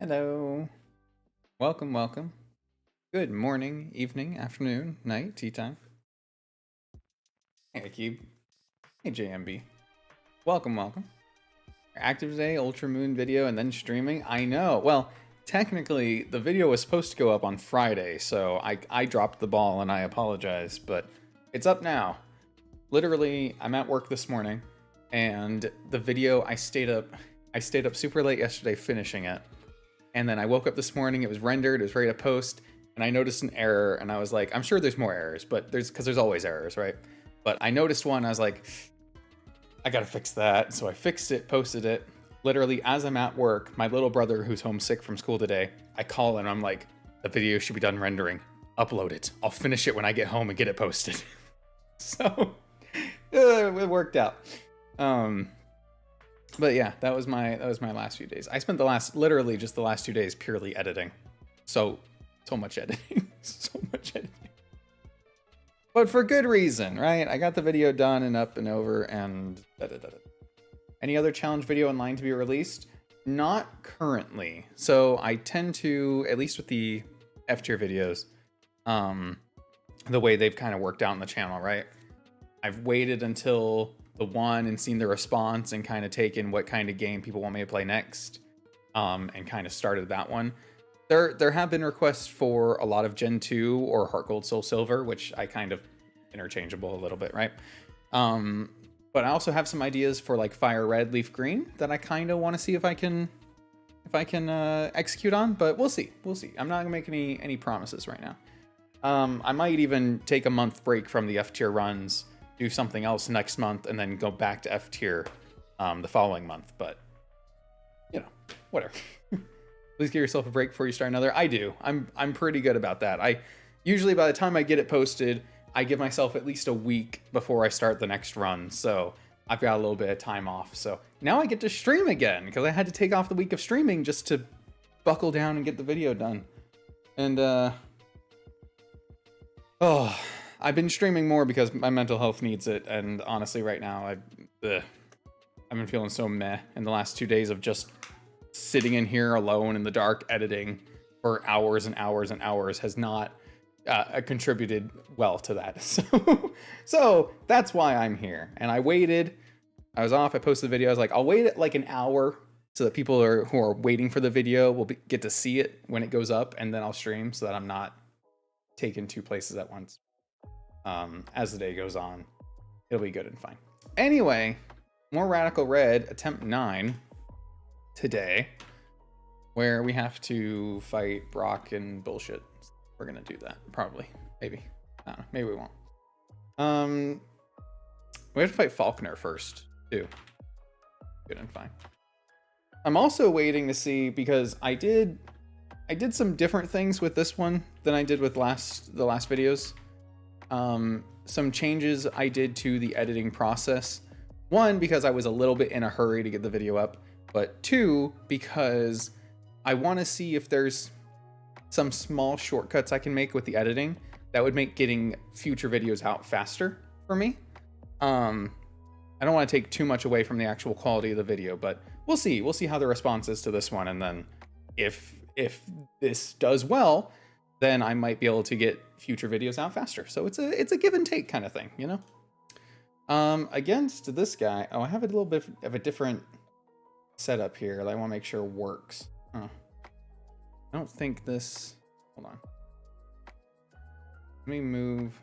Hello. Welcome, welcome. Good morning, evening, afternoon, night, tea time. Hey, Akib. Hey, JMB. Welcome, welcome. Active today, Ultra Moon video, and then streaming. I know. Well, technically, the video was supposed to go up on Friday, so I dropped the ball and I apologize, but it's up now. Literally, I'm at work this morning, and the video, I stayed up super late yesterday finishing it. And then I woke up this morning, it was rendered, it was ready to post, and I noticed an error, and I was like, I'm sure there's more errors, but there's always errors, right? But I noticed one, I was like, I gotta fix that. So I fixed it, posted it. Literally, as I'm at work, my little brother who's homesick from school today, I call and I'm like, the video should be done rendering. Upload it. I'll finish it when I get home and get it posted. So it worked out. But yeah, that was my last few days. I spent literally just the last 2 days purely editing. So much editing. So much editing. But for good reason, right? I got the video done and up and over and Any other challenge video online to be released? Not currently. So I tend to, at least with the F tier videos, the way they've kind of worked out on the channel, right? I've waited until the one and seen the response and kind of taken what kind of game people want me to play next, and kind of started that one. There have been requests for a lot of Gen 2 or Heart Gold Soul Silver, which I kind of interchangeable a little bit, right? But I also have some ideas for like Fire Red, Leaf Green that I kind of want to see if I can execute on, but we'll see. I'm not gonna make any promises right now. I might even take a month break from the F tier runs, do something else next month, and then go back to F tier the following month. But you know, whatever. Please give yourself a break before you start another. I do. I'm pretty good about that. I usually, by the time I get it posted, I give myself at least a week before I start the next run. So I've got a little bit of time off. So now I get to stream again because I had to take off the week of streaming just to buckle down and get the video done. And I've been streaming more because my mental health needs it. And honestly, right now, I've been feeling so meh in the last 2 days of just sitting in here alone in the dark editing for hours and hours and hours has not contributed well to that. So that's why I'm here. And I waited. I was off. I posted the video. I was like, I'll wait like an hour so that people who are waiting for the video will get to see it when it goes up, and then I'll stream so that I'm not taken two places at once. As the day goes on, it'll be good and fine. Anyway, more Radical Red attempt 9 today, where we have to fight Brock and bullshit. We're gonna do that, probably, maybe. I don't know, maybe we won't. We have to fight Falconer first, too. Good and fine. I'm also waiting to see, because I did some different things with this one than I did with the last videos. Some changes I did to the editing process. One, because I was a little bit in a hurry to get the video up, but two, because I want to see if there's some small shortcuts I can make with the editing that would make getting future videos out faster for me. I don't want to take too much away from the actual quality of the video, but we'll see. We'll see how the response is to this one, and then if this does well, then I might be able to get future videos out faster. So it's a give and take kind of thing, you know? Against this guy, I have a little bit of a different setup here that I want to make sure works. I don't think this, hold on. Let me move.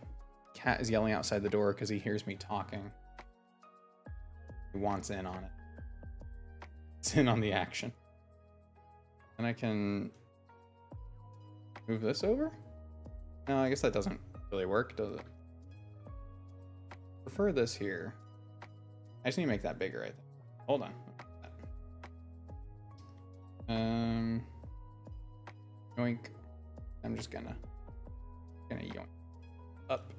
Cat is yelling outside the door because he hears me talking. He wants in on it. It's in on the action. And I can move this over? No, I guess that doesn't really work, does it? Prefer this here. I just need to make that bigger, I think. Hold on. Yoink. I'm just gonna yoink up.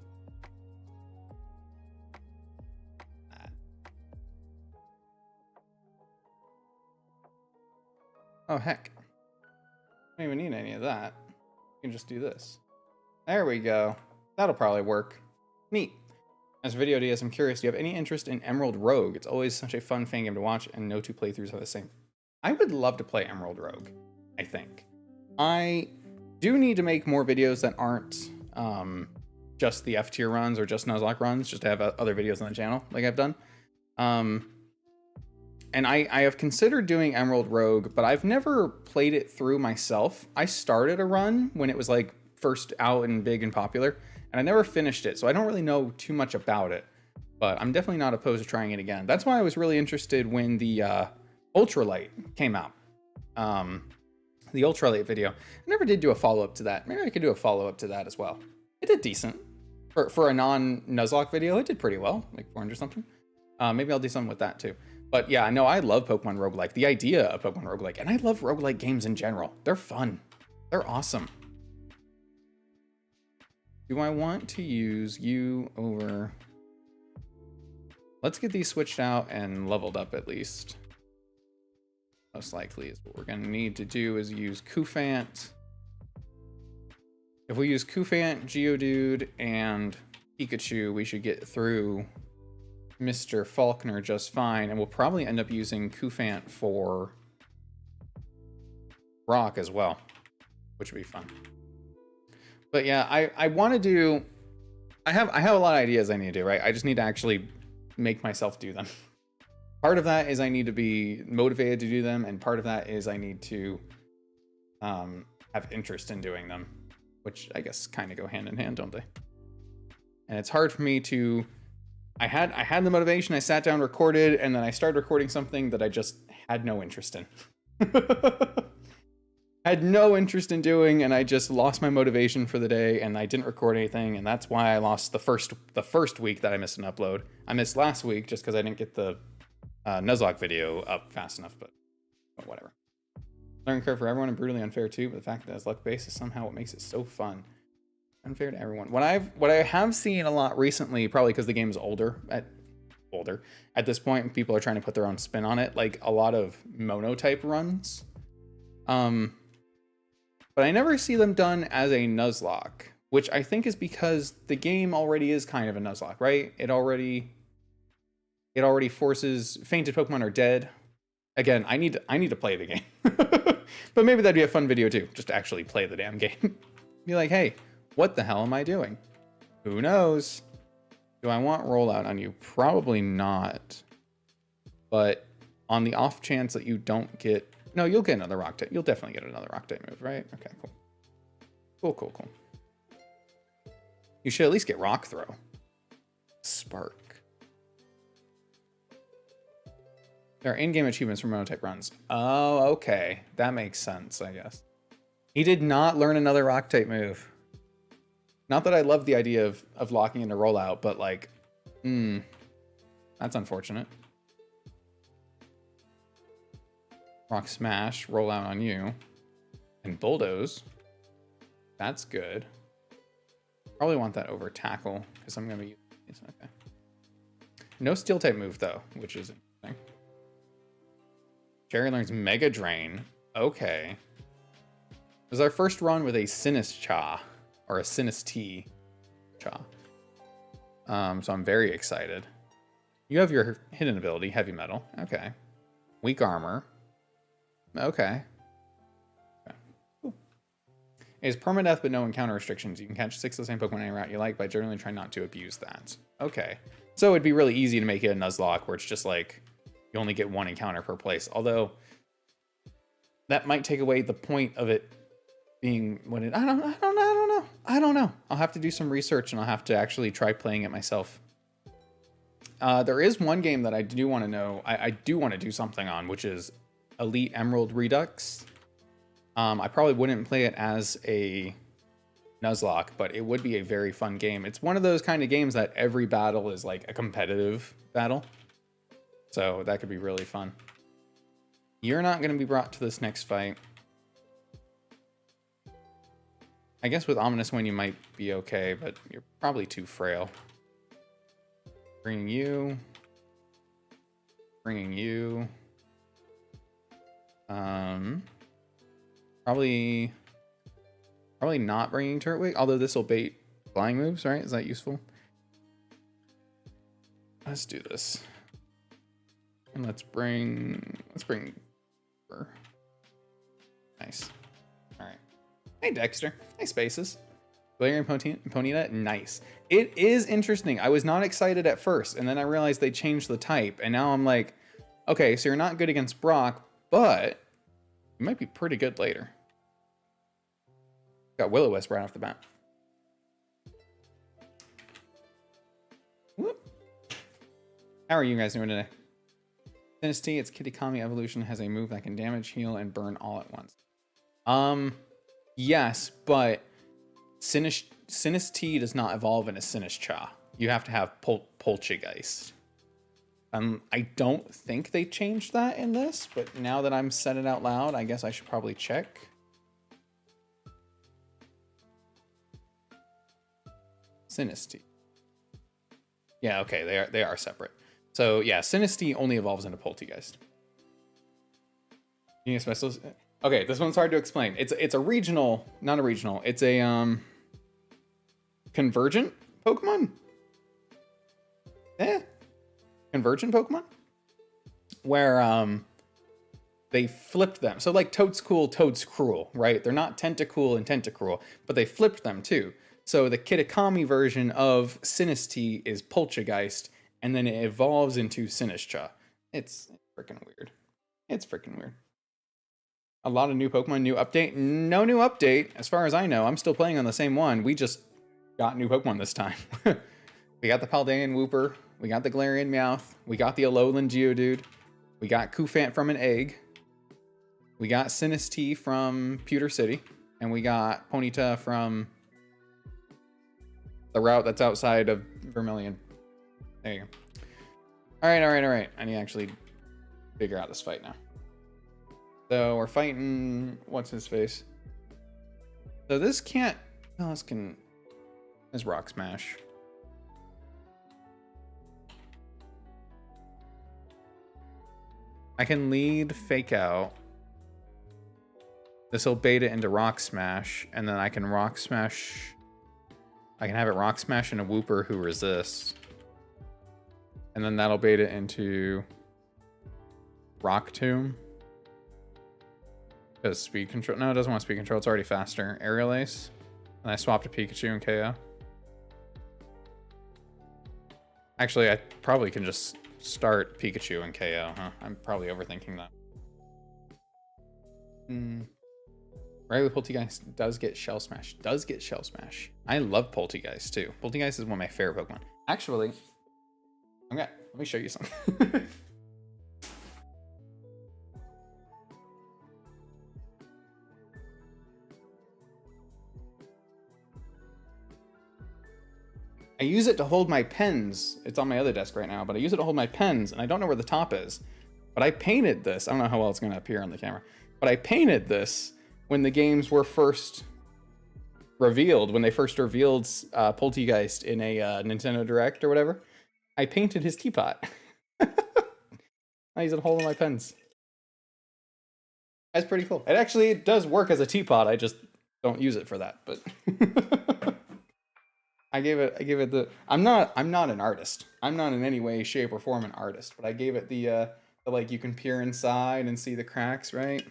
That. Oh heck. I don't even need any of that. You can just do this. There we go. That'll probably work. Neat. As a video DS, I'm curious, do you have any interest in Emerald Rogue? It's always such a fun fan game to watch, and no two playthroughs are the same. I would love to play Emerald Rogue. I think. I do need to make more videos that aren't just the F tier runs or just Nuzlocke runs, just to have other videos on the channel like I've done. And I have considered doing Emerald Rogue, but I've never played it through myself. I started a run when it was like first out and big and popular, and I never finished it, so I don't really know too much about it. But I'm definitely not opposed to trying it again. That's why I was really interested when the Ultralight came out. The Ultralight video. I never did do a follow-up to that. Maybe I could do a follow-up to that as well. It did decent. For a non-Nuzlocke video, it did pretty well, like 400 something. Maybe I'll do something with that too. But yeah, no, I love Pokemon Roguelike. The idea of Pokemon Roguelike, and I love roguelike games in general. They're fun. They're awesome. Do I want to use you over... Let's get these switched out and leveled up at least. Most likely is what we're going to need to do is use Cufant. If we use Cufant, Geodude, and Pikachu, we should get through Mr. Falkner just fine. And we'll probably end up using Cufant for Rock as well, which would be fun. But yeah, I want to do... I have a lot of ideas I need to do, right? I just need to actually make myself do them. Part of that is I need to be motivated to do them, and part of that is I need to have interest in doing them, which I guess kind of go hand in hand, don't they? And it's hard for me to... I had the motivation, I sat down, recorded, and then I started recording something that I just had no interest in. Had no interest in doing, and I just lost my motivation for the day, and I didn't record anything, and that's why I lost the first week that I missed an upload. I missed last week just because I didn't get the Nuzlocke video up fast enough, but whatever. Learning curve for everyone and brutally unfair too, but the fact that it's luck based is somehow what makes it so fun. Unfair to everyone. What I have seen a lot recently, probably because the game is older at this point, people are trying to put their own spin on it, like a lot of mono type runs. But I never see them done as a Nuzlocke, which I think is because the game already is kind of a Nuzlocke, right? It already forces fainted Pokemon are dead. Again, I need to play the game. But maybe that'd be a fun video too, just to actually play the damn game. Be like, hey, what the hell am I doing? Who knows? Do I want rollout on you? Probably not. But on the off chance that you don't get... No, you'll get another rock type. You'll definitely get another rock type move, right? Okay, cool. Cool. You should at least get rock throw. Spark. There are in-game achievements for mono-type runs. Oh, okay. That makes sense, I guess. He did not learn another rock type move. Not that I love the idea of locking into rollout, but like, that's unfortunate. Rock Smash, roll out on you. And Bulldoze. That's good. Probably want that over Tackle, because I'm going to be using these. Okay. No Steel type move, though, which is interesting. Jerry learns Mega Drain. Okay. This is our first run with a Sinistcha, or a Sinistcha. So I'm very excited. You have your hidden ability, Heavy Metal. Okay. Weak Armor. Okay. Cool. It is permadeath but no encounter restrictions. You can catch 6 of the same Pokemon any route you like, but generally try not to abuse that. Okay. So it'd be really easy to make it a Nuzlocke where it's just like you only get 1 encounter per place. Although that might take away the point of it being what it... I don't know. I'll have to do some research and I'll have to actually try playing it myself. There is one game that I do want to know. I do want to do something on, which is Elite Emerald Redux. I probably wouldn't play it as a Nuzlocke, but it would be a very fun game. It's one of those kind of games that every battle is like a competitive battle. So that could be really fun. You're not going to be brought to this next fight. I guess with Ominous Wind you might be okay, but you're probably too frail. Bringing you. Probably not bringing Turret Wig, although this will bait flying moves, right? Is that useful? Let's do this. And let's bring her. Nice. All right. Hey, Dexter. Hey, Spaces. Galarian Ponyta, nice. It is interesting. I was not excited at first, and then I realized they changed the type, and now I'm like, okay, so you're not good against Brock, but you might be pretty good later. Got Will-O-Wisp right off the bat. Whoop. How are you guys doing today? Sinistea, its Kitakami evolution has a move that can damage, heal, and burn all at once. Yes, but Sinistea does not evolve into Sinistcha. You have to have Poltergeist. I don't think they changed that in this, but now that I'm said it out loud, I guess I should probably check. Sinistea. Yeah, okay, they are separate. So yeah, Sinistea only evolves into Poltergeist. Okay, this one's hard to explain. It's a regional, not a regional. It's a convergent Pokemon. Convergent Pokemon, where they flipped them. So like Toadskool, Toadscruel, right? They're not Tentacool and Tentacruel, but they flipped them too. So the Kitakami version of Sinistea is Poltergeist, and then it evolves into Sinistcha. It's freaking weird. It's freaking weird. A lot of new Pokemon, new update. No new update, as far as I know. I'm still playing on the same one. We just got new Pokemon this time. We got the Paldean Wooper. We got the Galarian Meowth. We got the Alolan Geodude. We got Cufant from an egg. We got Sinistea from Pewter City. And we got Ponyta from the route that's outside of Vermilion. There you go. Alright. I need to actually figure out this fight now. So we're fighting... What's his face? So this can't... No, this can... This Rock Smash. I can lead Fake Out. This will bait it into Rock Smash, and then I can Rock Smash... I can have it Rock Smash into Wooper who resists. And then that'll bait it into Rock Tomb. Because speed control... No, it doesn't want speed control. It's already faster. Aerial Ace. And I swapped to Pikachu and KO. Actually, I probably can just start Pikachu and KO, huh? I'm probably overthinking that. Right, Poltergeist does get Shell Smash. I love Poltergeist, too. Poltergeist is one of my favorite Pokemon. Actually, let me show you something. I use it to hold my pens. It's on my other desk right now, but I use it to hold my pens, and I don't know where the top is. But I painted this. I don't know how well it's going to appear on the camera. But I painted this when the games were first revealed, when they first revealed Poltergeist in a Nintendo Direct or whatever. I painted his teapot. I use it to hold my pens. That's pretty cool. It does work as a teapot. I just don't use it for that, but... I gave it the... I'm not an artist. I'm not in any way, shape, or form an artist, but I gave it the like, you can peer inside and see the cracks, right?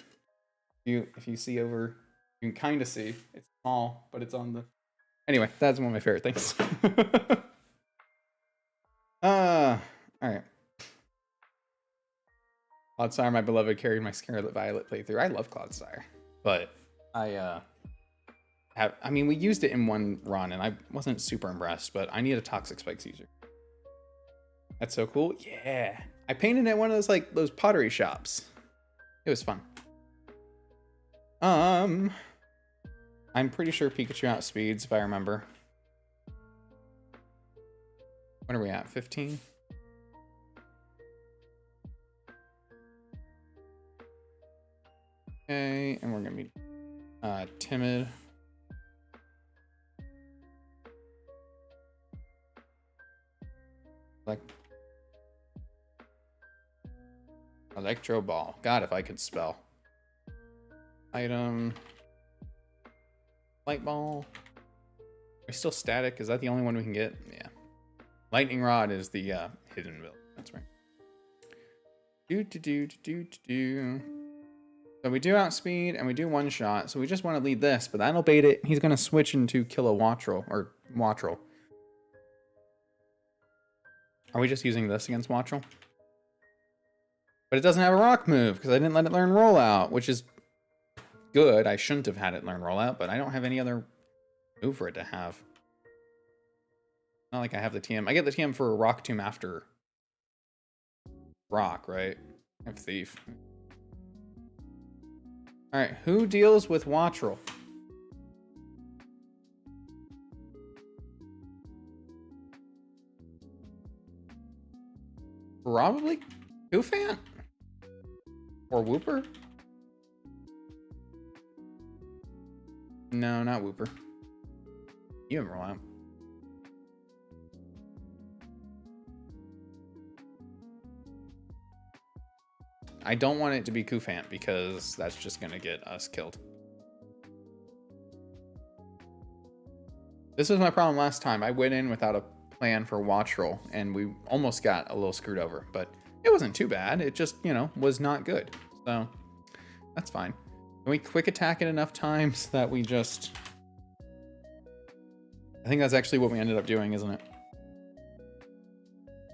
If you see over, you can kind of see. It's small, but it's on the... Anyway, that's one of my favorite things. Alright. Cloudsire, my beloved, carried my Scarlet Violet playthrough. I love Cloudsire, but I mean, we used it in one run, and I wasn't super impressed, but I need a Toxic Spikes user. That's so cool. Yeah. I painted at one of those, like, those pottery shops. It was fun. I'm pretty sure Pikachu outspeeds, if I remember. What are we at? 15? Okay, and we're gonna be timid. Like Electro Ball. God, if I could spell. Item. Light Ball. Are we still static? Is that the only one we can get? Yeah. Lightning Rod is the hidden build. That's right. So So we do outspeed and we do one shot. So we just want to lead this, but that'll bait it. He's going to switch into kill a Wattrel or Wattrel. Are we just using this against Wattrel? But it doesn't have a rock move because I didn't let it learn rollout, which is good. I shouldn't have had it learn rollout, but I don't have any other move for it to have. Not like I have the TM. I get the TM for a Rock Tomb after Rock, right? I have Thief. Alright, who deals with Wattrel? Probably Cufant? Or Wooper? No, not Wooper. You haven't rolled out. I don't want it to be Cufant because that's just going to get us killed. This was my problem last time. I went in without a plan for Wattrel and we almost got a little screwed over, but it wasn't too bad. It just, you know, was not good. So that's fine. Can we quick attack it enough times that we just... I think that's actually what we ended up doing, isn't it?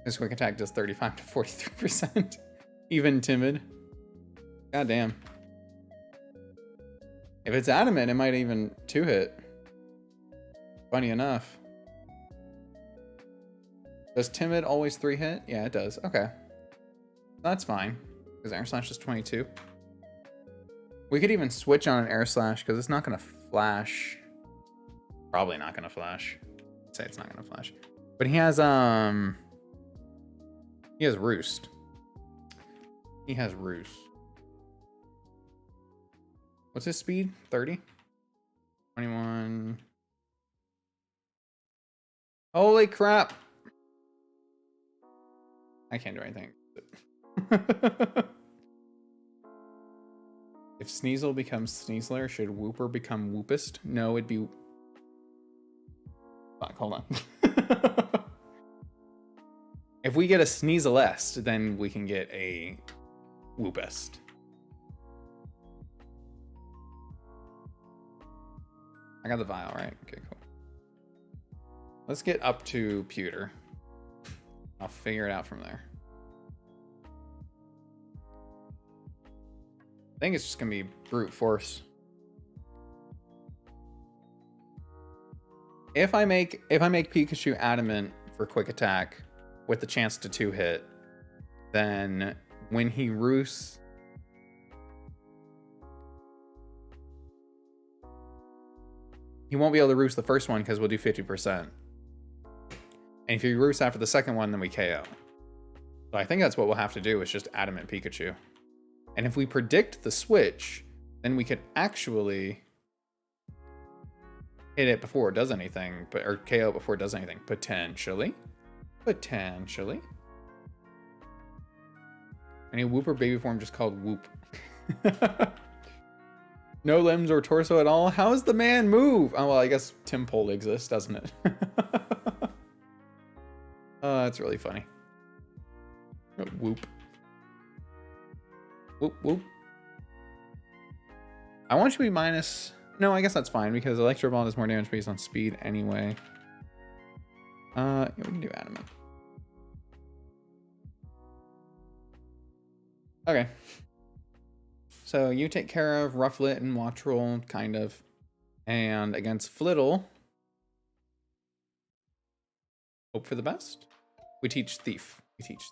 This quick attack does 35 to 43%. Even timid. God damn. If it's adamant, it might even 2-hit. Funny enough. Does timid always 3-hit? Yeah, it does. Okay. That's fine. Because air slash is 22. We could even switch on an air slash because it's not going to flash. Probably not going to flash. I'd say it's not going to flash. But he has Roost. He has Roost. What's his speed? 30? 21. Holy crap. I can't do anything. If Sneasel becomes Sneasler, should Wooper become Woopist? No, it'd be... Fuck, hold on. If we get a Sneaselest, then we can get a Woopist. I got the vial, right? Okay, cool. Let's get up to Pewter. I'll figure it out from there. I think it's just gonna be brute force. If I make Pikachu adamant for quick attack with the chance to 2-hit, then when he roosts, he won't be able to roost the first one because we'll do 50%. And if he roosts after the second one, then we KO. So I think that's what we'll have to do is just adamant Pikachu. And if we predict the switch, then we could actually hit it before it does anything, or KO it before it does anything. Potentially. Potentially. I need Wooper baby form just called Whoop. No limbs or torso at all? How does the man move? Oh, well, I guess Timpole exists, doesn't it? Oh, that's really funny. Whoop. Whoop, whoop. I want you to be minus... No, I guess that's fine because Electro Ball does more damage based on speed anyway. Yeah, we can do adamant. Okay. So you take care of Rufflet and Wattrel, kind of. And against Flittle, hope for the best. We teach Thief. We teach.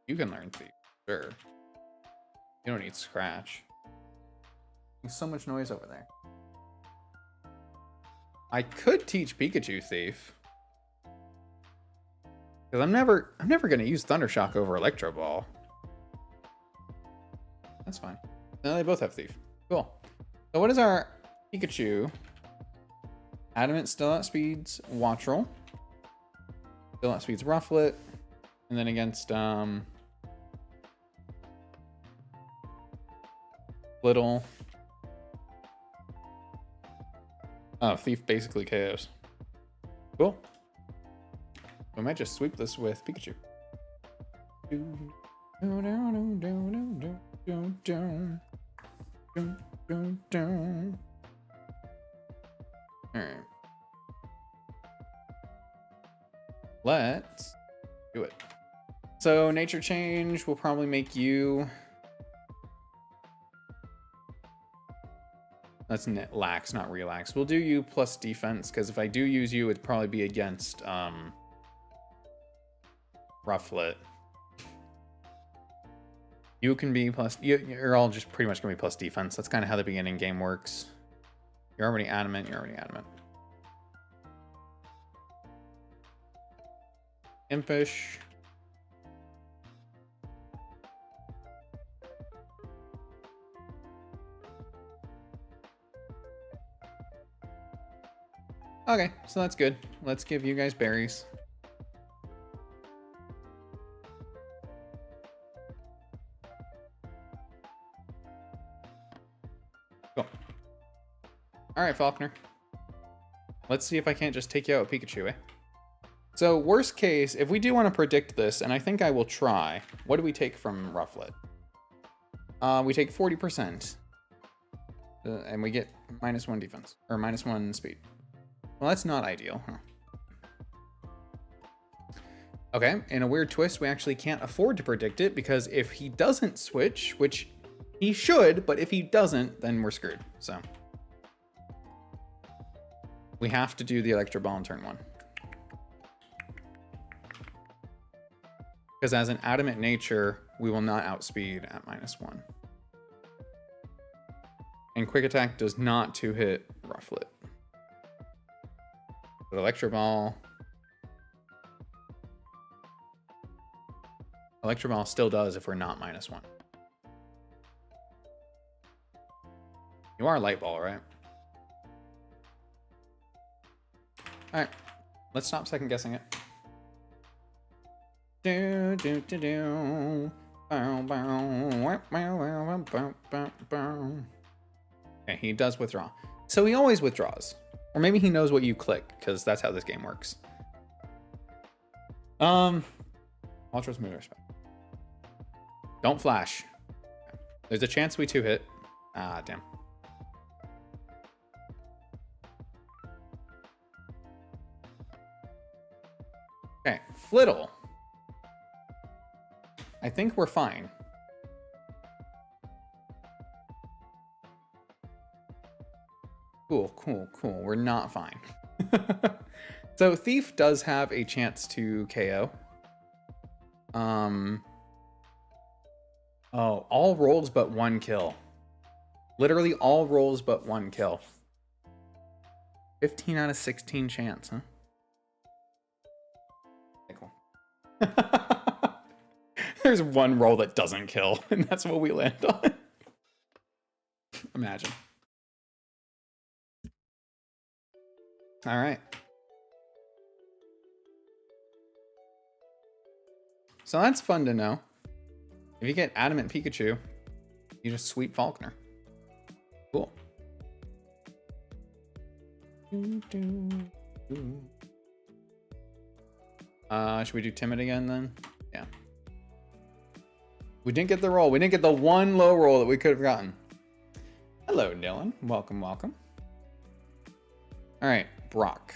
You can learn Thief, sure. You don't need Scratch. There's so much noise over there. I could teach Pikachu Thief. Because I'm never gonna use Thundershock over Electro Ball. That's fine. No, they both have Thief. Cool. So what is our Pikachu? Adamant still outspeeds Wattrel. Still outspeeds Rufflet. And then against Little. Oh, Thief basically KOs. Cool. We might just sweep this with Pikachu. Alright. Let's do it. So nature change will probably make you... That's lax, not relax. We'll do you plus defense, because if I do use you, it'd probably be against Rufflet. You can be plus... You're all just pretty much going to be plus defense. That's kind of how the beginning game works. You're already adamant. You're already adamant. Impish. Okay, so that's good. Let's give you guys berries. Cool. Alright, Falkner. Let's see if I can't just take you out with Pikachu, eh? So, worst case, if we do want to predict this, and I think I will try, what do we take from Rufflet? We take 40%. And we get -1 defense. Or -1 speed. Well, that's not ideal, huh? Okay, in a weird twist, we actually can't afford to predict it, because if he doesn't switch, which he should, but if he doesn't, then we're screwed, so. We have to do the Electro Ball in turn 1. Because as an adamant nature, we will not outspeed at -1. And Quick Attack does not 2-hit Rufflet. But Electro Ball... Electro Ball still does if we're not -1. You are Light Ball, right? Alright. Let's stop second guessing it. Okay, he does withdraw. So he always withdraws. Or maybe he knows what you click, because that's how this game works. Ultra Smooth Respect. Don't flash. There's a chance we 2-hit. Ah, damn. Okay, Flittle. I think we're fine. Cool, cool, cool. We're not fine. So Thief does have a chance to KO. Oh, all rolls but 1 kill. Literally all rolls but 1 kill. 15 out of 16 chance, huh? Okay, cool. There's 1 roll that doesn't kill, and that's what we land on. Imagine. All right. So that's fun to know. If you get Adamant Pikachu, you just sweep Falkner. Cool. Should we do Timid again then? Yeah. We didn't get the roll. We didn't get the 1 low roll that we could have gotten. Hello, Dylan. Welcome, welcome. All right, Brock.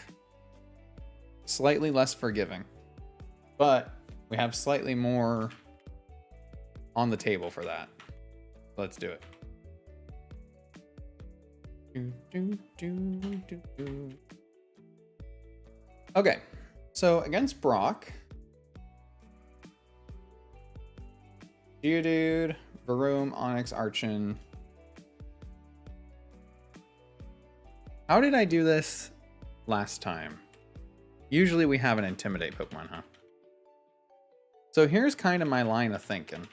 Slightly less forgiving, but we have slightly more on the table for that. Let's do it. Okay, so against Brock, Geodude, Varoom, Onix, Archon. How did I do this last time? Usually we have an Intimidate Pokemon, huh? So here's kind of my line of thinking.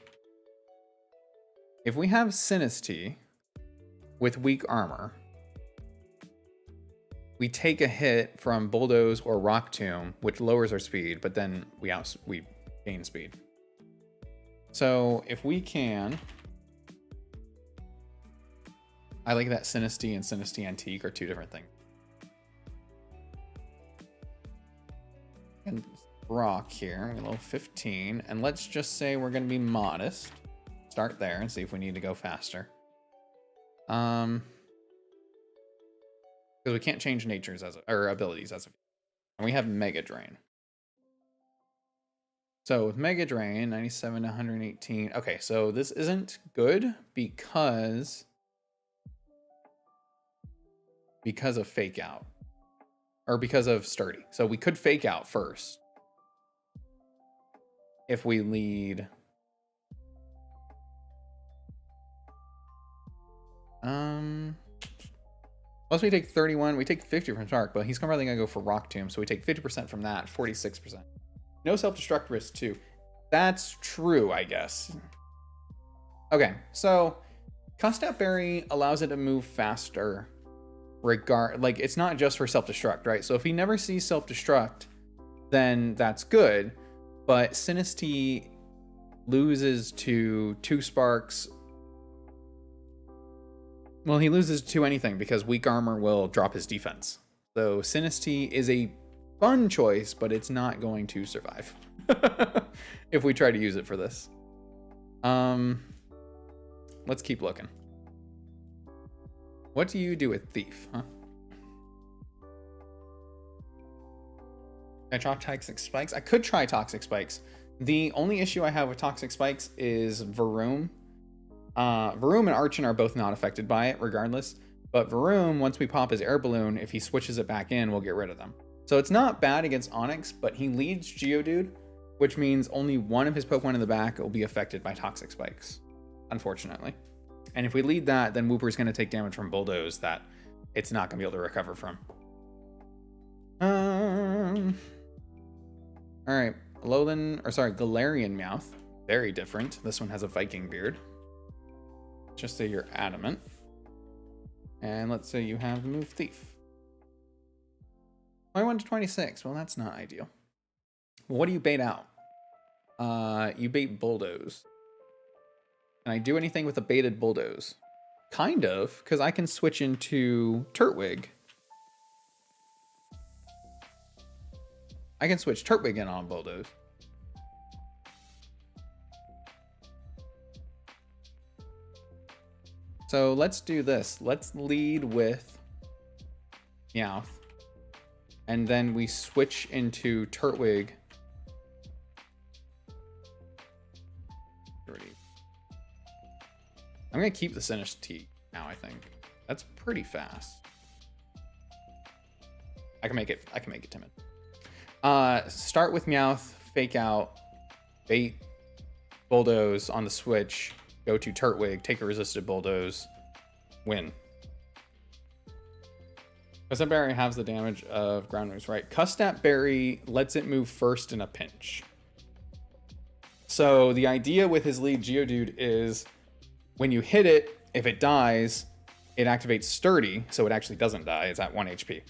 If we have Sinistea with weak armor, we take a hit from Bulldoze or Rock Tomb, which lowers our speed, but then we gain speed. So if we can... I like that Sinistea and Sinistea Antique are 2 different things. And rock here. We level 15. And let's just say we're going to be modest. Start there and see if we need to go faster. Because we can't change natures or abilities as of yet. And we have Mega Drain. So with Mega Drain, 97 to 118. Okay, so this isn't good because of Fake Out. Or because of Sturdy. So we could Fake Out first. If we lead... Plus we take 31, we take 50 from Shark, but he's probably gonna go for Rock Tomb, so we take 50% from that, 46%. No self-destruct risk too. That's true, I guess. Okay, so Custap Berry allows it to move faster. Like, it's not just for self-destruct, right? So if he never sees self-destruct, then that's good. But Sinistea loses to 2 sparks. Well, he loses to anything because weak armor will drop his defense. So Sinistea is a fun choice, but it's not going to survive if we try to use it for this. Let's keep looking. What do you do with Thief, huh? I try Toxic Spikes? I could try Toxic Spikes. The only issue I have with Toxic Spikes is Varoom. Varoom and Archon are both not affected by it regardless. But Varoom, once we pop his air balloon, if he switches it back in, we'll get rid of them. So it's not bad against Onyx, but he leads Geodude, which means only one of his Pokemon in the back will be affected by Toxic Spikes, unfortunately. And if we lead that, then Wooper's going to take damage from Bulldoze that it's not going to be able to recover from. All right, Galarian Meowth. Very different. This one has a Viking beard. Just say you're adamant. And let's say you have the move Thief. 21 to 26. Well, that's not ideal. What do you bait out? You bait Bulldoze. Can I do anything with a baited Bulldoze? Kind of, because I can switch into Turtwig. I can switch Turtwig in on Bulldoze. So let's do this. Let's lead with Meowth. And then we switch into Turtwig. I'm going to keep the Sinistea now, I think. That's pretty fast. I can make it timid. Start with Meowth, Fake Out, bait Bulldoze on the switch, go to Turtwig, take a resisted Bulldoze, win. Custap Berry has the damage of ground moves, right? Custap Berry lets it move first in a pinch. So the idea with his lead Geodude is when you hit it, if it dies, it activates Sturdy, so it actually doesn't die. It's at 1 HP.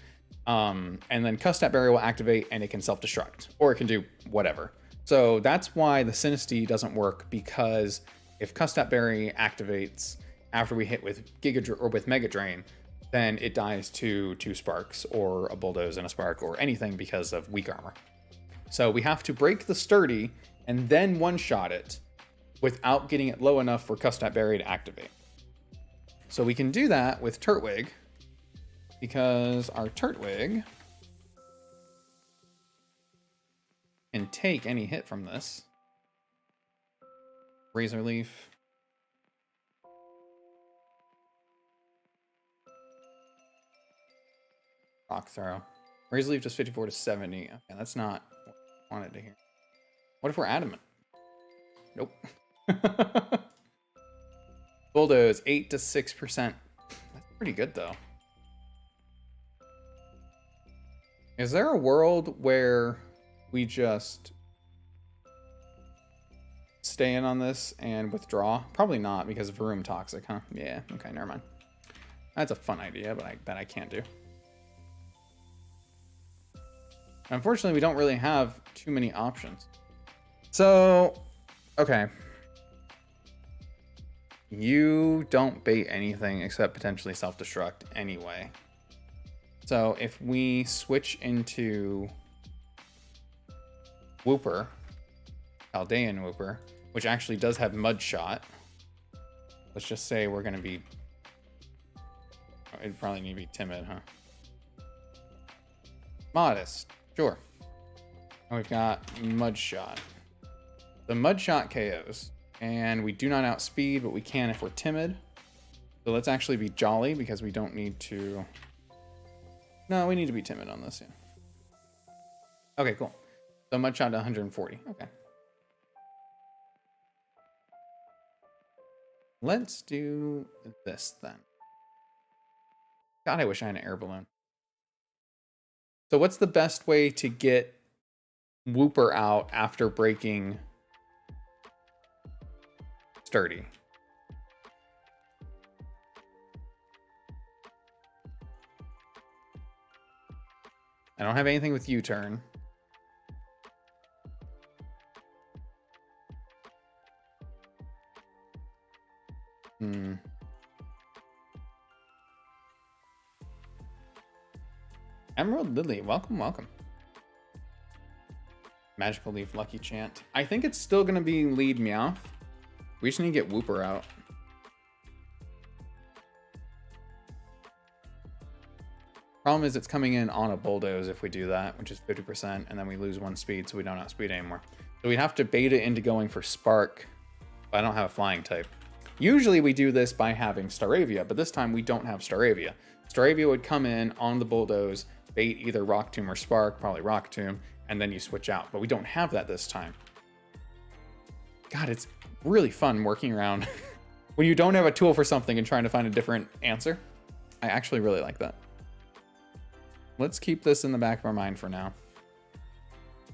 And then Custap Berry will activate and it can self-destruct, or it can do whatever. So that's why the Sinistea doesn't work, because if Custap Berry activates after we hit with with Mega Drain, then it dies to 2 sparks or a Bulldoze and a spark or anything because of weak armor. So we have to break the Sturdy and then one-shot it without getting it low enough for Custap Berry to activate. So we can do that with Turtwig, because our Turtwig can take any hit from this. Razor Leaf. Rock Throw. Razor Leaf does 54 to 70. Okay, that's not what I wanted to hear. What if we're adamant? Nope. Bulldoze, 8 to 6%. That's pretty good, though. Is there a world where we just stay in on this and withdraw? Probably not, because of Varoom Toxic, huh? Yeah, okay, never mind. That's a fun idea, but that I can't do. Unfortunately, we don't really have too many options. So, okay. You don't bait anything except potentially self-destruct anyway. So if we switch into Wooper, Chaldean Wooper, which actually does have Mud Shot. Let's just say we're going to be... Oh, it'd probably need to be timid, huh? Modest, sure. And we've got Mud Shot. The Mud Shot KOs. And we do not outspeed, but we can if we're timid. So let's actually be jolly because we don't need to... No, we need to be timid on this, yeah. Okay, cool. So Mud Shot to 140. Okay. Let's do this then. God, I wish I had an air balloon. So what's the best way to get Wooper out after breaking Sturdy? I don't have anything with U-turn. Emerald Lily, welcome, welcome. Magical Leaf Lucky Chant. I think it's still going to be Lead Meowth. We just need to get Wooper out. Problem is it's coming in on a Bulldoze if we do that, which is 50%, and then we lose 1 speed, so we don't outspeed anymore. So we'd have to bait it into going for Spark, but I don't have a flying type. Usually we do this by having Staravia, but this time we don't have Staravia. Staravia would come in on the Bulldoze, bait either Rock Tomb or Spark, probably Rock Tomb, and then you switch out. But we don't have that this time. God, it's really fun working around when you don't have a tool for something and trying to find a different answer. I actually really like that. Let's keep this in the back of our mind for now.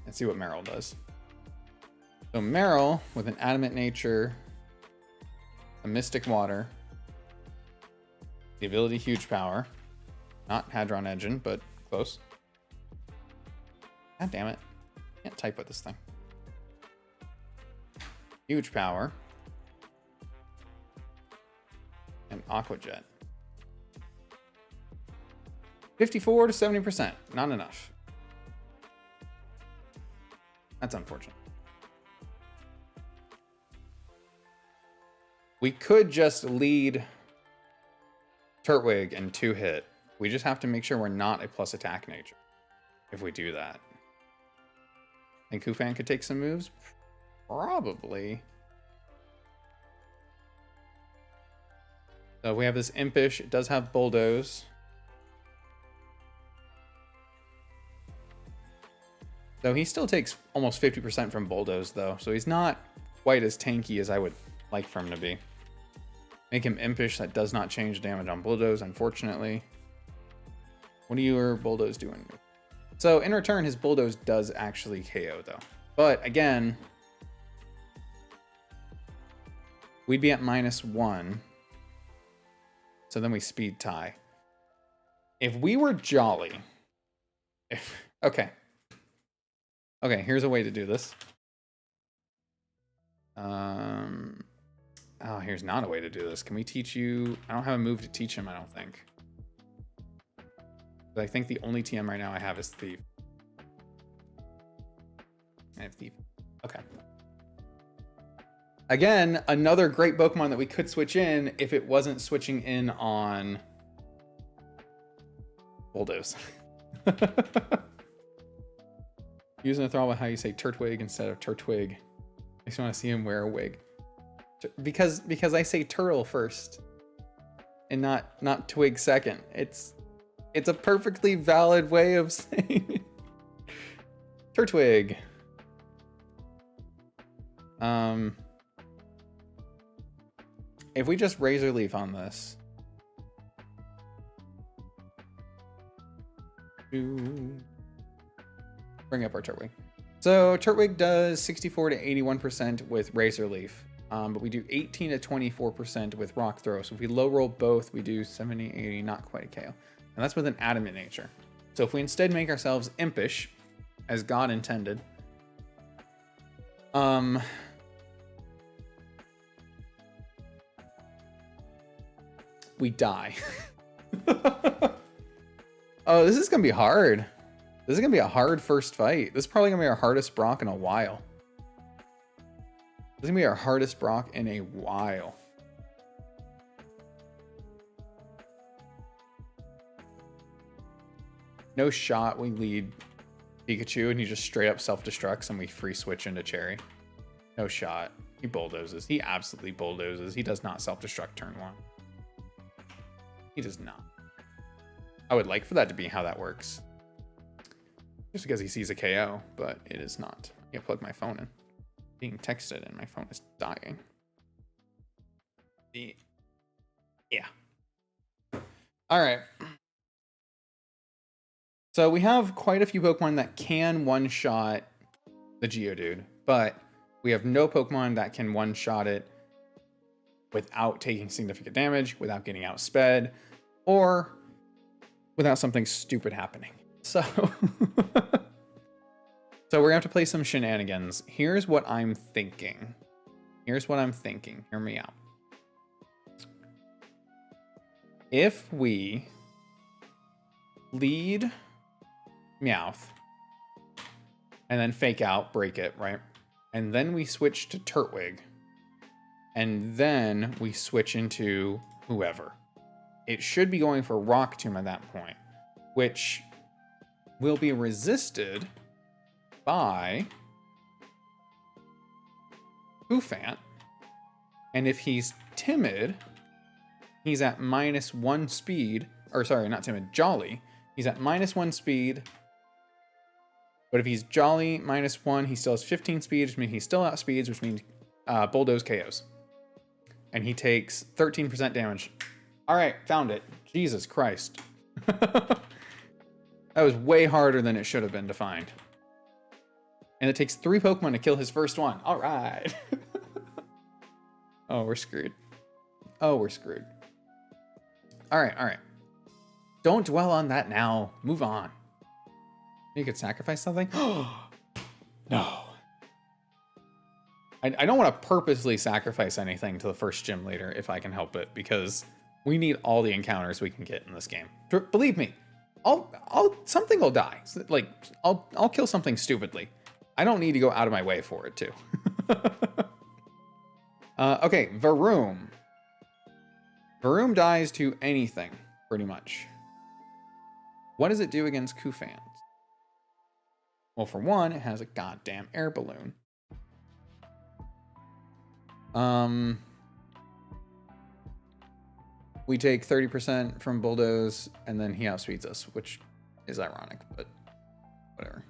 And see what Meryl does. So Meryl, with an Adamant Nature, a Mystic Water, the ability Huge Power, not Hadron Engine, but close. God damn it. Can't type with this thing. Huge Power. And Aqua Jet. 54 to 70%. Not enough. That's unfortunate. We could just lead Turtwig and 2-hit. We just have to make sure we're not a plus attack nature if we do that. And Kufan could take some moves? Probably. So we have this Impish. It does have Bulldoze. So he still takes almost 50% from Bulldoze, though. So he's not quite as tanky as I would like for him to be. Make him Impish. That does not change damage on Bulldoze, unfortunately. What are your Bulldoze doing? So in return, his Bulldoze does actually KO, though. But again, we'd be at -1. So then we speed tie. If we were jolly... Okay. Okay, here's a way to do this. Oh, here's not a way to do this. Can we teach you? I don't have a move to teach him, I don't think. But I think the only TM right now I have is Thief. I have Thief. Okay. Again, another great Pokemon that we could switch in if it wasn't switching in on Bulldoze. Using a thrall by how you say Turtwig instead of Turtwig. I just want to see him wear a wig. Because I say turtle first and not twig second. It's a perfectly valid way of saying it. Turtwig. If we just Razor Leaf on this. Bring up our Turtwig. So Turtwig does 64 to 81% with Razor Leaf. But we do 18 to 24% with Rock Throw. So if we low roll both, we do 70, 80, not quite a KO. And that's with an Adamant Nature. So if we instead make ourselves Impish, as God intended, we die. Oh, this is gonna be hard. This is going to be a hard first fight. This is probably going to be our hardest Brock in a while. This is going to be our hardest Brock in a while. No shot we lead Pikachu and he just straight up self-destructs and we free switch into Cherry. No shot. He bulldozes. He absolutely bulldozes. He does not self-destruct turn 1. He does not. I would like for that to be how that works. Just because he sees a KO, but it is not. I can't plug my phone in. Being texted and my phone is dying. Yeah. All right. So we have quite a few Pokemon that can one-shot the Geodude, but we have no Pokemon that can one-shot it without taking significant damage, without getting outsped, or without something stupid happening. So, so we're gonna have to play some shenanigans. Here's what I'm thinking. Hear me out. If we lead Meowth and then fake out, break it, right? And then we switch to Turtwig. And then we switch into whoever. It should be going for Rock Tomb at that point, which will be resisted by Koufant. And if he's timid, he's at -1 speed. Or sorry, not timid, Jolly. He's at -1 speed. But if he's Jolly -1, he still has 15 speed, which means he still outspeeds, which means Bulldoze KOs. And he takes 13% damage. All right, found it. Jesus Christ. That was way harder than it should have been to find. And it takes 3 Pokemon to kill his first one. All right. Oh, we're screwed. Oh, we're screwed. All right. Don't dwell on that now. Move on. You could sacrifice something? No. I don't want to purposely sacrifice anything to the first gym leader if I can help it, because we need all the encounters we can get in this game. Believe me, something will die. Like I'll kill something stupidly. I don't need to go out of my way for it too. Okay, Varoom. Varoom dies to anything, pretty much. What does it do against Koufant? Well, for one, it has a goddamn air balloon. We take 30% from Bulldoze, and then he outspeeds us, which is ironic, but whatever.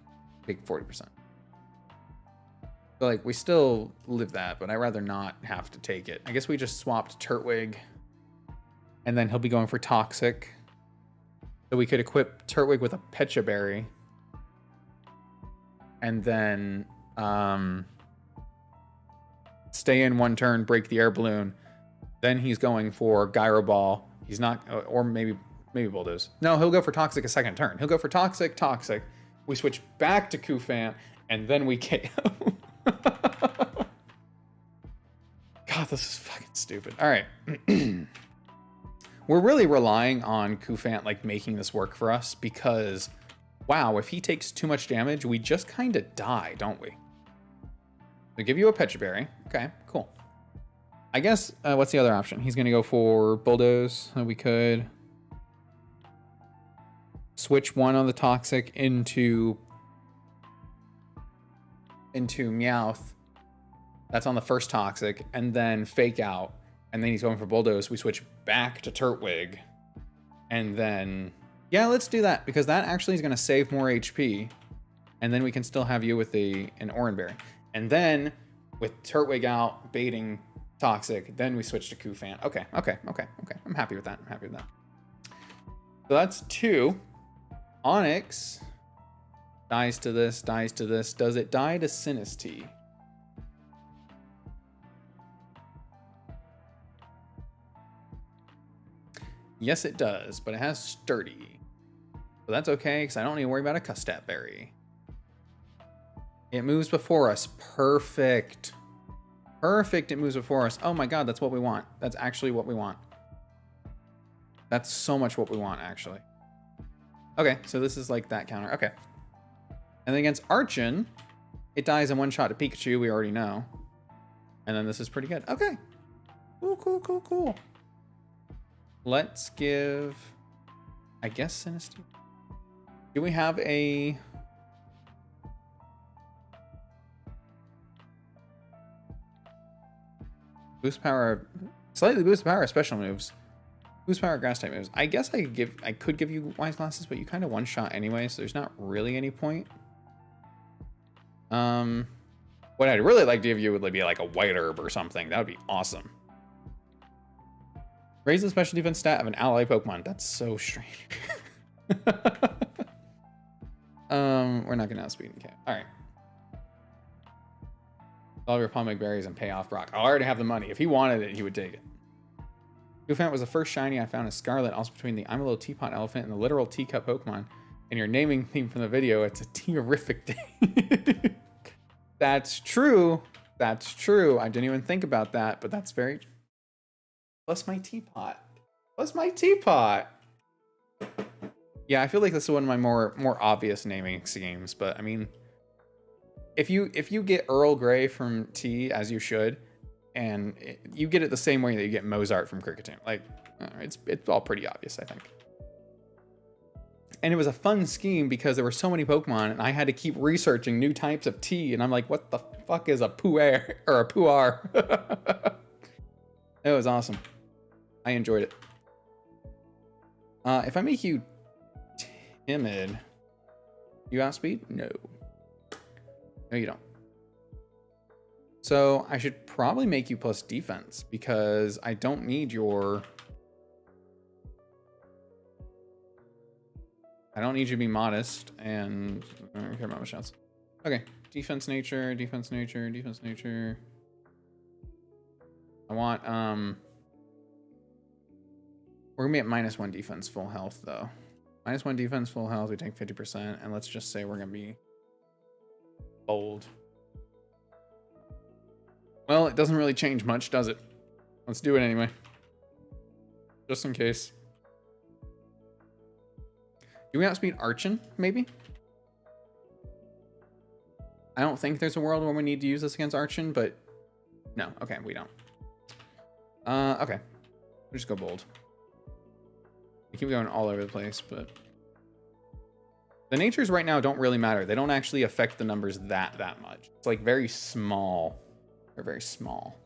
Take 40%. So, like, we still live that, but I'd rather not have to take it. I guess we just swapped Turtwig, and then he'll be going for Toxic. So we could equip Turtwig with a Pecha Berry, and then stay in 1 turn, break the air balloon. Then he's going for Gyro Ball. He's not, or maybe Bulldoze. No, he'll go for Toxic a 2nd turn. He'll go for Toxic. We switch back to Koufant, and then we KO. God, this is fucking stupid. All right. We're really relying on Koufant like making this work for us, because wow, if he takes too much damage, we just kind of die, don't we? We give you a Pecha Berry. Okay, cool. I guess, what's the other option? He's going to go for Bulldoze. We could switch 1 on the Toxic into Meowth. That's on the first Toxic, and then fake out. And then he's going for Bulldoze. We switch back to Turtwig. And then, yeah, let's do that, because that actually is going to save more HP. And then we can still have you with an Oran Berry. And then with Turtwig out, baiting Toxic, then we switch to Koufant. Okay. I'm happy with that. So that's 2. Onix dies to this. Does it die to Sinistea? Yes, it does, but it has Sturdy. So that's okay, because I don't need to worry about a Custat Berry. It moves before us. Perfect. It moves before us. Oh my god, that's what we want. That's actually what we want. That's so much what we want, actually. Okay, so this is like that counter. Okay. And then against Archon, it dies in one shot to Pikachu, we already know. And then this is pretty good. Okay. Cool, cool, cool, cool. Let's give, I guess, Sinistea. Do we have a... boost power, slightly boost power special moves. Boost power grass type moves. I guess I could give you Wise Glasses, but you kind of one shot anyway, so there's not really any point. What I'd really like to give you would be like a White Herb or something. That would be awesome. Raise the special defense stat of an ally Pokemon. That's so strange. We're not gonna outspeed. Okay. All right. All your Palmic berries and pay off Brock. I already have the money. If he wanted it, he would take it. Goofant was the first shiny I found in Scarlet, also between the I'm a Little Teapot Elephant and the literal teacup Pokemon. And your naming theme from the video, it's a terrific day. That's true. That's true. I didn't even think about that, but that's very... Plus my teapot. Plus my teapot. Yeah, I feel like this is one of my more obvious naming schemes, but I mean, if you get Earl Grey from tea, as you should, and you get it the same way that you get Mozart from Kricketune, like it's all pretty obvious, I think. And it was a fun scheme because there were so many Pokemon, and I had to keep researching new types of tea, and I'm like, what the fuck is a Puer or a Puar? It was awesome. I enjoyed it. If I make you timid, you outspeed? No. No, you don't. So I should probably make you plus defense because I don't need your... I don't need you to be modest, and I don't care about my shots. Okay, defense nature, defense nature, defense nature. I want, we're gonna be at -1 defense full health though. -1 defense full health, we take 50%, and let's just say we're gonna be bold. Well, it doesn't really change much, does it? Let's do it anyway. Just in case. Do we outspeed Archon, maybe? I don't think there's a world where we need to use this against Archon, but no, okay, we don't. Okay, we'll just go bold. We keep going all over the place, but the natures right now don't really matter. They don't actually affect the numbers that much. It's like very small. They're very small.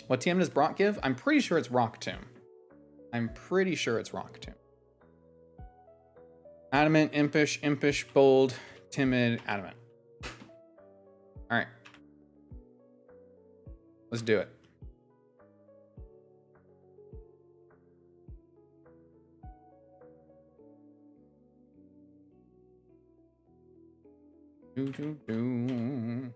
What TM does Brock give? I'm pretty sure it's Rock Tomb. I'm pretty sure it's Rock Tomb. Adamant, impish, impish, bold, timid, adamant. All right. Let's do it. Do, do, do.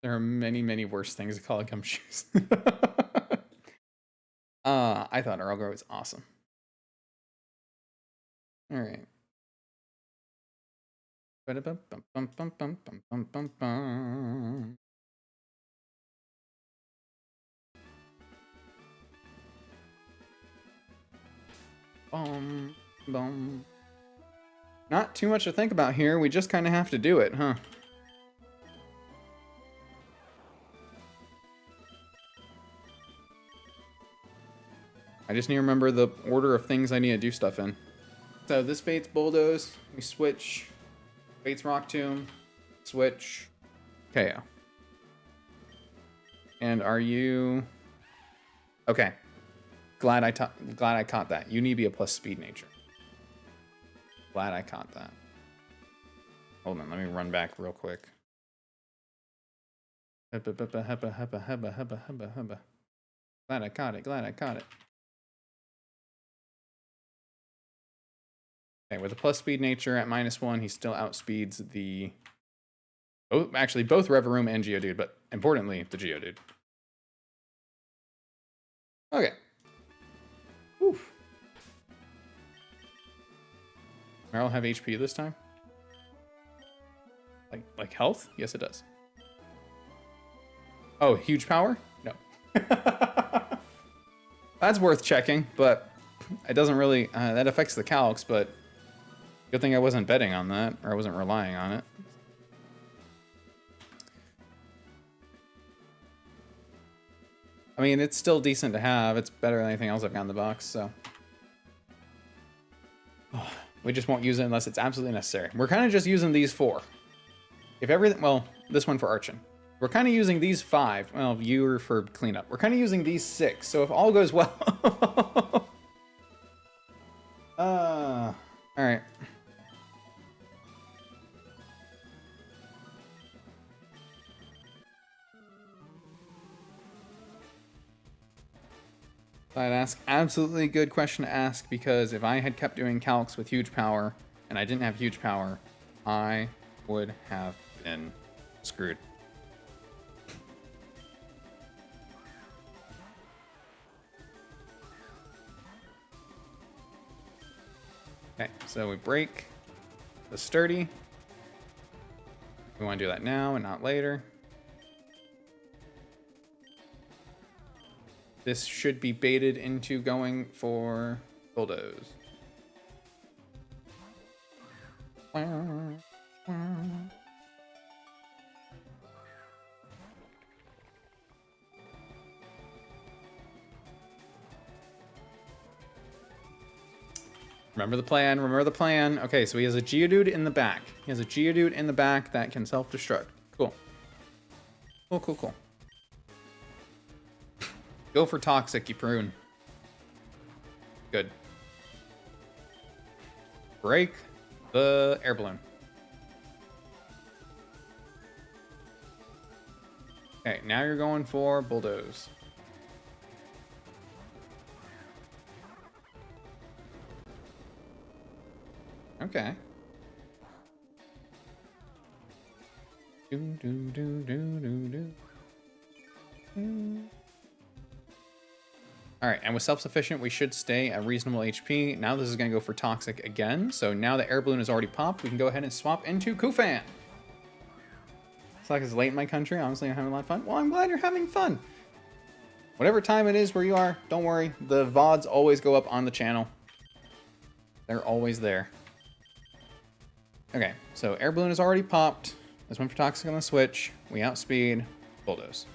There are many, many worse things to call it gumshoes. I thought Earl Grey was awesome. All right. Boom. Not too much to think about here. We just kind of have to do it, huh? I just need to remember the order of things I need to do stuff in. So this bait's Bulldoze. We switch. Bait's Rock Tomb. Switch. KO. And are you... Okay. Glad I caught that. You need to be a plus speed nature. Glad I caught that. Hold on, let me run back real quick. Glad I caught it. Glad I caught it. Okay, with a plus speed nature at -1, he still outspeeds the... Oh, actually, both Revavroom and Geodude, but importantly, the Geodude. Okay. Oof. Meryl have HP this time? Like health? Yes, it does. Oh, huge power? No. That's worth checking, but it doesn't really... that affects the calcs, but good thing I wasn't betting on that, or I wasn't relying on it. I mean, it's still decent to have. It's better than anything else I've got in the box, so... We just won't use it unless it's absolutely necessary. We're kind of just using these 4. If everything... Well, this one for Archon. We're kind of using these 5. Well, you're for cleanup. We're kind of using these 6. So if all goes well... Alright. I'd ask, absolutely good question to ask, because if I had kept doing calcs with huge power and I didn't have huge power, I would have been screwed. Okay, so we break the sturdy. We want to do that now and not later. This should be baited into going for bulldoze. Remember the plan, remember the plan. Okay, so he has a Geodude in the back. He has a Geodude in the back that can self-destruct. Cool. Cool, cool, cool. Go for Toxic, you prune. Good. Break the air balloon. Okay, now you're going for bulldoze. Okay. Do do do do do do. All right, and with self-sufficient, we should stay at reasonable HP. Now this is going to go for Toxic again. So now the air balloon is already popped. We can go ahead and swap into Kufan. It's like it's late in my country. Honestly, I'm having a lot of fun. Well, I'm glad you're having fun. Whatever time it is where you are, don't worry. The VODs always go up on the channel. They're always there. Okay, so air balloon is already popped. This one for Toxic on the switch. We outspeed. Bulldoze.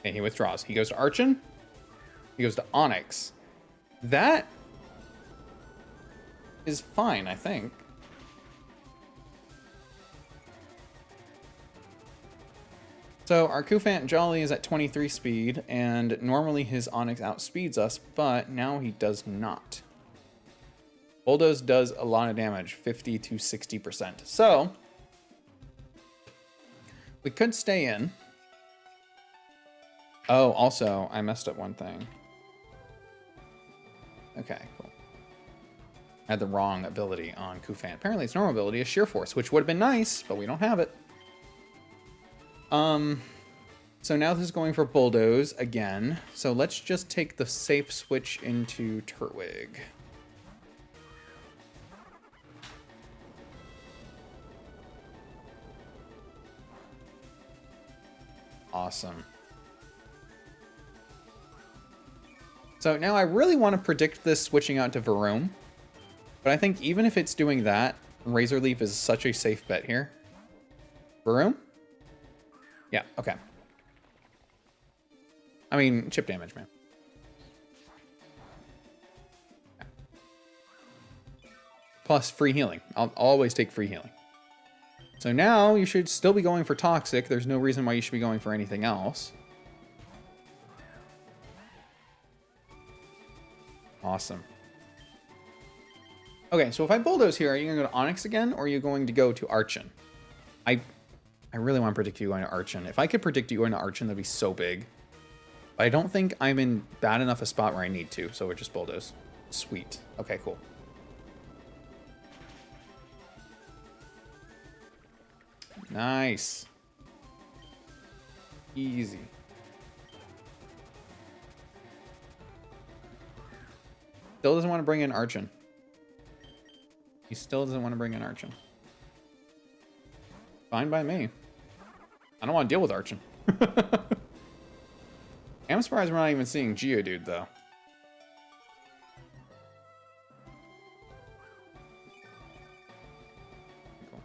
Okay, he withdraws. He goes to Archon. He goes to Onyx. That is fine, I think. So our Kufant Jolly is at 23 speed, and normally his Onyx outspeeds us, but now he does not. Bulldoze does a lot of damage, 50 to 60%. So we could stay in. Oh, also, I messed up one thing. Okay, cool. I had the wrong ability on Kufant. Apparently its normal ability is Sheer Force, which would have been nice, but we don't have it. So now this is going for Bulldoze again. So let's just take the safe switch into Turtwig. Awesome. So now I really want to predict this switching out to Varoom. But I think even if it's doing that, Razor Leaf is such a safe bet here. Varoom? Yeah, okay. I mean, chip damage, man. Okay. Plus free healing. I'll always take free healing. So now you should still be going for Toxic. There's no reason why you should be going for anything else. Awesome. Okay, so if I Bulldoze here, are you going to go to Onyx again, or are you going to go to Archon? I really want to predict you going to Archon. If I could predict you going to Archon, that'd be so big. But I don't think I'm in bad enough a spot where I need to, so we're just Bulldoze. Sweet. Okay, cool. Nice. Easy. Still doesn't want to bring in Archon. He still doesn't want to bring in Archon. Fine by me. I don't want to deal with Archon. And I'm surprised we're not even seeing Geodude, though. Cool.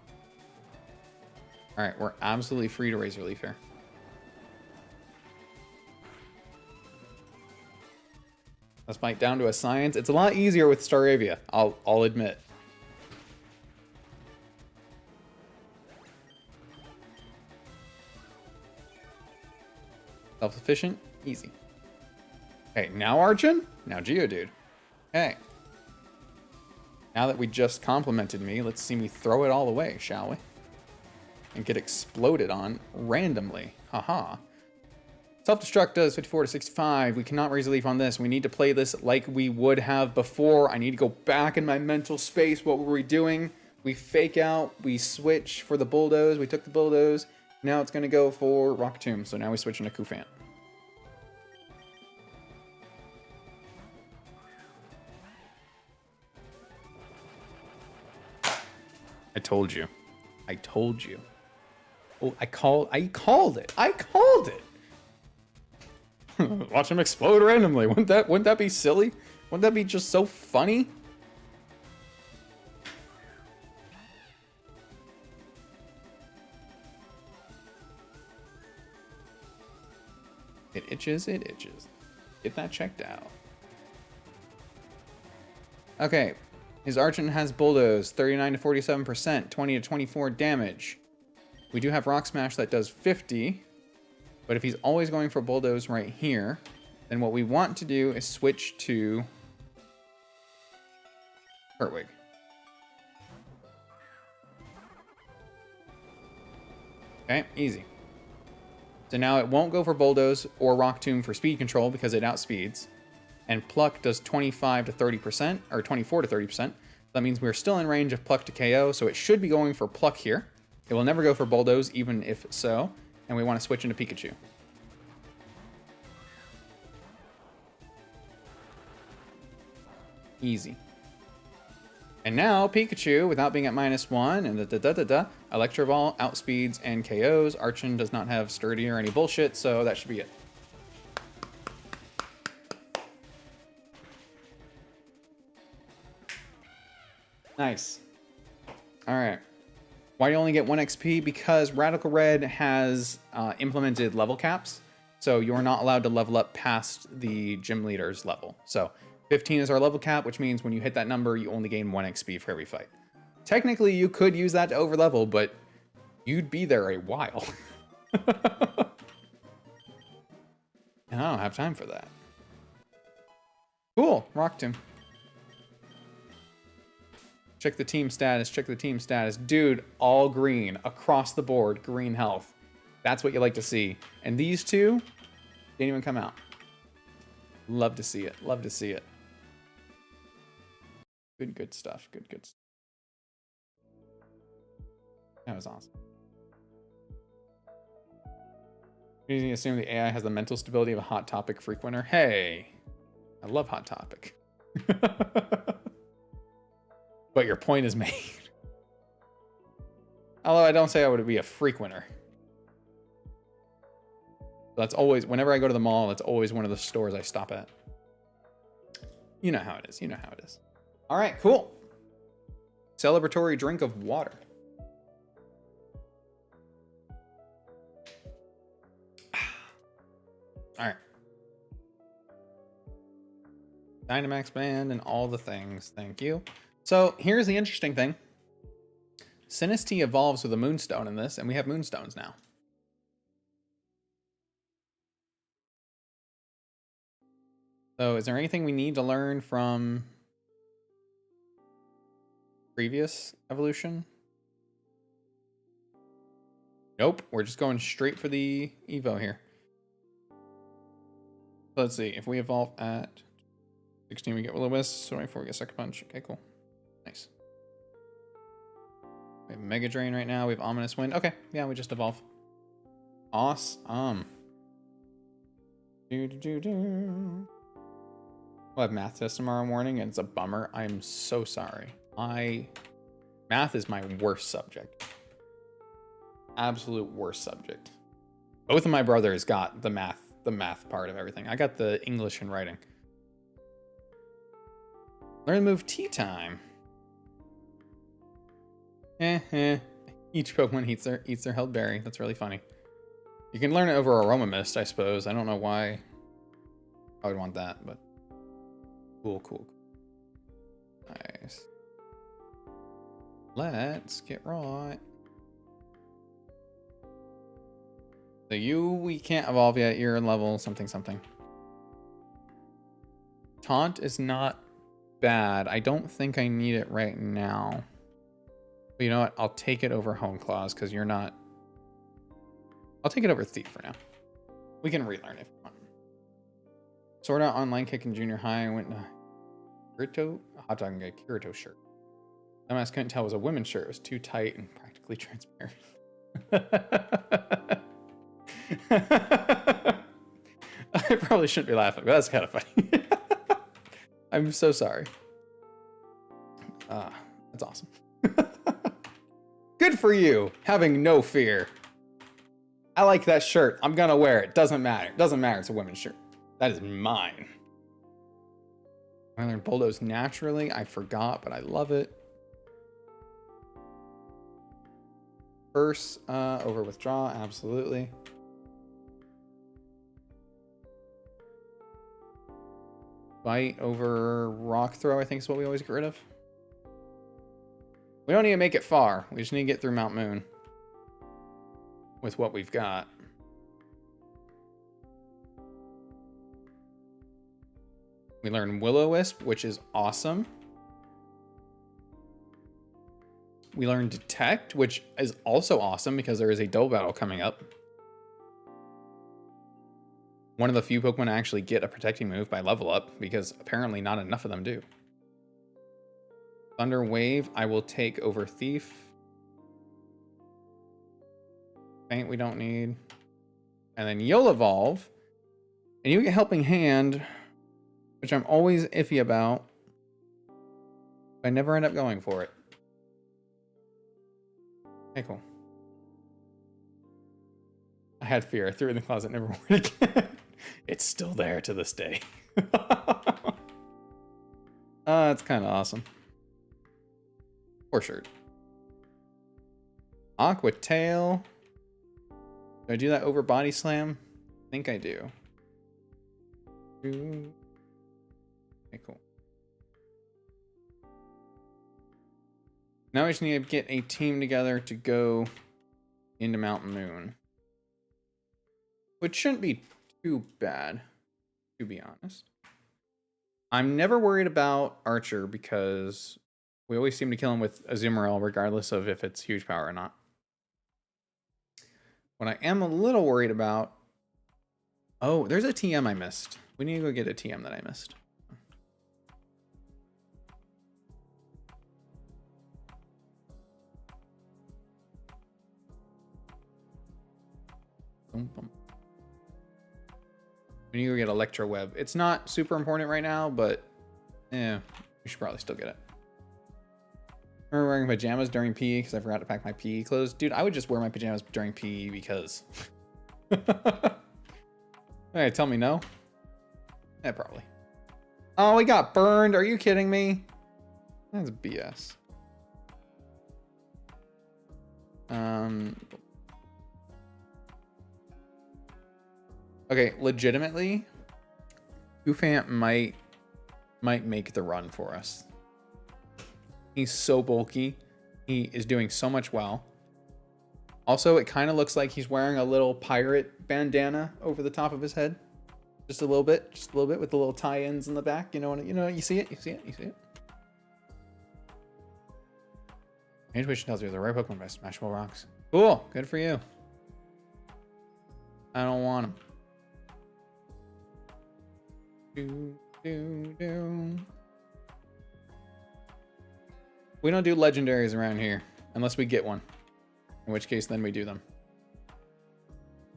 Alright, we're absolutely free to Razor Leaf here. Let's fight down to a science. It's a lot easier with Staravia, I'll admit. Self-sufficient, easy. Okay, now Archon, now Geodude. Okay. Now that we just complimented me, let's see me throw it all away, shall we? And get exploded on randomly. Haha. Self-destruct does 54 to 65. We cannot Razor Leaf on this. We need to play this like we would have before. I need to go back in my mental space. What were we doing? We fake out. We switch for the Bulldoze. We took the Bulldoze. Now it's going to go for Rock Tomb. So now we switch into Cufant. I told you. I told you. Oh, I called it. I called it. Watch him explode randomly. Wouldn't that be silly? Wouldn't that be just so funny? It itches, it itches. Get that checked out. Okay. His Archon has Bulldoze, 39 to 47%, 20 to 24 damage. We do have Rock Smash that does 50. But if he's always going for Bulldoze right here, then what we want to do is switch to Turtwig. Okay, easy. So now it won't go for Bulldoze or Rock Tomb for speed control because it outspeeds. And Pluck does 25 to 30%, or 24 to 30%. That means we're still in range of Pluck to KO, so it should be going for Pluck here. It will never go for Bulldoze, even if so. And we want to switch into Pikachu. Easy. And now Pikachu, without being at -1, and Electrovol outspeeds and KOs. Archon does not have Sturdy or any bullshit, so that should be it. Nice. All right. Why do you only get 1 XP? Because Radical Red has implemented level caps, so you're not allowed to level up past the gym leader's level. So 15 is our level cap, which means when you hit that number, you only gain 1 XP for every fight. Technically, you could use that to overlevel, but you'd be there a while. And I don't have time for that. Cool, rocked him. Check the team status, check the team status. Dude, all green, across the board, green health. That's what you like to see. And these two didn't even come out. Love to see it, love to see it. Good stuff, good stuff. That was awesome. You assume the AI has the mental stability of a Hot Topic frequenter. Hey, I love Hot Topic. But your point is made. Although I don't say I would be a frequenter. That's always, whenever I go to the mall, it's always one of the stores I stop at. You know how it is, you know how it is. All right, cool. Celebratory drink of water. All right. Dynamax Band and all the things. Thank you. So here's the interesting thing. Sinistea evolves with a Moonstone in this, and we have Moonstones now. So is there anything we need to learn from previous evolution? Nope, we're just going straight for the Evo here. So let's see, if we evolve at 16, we get Will-O-Wisp, 24, we get Sucker Punch. Okay, cool. Nice. We have Mega Drain right now, we have Ominous Wind. Okay, yeah, we just evolve. Awesome. We'll have math test tomorrow morning, and it's a bummer. I'm so sorry. Math is my worst subject. Absolute worst subject. Both of my brothers got the math, the math part of everything. I got the English and writing. Learn the move Tea Time. Each Pokemon eats their held berry. That's really funny. You can learn it over Aroma Mist, I suppose. I don't know why I would want that, but cool. Nice. Let's get right. So we can't evolve yet. You're in level something. Taunt is not bad. I don't think I need it right now. But you know what? I'll take it over Hone Claws because you're not... I'll take it over Thief for now. We can relearn it if you want. Sword Out Online Kick in junior high. I went to Kirito, a hot dog and get a Kirito shirt. I couldn't tell it was a women's shirt. It was too tight and practically transparent. I probably shouldn't be laughing, but that's kind of funny. I'm so sorry. That's awesome. Good for you, having no fear. I like that shirt. I'm gonna wear it. Doesn't matter. Doesn't matter. It's a women's shirt. That is mine. I learned Bulldoze naturally. I forgot, but I love it. First, over Withdraw. Absolutely. Bite over Rock Throw, I think is what we always get rid of. We don't need to make it far. We just need to get through Mount Moon with what we've got. We learn Will-O-Wisp, which is awesome. We learn Detect, which is also awesome because there is a double battle coming up. One of the few Pokemon to actually get a protecting move by level up, because apparently not enough of them do. Thunder Wave, I will take over Thief. Faint we don't need. And then you'll evolve. And you get Helping Hand, which I'm always iffy about. I never end up going for it. Okay, cool. I had fear. I threw it in the closet, never wore it again. It's still there to this day. It's kind of awesome. Poor shirt. Aqua Tail. Do I do that over Body Slam? I think I do. Okay, cool. Now we just need to get a team together to go into Mount Moon. Which shouldn't be too bad, to be honest. I'm never worried about Archer because we always seem to kill him with Azumarill regardless of if it's huge power or not. What I am a little worried about... Oh, there's a TM I missed. We need to go get a TM that I missed. Boom, boom. We need to go get Electro Web. It's not super important right now, but yeah, we should probably still get it. Remember wearing pajamas during PE because I forgot to pack my PE clothes? Dude, I would just wear my pajamas during PE because... Hey, tell me no? Yeah, probably. Oh, we got burned. Are you kidding me? That's BS. Okay, legitimately, Goofant might make the run for us. He's so bulky. He is doing so much well. Also, it kind of looks like he's wearing a little pirate bandana over the top of his head. Just a little bit with the little tie-ins in the back. You know, you see it. Intuition tells you the right Pokemon by Smashable Rocks. Cool, good for you. I don't want him. We don't do legendaries around here unless we get one, in which case then we do them.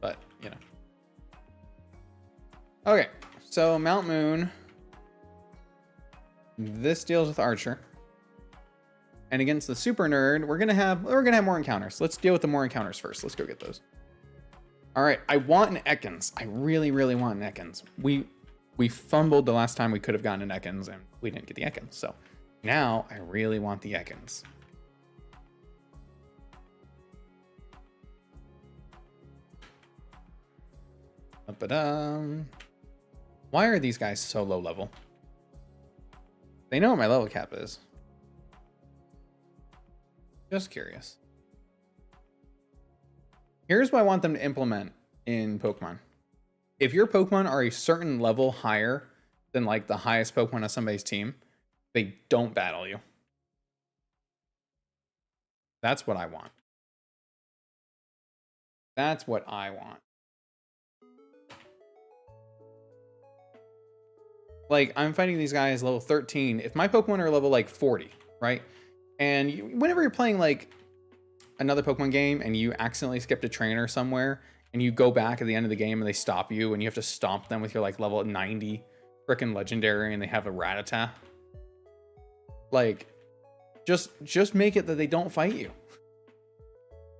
But you know. Okay, so Mount Moon. This deals with Archer, and against the Super Nerd, we're gonna have more encounters. Let's deal with the more encounters first. Let's go get those. All right, I want an Ekans. I really, really want an Ekans. We fumbled the last time we could have gotten an Ekans, and we didn't get the Ekans. So now I really want the Ekans. But why are these guys so low level? They know what my level cap is. Just curious. Here's what I want them to implement in Pokemon. If your Pokemon are a certain level higher than like the highest Pokemon on somebody's team, they don't battle you. That's what I want. That's what I want. Like, I'm fighting these guys level 13. If my Pokemon are level like 40, right? And whenever you're playing like another Pokemon game and you accidentally skipped a trainer somewhere and you go back at the end of the game and they stop you and you have to stomp them with your like level 90 freaking legendary and they have a Rattata. Like, just make it that they don't fight you.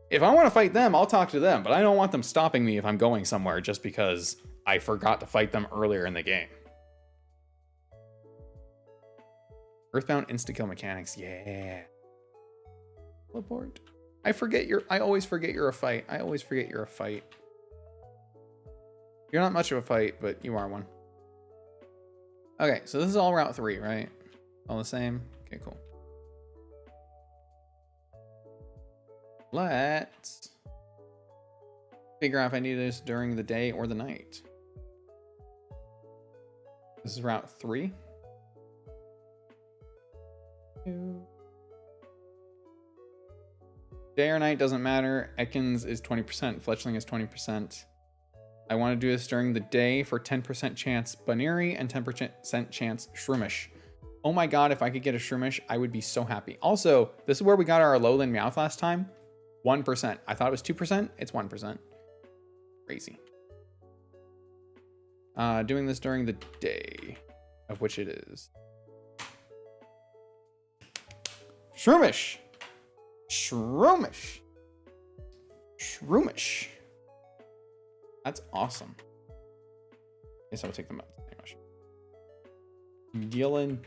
If I want to fight them, I'll talk to them, but I don't want them stopping me if I'm going somewhere just because I forgot to fight them earlier in the game. Earthbound insta-kill mechanics, yeah. Teleport. I always forget you're a fight. I always forget you're a fight. You're not much of a fight, but you are one. Okay, so this is all Route 3, right? All the same? Okay, cool. Let's figure out if I need this during the day or the night. This is Route 3. Day or night doesn't matter. Ekans is 20%. Fletchling is 20%. I want to do this during the day for 10% chance Baneri and 10% chance Shroomish. Oh my god, if I could get a Shroomish, I would be so happy. Also, this is where we got our Alolan Meowth last time. 1%. I thought it was 2%. It's 1%. Crazy. Doing this during the day, of which it is. Shroomish. Shroomish. Shroomish. That's awesome. Guess I'll take them out. Dylan.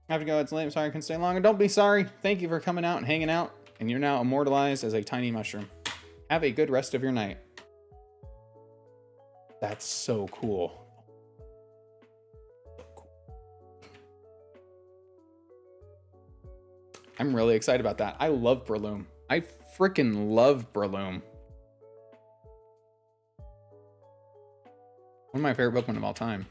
I have to go. It's late. I'm sorry I couldn't stay longer. Don't be sorry. Thank you for coming out and hanging out. And you're now immortalized as a tiny mushroom. Have a good rest of your night. That's so cool. I'm really excited about that. I love Breloom. I freaking love Breloom. One of my favorite Pokemon of all time.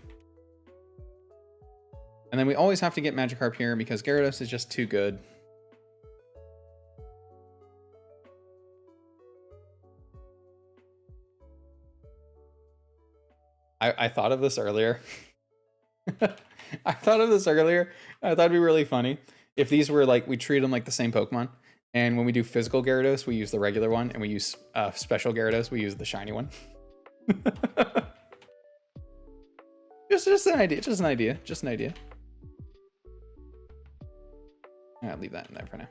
And then we always have to get Magikarp here because Gyarados is just too good. I thought of this earlier. I thought of this earlier. I thought it'd be really funny if these were like, we treat them like the same Pokemon. And when we do physical Gyarados, we use the regular one. And we use special Gyarados, we use the shiny one. Just an idea. Just an idea. Just an idea. I'll leave that in there for now.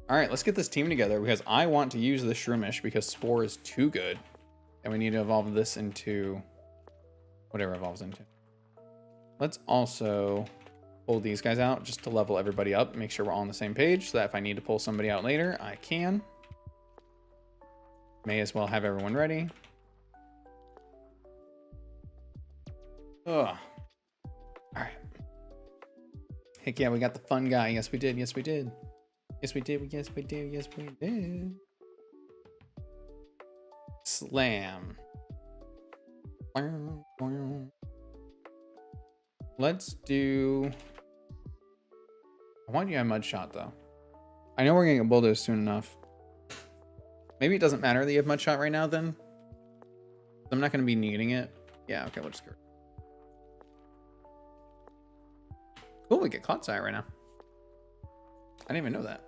All right, let's get this team together because I want to use the Shroomish because Spore is too good. And we need to evolve this into whatever it evolves into. Let's also pull these guys out just to level everybody up. Make sure we're all on the same page so that if I need to pull somebody out later, I can. May as well have everyone ready. Ugh. All right. Heck yeah, we got the fun guy. Yes, we did. Yes, we did. Yes, we did. Yes, we did. Yes, we did. Slam. Let's do... I want you to have Mudshot, though. I know we're going to get Bulldoze soon enough. Maybe it doesn't matter that you have Mudshot right now, then. I'm not going to be needing it. Yeah, okay, we'll just go. Cool, we get Clodsire right now. I didn't even know that.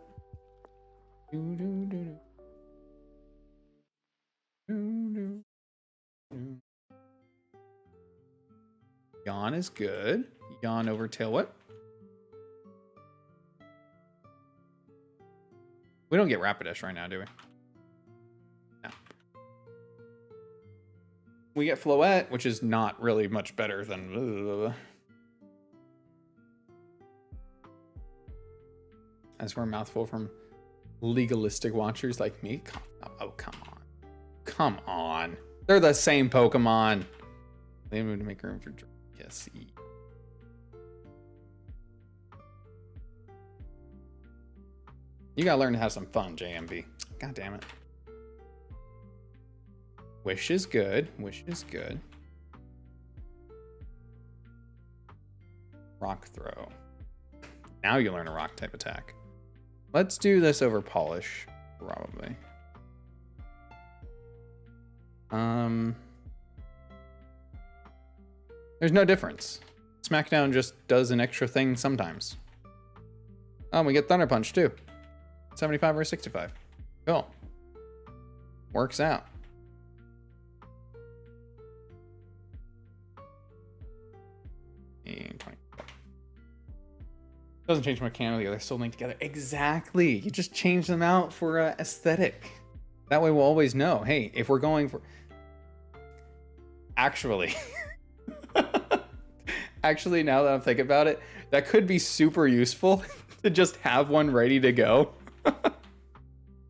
Yawn is good. Yawn over Tail Whip. We don't get Rapidash right now, do we? No. We get Floette, which is not really much better than... As we're a mouthful from legalistic watchers like me. Oh, come on. Come on. They're the same Pokemon. They moved to make room for yes. You gotta learn to have some fun, JMB. God damn it. Wish is good. Wish is good. Rock throw. Now you learn a rock type attack. Let's do this over polish, probably. There's no difference. Smackdown just does an extra thing sometimes. Oh, we get Thunder Punch too. 75 or 65. Cool. Works out. And 20. Doesn't change mechanically, they're still linked together. Exactly. You just change them out for aesthetic. That way we'll always know, hey, if we're going for... Actually, now that I'm thinking about it, that could be super useful to just have one ready to go.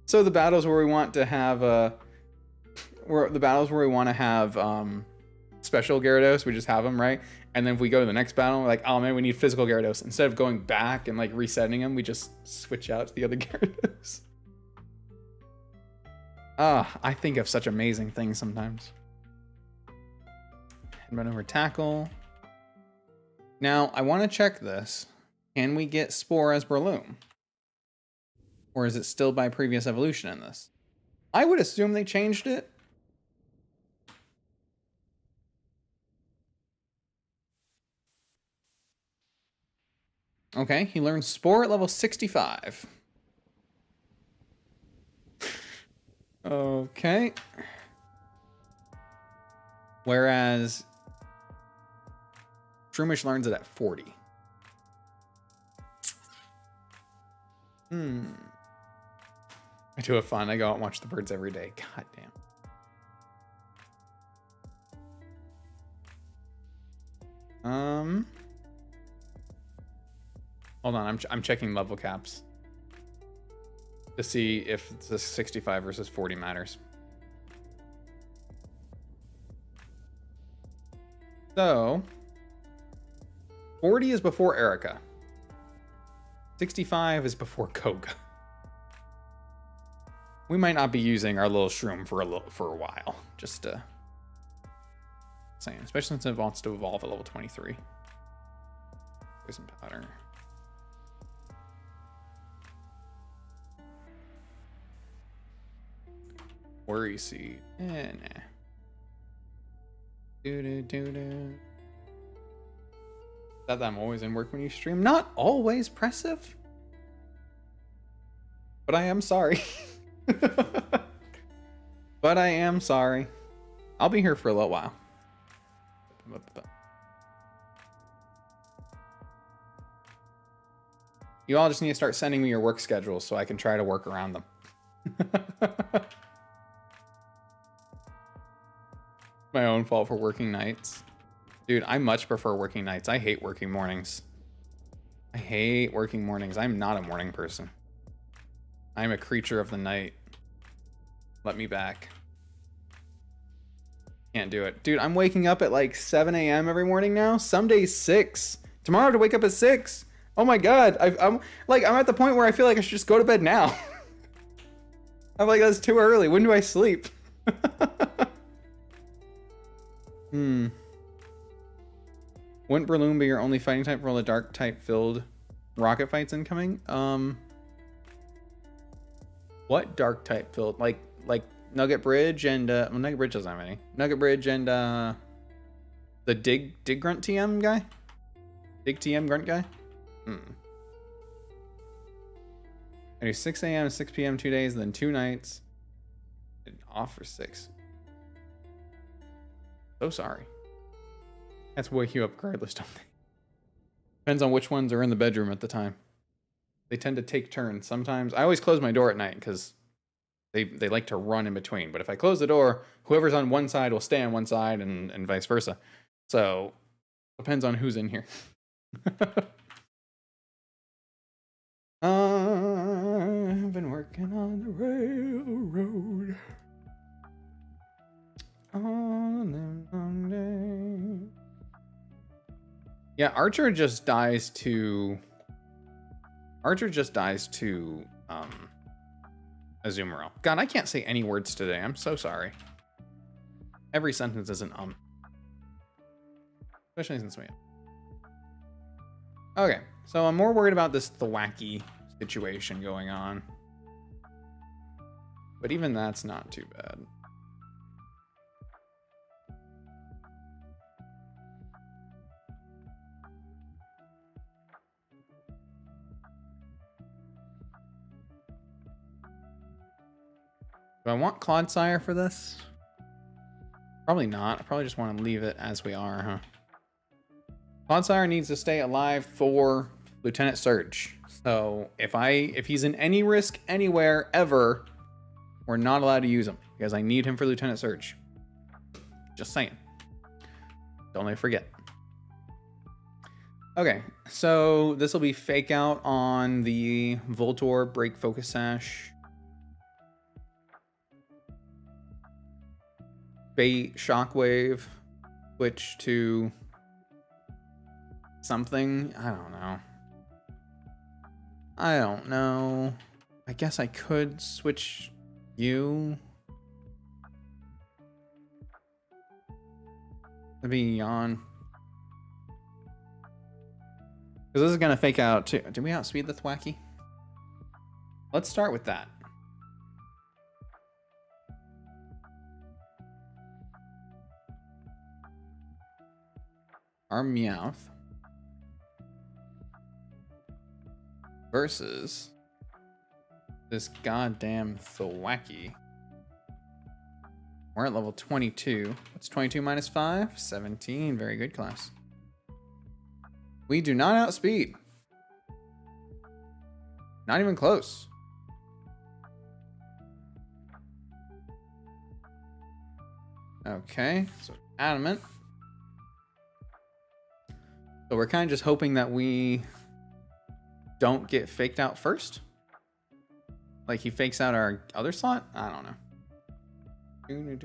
So the battles where we want to have special Gyarados, we just have them, right? And then if we go to the next battle, we're like, oh man, we need physical Gyarados. Instead of going back and like resetting them, we just switch out to the other Gyarados. I think of such amazing things sometimes. And run over tackle. Now, I want to check this. Can we get Spore as Breloom? Or is it still by previous evolution in this? I would assume they changed it. Okay, he learns Spore at level 65. Okay. Whereas Shroomish learns it at 40. I do have fun. I go out and watch the birds every day. God damn. Hold on, I'm checking level caps to see if the 65 versus 40 matters. So 40 is before Erica. 65 is before Koga. We might not be using our little shroom for a while. Just saying, especially since it wants to evolve at level 23. Poison powder. Worry seed. Nah. That I'm always in work when you stream. Not always, Pressive. But I am sorry. But I am sorry. I'll be here for a little while. You all just need to start sending me your work schedules so I can try to work around them. My own fault for working nights. Dude, I much prefer working nights. I hate working mornings. I hate working mornings. I'm not a morning person. I'm a creature of the night. Let me back. Can't do it. Dude, I'm waking up at like 7 a.m. every morning now. Some days 6. Tomorrow I have to wake up at 6. Oh my god. I'm at the point where I feel like I should just go to bed now. I'm like, that's too early. When do I sleep? Wouldn't Breloom be your only fighting type for all the dark type filled rocket fights incoming? What dark type filled? Like Nugget Bridge and well, Nugget Bridge doesn't have any. Nugget Bridge and the Dig Grunt TM guy? Dig TM Grunt guy? I do 6 a.m. to 6 p.m. 2 days, then 2 nights. And off for 6. So sorry. That's wake you up regardless, don't they? Depends on which ones are in the bedroom at the time. They tend to take turns. Sometimes I always close my door at night because they like to run in between. But if I close the door, whoever's on one side will stay on one side and vice versa. So depends on who's in here. I've been working on the railroad on a long day. Yeah, Archer just dies to Azumarill. God, I can't say any words today. I'm so sorry. Every sentence is an especially since we have. Okay, so I'm more worried about this Thwackey situation going on. But even that's not too bad. Do I want Clodsire for this? Probably not. I probably just want to leave it as we are, huh? Clodsire needs to stay alive for Lieutenant Surge. So if he's in any risk anywhere ever, we're not allowed to use him because I need him for Lieutenant Surge. Just saying. Don't let me forget. Okay, so this will be fake out on the Voltorb, break Focus Sash. Bait Shockwave, switch to something. I don't know. I guess I could switch you. That'd be on. Because this is going to fake out too. Did we outspeed the Thwackey? Let's start with that. Our Meowth versus this goddamn Thwackey. We're at level 22. What's 22 minus 5? 17. Very good, class. We do not outspeed. Not even close. Okay, so Adamant. So we're kind of just hoping that we don't get faked out first. Like he fakes out our other slot? I don't know. I have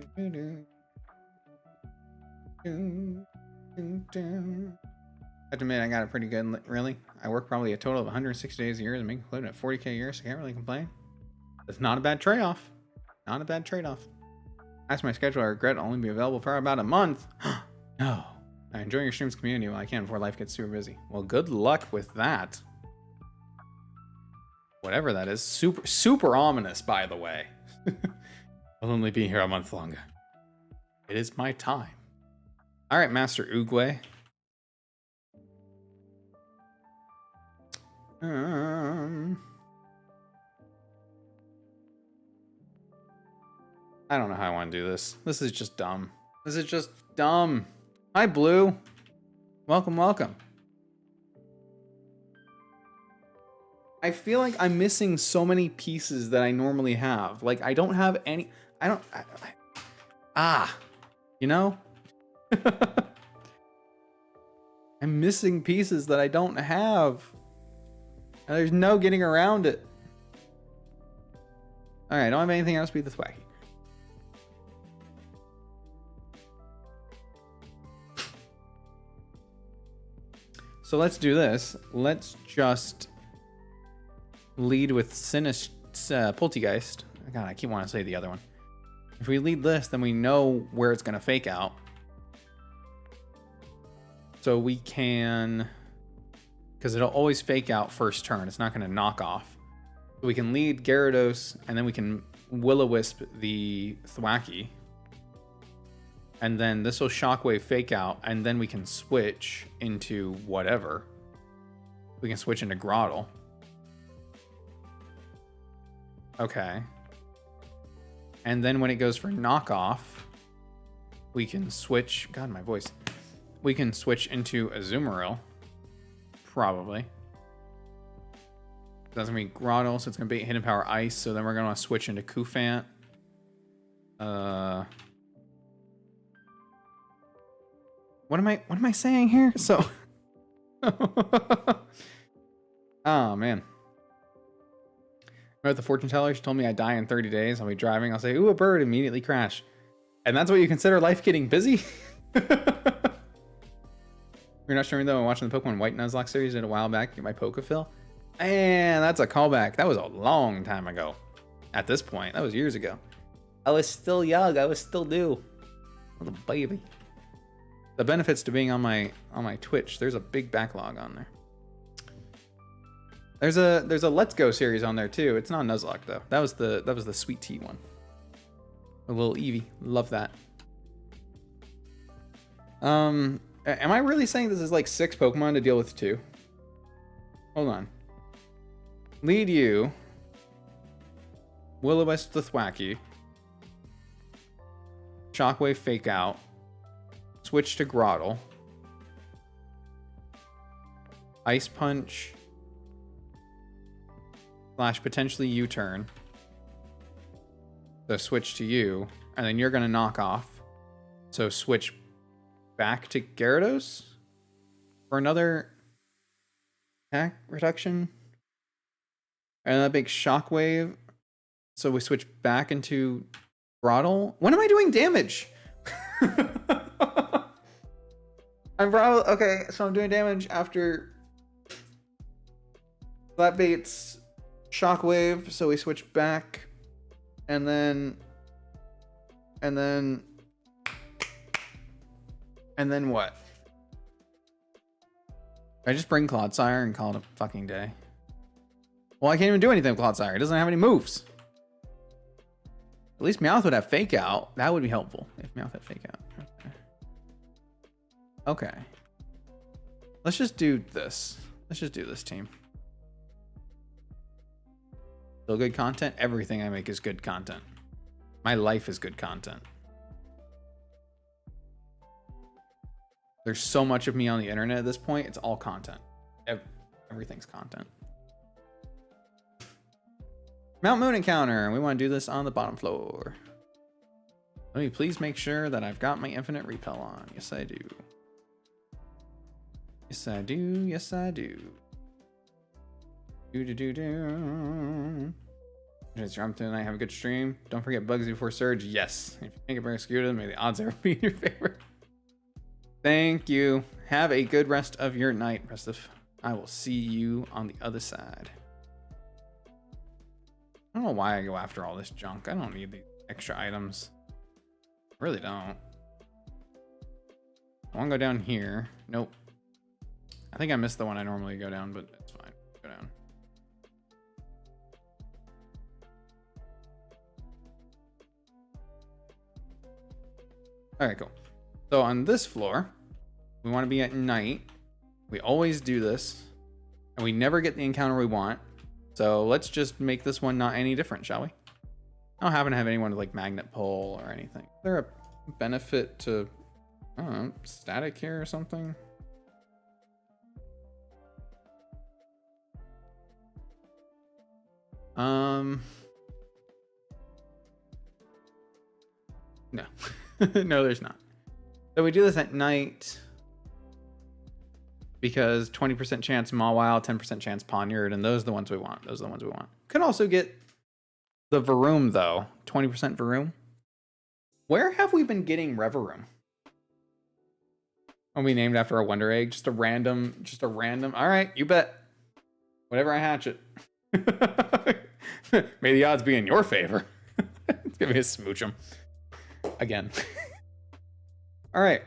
to admit, I got it pretty good, really. I work probably a total of 160 days a year to make including at 40K a year, so I can't really complain. It's not a bad trade-off. Not a bad trade-off. That's my schedule. I regret I'll only be available for about a month. No. I enjoy your streams community while I can before life gets super busy. Well, good luck with that. Whatever that is. Super ominous, by the way. I'll only be here a month longer. It is my time. All right, Master Oogway. I don't know how I want to do this. This is just dumb. This is just dumb. Hi, Blue. Welcome, welcome. I feel like I'm missing so many pieces that I normally have. Like, I don't have any... you know? I'm missing pieces that I don't have. And there's no getting around it. Alright, I don't have anything else beat the Thwackey. So let's do this. Let's just lead with Poltegeist. God, I keep wanting to say the other one. If we lead this, then we know where it's going to fake out. So we can... Because it'll always fake out first turn. It's not going to knock off. So we can lead Gyarados, and then we can Will-O-Wisp the Thwackey. And then this will Shockwave fake out, and then we can switch into whatever. We can switch into Grotle. Okay. And then when it goes for knockoff, we can switch... God, my voice. We can switch into Azumarill. Probably. That's gonna be Grottle, so it's gonna be Hidden Power Ice. So then we're gonna switch into Kufant. What am I saying here? So oh man. Remember the fortune teller? She told me I die in 30 days. I'll be driving. I'll say, ooh, a bird, immediately crash. And that's what you consider life getting busy? You're not streaming though. I'm watching the Pokemon White Nuzlocke series a while back. Get my Pokefill. And that's a callback. That was a long time ago. At this point, that was years ago. I was still young. I was still new. Little baby. The benefits to being on my Twitch. There's a big backlog on there. There's a Let's Go series on there too. It's not Nuzlocke though. That was the Sweet Tea one. A little Eevee. Love that. Am I really saying this is like 6 Pokemon to deal with 2? Hold on. Lead you. Will-O-Wisp the Thwackey. Shockwave Fake Out. Switch to Grottle. Ice Punch. / potentially U-Turn. So switch to you. And then you're going to knock off. So switch back to Gyarados for another attack reduction. And that big Shockwave. So we switch back into Grottle. When am I doing damage? I'm probably okay. So I'm doing damage after that baits Shockwave. So we switch back, and then what? I just bring Clodsire and call it a fucking day. Well, I can't even do anything with Clodsire. It doesn't have any moves. At least Meowth would have Fake Out. That would be helpful if Meowth had Fake Out. Okay. Let's just do this. Let's just do this, team. Still good content? Everything I make is good content. My life is good content. There's so much of me on the internet at this point. It's all content. Everything's content. Mount Moon encounter. We want to do this on the bottom floor. Let me please make sure that I've got my infinite repel on. Yes, I do. Yes, I do. Yes, I do. Do. Just jump tonight. Have a good stream. Don't forget Bugsy before Surge. Yes. If you can't get Barraskewda, may the odds ever be in your favor. Thank you. Have a good rest of your night, Restif. I will see you on the other side. I don't know why I go after all this junk. I don't need these extra items. I really don't. I want to go down here. Nope. I think I missed the one I normally go down, but it's fine. Go down. All right, cool. So on this floor, we want to be at night. We always do this, and we never get the encounter we want. So let's just make this one not any different, shall we? I don't happen to have anyone with like magnet pull or anything. Is there a benefit to, I don't know, static here or something? No. No, there's not. So we do this at night because 20% chance Mawile, 10% chance Ponyard, and those are the ones we want. Those are the ones we want. Could also get the Varoom though. 20% Varoom. Where have we been getting Revaroom? Are we named after a Wonder Egg? Just a random. All right, you bet. Whatever I hatch it. May the odds be in your favor. Give me a smooch 'em. Again. All right.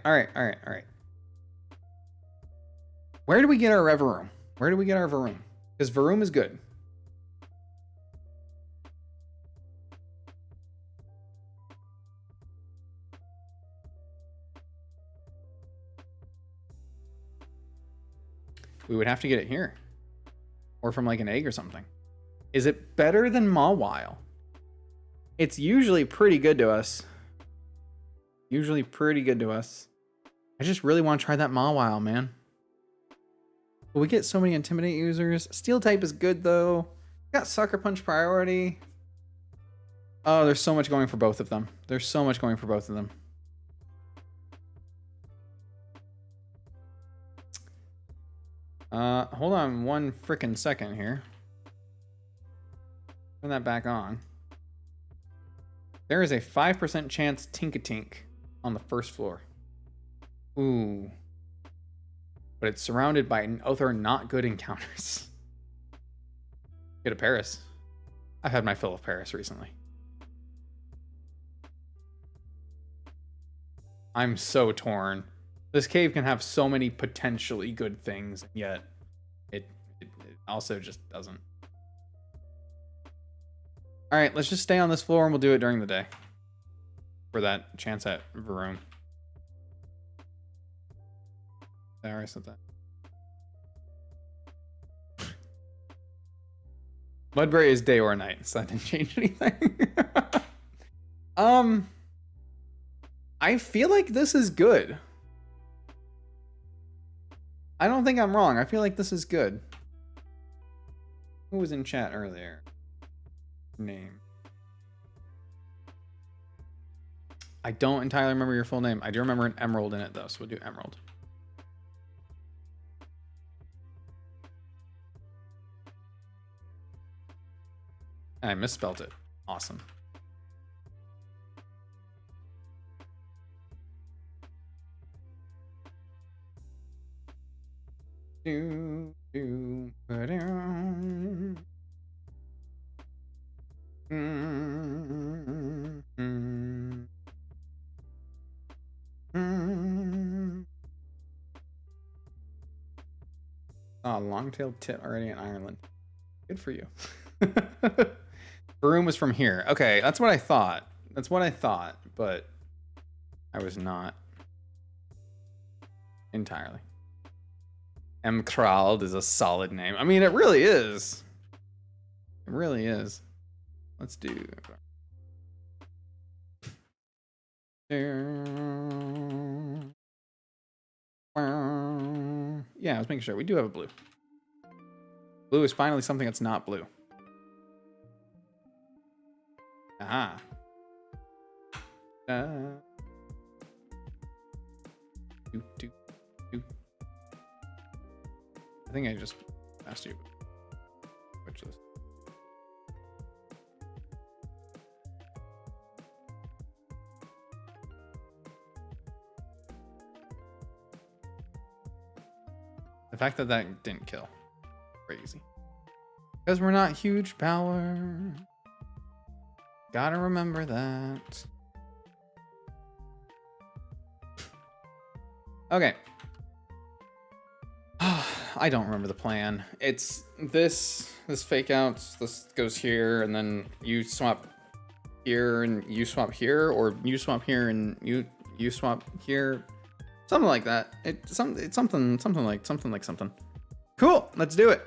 Where do we get our Revaroom? Where do we get our Varoom? Because Varoom is good. We would have to get it here. Or from like an egg or something. Is it better than Mawile? It's usually pretty good to us. I just really want to try that Mawile, man. But we get so many Intimidate users. Steel type is good though. Got Sucker Punch priority. Oh, there's so much going for both of them. There's so much going for both of them. Hold on one frickin' second here. Turn that back on. There is a 5% chance Tinkatink on the first floor. Ooh. But it's surrounded by other not good encounters. Get a Paris. I've had my fill of Paris recently. I'm so torn. This cave can have so many potentially good things, and yet it also just doesn't. All right, let's just stay on this floor and we'll do it during the day. For that chance at Varun. There, I said that. Mudbury is day or night, so that didn't change anything. I feel like this is good. I don't think I'm wrong. I feel like this is good. Who was in chat earlier? Name. I don't entirely remember your full name. I do remember an emerald in it though, so we'll do emerald. And I misspelled it. Awesome. Oh, long-tailed tit already in Ireland. Good for you. Broom was from here. Okay, that's what I thought. That's what I thought, but I was not entirely. M. Krald is a solid name. I mean, it really is. It really is. Let's do. Yeah, I was making sure. We do have a blue. Blue is finally something that's not blue. Aha. I think I just asked you. Which is. The fact that that didn't kill. Crazy. Because we're not huge power. Gotta remember that. Okay. I don't remember the plan. It's this fake outs, this goes here, and then you swap here and you swap here, or you swap here and you swap here. Something like that. It's something like something. Cool, let's do it.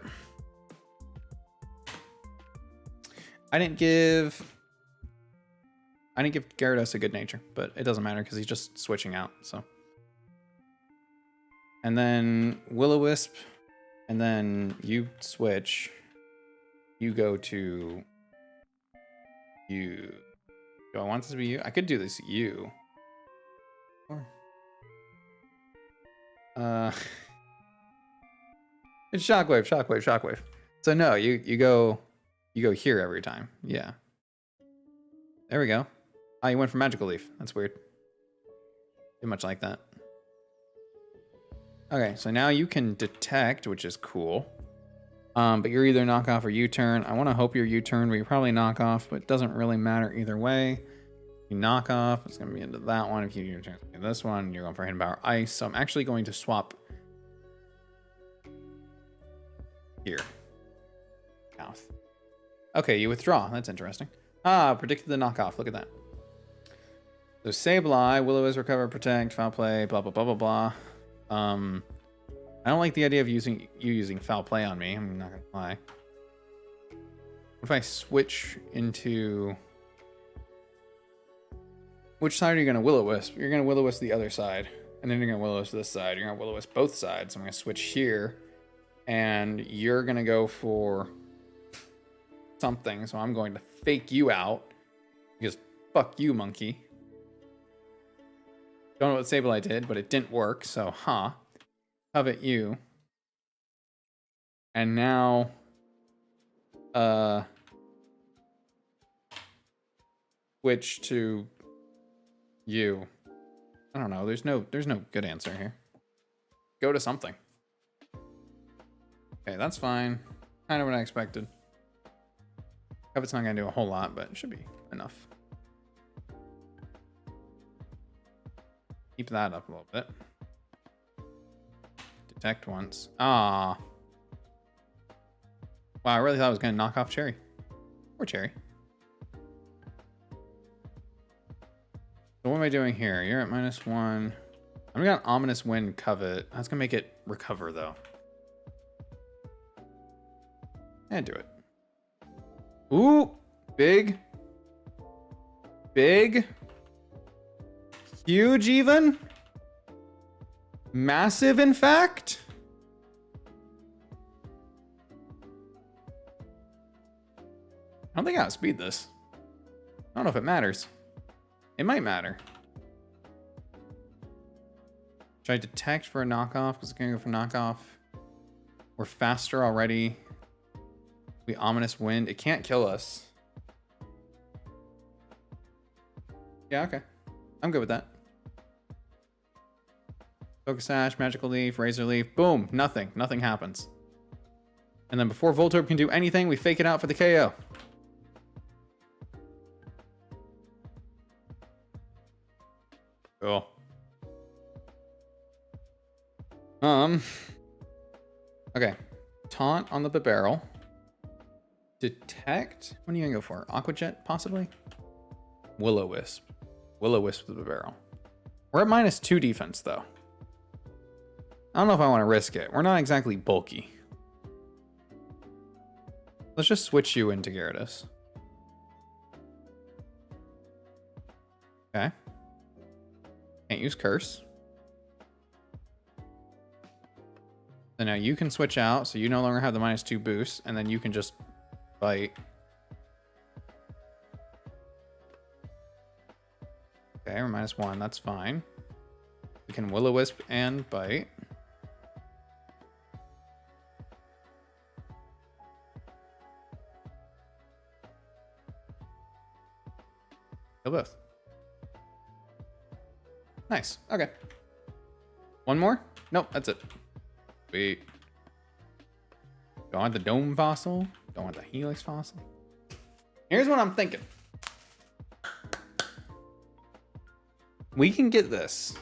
I didn't give Gyarados a good nature, but it doesn't matter because he's just switching out, so. And then Will-O-Wisp, and then you switch. You go to you. Do I want this to be you? I could do this you. It's Shockwave. So no, you go here every time. Yeah. There we go. Oh, you went for Magical Leaf. That's weird. Too much like that. Okay, so now you can detect, which is cool. But you're either knockoff or U-turn. I want to hope you're U-turn, but you're probably knockoff, but it doesn't really matter either way. You knock off, it's going to be into that one. If you U-turn this one, you're going for Hidden Power Ice. So I'm actually going to swap here. Mouth. Okay, you withdraw. That's interesting. Ah, predicted the knockoff. Look at that. So Sableye, Will-O-Wisp, Recover, Protect, Foul Play, blah, blah, blah, blah, blah. I don't like the idea of using Foul Play on me. I'm not going to lie. What if I switch into... Which side are you going to Will-O-Wisp? You're going to Will-O-Wisp the other side. And then you're going to Will-O-Wisp this side. You're going to Will-O-Wisp both sides. So I'm going to switch here. And you're going to go for... something, so I'm going to fake you out. Because fuck you, monkey. Don't know what Sableye did, but it didn't work, so covet you. And now switch to you. I don't know, there's no good answer here. Go to something. Okay, that's fine. Kind of what I expected. Covet's not gonna do a whole lot, but it should be enough. Keep that up a little bit. Detect once. Ah. Wow, I really thought I was going to knock off Cherry. Poor Cherry. So what am I doing here? You're at -1. I'm going to Ominous Wind Covet. That's going to make it recover, though. And do it. Ooh. Big. Big. Huge, even. Massive, in fact. I don't think I outspeed this. I don't know if it matters. It might matter. Should I detect for a knockoff? Because it's going to go for knockoff. We're faster already. We Ominous Wind. It can't kill us. Yeah, okay. I'm good with that. Focus Sash, Magical Leaf, Razor Leaf. Boom. Nothing. Nothing happens. And then before Voltorb can do anything, we fake it out for the KO. Cool. Okay. Taunt on the Bibarel. Detect. What are you gonna go for? Aqua Jet, possibly? Will-O-Wisp. Will-O-Wisp with the Bibarel. We're at -2 defense, though. I don't know if I want to risk it. We're not exactly bulky. Let's just switch you into Gyarados. Okay. Can't use Curse. So now you can switch out, so you no longer have the -2 boost, and then you can just bite. Okay, we're -1, that's fine. We can Will-O-Wisp and bite. Kill both. Nice. Okay. One more? Nope, that's it. Sweet. Don't want the Dome Fossil. Don't want the Helix Fossil. Here's what I'm thinking. We can get this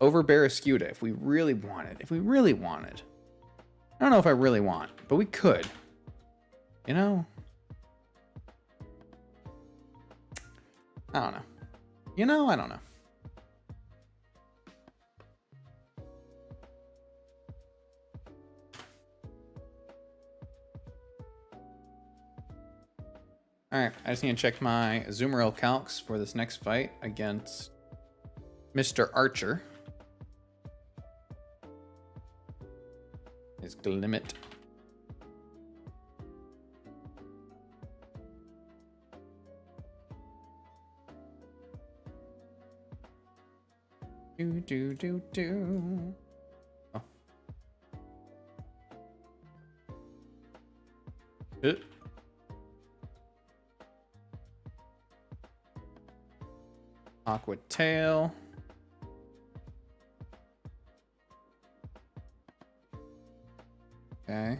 over Barraskewda if we really wanted. If we really wanted. I don't know if I really want, but we could. You know? I don't know. You know, I don't know. Alright, I just need to check my Azumarill calcs for this next fight against Mr. Archer. His Glimmet. Do. Oh. Aqua Tail. Okay.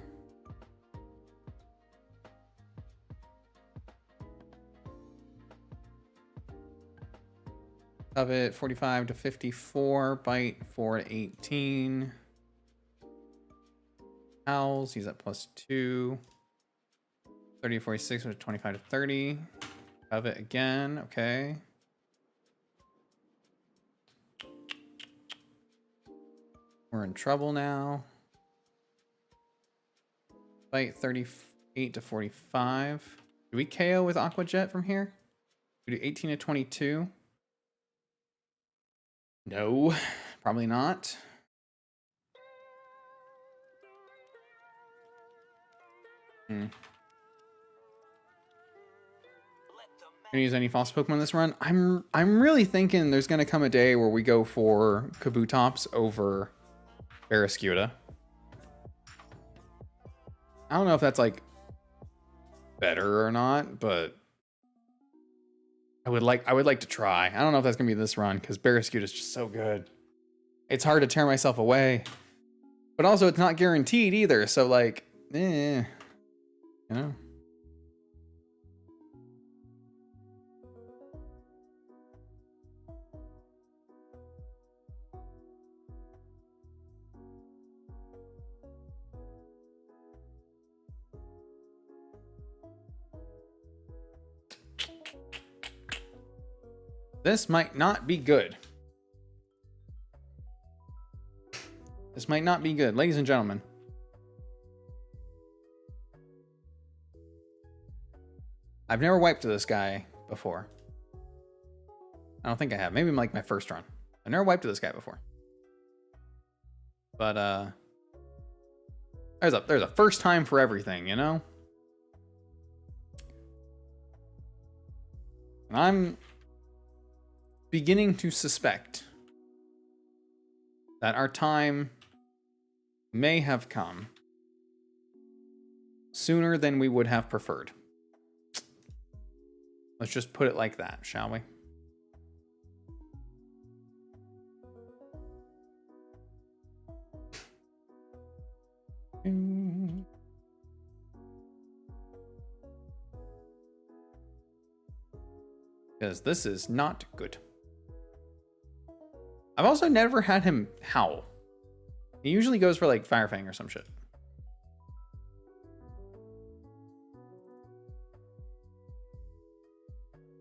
Of it, 45 to 54, bite 4 to 18. Owls, he's at +2. 30 to 46, which is 25 to 30. Of it again, okay. We're in trouble now. Bite 38 to 45. Do we KO with Aqua Jet from here? We do 18 to 22. No, probably not. Gonna use any false Pokemon this run? I'm really thinking there's gonna come a day where we go for Kabutops over Barraskewda. I don't know if that's like better or not, but I would like to try. I don't know if that's gonna be this run because Barraskewda is just so good. It's hard to tear myself away, but also it's not guaranteed either. So like, you know. This might not be good. This might not be good, ladies and gentlemen. I've never wiped to this guy before. I don't think I have. Maybe like my first run. I've never wiped to this guy before. But there's a first time for everything, you know? And I'm beginning to suspect that our time may have come sooner than we would have preferred. Let's just put it like that, shall we? Because this is not good. I've also never had him howl. He usually goes for like Fire Fang or some shit.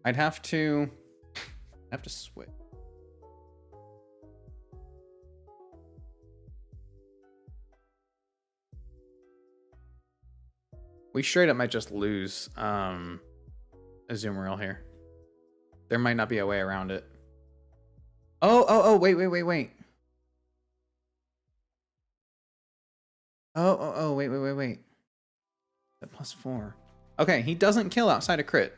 I'd have to switch. We straight up might just lose Azumarill here. There might not be a way around it. Oh, wait. Oh, wait. That +4. Okay, he doesn't kill outside a crit.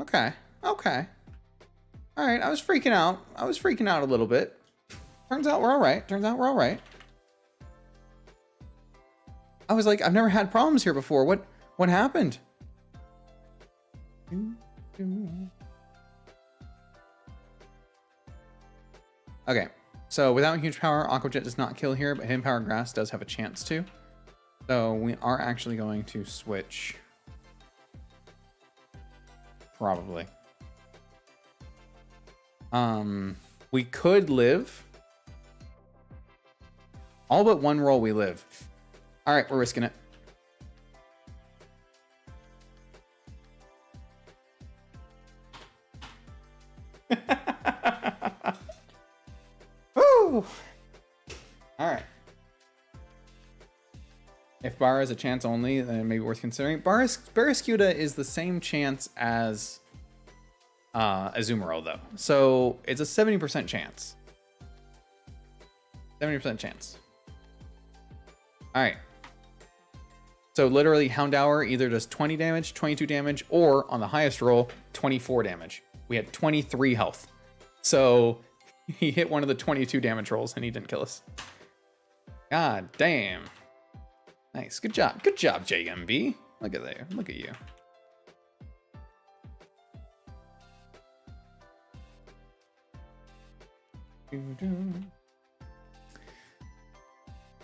Okay. All right, I was freaking out a little bit. Turns out we're all right. I was like, I've never had problems here before. What happened? Okay, so without huge power, Aqua Jet does not kill here, but Hidden Power Grass does have a chance to. So we are actually going to switch. Probably. We could live. All but one roll we live. All right, we're risking it. Woo! All right. If Bara is a chance only, then it may be worth considering. Barraskewda is the same chance as Azumarill, though. So it's a 70% chance. 70% chance. All right. So literally, Houndour either does 20 damage, 22 damage, or on the highest roll, 24 damage. We had 23 health. So he hit one of the 22 damage rolls and he didn't kill us. God damn. Nice. Good job, JMB. Look at there. Look at you.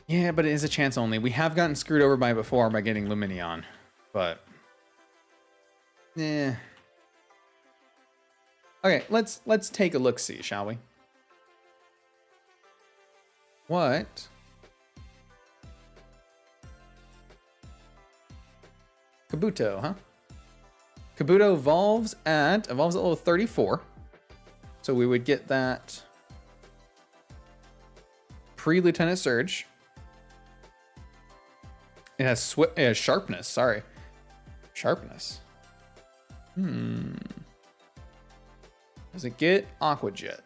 Yeah, but it is a chance only. We have gotten screwed over by before by getting Lumineon, but yeah. Okay, let's take a look see, shall we? What? Kabuto, huh? Kabuto evolves at level 34. So we would get that pre-Lieutenant Surge. It has sharpness, sorry. Sharpness. Does it get Aqua Jet?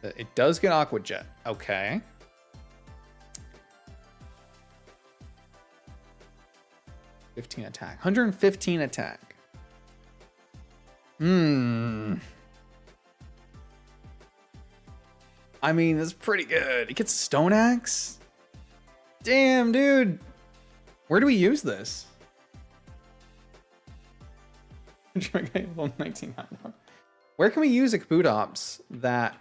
It does get Aqua Jet. Okay. 15 attack. 115 attack. I mean, that's pretty good. It gets Stone Axe? Damn, dude. Where do we use this? 19. Where can we use a Kabutops that...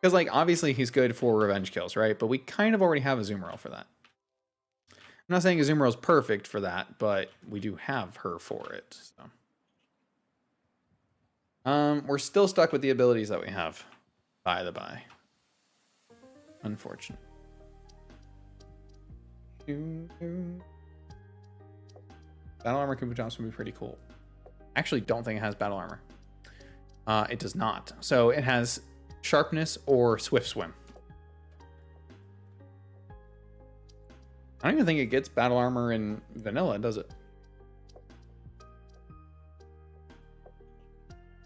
Because, like, obviously he's good for revenge kills, right? But we kind of already have a Azumarill for that. I'm not saying Azumarill is perfect for that, but we do have her for it. So. We're still stuck with the abilities that we have, by the by. Unfortunate. Battle Armor Kabutops would be pretty cool. Actually, don't think it has Battle Armor. It does not. So it has Sharpness or Swift Swim. I don't even think it gets Battle Armor in Vanilla, does it?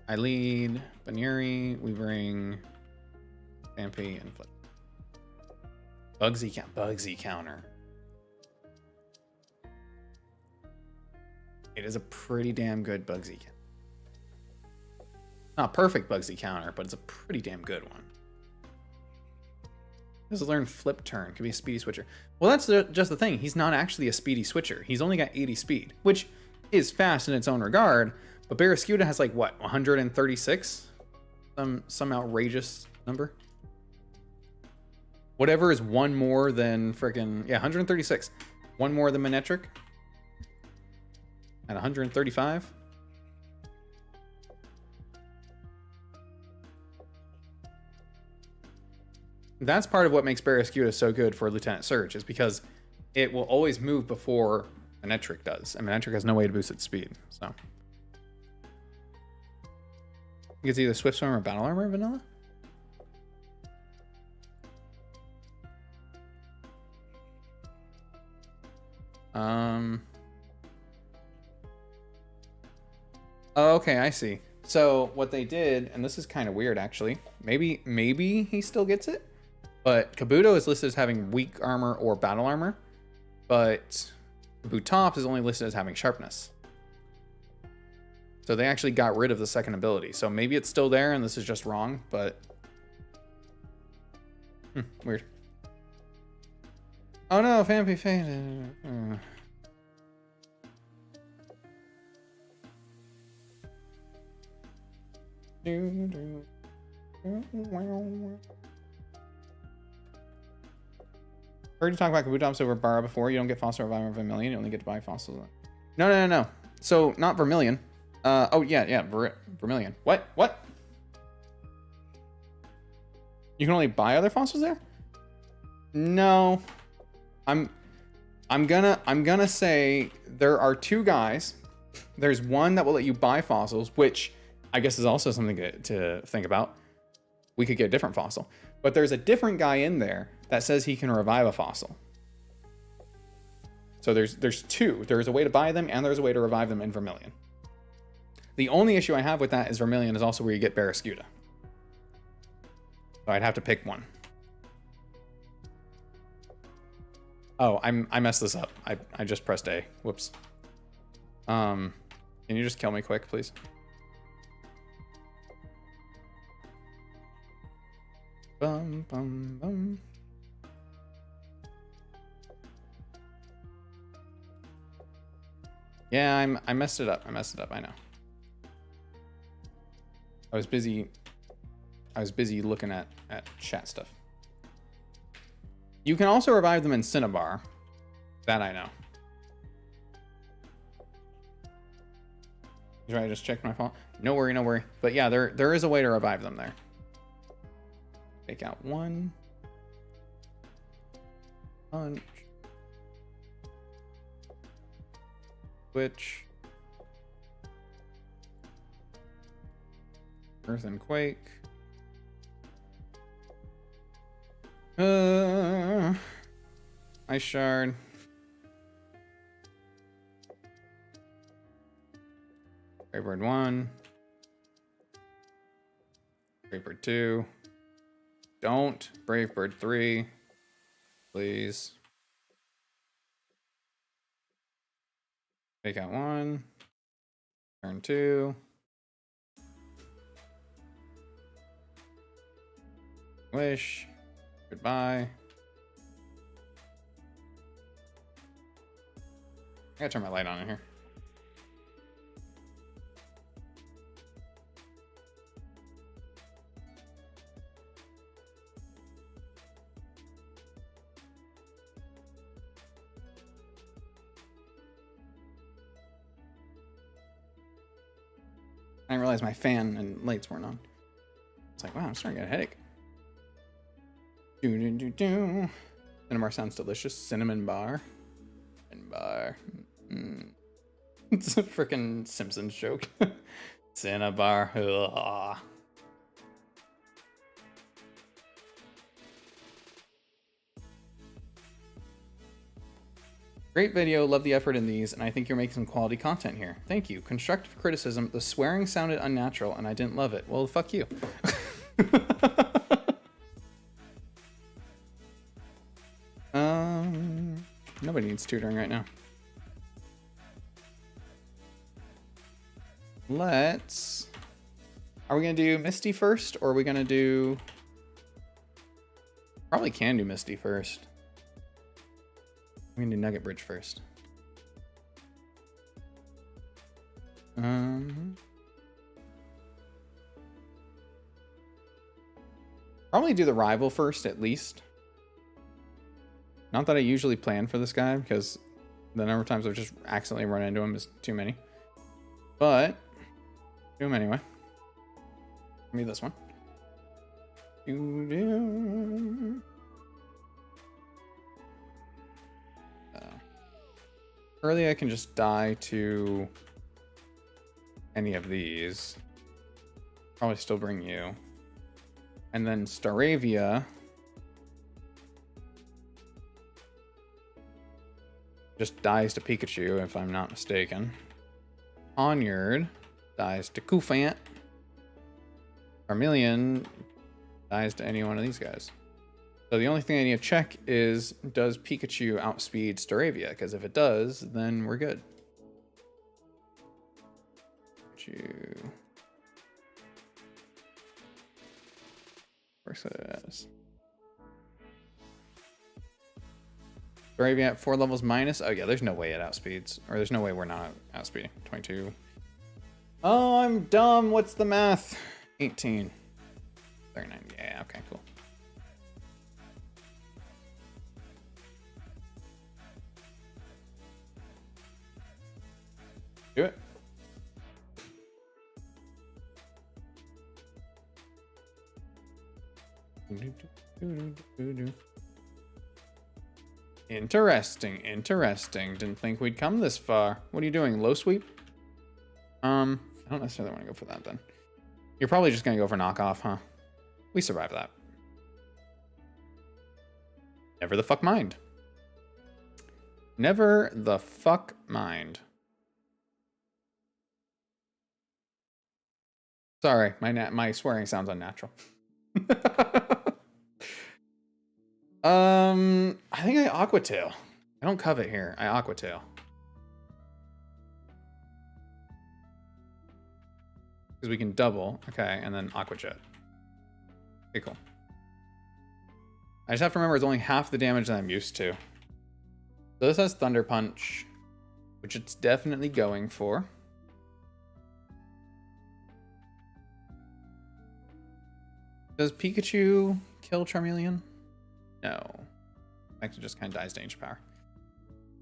I lead Banuri, we bring Vampy and Flip. Bugsy counter. It is a pretty damn good Bugsy counter. Not perfect Bugsy counter, but it's a pretty damn good one. Does learn Flip Turn. Could be a speedy switcher. Well, that's just the thing. He's not actually a speedy switcher. He's only got 80 speed, which is fast in its own regard. But Barraskewda has like, what, 136? Some outrageous number. Whatever is one more than frickin'... Yeah, 136. One more than Manectric. At 135. That's part of what makes Barraskewda so good for Lieutenant Surge, is because it will always move before Manectric does, and Manectric has no way to boost its speed. So it's either Swift Swim or Battle Armor in Vanilla. Oh, okay, I see. So what they did, and this is kind of weird actually. Maybe he still gets it. But Kabuto is listed as having weak armor or battle armor, but Kabutops is only listed as having sharpness. So they actually got rid of the second ability. So maybe it's still there and this is just wrong, but... weird. Oh no, Vampy faded. Heard you talk about Kabutops over Bara before. You don't get Fossil Revival of Vermilion. You only get to buy fossils. No. So, not Vermilion. Oh, yeah. Vermilion. What? You can only buy other fossils there? No. I'm gonna say there are two guys. There's one that will let you buy fossils, which I guess is also something to think about. We could get a different fossil. But there's a different guy in there that says he can revive a fossil. So there's two. There's a way to buy them and there's a way to revive them in Vermilion. The only issue I have with that is Vermilion is also where you get Barraskewda. So I'd have to pick one. Oh, I messed this up. I just pressed A. Whoops. Can you just kill me quick, please? Bum, bum, bum. Yeah, I messed it up. I know. I was busy looking at chat stuff. You can also revive them in Cinnabar. That I know. Should I just check my phone? No worry. But yeah, there is a way to revive them there. Take out one. Punch. Switch. Earth and Quake. Ice Shard. Brave 1. Brave 2. Don't. Brave Bird 3. Please. Take out 1. Turn 2. Wish. Goodbye. I gotta turn my light on in here. I didn't realize my fan and lights weren't on. It's like, wow, I'm starting to get a headache. Cinnamon bar sounds delicious. Cinnamon bar. Cinnamon bar. It's a freaking Simpsons joke. Cinnamon bar. Ugh. Great video, love the effort in these, and I think you're making some quality content here. Thank you. Constructive criticism, the swearing sounded unnatural and I didn't love it. Well, fuck you. Nobody needs tutoring right now. Are we gonna do Misty first, or are we gonna do... Probably can do Misty first. We can do Nugget Bridge first. Probably do the rival first, at least. Not that I usually plan for this guy, because the number of times I've just accidentally run into him is too many. But, do him anyway. Give me this one. Early I can just die to any of these. Probably still bring you. And then Staravia just dies to Pikachu, if I'm not mistaken. Onyard dies to Koufant. Charmeleon dies to any one of these guys. So the only thing I need to check is, does Pikachu outspeed Staravia? Because if it does, then we're good. Pikachu versus Staravia at 4 levels minus. Oh yeah, there's no way it outspeeds. Or there's no way we're not outspeeding. 22. Oh, I'm dumb. What's the math? 18. 39. Yeah, okay, cool. Do it. Interesting, interesting. Didn't think we'd come this far. What are you doing? Low sweep? I don't necessarily want to go for that then. You're probably just gonna go for knockoff, huh? We survived that. Never the fuck mind. Never the fuck mind. Sorry, my swearing sounds unnatural. I think I Aqua Tail. I don't covet here. I Aqua Tail. Because we can double. Okay, and then Aqua Jet. Okay, cool. I just have to remember it's only half the damage that I'm used to. So this has Thunder Punch, which it's definitely going for. Does Pikachu kill Charmeleon? No. Actually, just kind of dies to Ancient Power.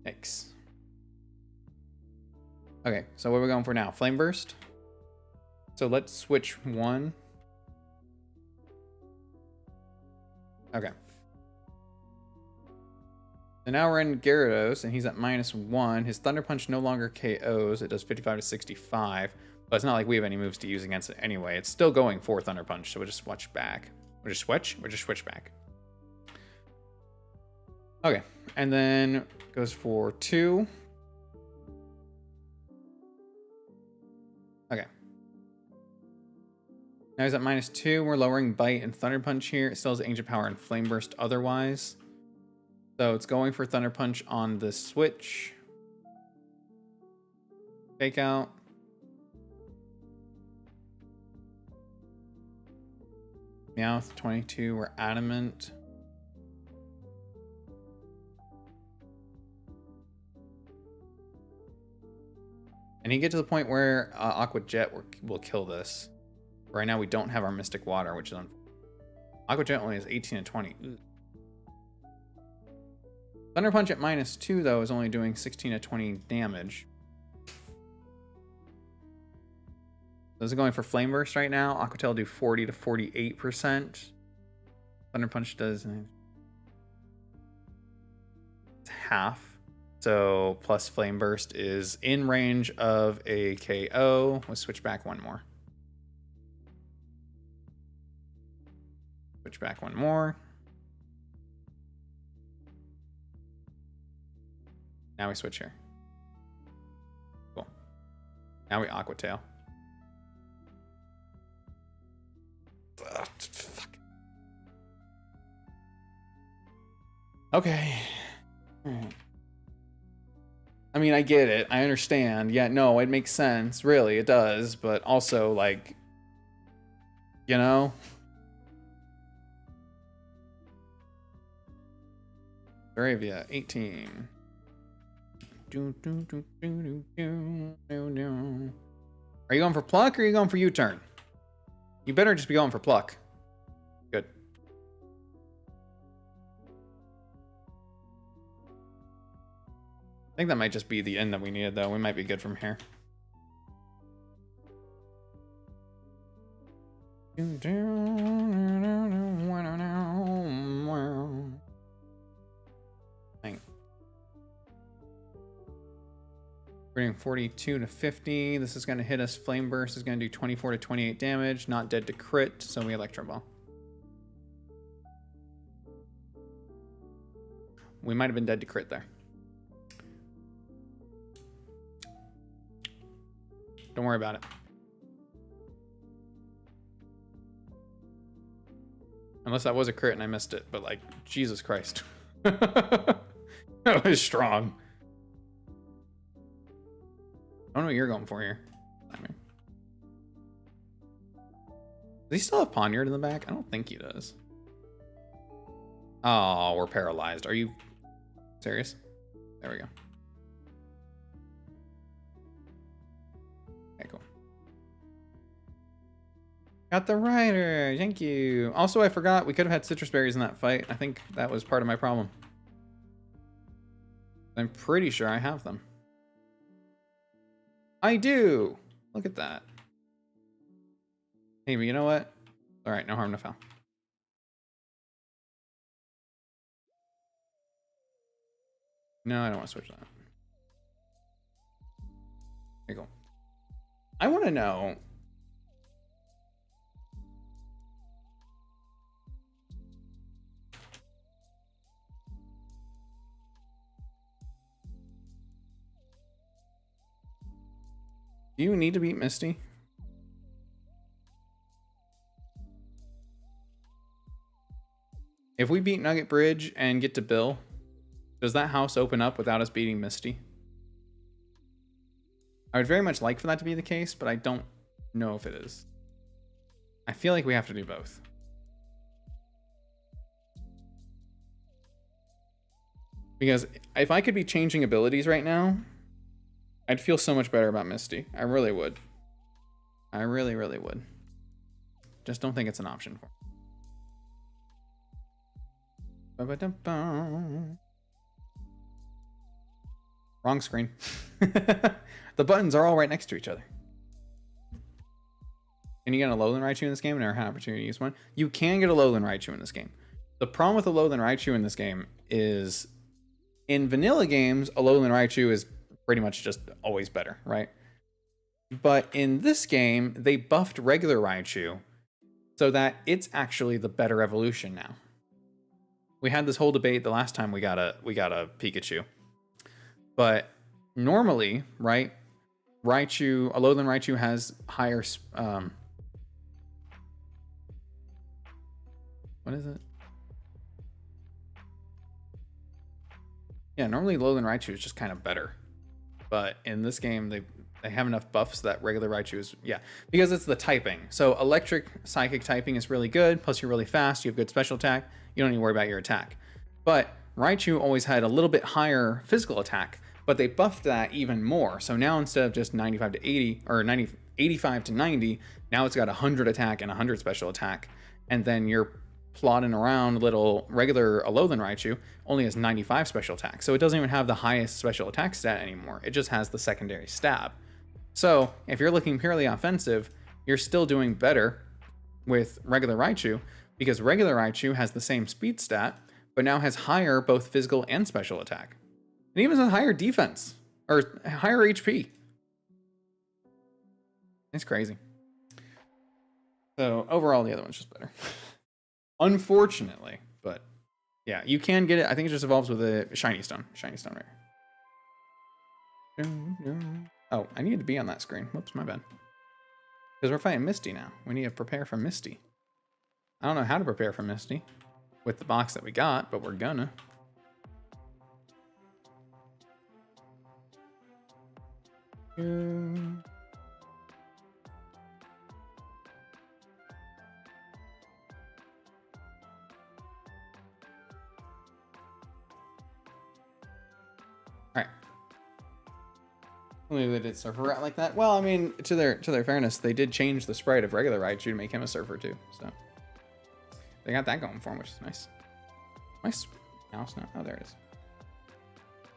Yikes. Okay, so what are we going for now? Flame Burst? So let's switch one. Okay. So now we're in Gyarados, and he's at -1. His Thunder Punch no longer KOs. It does 55 to 65. But it's not like we have any moves to use against it anyway. It's still going for Thunder Punch, so we'll just switch back. We'll just switch? We'll just switch back. Okay, and then goes for 2. Okay. Now he's at -2. We're lowering Bite and Thunder Punch here. It still has Ancient Power and Flame Burst otherwise. So it's going for Thunder Punch on the switch. Fake out. Meowth 22. We're adamant. And you get to the point where Aqua Jet will kill this. Right now we don't have our Mystic Water, which is Aqua Jet only has 18 and 20. Ooh. Thunder Punch at -2 though is only doing 16 to 20 damage. Those are going for Flame Burst right now. Aqua Tail do 40 to 48%. Thunder Punch does it's half. So plus Flame Burst is in range of a KO. Let's switch back one more. Switch back one more. Now we switch here. Cool. Now we Aqua Tail. Ugh, fuck. Okay. Alright. I mean, I get it. I understand. Yeah, no, it makes sense. Really, it does. But also, like, you know? Aravia, 18. Are you going for pluck or are you going for U-turn? You better just be going for pluck. Good. I think that might just be the end that we needed, though. We might be good from here. We're doing 42 to 50. This is going to hit us. Flame Burst is going to do 24 to 28 damage. Not dead to crit, so we Electro Ball. We might have been dead to crit there. Don't worry about it. Unless that was a crit and I missed it, but like, Jesus Christ. That was strong. I don't know what you're going for here. I mean, does he still have Poniard in the back? I don't think he does. Oh, we're paralyzed. Are you serious? There we go. Okay, cool. Got the rider. Thank you. Also, I forgot we could have had citrus berries in that fight. I think that was part of my problem. I'm pretty sure I have them. I do. Look at that. Hey, but you know what? All right, no harm, no foul. No, I don't want to switch that. There you go. I want to know. Do you need to beat Misty? If we beat Nugget Bridge and get to Bill, does that house open up without us beating Misty? I would very much like for that to be the case, but I don't know if it is. I feel like we have to do both. Because if I could be changing abilities right now, I'd feel so much better about Misty. I really would. I really, really would. Just don't think it's an option for me. Wrong screen. The buttons are all right next to each other. Can you get a Alolan Raichu in this game? I never had an opportunity to use one. You can get a Alolan Raichu in this game. The problem with a Alolan Raichu in this game is in vanilla games, Alolan Raichu is pretty much just always better, right? But in this game, they buffed regular Raichu so that it's actually the better evolution now. We had this whole debate the last time we got a Pikachu. But normally, right, Alolan Raichu has higher what is it? Yeah, normally Alolan Raichu is just kind of better. But in this game, they they have enough buffs that regular Raichu is, yeah, because it's the typing. So electric psychic typing is really good, plus you're really fast, you have good special attack, you don't need to worry about your attack. But Raichu always had a little bit higher physical attack, but they buffed that even more. So now instead of just 95 to 80 or 85 to 90, now it's got 100 attack and 100 special attack. And then you're plodding around little regular Alolan Raichu only has 95 special attack. So it doesn't even have the highest special attack stat anymore. It just has the secondary stab. So if you're looking purely offensive, you're still doing better with regular Raichu because regular Raichu has the same speed stat, but now has higher both physical and special attack. And even has higher defense or higher HP. It's crazy. So overall, the other one's just better. Unfortunately, but yeah, you can get it. I think it just evolves with a shiny stone. Shiny stone right here. Oh, I needed to be on that screen. Whoops, my bad. Because we're fighting Misty now. We need to prepare for Misty. I don't know how to prepare for Misty with the box that we got, but we're gonna. Maybe they did Surfer Rat like that. Well, I mean, to their fairness, they did change the sprite of regular Raichu to make him a surfer too. So they got that going for him, which is nice. Nice mouse now. Oh, there it is.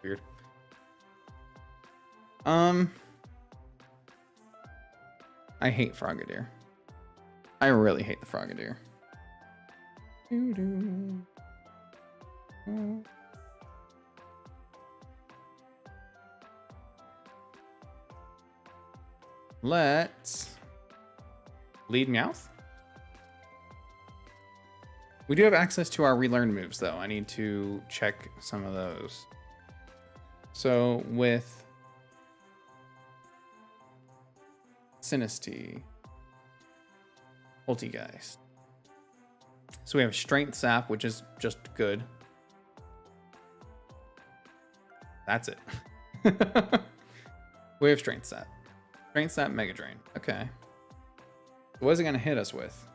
Weird. I hate Frogadier. I really hate the Frogadier. Let's lead Meowth. We do have access to our relearned moves, though. I need to check some of those. So with Sinistea, Poltegeist. So we have Strength Sap, which is just good. That's it. We have Strength Sap. Strength Sap, Mega Drain. Okay. What is it going to hit us with?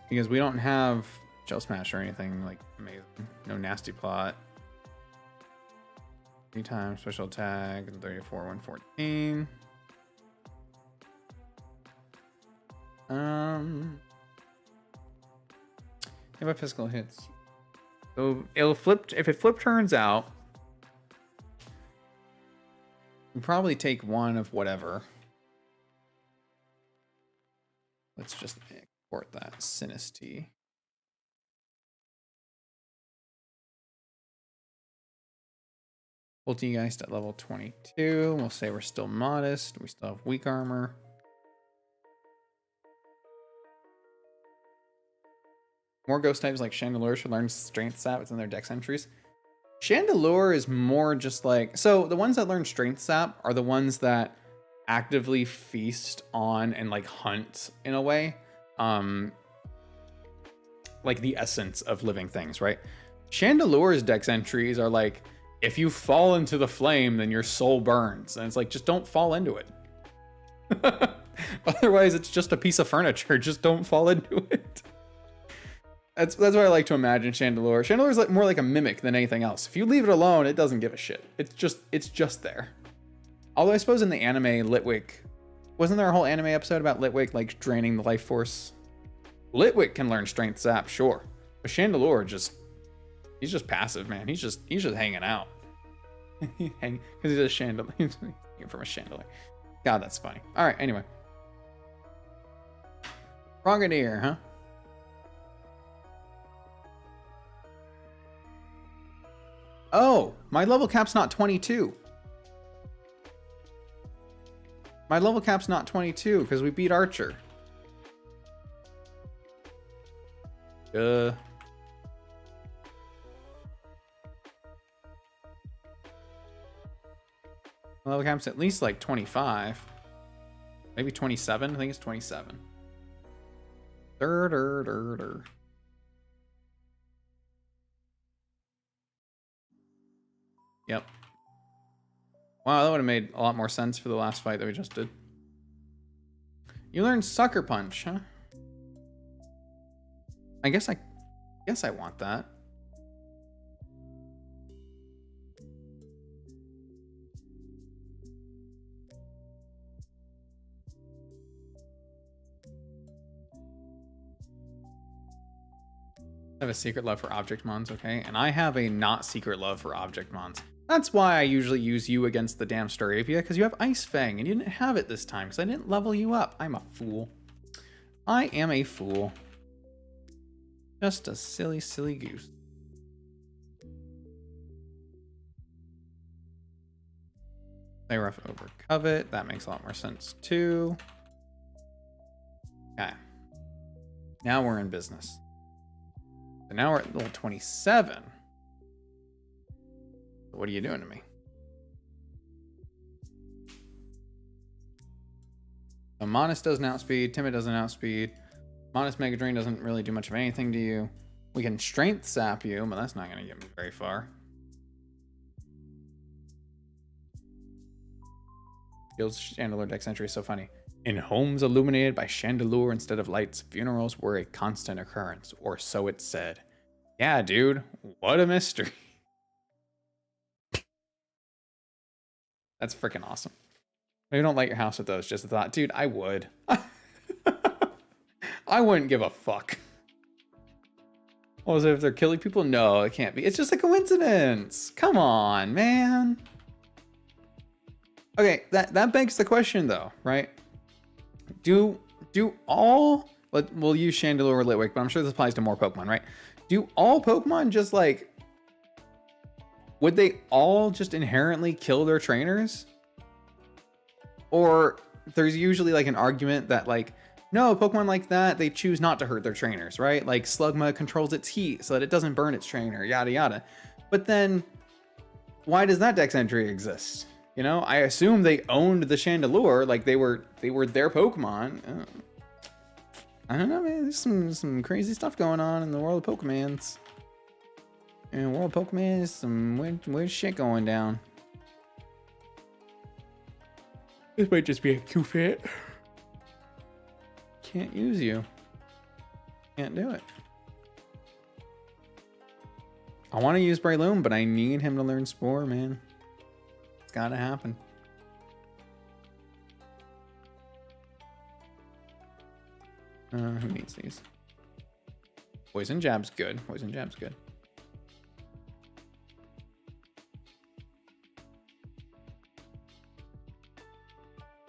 Because we don't have Gel Smash or anything like amazing. No Nasty Plot. 3 times special attack, 34, 114. If a physical hits. So it'll flip, if it flip turns out, we probably take one of whatever. Let's just export that. Sinistea. Poltegeist at level 22. We'll say we're still modest. We still have weak armor. More ghost types like Chandelure should learn Strength Sap. It's in their dex entries. Chandelure is more just like... So the ones that learn Strength Sap are the ones that actively feast on and like hunt in a way. Like the essence of living things, right? Chandelure's dex entries are like, if you fall into the flame, then your soul burns. And it's like, just don't fall into it. Otherwise, it's just a piece of furniture. Just don't fall into it. That's what I like to imagine Chandelure. Chandelure is like more like a mimic than anything else. If you leave it alone, it doesn't give a shit. It's just there. Although I suppose in the anime, Litwick, wasn't there a whole anime episode about Litwick like draining the life force? Litwick can learn Strength Sap, sure, but Chandelure he's just passive, man. He's just hanging out. Because he's a chandelier. He's from a chandelier. God, that's funny. All right, anyway. Frogadier, huh? Oh, my level cap's not 22. My level cap's not 22 because we beat Archer. My level cap's at least like 25. Maybe 27. I think it's 27. Dur, dur, dur, dur. Yep. Wow, that would have made a lot more sense for the last fight that we just did. You learned Sucker Punch, huh? I guess I want that. I have a secret love for object mons, okay? And I have a not secret love for object mons. That's why I usually use you against the damn Staravia, because you have Ice Fang, and you didn't have it this time, because I didn't level you up. I'm a fool. I am a fool. Just a silly, silly goose. Play rough over Covet. That makes a lot more sense, too. Okay. Now we're in business. So now we're at level 27. What are you doing to me? So Monus doesn't outspeed, Timid doesn't outspeed. Monus Mega Drain doesn't really do much of anything to you. We can Strength Sap you, but that's not going to get me very far. Gil's Chandelure Dex entry is so funny. In homes illuminated by chandelure instead of lights, funerals were a constant occurrence, or so it said. Yeah, dude, what a mystery. That's freaking awesome. Maybe don't light your house with those, just a thought. Dude, I would. I wouldn't give a fuck. What was it, if they're killing people? No, it can't be. It's just a coincidence. Come on, man. Okay, that begs the question though, right? Do all, we'll use Chandelure or Litwick, but I'm sure this applies to more Pokemon, right? Do all Pokemon just like, would they all just inherently kill their trainers? Or there's usually like an argument that like, no, Pokemon like that, they choose not to hurt their trainers, right? Like Slugma controls its heat so that it doesn't burn its trainer, yada yada. But then, why does that Dex entry exist? You know, I assume they owned the Chandelure, like they were their Pokemon. I don't know, man. There's some crazy stuff going on in the world of Pokemons. In the world of Pokemon, there's some weird shit going down. This might just be a Q-Fit. Can't use you. Can't do it. I want to use Breloom, but I need him to learn Spore, man. It's gotta happen. Who needs these? Poison Jab's good. Poison Jab's good.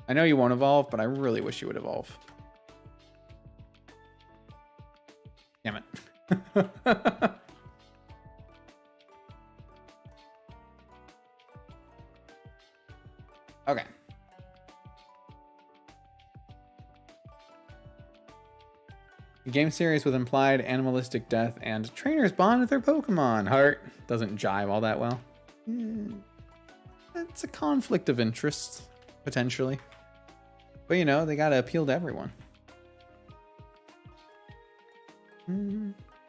I know you won't evolve, but I really wish you would evolve. Damn it. Okay. Game series with implied animalistic death and trainers bond with their Pokemon. Heart doesn't jive all that well. It's a conflict of interest, potentially. But you know, they gotta appeal to everyone.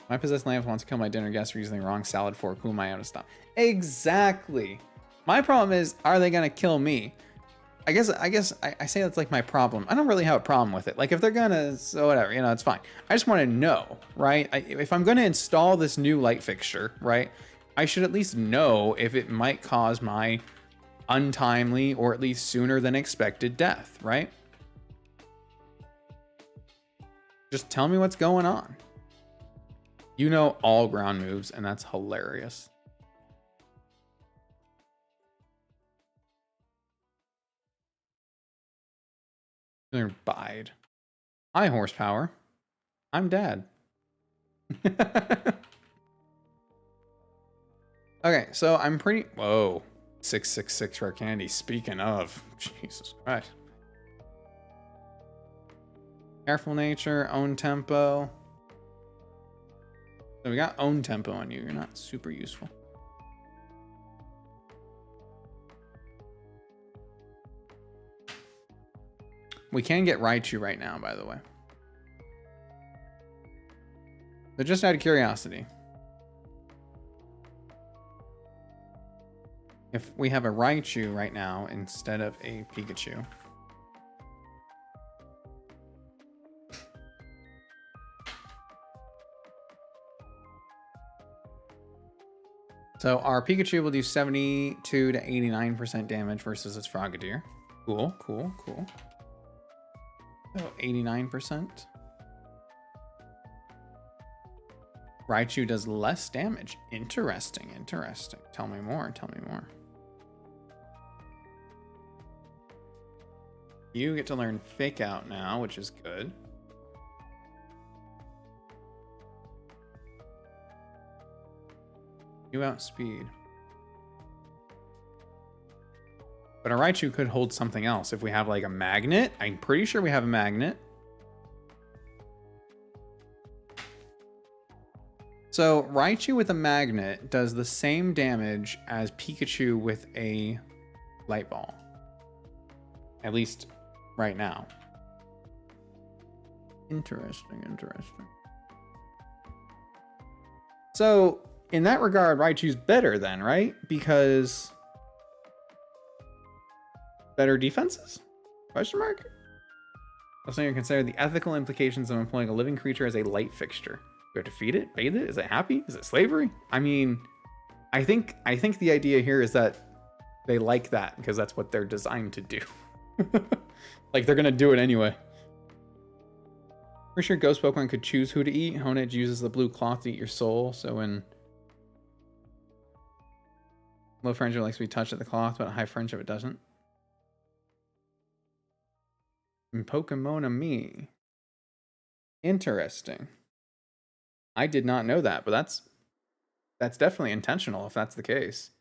My possessed lamp wants to kill my dinner guest for using the wrong salad fork. Who am I out of stop? Exactly. My problem is, are they gonna kill me? I guess I say that's like my problem. I don't really have a problem with it. Like if they're gonna, so whatever, you know, it's fine. I just want to know, right? If I'm gonna install this new light fixture, right, I should at least know if it might cause my untimely or at least sooner than expected death, right? Just tell me what's going on. You know all ground moves, and that's hilarious. Bide. High horsepower. I'm dad. Okay, so I'm pretty... Whoa. 666 rare candy. Speaking of. Jesus Christ. Careful nature. Own tempo. So we got own tempo on you. You're not super useful. We can get Raichu right now, by the way. So just out of curiosity, if we have a Raichu right now instead of a Pikachu, so our Pikachu will do 72 to 89% damage versus its Frogadier. Cool, cool, cool. So 89%. Raichu does less damage. Interesting, interesting. Tell me more, tell me more. You get to learn Fake Out now, which is good. You outspeed. But a Raichu could hold something else. If we have like a magnet, I'm pretty sure we have a magnet. So Raichu with a magnet does the same damage as Pikachu with a light ball. At least right now. Interesting, interesting. So in that regard, Raichu's better then, right? Because better defenses? Question mark? Also, you consider the ethical implications of employing a living creature as a light fixture. Do we have to feed it? Bathe it? Is it happy? Is it slavery? I mean, I think the idea here is that they like that because that's what they're designed to do. Like they're gonna do it anyway. Pretty sure Ghost Pokemon could choose who to eat. Honedge uses the blue cloth to eat your soul. So when low friendship likes to be touched at the cloth, but high friendship it doesn't. And Pokemon me. Interesting. I did not know that, but that's definitely intentional if that's the case.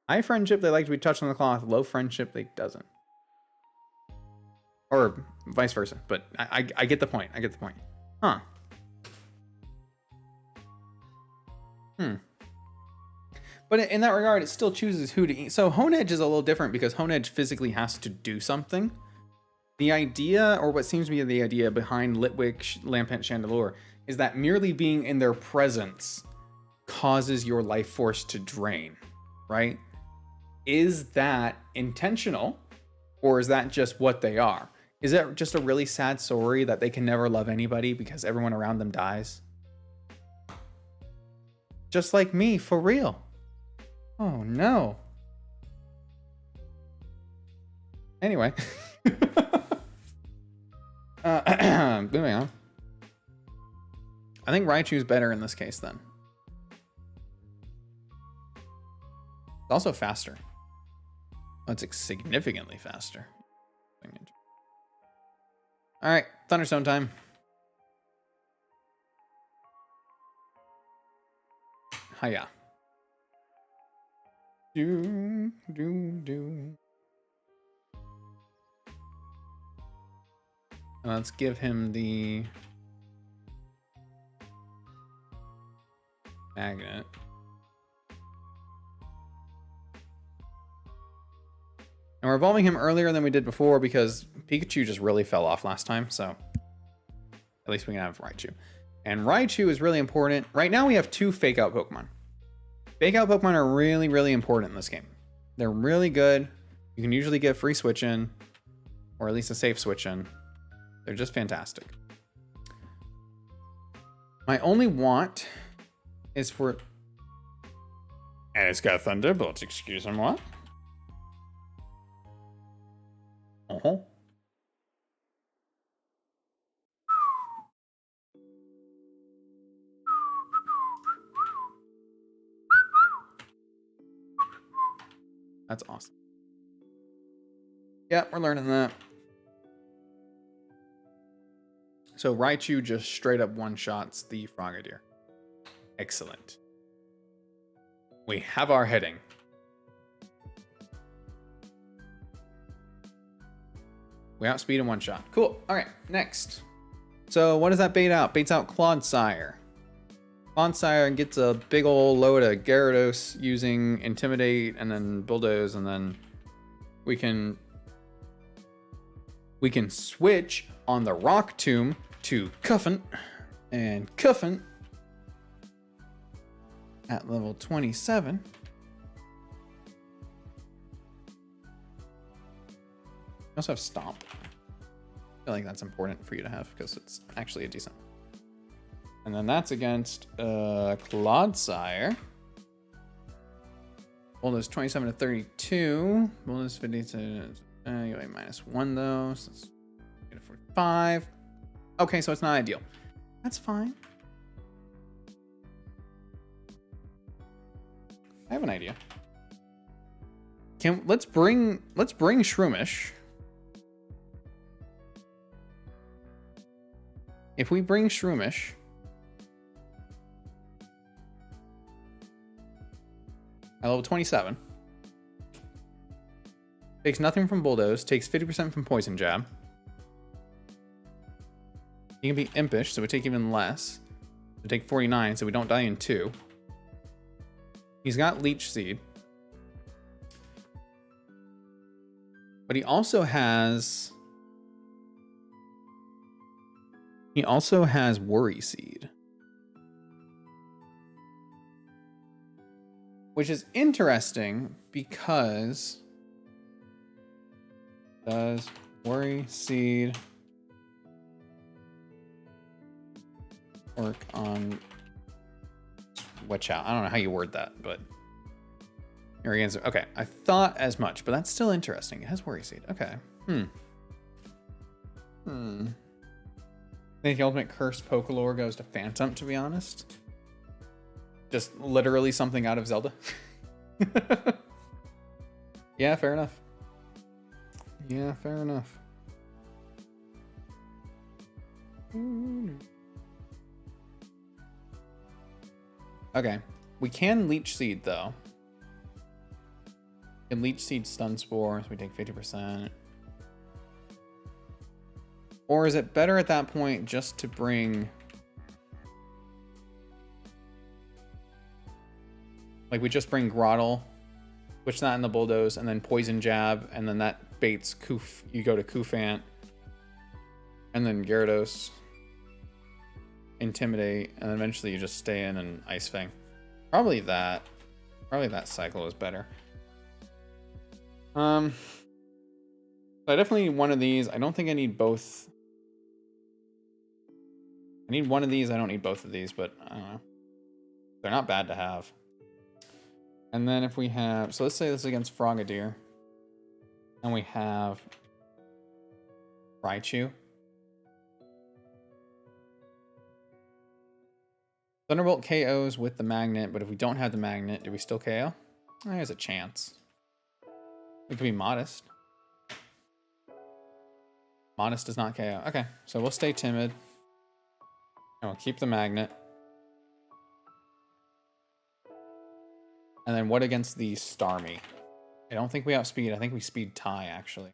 High friendship, they like to be touched on the cloth. Low friendship, they doesn't. Or vice versa. But I get the point. I get the point. Huh. But in that regard, it still chooses who to eat. So Honedge is a little different because Honedge physically has to do something. The idea, or what seems to be the idea behind Litwick, Lampent, Chandelure, is that merely being in their presence causes your life force to drain, right? Is that intentional, or is that just what they are? Is it just a really sad story that they can never love anybody because everyone around them dies? Just like me, for real. Oh no. Anyway. Moving on. I think Raichu's better in this case then. It's also faster. Oh, it's significantly faster. All right, Thunderstone time. Hiya. Do. Let's give him the magnet. And we're evolving him earlier than we did before because Pikachu just really fell off last time, so at least we can have Raichu. And Raichu is really important. Right now we have 2 Fake Out Pokemon. Fake Out Pokemon are really, really important in this game. They're really good. You can usually get free switch in, or at least a safe switch in. They're just fantastic. My only want is for... And it's got Thunderbolts, excuse me, what? Uh-huh. That's awesome. Yeah, we're learning that. So Raichu just straight up one-shots the Frogadier. Excellent. We have our heading. We outspeed in one shot. Cool. All right, next. So what does that bait out? Baits out Clodsire. Clodsire gets a big old load of Gyarados using Intimidate and then Bulldoze, and then we can switch on the Rock Tomb to Cuffant, and Cuffant at level 27. I also have Stomp. I feel like that's important for you to have because it's actually a decent one. And then that's against Clodsire. Bulldoze 27 to 32. Bulldoze 50 to you have -1 though. So let's get a 45. Okay, so it's not ideal. That's fine. I have an idea. Let's bring Shroomish. If we bring Shroomish, at level 27, takes nothing from Bulldoze, takes 50% from Poison Jab. He can be Impish, so we take even less. We take 49, so we don't die in 2. He's got Leech Seed. But he also has Worry Seed. Which is interesting because does Worry Seed work on Watch Out? I don't know how you word that, but your answer. Okay, I thought as much, but that's still interesting. It has Worry Seed. Okay. I think the ultimate cursed Pokelore goes to Phantom, to be honest. Just literally something out of Zelda. Yeah, fair enough. Yeah, fair enough. Okay. We can Leech Seed, though. We can Leech Seed Stun Spore, so we take 50%. Or is it better at that point just to bring... Like, we just bring Grotle, switch that in the Bulldoze, and then Poison Jab, and then that baits Koof. You go to Koofant, and then Gyarados, Intimidate, and then eventually you just stay in and Ice Fang. Probably that cycle is better. So I definitely need one of these. I don't think I need both. I need one of these. I don't need both of these, but I don't know. They're not bad to have. And then if we have, so let's say this is against Frogadier. And we have Raichu. Thunderbolt KOs with the magnet, but if we don't have the magnet, do we still KO? There's a chance. It could be Modest. Modest does not KO. Okay, so we'll stay timid. And we'll keep the magnet. And then what against the Starmie? I don't think we outspeed. I think we speed tie, actually.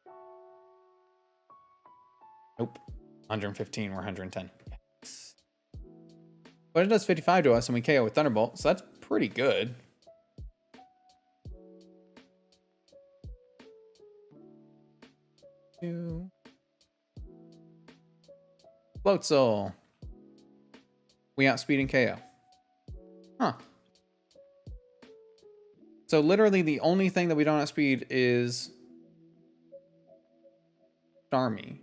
Nope. 115, we're 110. Yes. But it does 55 to us, and we KO with Thunderbolt, so that's pretty good. Floatzel. We outspeed and KO. Huh. So literally the only thing that we don't outspeed is Starmie.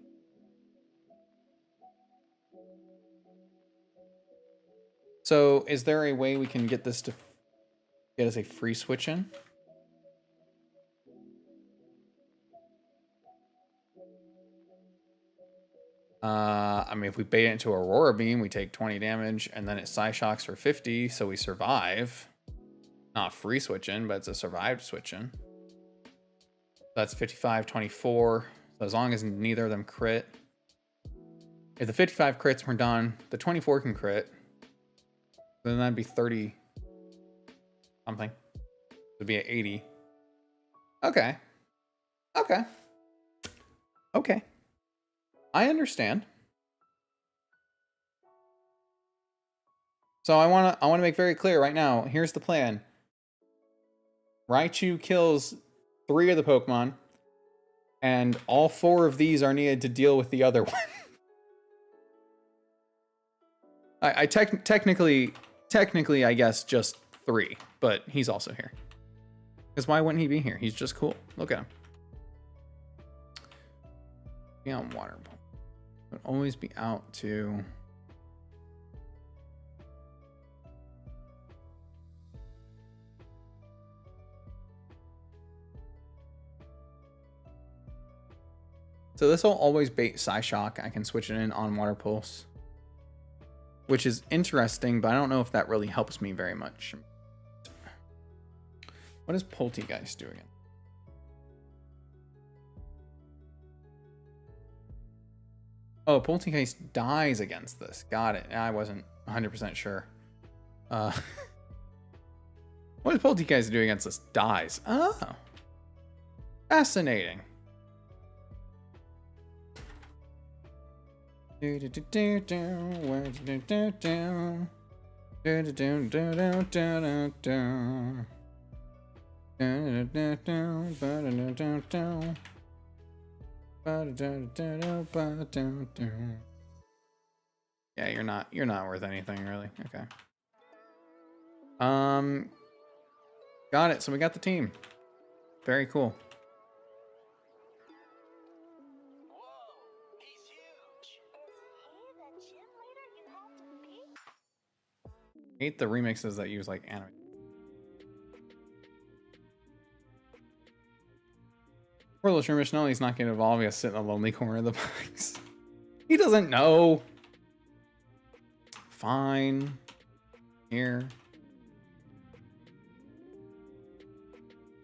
So is there a way we can get this to get us a free switch in? I mean, if we bait it into Aurora Beam, we take 20 damage, and then it Psyshocks for 50, so we survive. Not free switch in, but it's a survived switch in. That's 55, 24. So as long as neither of them crit. If the 55 crits, we're done. The 24 can crit. Then that'd be 30 something. It'd be at 80. Okay. Okay. Okay. I understand. So I wanna make very clear right now. Here's the plan. Raichu kills 3 of the Pokemon, and all 4 of these are needed to deal with the other one. I technically, I guess, just 3, but he's also here. Because why wouldn't he be here? He's just cool. Look at him. Be on water. Would always be out to. So this will always bait Psyshock. I can switch it in on Water Pulse, which is interesting, but I don't know if that really helps me very much. What does Poltegeist do again? Oh, Poltegeist dies against this. Got it. I wasn't 100% sure. What does Poltegeist do against this? Dies. Oh. Fascinating. Yeah, you're not worth anything really. Okay. Got it. So we got the team. Very cool. I hate the remixes that use like anime. Poor little Shermishnell, he's not going to evolve. He has to sit in the lonely corner of the box. He doesn't know. Fine. Here.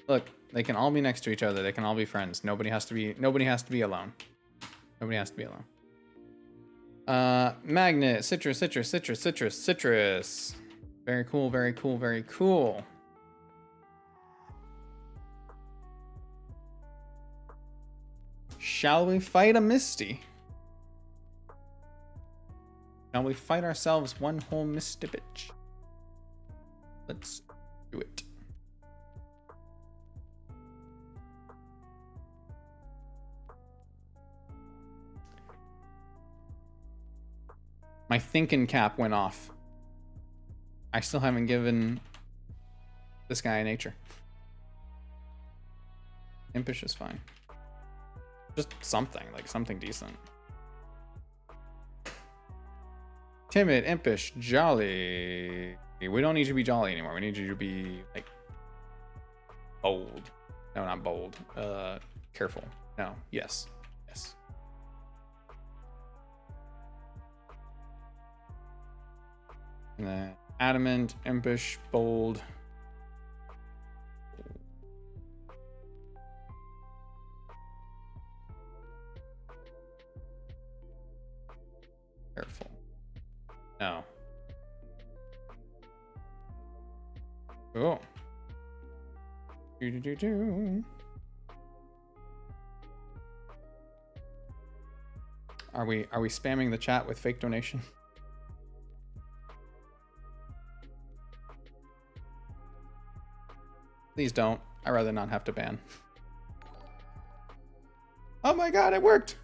Look, they can all be next to each other. They can all be friends. Nobody has to be alone. Nobody has to be alone. Magnet, citrus. Very cool, very cool, very cool. Shall we fight a Misty? Shall we fight ourselves one whole Misty bitch? Let's do it. My thinking cap went off. I still haven't given this guy a nature. Impish is fine. Just something, like something decent. Timid, impish, jolly. We don't need you to be jolly anymore. We need you to be like bold. No, not bold. Careful. No. Yes. Yes. And then adamant, impish, bold. Careful. No. Oh. Do. Are we spamming the chat with fake donation? Please don't. I'd rather not have to ban. Oh my god, it worked!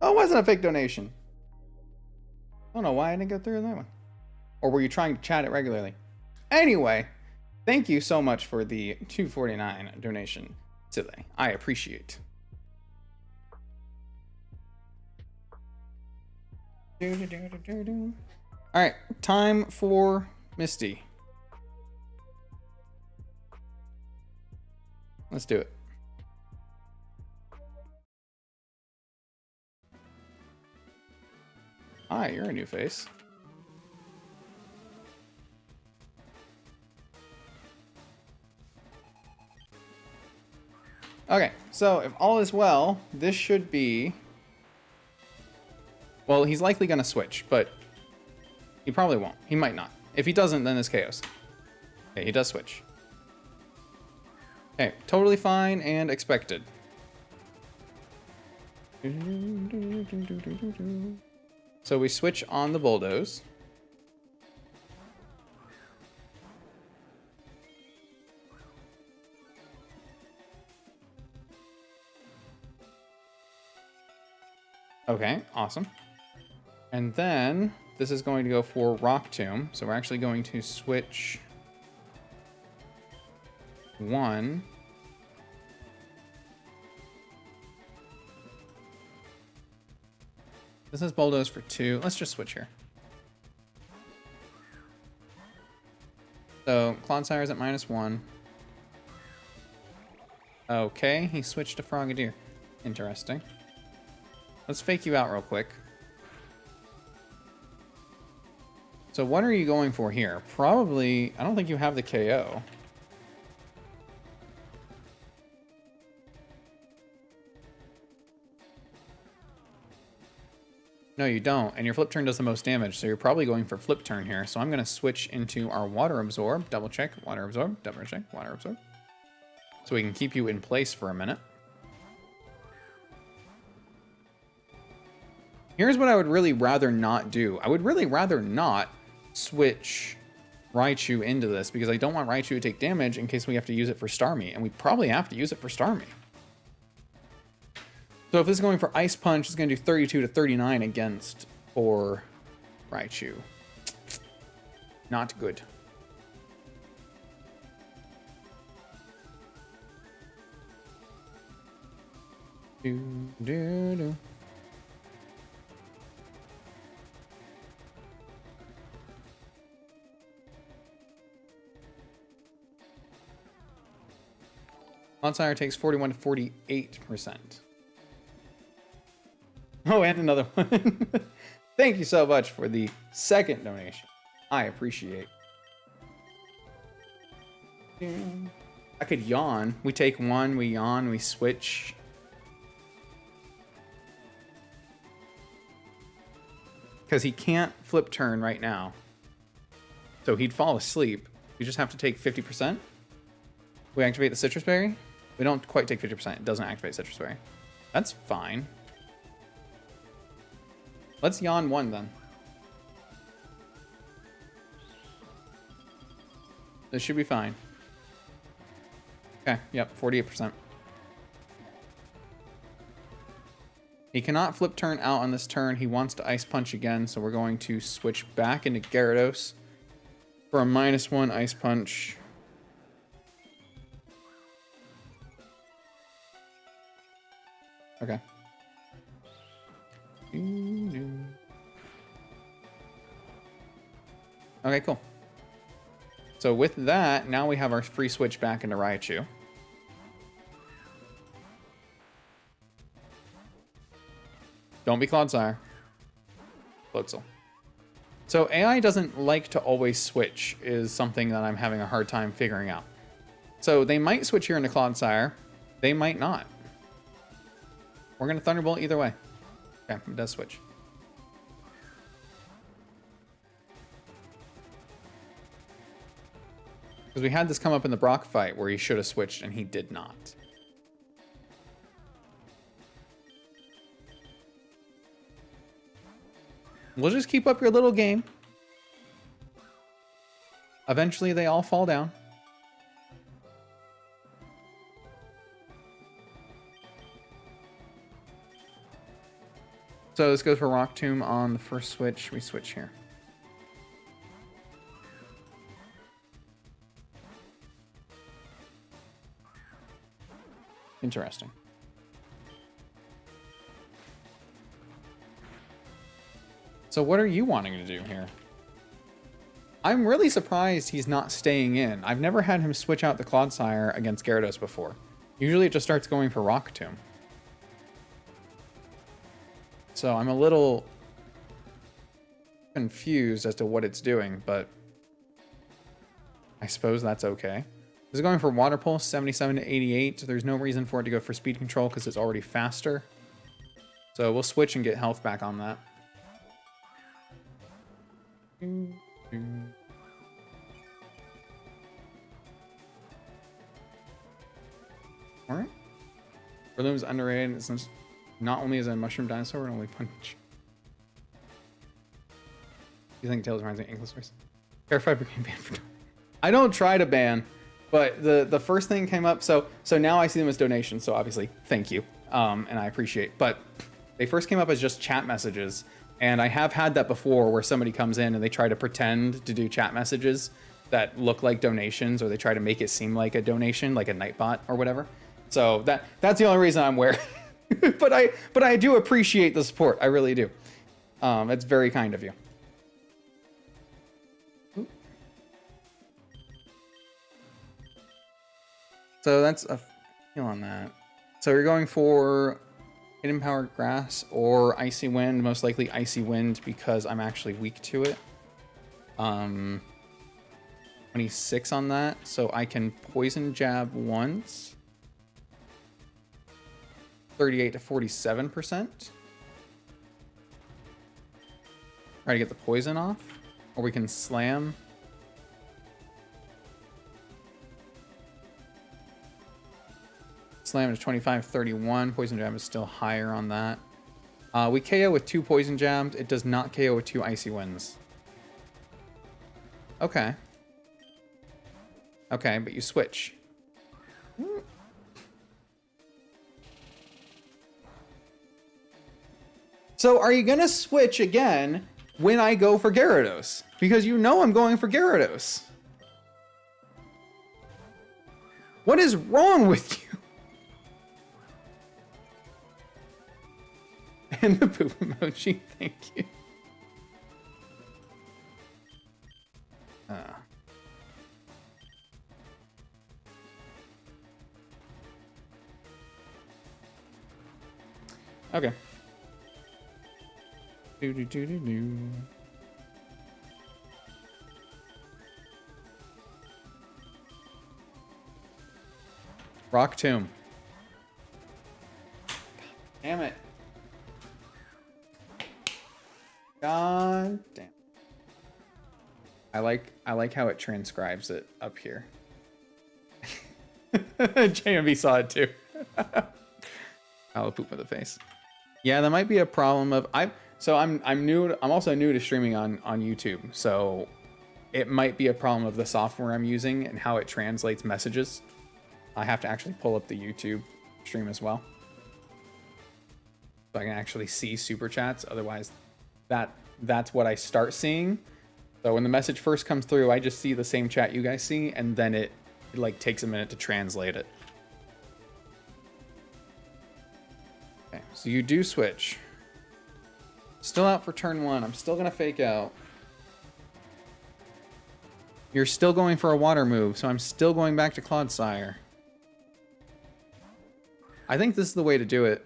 Oh, it wasn't a fake donation. I don't know why I didn't go through that one. Or were you trying to chat it regularly? Anyway, thank you so much for the $2.49 donation today. I appreciate. Alright, time for Misty. Let's do it. Hi, you're a new face. Okay, so if all is well, this should be... Well, he's likely going to switch, but he probably won't. He might not. If he doesn't, then it's chaos. Okay, he does switch. Okay, totally fine and expected. So we switch on the bulldoze. Okay, awesome. And then this is going to go for Rock Tomb. So we're actually going to switch 1. This is Bulldoze for 2. Let's just switch here. So Clodsire's at -1. Okay, he switched to Frogadier. Interesting. Let's fake you out real quick. So what are you going for here? Probably, I don't think you have the KO. No, you don't. And your flip turn does the most damage, so you're probably going for flip turn here. So I'm going to switch into our Water Absorb. Double check, Water Absorb, double check, Water Absorb. So we can keep you in place for a minute. Here's what I would really rather not do. I would really rather not switch Raichu into this because I don't want Raichu to take damage in case we have to use it for Starmie. And we probably have to use it for Starmie. So if this is going for Ice Punch, it's going to do 32 to 39 against for Raichu. Not good. Clodsire takes 41 to 48%. Oh, and another one. Thank you so much for the second donation. I appreciate. I could yawn. We take 1, we yawn, we switch. Because he can't flip turn right now. So he'd fall asleep. You just have to take 50%. We activate the Citrus Berry. We don't quite take 50%. It doesn't activate Citrus Berry. That's fine. Let's yawn 1 then. This should be fine. Okay, yep, 48%. He cannot flip turn out on this turn. He wants to Ice Punch again, so we're going to switch back into Gyarados for a -1 Ice Punch. Okay. Okay, cool. So with that, now we have our free switch back into Raichu. Don't be Clodsire. Floatzel. So AI doesn't like to always switch is something that I'm having a hard time figuring out. So they might switch here into Clodsire. They might not. We're going to Thunderbolt either way. Okay, it does switch. Because we had this come up in the Brock fight where he should have switched and he did not. We'll just keep up your little game. Eventually they all fall down. So this goes for Rock Tomb on the first switch. We switch here. Interesting. So what are you wanting to do here? I'm really surprised he's not staying in. I've never had him switch out the Clodsire against Gyarados before. Usually it just starts going for Rock Tomb. So I'm a little confused as to what it's doing, but I suppose that's okay. This is going for Water Pulse, 77 to 88. So there's no reason for it to go for Speed Control because it's already faster. So we'll switch and get health back on that. Alright. Breloom's underrated since not only is a mushroom dinosaur, but only punch. You think Tails reminds me of English? Terrified became banned for. I don't try to ban, but the first thing came up. So now I see them as donations. So obviously, thank you, and I appreciate. But they first came up as just chat messages And I have had that before where somebody comes in and they try to pretend to do chat messages that look like donations, or they try to make it seem like a donation, like a Nightbot or whatever. So that's the only reason I'm wary. but I do appreciate the support. I really do. It's very kind of you. So that's a feel on that. So you're going for Hidden Power Grass or Icy Wind, most likely Icy Wind because I'm actually weak to it. 26 on that, so I can Poison Jab once. 38 to 47%. Try to get the poison off, or we can Slam. Slam to 25, 31. Poison Jab is still higher on that. We KO with 2 Poison Jabs. It does not KO with 2 Icy Winds. Okay. Okay, but you switch. So are you gonna switch again when I go for Gyarados? Because you know I'm going for Gyarados. What is wrong with you? And the poop emoji, thank you. Okay. Do. Rock Tomb. Damn it. God damn. I like how it transcribes it up here. JMV saw it too. I'll poop with a face. Yeah, that might be a problem of I'm also new to streaming on YouTube, so it might be a problem of the software I'm using and how it translates messages. I have to actually pull up the YouTube stream as well, so I can actually see super chats. Otherwise, that's what I start seeing. So when the message first comes through, I just see the same chat you guys see, and then it like takes a minute to translate it. Okay, so you do switch. Still out for turn 1. I'm still gonna fake out. You're still going for a water move, so I'm still going back to Clodsire. I think this is the way to do it.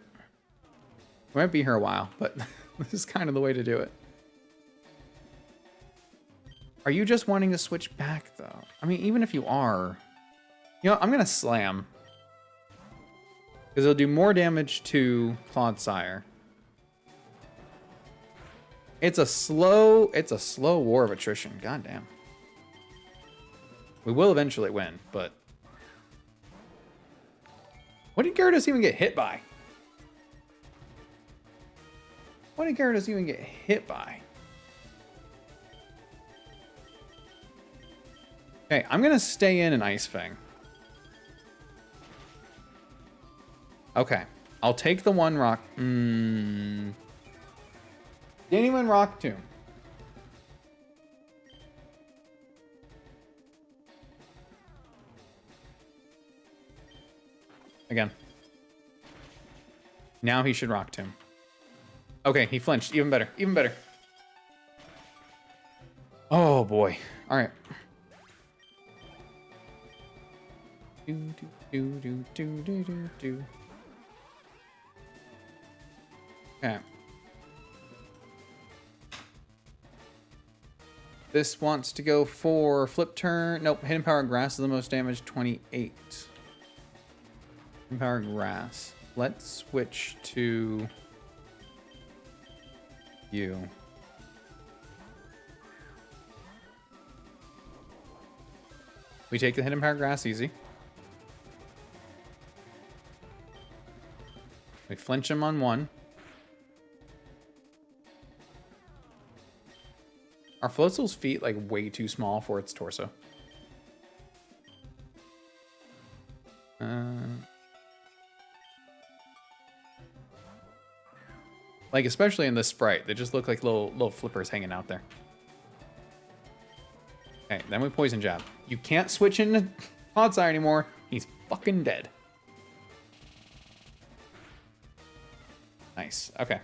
We might be here a while, but this is kind of the way to do it. Are you just wanting to switch back, though? I mean, even if you are... You know, I'm going to Slam. Because it'll do more damage to Clodsire. It's a slow war of attrition. God damn. We will eventually win, but... What did Gyarados even get hit by? What did Gyarados even get hit by? Okay, I'm gonna stay in an Ice Fang. Okay, I'll take the one rock. Didn't even Rock Tomb. Again. Now he should Rock Tomb. Okay, he flinched. Even better. Even better. Oh boy. All right. Do. Okay. This wants to go for flip turn. Nope, Hidden Power Grass is the most damage, 28. Hidden Power Grass. Let's switch to you. We take the Hidden Power Grass easy. We flinch him on one. Are Floatzel's feet like way too small for its torso? Like, especially in this sprite. They just look like little flippers hanging out there. Okay, then we Poison Jab. You can't switch into Clodsire anymore. He's fucking dead. Nice. Okay.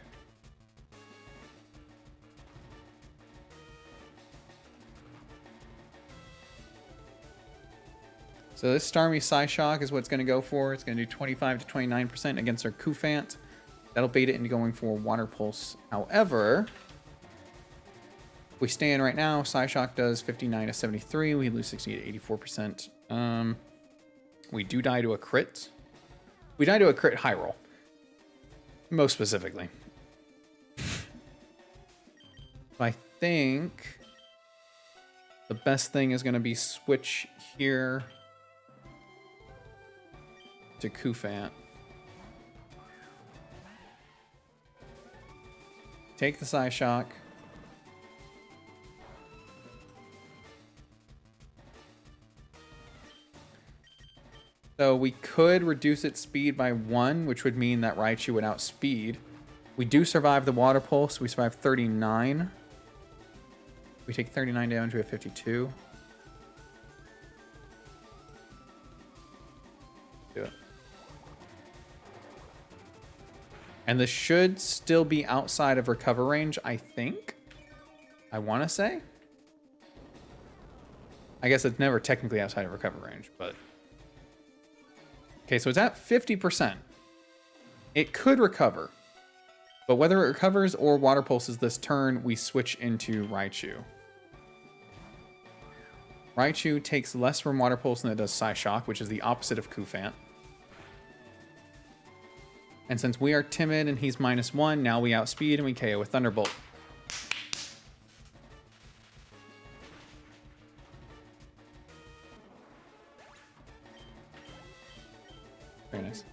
So this Starmie Psyshock is what it's going to go for. It's going to do 25 to 29% against our Kufant. That'll bait it into going for Water Pulse. However, if we stay in right now, Psyshock does 59 to 73. We lose 60 to 84%. We do die to a crit. We die to a crit high roll. Most specifically. I think the best thing is going to be switch here to Kufant. Take the Psyshock. So we could reduce its speed by 1, which would mean that Raichu would outspeed. We do survive the Water Pulse. We survive 39. We take 39 down to a 52. Do it. And this should still be outside of recover range, I think. I want to say. I guess it's never technically outside of recover range, but... Okay, so it's at 50%. It could recover. But whether it recovers or Water Pulses this turn, we switch into Raichu. Raichu takes less from Water Pulse than it does Psyshock, which is the opposite of Kufant. And since we are timid and he's -1, now we outspeed and we KO with Thunderbolt. Very nice.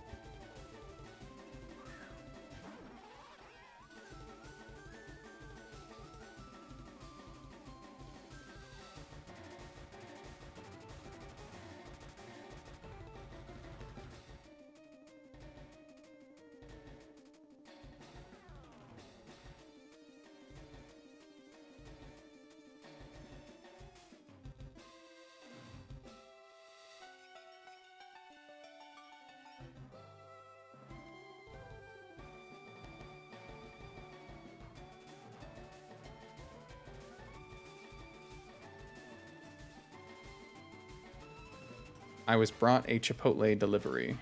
I was brought a Chipotle delivery.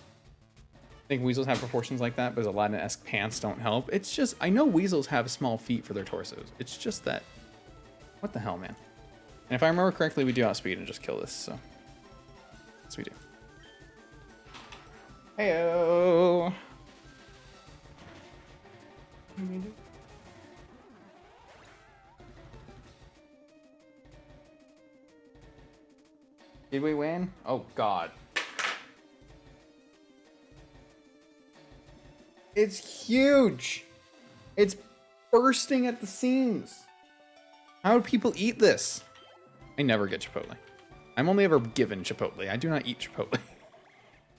I think weasels have proportions like that, but Aladdin-esque pants don't help. It's just, I know weasels have small feet for their torsos. It's just that, what the hell, man? And if I remember correctly, we do outspeed and just kill this, so. Yes, we do. Heyo! Did we win? Oh, God. It's huge. It's bursting at the seams. How do people eat this? I never get Chipotle. I'm only ever given Chipotle. I do not eat Chipotle.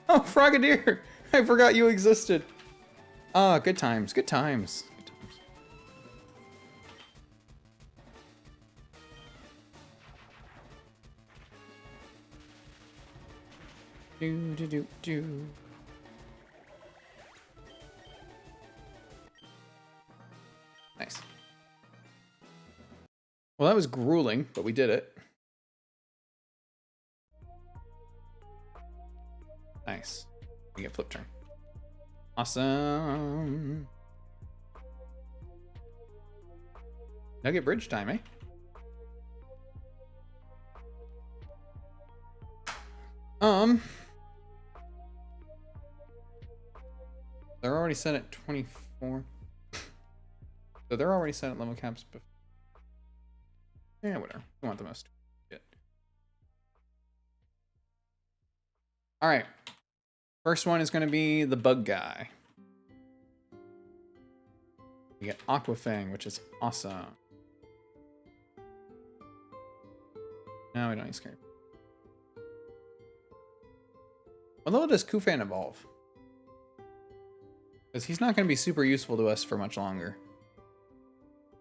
Oh, Frogadier. I forgot you existed. Ah, good times. Good times. Good times. Do do do do. Nice. Well, that was grueling, but we did it. Nice. We get flip turn. Awesome. Nugget bridge time, eh? They're already set at 24. So they're already set at level caps. Yeah, whatever. We want the most. Good. All right. First one is going to be the bug guy. We get Aquafang, which is awesome. No, we don't need Scary. Although does Kufan evolve? Because he's not going to be super useful to us for much longer.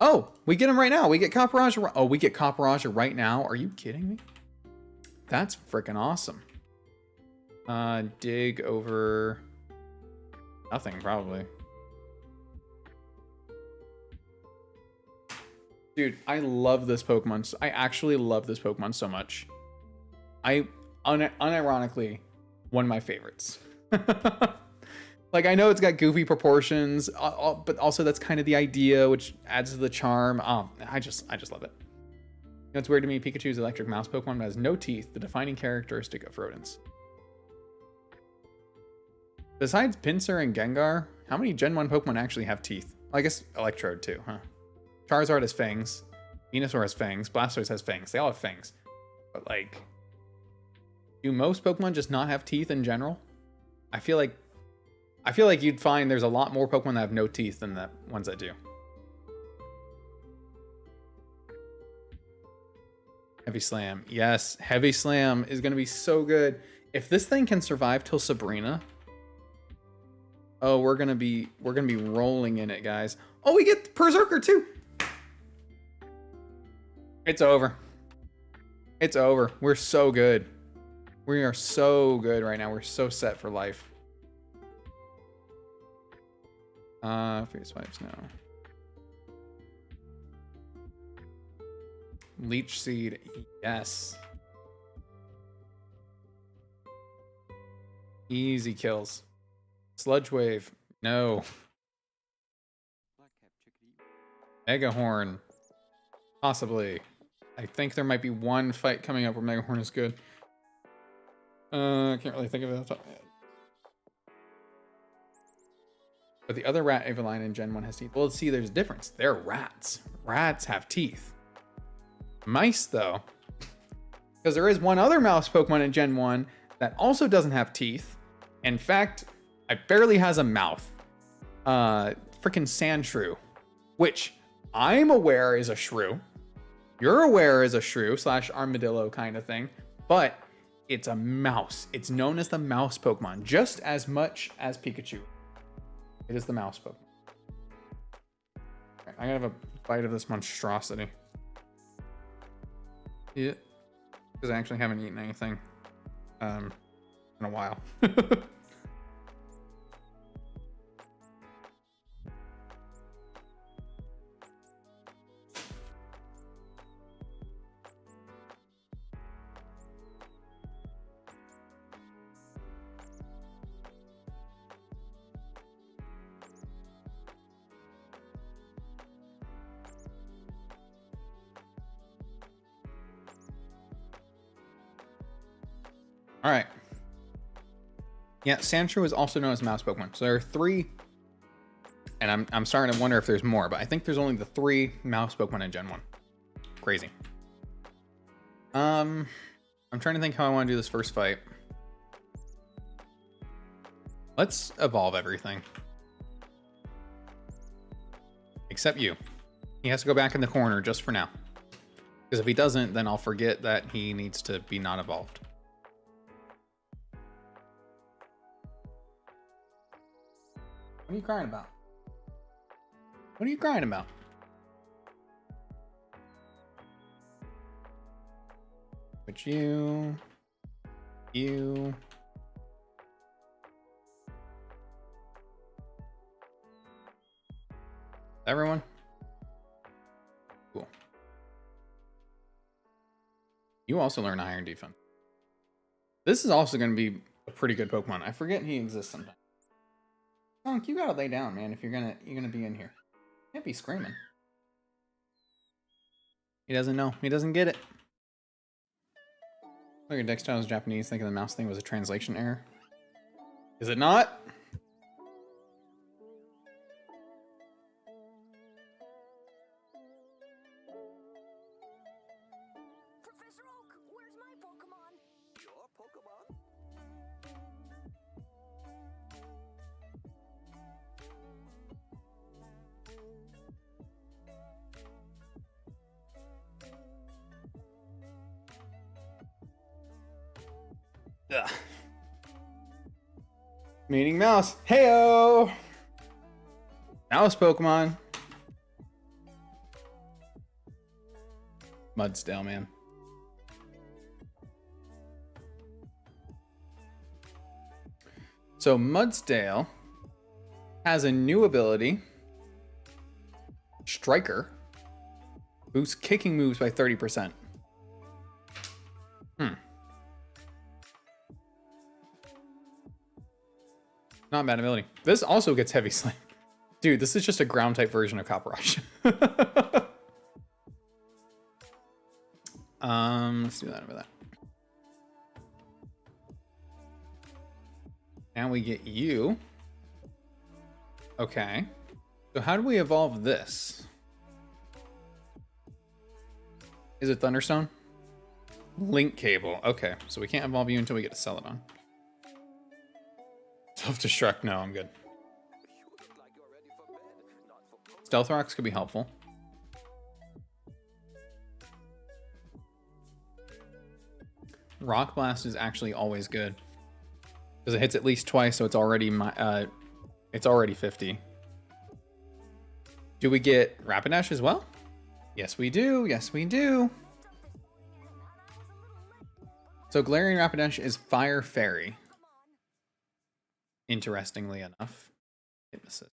Oh, we get him right now. We get Copperajah. Oh, we get Copperajah right now. Are you kidding me? That's freaking awesome. Dig over... Nothing, probably. Dude, I love this Pokemon. I actually love this Pokemon so much. Unironically, one of my favorites. Like, I know it's got goofy proportions, but also that's kind of the idea, which adds to the charm. I just love it. You know, it's weird to me, Pikachu's electric mouse Pokemon has no teeth, the defining characteristic of rodents. Besides Pinsir and Gengar, how many Gen 1 Pokemon actually have teeth? Well, I guess Electrode too, huh? Charizard has fangs. Venusaur has fangs. Blastoise has fangs. They all have fangs. But, like, do most Pokemon just not have teeth in general? I feel like you'd find there's a lot more Pokemon that have no teeth than the ones that do. Heavy Slam. Yes, Heavy Slam is going to be so good. If this thing can survive till Sabrina, oh, we're going to be rolling in it, guys. Oh, we get Berserker too. It's over. It's over. We're so good. We are so good right now. We're so set for life. Free swipes now. Leech Seed, yes. Easy kills. Sludge Wave, no. Mega Horn, possibly. I think there might be one fight coming up where Mega Horn is good. I can't really think of it off the top of my head. But the other rat Eveline in Gen 1 has teeth. Well, see, there's a difference. They're rats. Rats have teeth. Mice, though. Because there is one other mouse Pokemon in Gen 1 that also doesn't have teeth. In fact, it barely has a mouth. Freaking Sandshrew. Which I'm aware is a shrew. You're aware is a shrew / armadillo kind of thing. But it's a mouse. It's known as the mouse Pokemon. Just as much as Pikachu. It is the mouse Pokemon. Right, I'm gonna have a bite of this monstrosity. Yeah. Because I actually haven't eaten anything in a while. All right. Yeah, Sandshrew is also known as mouse Pokemon. So there are 3, and I'm starting to wonder if there's more, but I think there's only the 3 mouse Pokemon in Gen 1. Crazy. I'm trying to think how I want to do this first fight. Let's evolve everything. Except you. He has to go back in the corner just for now. Because if he doesn't, then I'll forget that he needs to be not evolved. What are you crying about? What are you crying about? But you. Everyone? Cool. You also learn Iron Defense. This is also going to be a pretty good Pokemon. I forget he exists sometimes. Skunk, you gotta lay down, man, if you're gonna be in here. You can't be screaming. He doesn't know. He doesn't get it. Look at Dexter was Japanese, thinking the mouse thing was a translation error. Is it not? Professor Oak, where's my Pokemon? Your Pokemon? Ugh. Meaning mouse. Heyo! Mouse Pokemon. Mudsdale, man. So Mudsdale has a new ability, Striker, boosts kicking moves by 30%. Not bad ability. This also gets Heavy Slam. Dude, this is just a ground type version of Copper Rush. Let's do that over that. Now we get you. Okay. So how do we evolve this? Is it Thunderstone? Link cable. Okay, so we can't evolve you until we get to Celadon. Self-destruct. No, I'm good. Stealth Rocks could be helpful. Rock Blast is actually always good because it hits at least twice, so it's already 50. Do we get Rapidash as well? Yes, we do. Yes, we do. So Galarian Rapidash is Fire Fairy. Interestingly enough. Hypnosis.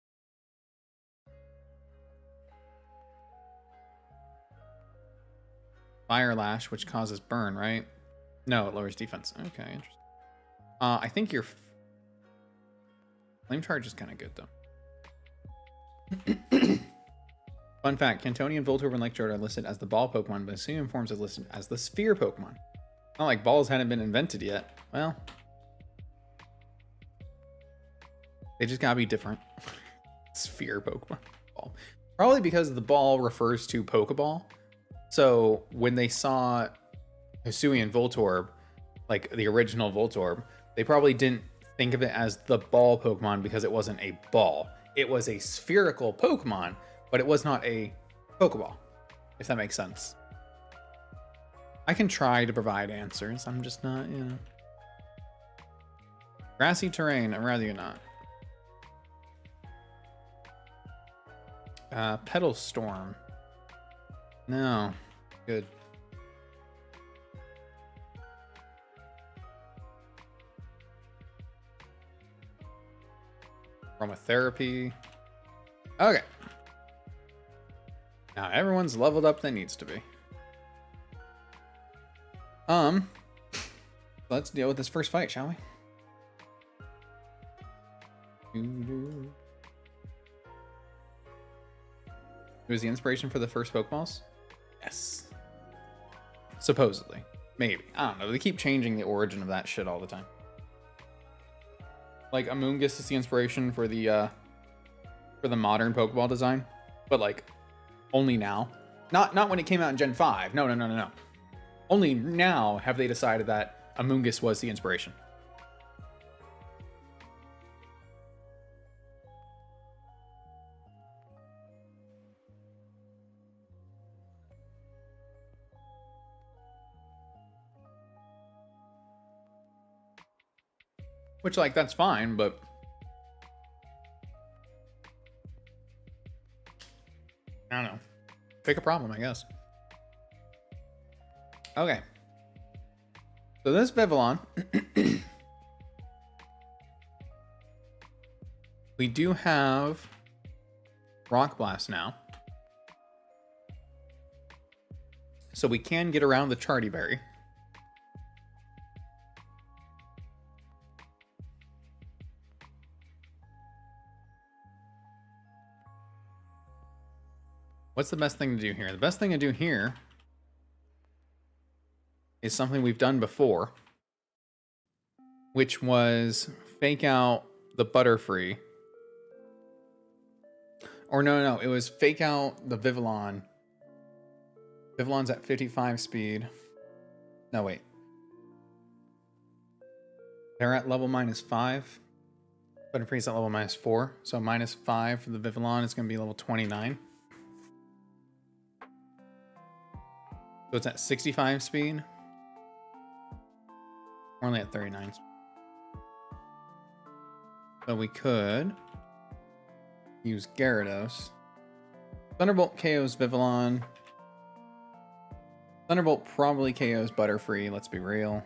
Fire Lash, which causes burn, right? No, it lowers defense. Okay, interesting. I think your Flame Charge is kind of good, though. Fun fact, Cantonian, Voltorb, and Electrode are listed as the ball Pokemon, but Assumium forms are listed as the sphere Pokemon. Not like balls hadn't been invented yet. Well, they just gotta be different. Sphere Pokemon. Ball. Probably because the ball refers to Pokeball. So when they saw Hisuian Voltorb, like the original Voltorb, they probably didn't think of it as the ball Pokemon because it wasn't a ball. It was a spherical Pokemon, but it was not a Pokeball, if that makes sense. I can try to provide answers. I'm just not, you know. Grassy terrain, I'd rather you not. Petal Storm. No. Good. Aromatherapy. Okay. Now everyone's leveled up that needs to be. Let's deal with this first fight, shall we? It was the inspiration for the first Pokeballs? Yes. Supposedly. Maybe. I don't know. They keep changing the origin of that shit all the time. Like, Amoonguss is the inspiration for the modern Pokeball design. But, like, only now. Not when it came out in Gen 5. No. Only now have they decided that Amoonguss was the inspiration. Which, like, that's fine, but I don't know. Pick a problem, I guess. Okay. So this Vivillon, we do have Rock Blast now. So we can get around the Charty Berry. What's the best thing to do here? The best thing to do here is something we've done before, which was fake out the Butterfree. Or no, it was fake out the Vivillon. Vivillon's at 55 speed. No, wait. They're at level -5. Butterfree's at level -4. So -5 for the Vivillon is going to be level 29. So it's at 65 speed. We're only at 39 speed. So we could use Gyarados. Thunderbolt KOs Vivillon. Thunderbolt probably KOs Butterfree, let's be real.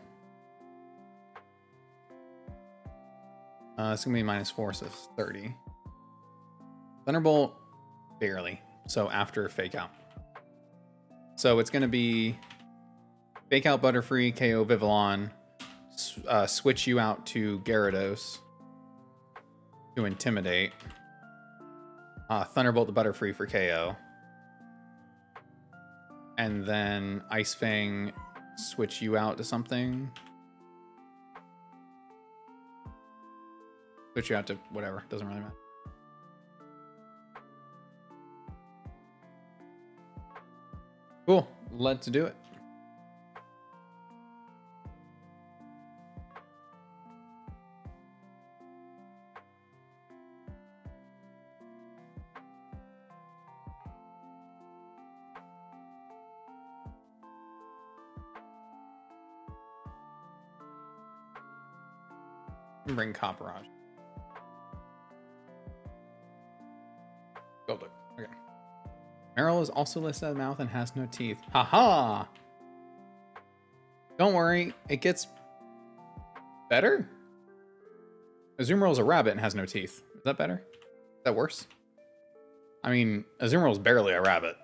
It's going to be -4, so it's 30. Thunderbolt, barely. So after Fake Out. So it's going to be Fake Out Butterfree, KO Vivillon, switch you out to Gyarados to Intimidate. Thunderbolt the Butterfree for KO. And then Ice Fang, switch you out to something. Switch you out to whatever, doesn't really matter. Cool, let's do it. Bring Copperage. Gold. Okay. Meryl is also listed as mouth and has no teeth. Haha! Don't worry, it gets better? Azumarill is a rabbit and has no teeth. Is that better? Is that worse? I mean, Azumarill is barely a rabbit.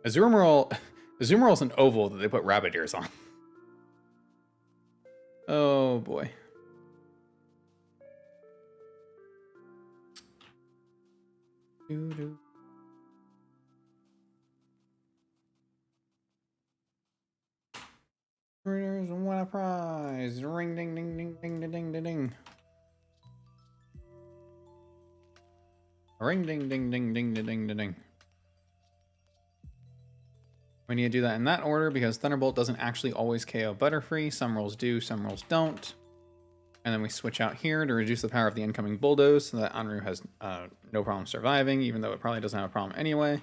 Azumarill is an oval that they put rabbit ears on. Oh boy. Doo-doo. Winners won a prize. Ring ding ding ding ding ding ding ding ding. Ring ding ding ding ding ding ding ding. We need to do that in that order because Thunderbolt doesn't actually always KO Butterfree. Some rolls do, some rolls don't. And then we switch out here to reduce the power of the incoming Bulldoze so that Anru has no problem surviving, even though it probably doesn't have a problem anyway.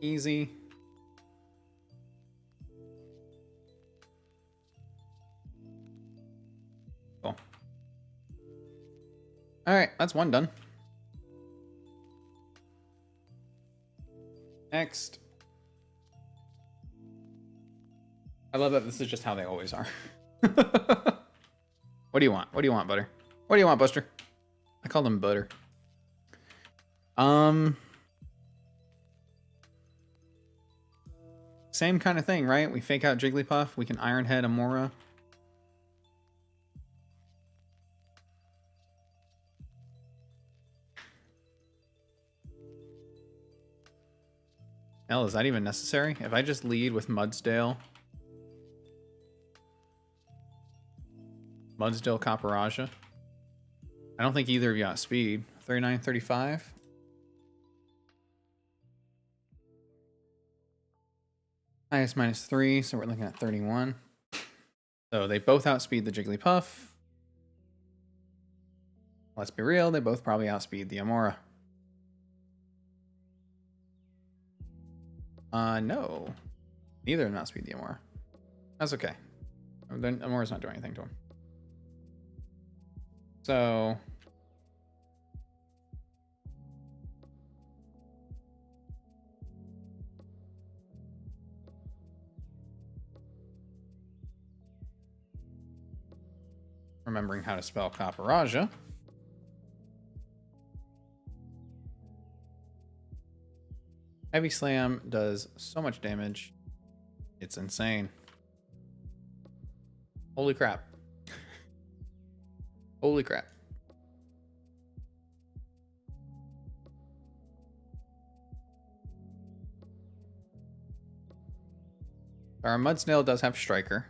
Easy. Cool. Alright, that's one done. Next. I love that this is just how they always are. What do you want? What do you want, Butter? What do you want, Buster? I called him Butter. Same kind of thing, right? We fake out Jigglypuff. We can Iron Head Amora. Hell, is that even necessary? If I just lead with Mudsdale... Mudsdale Copperaja. I don't think either of you got speed. 39, 35. Highest -3, so we're looking at 31. So they both outspeed the Jigglypuff. Let's be real, they both probably outspeed the Amora. No. Neither of them outspeed the Amora. That's okay. Then Amora's not doing anything to him. So... remembering how to spell Copperaja. Heavy Slam does so much damage. It's insane. Holy crap. Holy crap. Our Mudsnail does have Striker.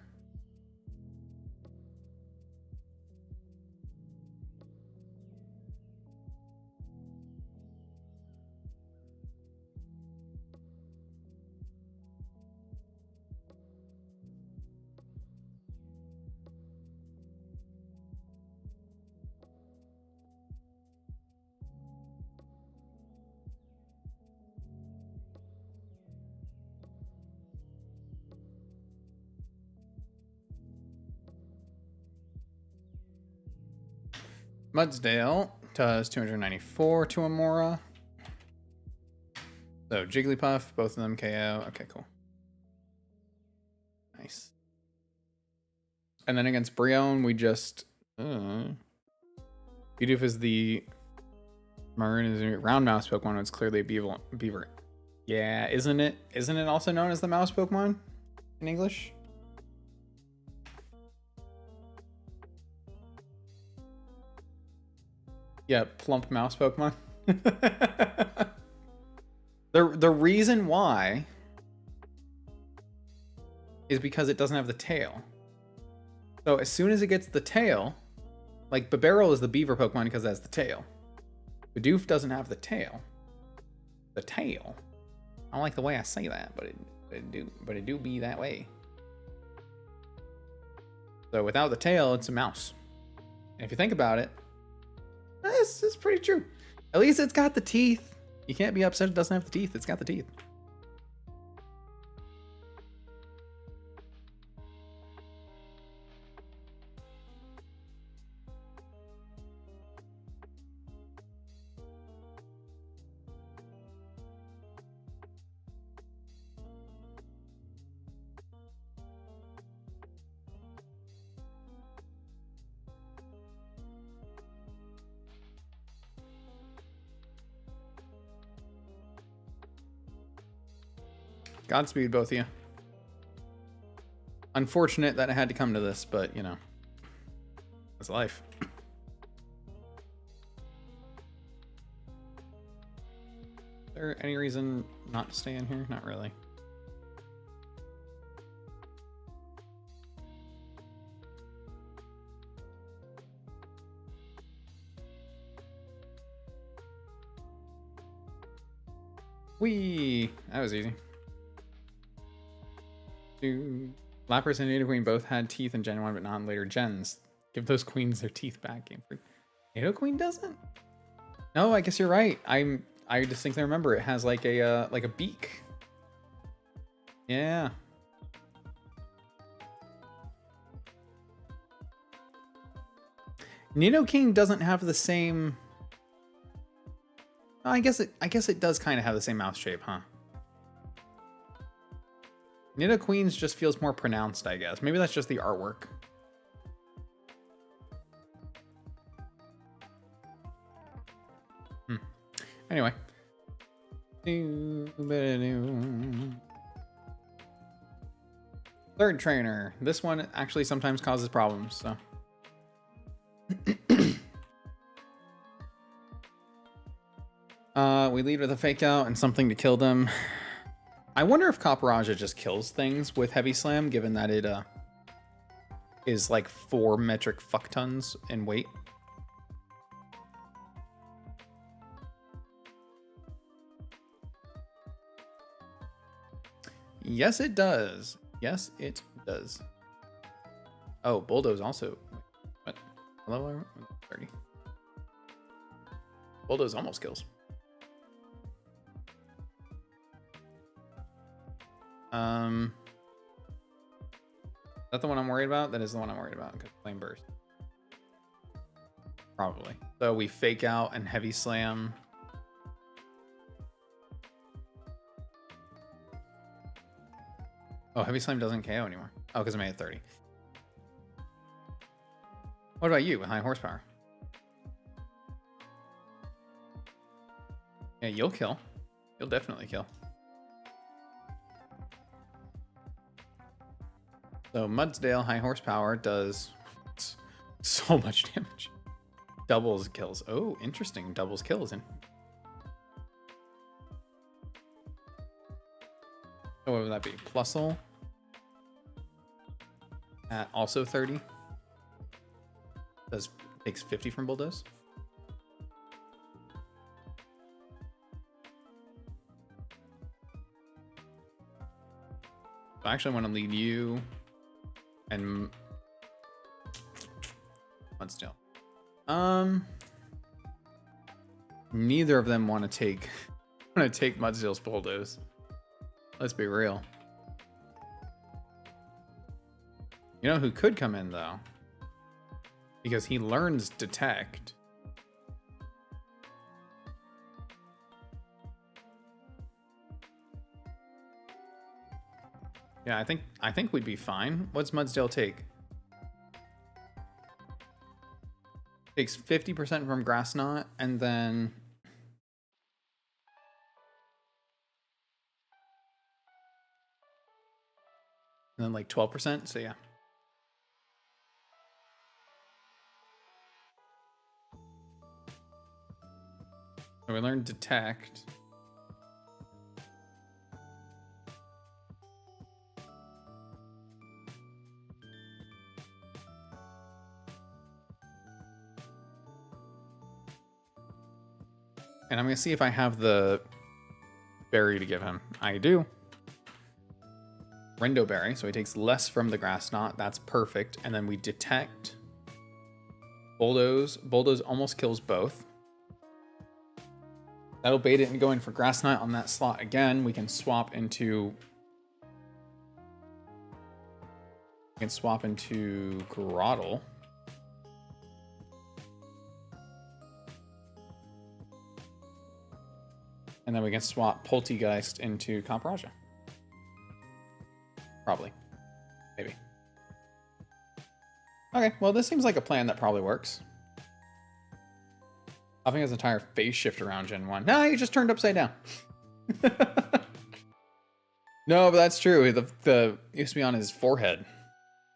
Mudsdale does 294 to Amora. So Jigglypuff, both of them KO. Okay, cool. Nice. And then against Brionne, we just... Bidoof is the Maroon is a round mouse Pokemon. It's clearly a beaver. Yeah, isn't it? Isn't it also known as the mouse Pokemon in English? Yeah, plump mouse Pokemon. The reason why is because it doesn't have the tail. So as soon as it gets the tail, like Bibarel is the beaver Pokemon because it has the tail. Bidoof doesn't have the tail. The tail. I don't like the way I say that, but it do be that way. So without the tail, it's a mouse. And if you think about it, this is pretty true. At least it's got the teeth. You can't be upset it doesn't have the teeth. It's got the teeth. Godspeed, both of you. Unfortunate that it had to come to this, but, you know, it's life. Is there any reason not to stay in here? Not really. Whee! That was easy. Lapras and Nidoqueen both had teeth in Gen 1, but not in later gens. Give those queens their teeth back, Game Freak. Nidoqueen doesn't? No, I guess you're right. I distinctly remember it has like a beak. Yeah. Nidoking doesn't have the same. Oh, I guess it does kind of have the same mouth shape, huh? Nidoqueen's just feels more pronounced, I guess. Maybe that's just the artwork. Anyway. Third trainer. This one actually sometimes causes problems, so. We lead with a fake out and something to kill them. I wonder if Copperajah just kills things with Heavy Slam, given that it is like 4 metric fuck tons in weight. Yes, it does. Yes, it does. Oh, Bulldoze also. What? Level 30. Bulldoze almost kills. Is that the one I'm worried about? That is the one I'm worried about because Flame Burst. Probably. So we fake out and Heavy Slam. Oh, Heavy Slam doesn't KO anymore. Oh, because I made it 30. What about you with high horsepower? Yeah, you'll kill. You'll definitely kill. So Mudsdale, high horsepower, does so much damage. Doubles kills. Oh, interesting. Doubles kills. And so what would that be? Plusle at also 30. Takes 50 from Bulldoze. So I actually want to lead you and Mudsdale. Neither of them want to take Mudsdale's Bulldoze. Let's be real. You know who could come in though? Because he learns Detect Yeah, I think we'd be fine. What's Mudsdale take? Takes 50% from Grass Knot, and then like 12%. So yeah. So we learned Detect. And I'm going to see if I have the berry to give him. I do. Rendo berry, so he takes less from the Grass Knot. That's perfect. And then we Detect. Bulldoze. Bulldoze almost kills both. That'll bait it and go in for Grass Knot on that slot again. We can swap into... Groddle. And then we can swap Poltegeist into Camparaja. Probably. Maybe. Okay, well, this seems like a plan that probably works. Popping his entire phase shift around Gen 1. Nah, he just turned upside down. No, but that's true. The used to be on his forehead.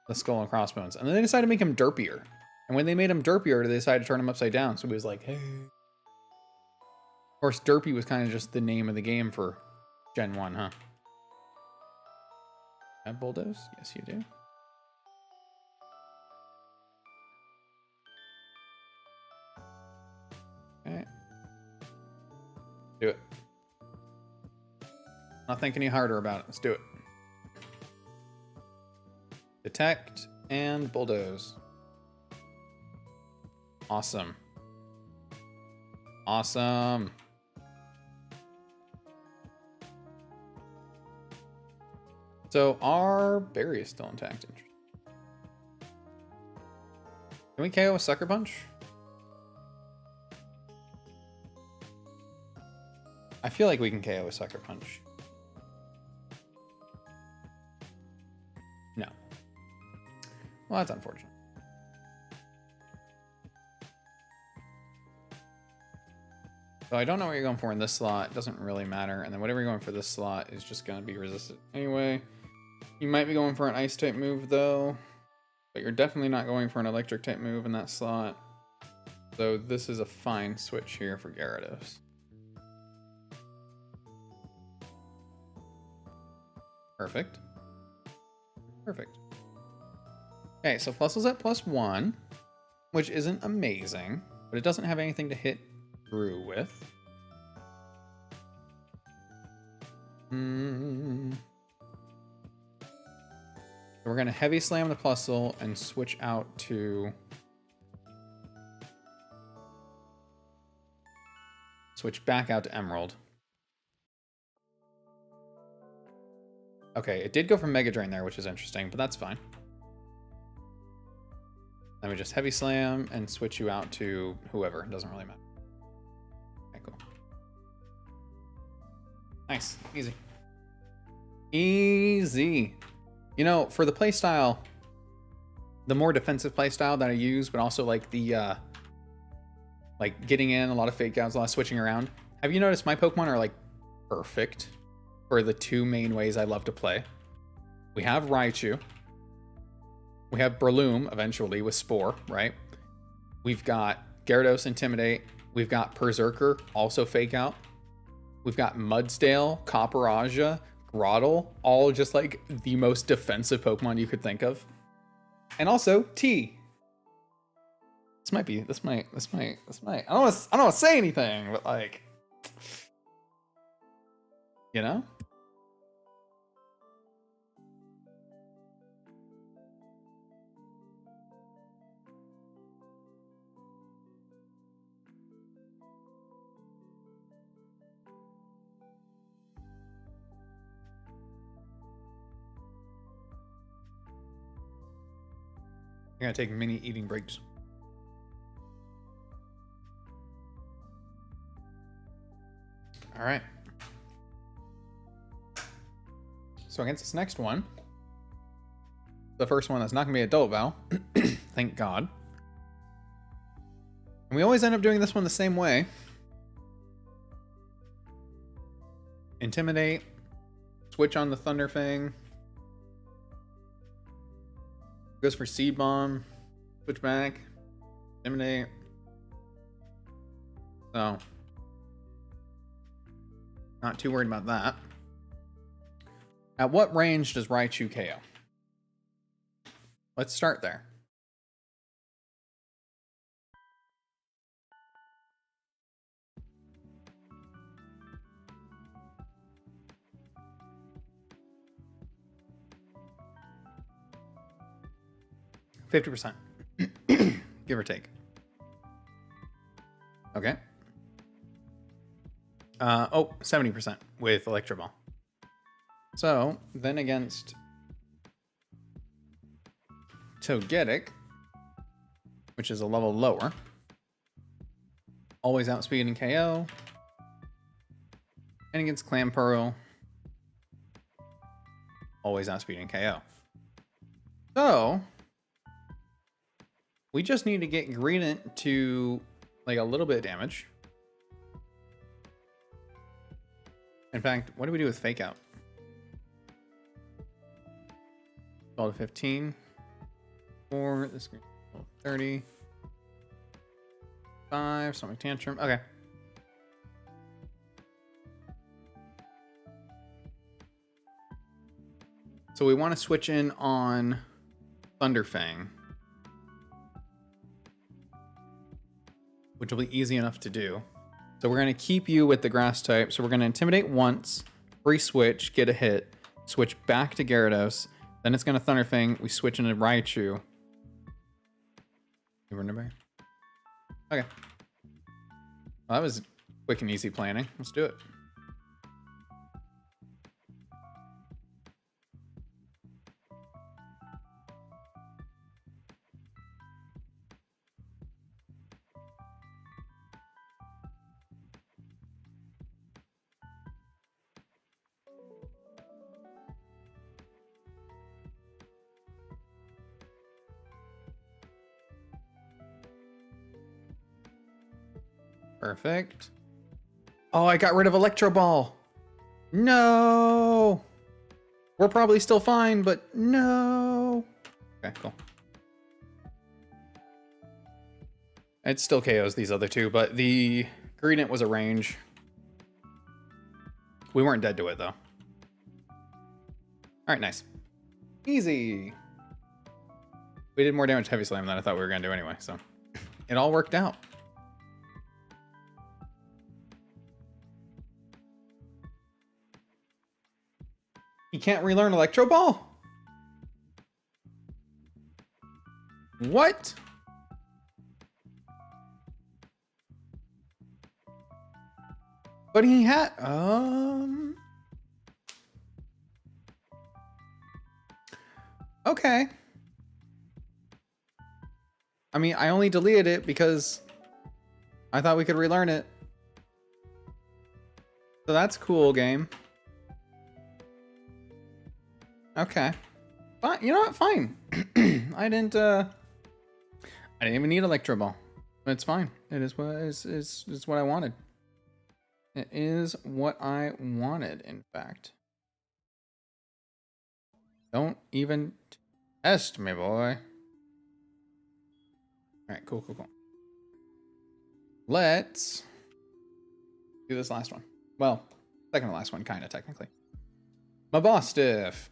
The skull and crossbones. And then they decided to make him derpier. And when they made him derpier, they decided to turn him upside down. So he was like, hey. Of course, Derpy was kind of just the name of the game for Gen 1, huh? Have Bulldoze? Yes, you do. Okay. Do it. Not think any harder about it. Let's do it. Detect and Bulldoze. Awesome. Awesome. So our berry is still intact. Can we KO a Sucker Punch? I feel like we can KO a Sucker Punch. No. Well, that's unfortunate. So I don't know what you're going for in this slot. It doesn't really matter. And then whatever you're going for this slot is just going to be resisted anyway. You might be going for an ice type move though, but you're definitely not going for an electric type move in that slot. So this is a fine switch here for Gyarados. Perfect. Perfect. Okay, so Flussel's at +1, which isn't amazing, but it doesn't have anything to hit through with. We're going to Heavy Slam the Plusle and switch out to... Switch back out to Emerald. Okay, it did go for Mega Drain there, which is interesting, but that's fine. Then we just Heavy Slam and switch you out to whoever. It doesn't really matter. Okay, cool. Nice. Easy. Easy. You know, for the playstyle, the more defensive playstyle that I use, but also like the like getting in a lot of fake outs, a lot of switching around. Have you noticed my Pokemon are like perfect for the two main ways I love to play? We have Raichu. We have Breloom eventually with Spore, right? We've got Gyarados Intimidate. We've got Berserker, also fake out. We've got Mudsdale, Camparaja, Groddle, all just like the most defensive Pokemon you could think of. And also T. This might. I don't want to say anything, but like, you know? I'm gonna take mini eating breaks. All right. So against this next one, the first one that's not going to be a Dope Vow. Thank God. And we always end up doing this one the same way. Intimidate. Switch on the Thunder Fang. Goes for Seed Bomb. Switch back. Intimidate. So. Not too worried about that. At what range does Raichu KO? Let's start there. %, give or take. Okay. 70% with Electro Ball. So, then against Togetic, which is a level lower, always outspeed and KO. And against Clamperl, always outspeed and KO. So, we just need to get Greedent to like a little bit of damage. In fact, what do we do with Fake Out? 12 to 15. 4, this 30. 5, Stomach Tantrum. Okay. So we want to switch in on Thunderfang, which will be easy enough to do. So we're going to keep you with the grass type. So we're going to Intimidate once, free switch, get a hit, switch back to Gyarados. Then it's going to Thunderfang. We switch into Raichu. Okay. Well, that was quick and easy planning. Let's do it. Perfect. Oh, I got rid of Electro Ball. No. We're probably still fine, but no. Okay, cool. It still KOs these other two, but the Greedent was a range. We weren't dead to it, though. All right, nice. Easy. We did more damage to Heavy Slam than I thought we were going to do anyway, so it all worked out. He can't relearn Electro Ball? What? But he had okay. I mean, I only deleted it because I thought we could relearn it. So that's cool, game. Okay. Fine. You know what? Fine. I didn't even need Electro Ball. It's fine. It is what is what I wanted. It is what I wanted, in fact. Don't even test me, boy. Alright, cool. Let's do this last one. Well, second to last one, kind of, technically. Mabostiff.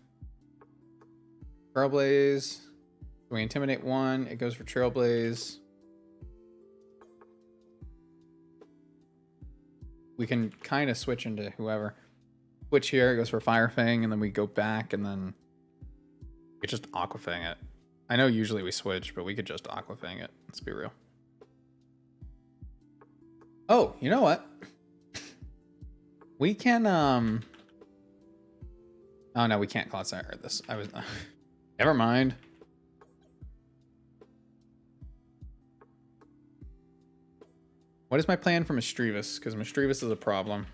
Trailblaze. We Intimidate one. It goes for Trailblaze. We can kind of switch into whoever. Switch here. It goes for Fire Fang, and then we go back, and then we just Aqua Fang it. I know usually we switch, but we could just Aqua Fang it. Let's be real. Oh, you know what? We can, oh no, we can't Cloud Sire this. Never mind. What is my plan for Misdreavus? Because Misdreavus is a problem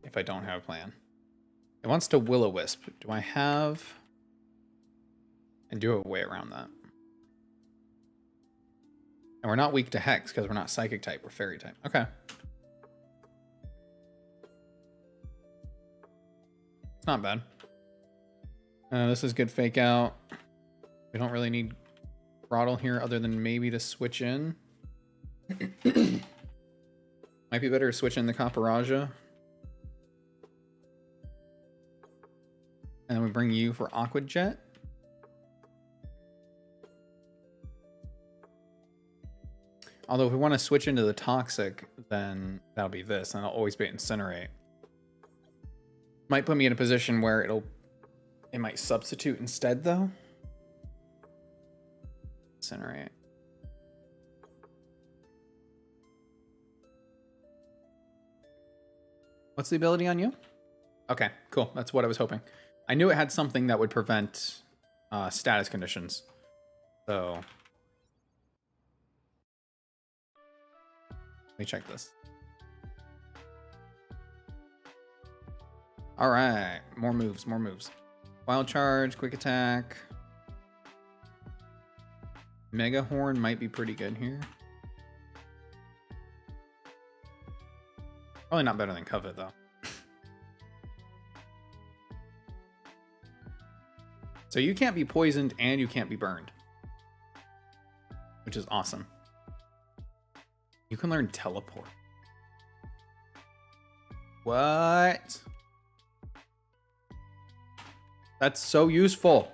if I don't have a plan. It wants to Will-O-Wisp. Do I have and do a way around that. And we're not weak to Hex because we're not Psychic type, we're Fairy type. Okay. It's not bad. This is good fake out. We don't really need Throttle here other than maybe to switch in. Might be better to switch in the Caparajah. And then we bring you for Aqua Jet. Although if we want to switch into the Toxic, then that'll be this, and I'll always bait Incinerate. Might put me in a position where it might substitute instead, though. Incinerate. What's the ability on you? Okay, cool. That's what I was hoping. I knew it had something that would prevent status conditions. So let me check this. All right, more moves, more moves. Wild Charge, Quick Attack. Mega Horn might be pretty good here. Probably not better than Covet, though. So you can't be poisoned and you can't be burned, which is awesome. You can learn Teleport. What? That's so useful.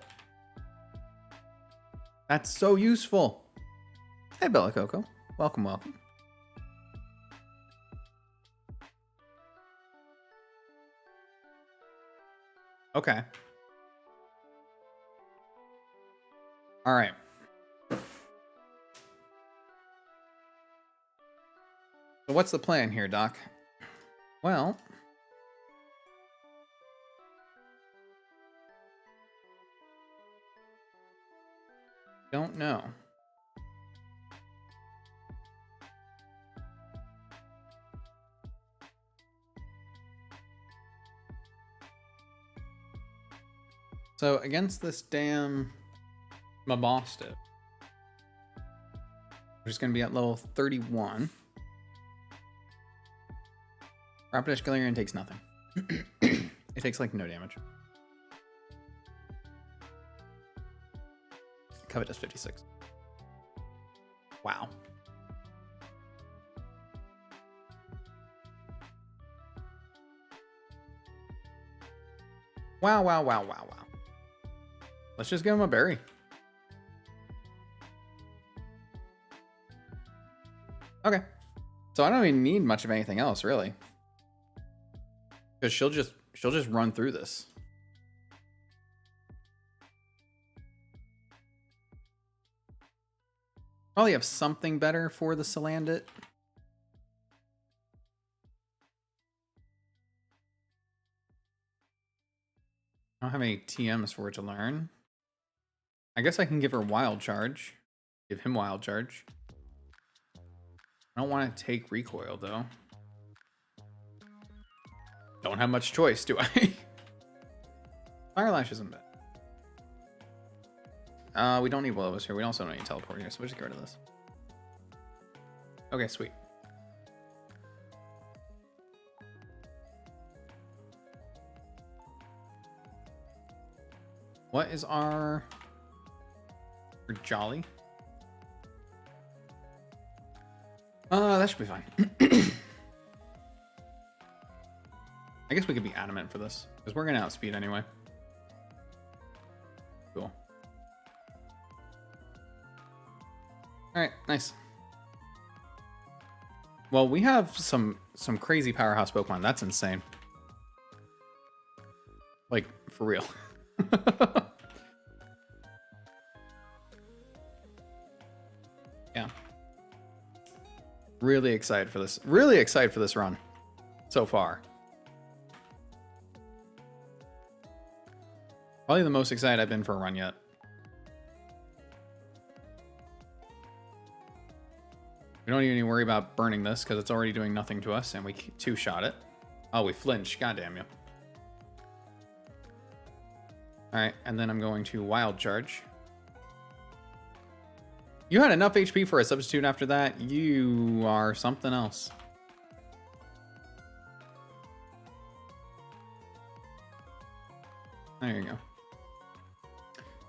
That's so useful. Hey, Bella Coco. Welcome, welcome. Okay. All right. So what's the plan here, Doc? Well, don't know. So against this damn Mabosstiff, we're just going to be at level 31. Rapidash Galarian takes nothing. It takes like no damage. Covet does 56. Wow. Wow, wow, wow, wow, wow. Let's just give him a berry. Okay. So I don't even need much of anything else, really. Because she'll just run through this. Probably have something better for the Salandit. I don't have any TMs for it to learn. I guess I can give her Wild Charge. Give him Wild Charge. I don't want to take Recoil, though. Don't have much choice, do I? Fire Lash isn't bad. We don't need Will-O-Wisp here. We also don't need Teleport here, so we'll just get rid of this. Okay, sweet. What is our Jolly? That should be fine. I guess we could be Adamant for this, because we're going to outspeed anyway. Cool. Alright, nice. Well, we have some crazy powerhouse Pokemon. That's insane. Like, for real. Yeah. Really excited for this. Really excited for this run so far. Probably the most excited I've been for a run yet. We don't even need to worry about burning this because it's already doing nothing to us, and we two-shot it. Oh, we flinched. God damn you. All right, and then I'm going to Wild Charge. You had enough HP for a substitute after that. You are something else. There you go.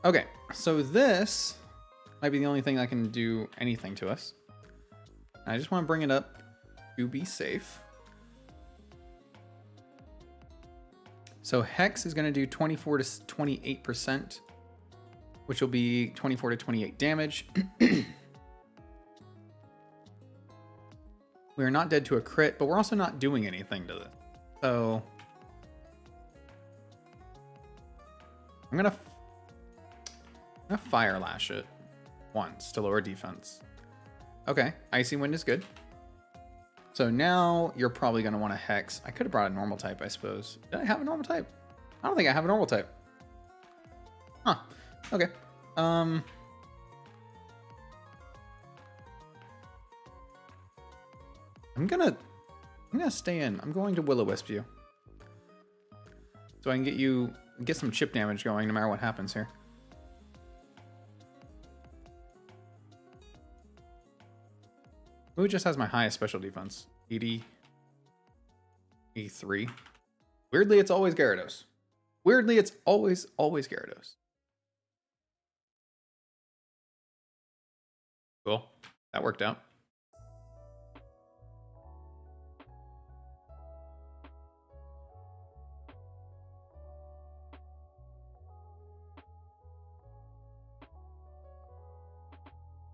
Okay, so this might be the only thing that can do anything to us. I just want to bring it up to be safe. So Hex is going to do 24 to 28%, which will be 24 to 28 damage. We are not dead to a crit, but we're also not doing anything to this. So I'm gonna Fire Lash it once to lower defense. Okay, Icy Wind is good. So now you're probably gonna want to Hex. I could have brought a normal type, I suppose. Did I have a normal type? I don't think I have a normal type. Huh. Okay. I'm gonna stay in. I'm going to Will-O-Wisp you, so I can get some chip damage going no matter what happens here. Who just has my highest special defense? 80, 83. Weirdly, it's always Gyarados. Weirdly, it's always Gyarados. Cool. That worked out.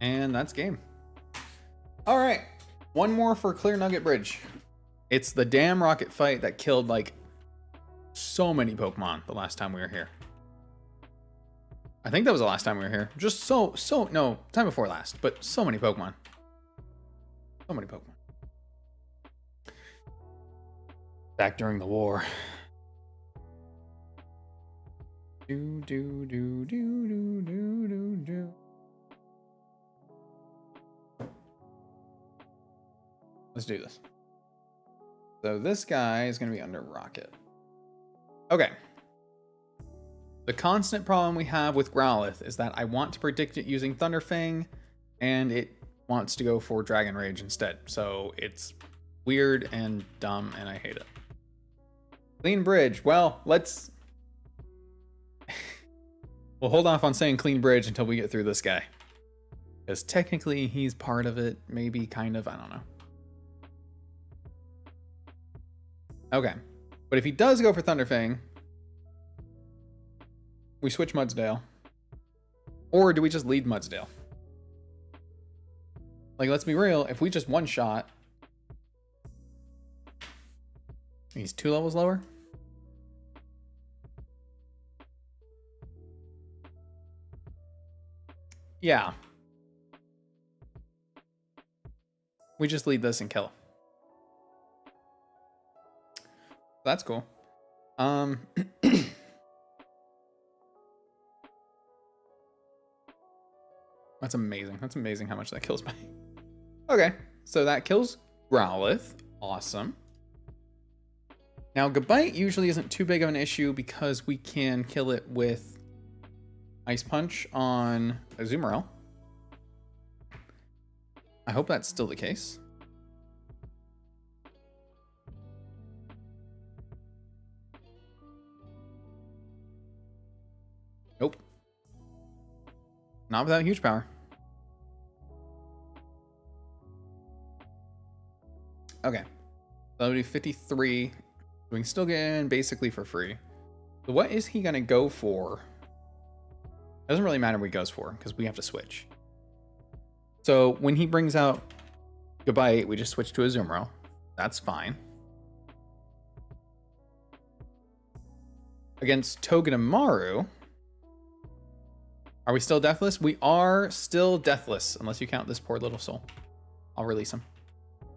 And that's game. All right, one more for Clear Nugget Bridge. It's the damn rocket fight that killed like so many Pokemon the last time we were here. I think that was the last time we were here. Just no, time before last, but so many Pokemon. So many Pokemon. Back during the war. Do do do do do do do do. Let's do this. So this guy is going to be under Rocket. Okay. The constant problem we have with Growlithe is that I want to predict it using Thunder Fang, and it wants to go for Dragon Rage instead. So it's weird and dumb, and I hate it. Clean Bridge. Well, let's... we'll hold off on saying Clean Bridge until we get through this guy. Because technically he's part of it. Maybe, kind of. I don't know. Okay, but if he does go for Thunder Fang, we switch Mudsdale. Or do we just lead Mudsdale? Like, let's be real, if we just one-shot, he's 2 levels lower? Yeah. We just lead this and kill. That's cool. That's amazing. That's amazing how much that kills by. Okay, so that kills Growlithe. Awesome. Now, Gabite usually isn't too big of an issue because we can kill it with Ice Punch on Azumarill. I hope that's still the case. Nope. Not without huge power. Okay. So that'll do 53. We can still get in basically for free. So what is he going to go for? Doesn't really matter what he goes for because we have to switch. So when he brings out Gabite, we just switch to Azumarill. That's fine. Against Togedemaru, are we still deathless? We are still deathless, unless you count this poor little soul. I'll release him.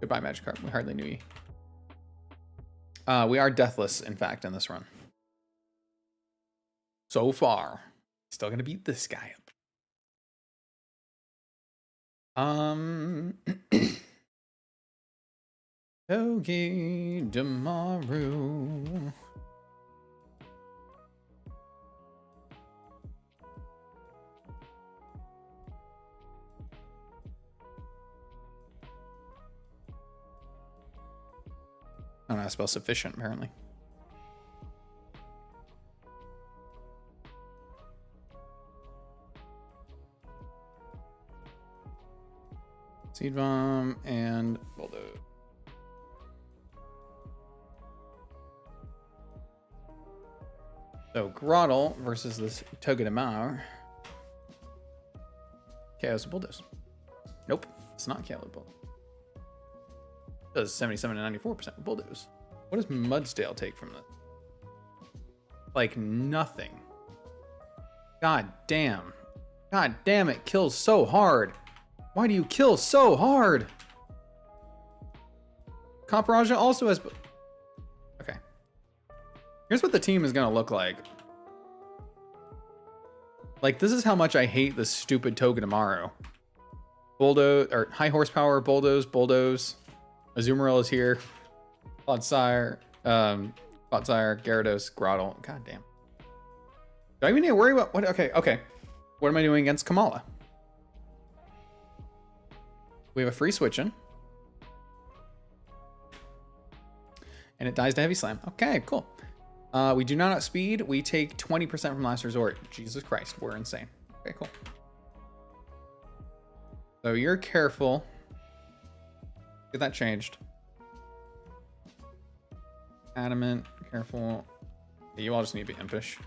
Goodbye, Magikarp. We hardly knew you. We are deathless, in fact, in this run. So far. Still gonna beat this guy up. Togedemaru. don't know how to spell sufficient, apparently. Seed Bomb and Bulldoze. So Groddle versus this Togedemaru. Chaos Bulldoze. Nope, it's not Chaos Bulldoze. It does 77 to 94% with Bulldoze. What does Mudsdale take from this? Like nothing. God damn. God damn, it kills so hard. Why do you kill so hard? Camparaja also has... Okay. Here's what the team is going to look like. Like, this is how much I hate this stupid Togedemaru. Bulldoze, or High Horsepower, Bulldoze. Azumarill is here. Clodsire, Gyarados, Groddle. God damn. Do I even need to worry about... What? Okay. What am I doing against Kamala? We have a free switch in. And it dies to Heavy Slam. Okay, cool. We do not outspeed. We take 20% from Last Resort. Jesus Christ, we're insane. Okay, cool. So you're careful. Get that changed. Adamant, careful. You all just need to be impish.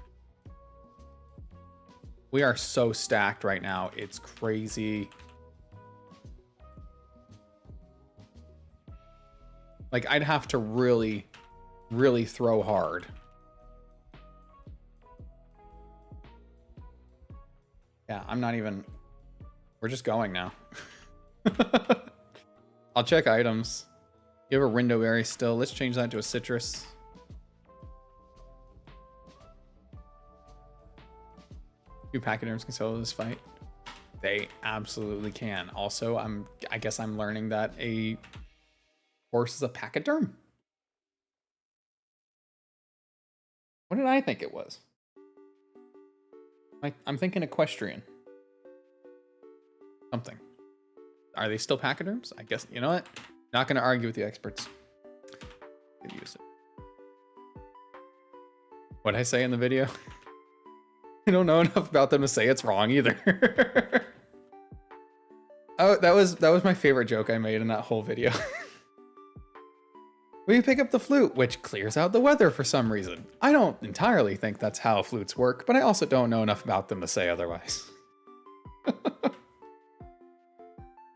We are so stacked right now. It's crazy. Like, I'd have to really, really throw hard. Yeah, I'm not even... We're just going now. I'll check items. You have a Rindo Berry still. Let's change that to a Citrus. Do Pachyderms can solo this fight? They absolutely can. Also, I guess I'm learning that a horse is a pachyderm. What did I think it was? I'm thinking equestrian. Something. Are they still pachyderms? I guess, you know what? Not going to argue with the experts. Could use it. What did I say in the video? I don't know enough about them to say it's wrong either. Oh, that was my favorite joke I made in that whole video. We pick up the flute, which clears out the weather for some reason. I don't entirely think that's how flutes work, but I also don't know enough about them to say otherwise.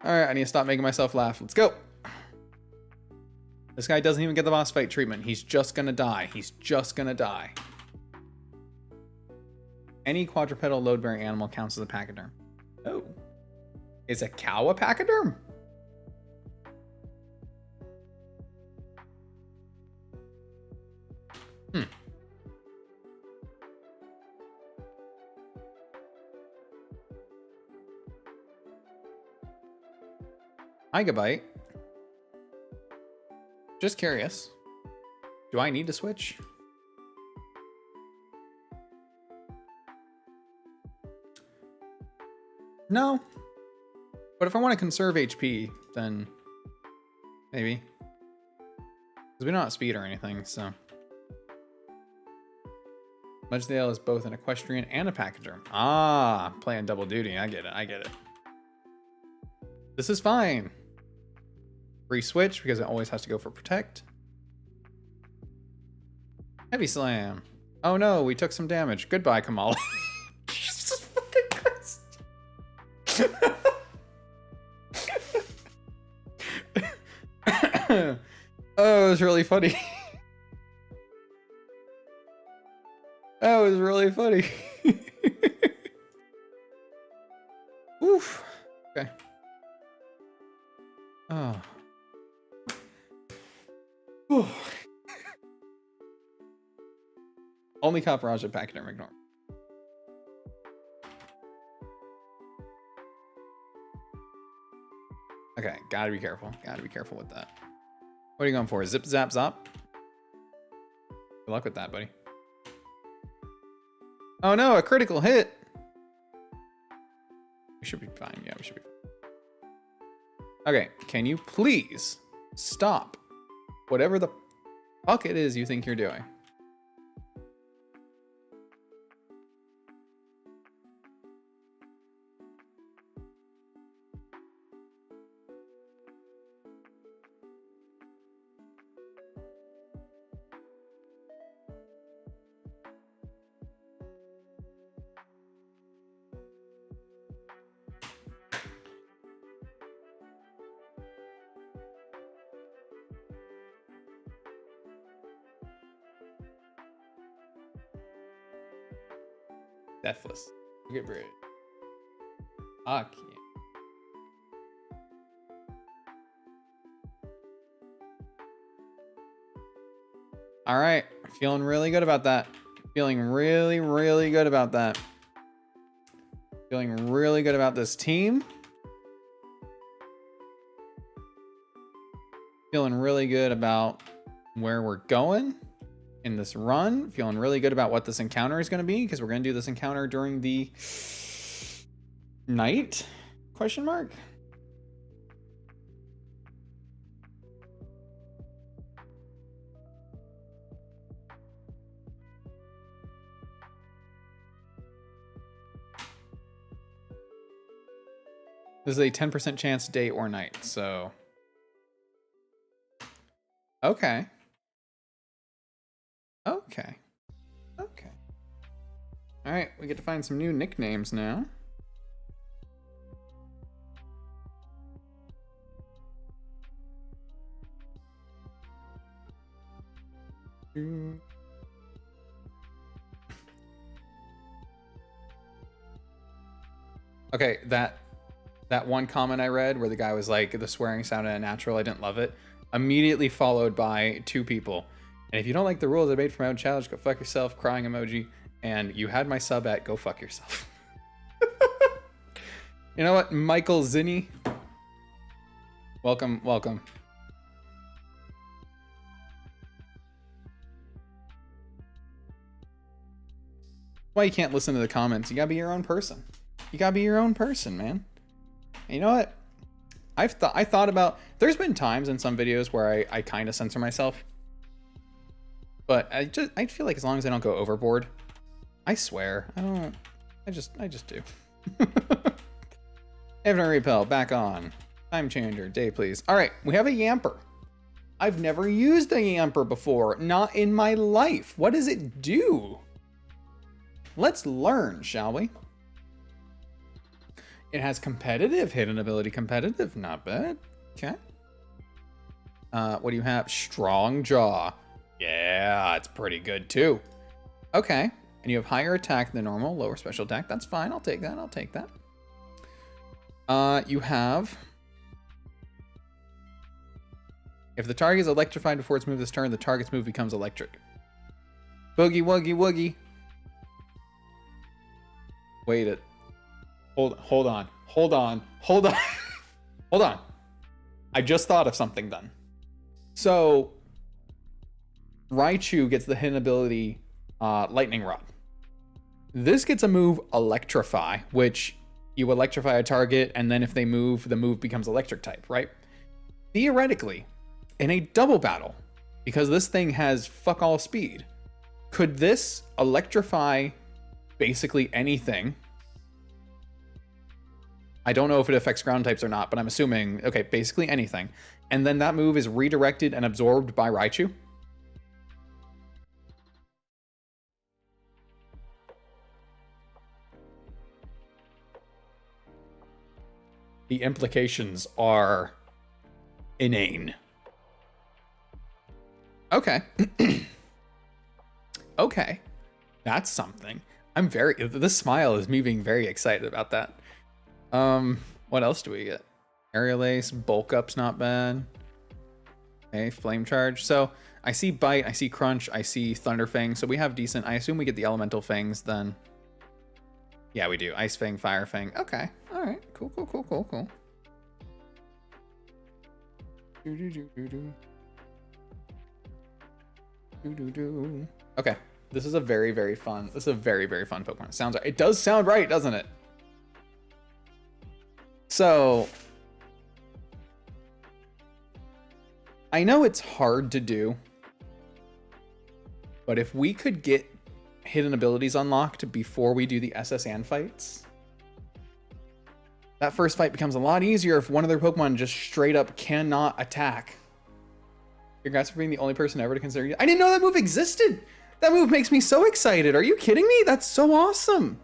Alright, I need to stop making myself laugh. Let's go. This guy doesn't even get the boss fight treatment. He's just gonna die. He's just gonna die. Any quadrupedal load-bearing animal counts as a pachyderm. Oh. Is a cow a pachyderm? Megabyte. Just curious. Do I need to switch? No. But if I want to conserve HP, then maybe. Because we don't have speed or anything, so. Mudsdale is both an equestrian and a pachyderm. Ah, playing double duty. I get it. This is fine. Free switch because it always has to go for protect. Heavy Slam. Oh no, we took some damage. Goodbye, Kamala. Jesus fucking Christ. Oh, it was really funny. That was really funny. Oof. Okay. Oh. Whew. Only Camparaja Pachyderm ignore. Okay, gotta be careful. Gotta be careful with that. What are you going for? Zip, zap, zop? Good luck with that, buddy. Oh no, a critical hit! We should be fine. Yeah, we should be fine. Okay, can you please stop whatever the fuck it is you think you're doing? Deathless. Get bridge. Fuck yeah. All right, feeling really good about that. Feeling really, really good about that. Feeling really good about this team. Feeling really good about where we're going in this run. Feeling really good about what this encounter is going to be, because we're going to do this encounter during the night? Question mark. This is a 10% chance day or night, so. Okay. Okay. Okay. All right, we get to find some new nicknames now. Okay, that one comment I read where the guy was like, the swearing sounded unnatural, I didn't love it, immediately followed by 2 people. And if you don't like the rules I made for my own challenge, go fuck yourself, crying emoji. And you had my sub at go fuck yourself. You know what, Michael Zinni? Welcome, welcome. Why you can't listen to the comments? You gotta be your own person. You gotta be your own person, man. And you know what? I thought about. There's been times in some videos where I kind of censor myself, but I feel like as long as I don't go overboard, I swear I don't. I just do. Evan Repel back on. Time changer day, please. All right, we have a Yamper. I've never used a Yamper before, not in my life. What does it do? Let's learn, shall we? It has competitive, hidden ability competitive, not bad. Okay. What do you have? Strong jaw. Yeah, it's pretty good too. Okay. And you have higher attack than normal, lower special attack. That's fine. I'll take that. I'll take that. You have. If the target is electrified before its move this turn, the target's move becomes electric. Boogie woogie woogie. Wait it. Hold on. Hold on. Hold on. Hold on. I just thought of something then. So Raichu gets the hidden ability Lightning Rod. This gets a move Electrify, which you electrify a target, and then if they move, the move becomes electric type, right? Theoretically, in a double battle, because this thing has fuck all speed, could this electrify basically anything? I don't know if it affects ground types or not, but I'm assuming, okay, basically anything. And then that move is redirected and absorbed by Raichu? The implications are inane. Okay. Okay. That's something. This smile is me being very excited about that. What else do we get? Aerial Ace, Bulk Up's not bad. Okay, Flame Charge. So I see Bite, I see Crunch, I see Thunder Fang. So we have decent. I assume we get the Elemental Fangs then. Yeah, we do. Ice Fang, Fire Fang. Okay. All right. Cool. Okay. This is a very, very fun. This is a very, very fun Pokemon. It does sound right, doesn't it? So I know it's hard to do But if we could get hidden abilities unlocked before we do the SSN fights, that first fight becomes a lot easier if one of their Pokemon just straight up cannot attack. Congrats for being the only person ever to consider you. I didn't know that move existed. That move makes me so excited. Are you kidding me? That's so awesome.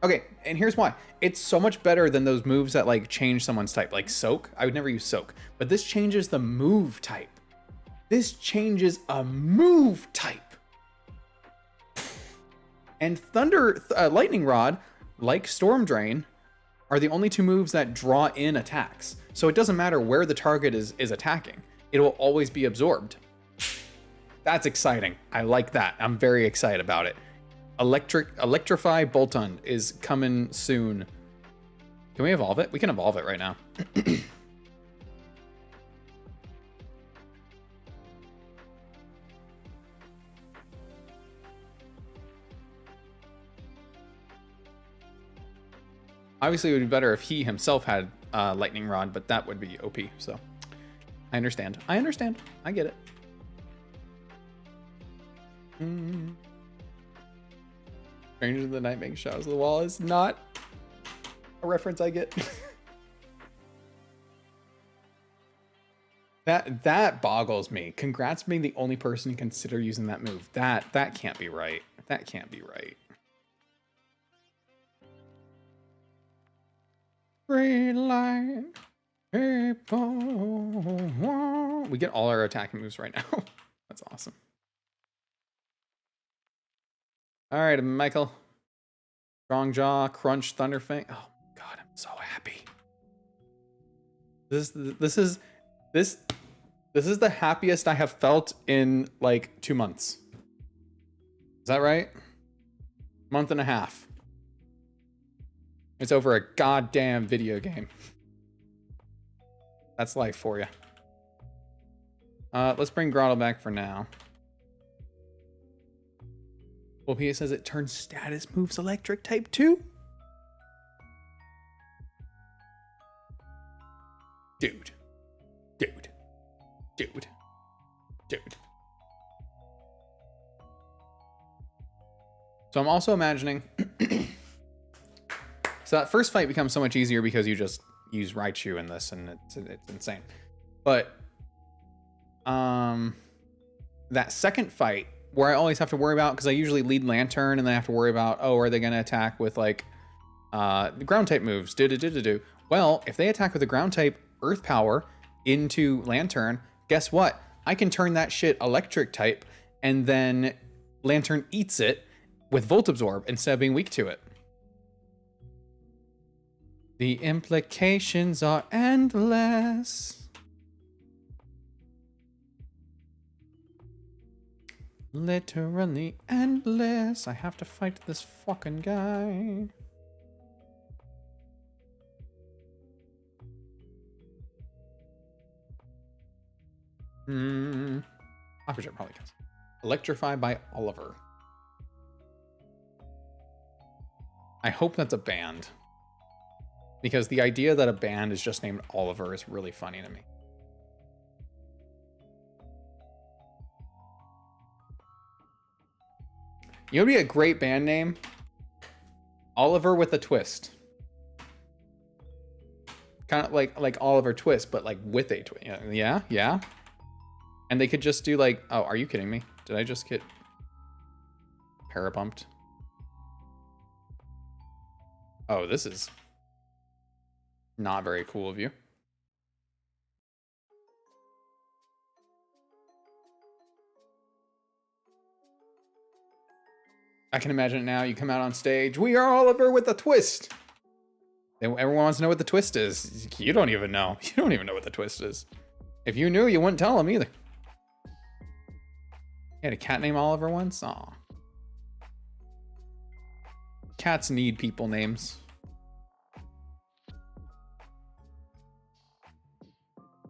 Okay, and here's why. It's so much better than those moves that like change someone's type, like Soak. I would never use Soak, but this changes the move type. This changes a move type. And Lightning Rod, like Storm Drain, are the only two moves that draw in attacks. So it doesn't matter where the target is attacking. It will always be absorbed. That's exciting. I like that. I'm very excited about it. Electrify Boltund is coming soon. Can we evolve it? We can evolve it right now. Obviously, it would be better if he himself had Lightning Rod, but that would be OP. So I understand. I understand. I get it. Strangers in the Night making shadows of the wall is not a reference I get. That boggles me. Congrats being the only person to consider using that move. That can't be right. That can't be right. Green light, people. We get all our attacking moves right now. That's awesome. All right, Michael. Strong Jaw, Crunch, Thunderfang. Oh God, I'm so happy. This is the happiest I have felt in like 2 months. Is that right? Month and a half. It's over a goddamn video game. That's life for you. Let's bring Grottle back for now. Well, Pia says it turns status moves electric type 2. Dude. So I'm also imagining... So that first fight becomes so much easier because you just use Raichu in this, and it's insane. But that second fight, where I always have to worry about, because I usually lead Lantern, and then I have to worry about, oh, are they going to attack with like the ground type moves? Well, if they attack with the ground type Earth Power into Lantern, guess what? I can turn that shit electric type, and then Lantern eats it with Volt Absorb instead of being weak to it. The implications are endless. Literally endless. I have to fight this fucking guy. Aquajet probably counts. Electrify by Oliver. I hope that's a band. Because the idea that a band is just named Oliver is really funny to me. You know, it'd be a great band name? Oliver with a Twist. Kind of like Oliver Twist, but like with a twist. Yeah. And they could just do like, oh, are you kidding me? Did I just get parabumped? Oh, this is not very cool of you. I can imagine it now. You come out on stage. We are Oliver with a Twist. Everyone wants to know what the twist is. You don't even know. You don't even know what the twist is. If you knew, you wouldn't tell them either. You had a cat named Oliver once? Aw. Cats need people names.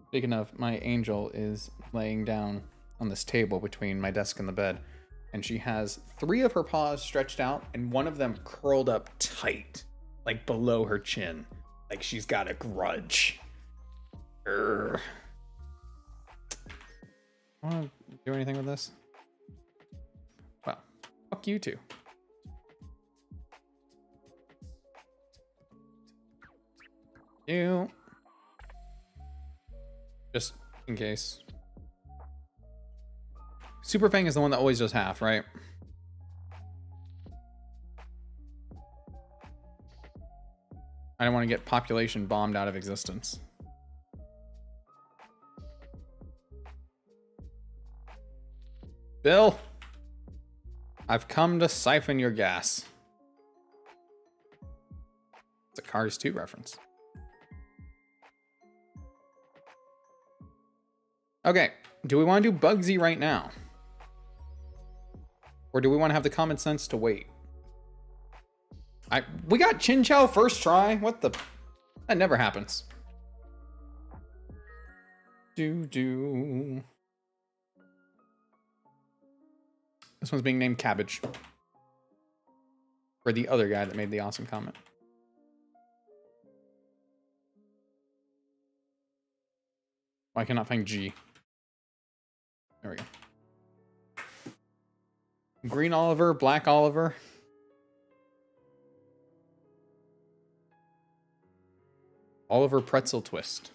Speaking of, my angel is laying down on this table between my desk and the bed, and she has 3 of her paws stretched out and one of them curled up tight, like below her chin, like she's got a grudge. Urgh. Want to do anything with this? Fuck you too. You. Just in case. Super Fang is the one that always does half, right? I don't want to get population bombed out of existence. Bill, I've come to siphon your gas. It's a Cars 2 reference. Okay, do we want to do Bugsy right now? Or do we want to have the common sense to wait? We got Chin Chow first try. What the? That never happens. This one's being named Cabbage. For the other guy that made the awesome comment. Why cannot find G? There we go. Green Oliver, Black Oliver. Oliver Pretzel Twist.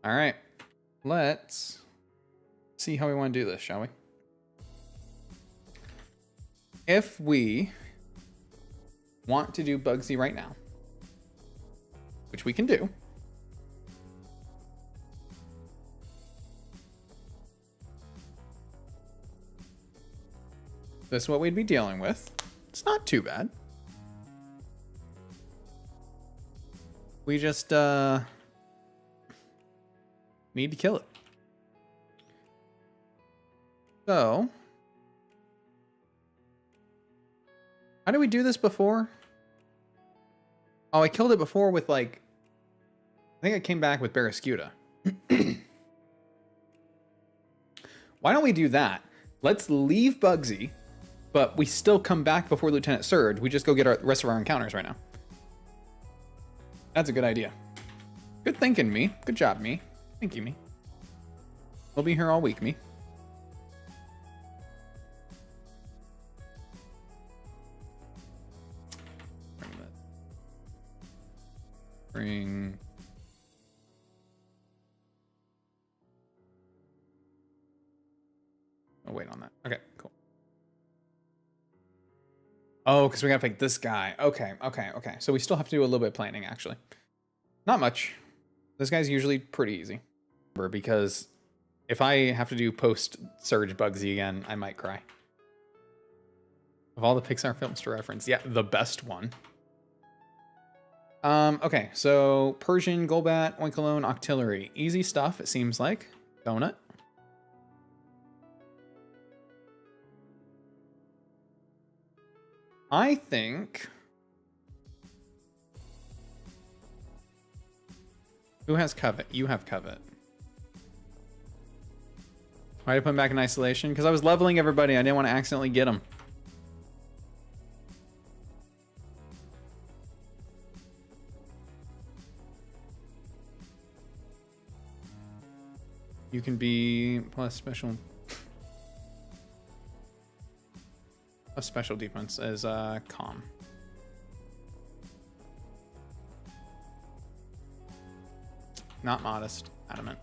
All right, let's see how we want to do this, shall we? If we want to do Bugsy right now, which we can do, this is what we'd be dealing with. It's not too bad. We just need to kill it. So, how did we do this before? Oh, I killed it before with like, I think I came back with Barraskewda. Why don't we do that? Let's leave Bugsy, but we still come back before Lieutenant Surge. We just go get our rest of our encounters right now. That's a good idea. Good thinking, me. Good job, me. Thank you, me. We'll be here all week, me. Bring. Oh, wait on that. Okay, cool. Oh, because we gotta pick this guy. Okay. So we still have to do a little bit of planning, actually. Not much. This guy's usually pretty easy. Because if I have to do post-Surge Bugsy again, I might cry. Of all the Pixar films to reference, yeah, the best one. Okay, so Persian, Golbat, Oinkologne, Octillery. Easy stuff, it seems like. Donut. I think... Who has Covet? You have Covet. Why did I put him back in isolation? Because I was leveling everybody. I didn't want to accidentally get him. You can be plus special. Plus special defense as calm. Not modest. Adamant.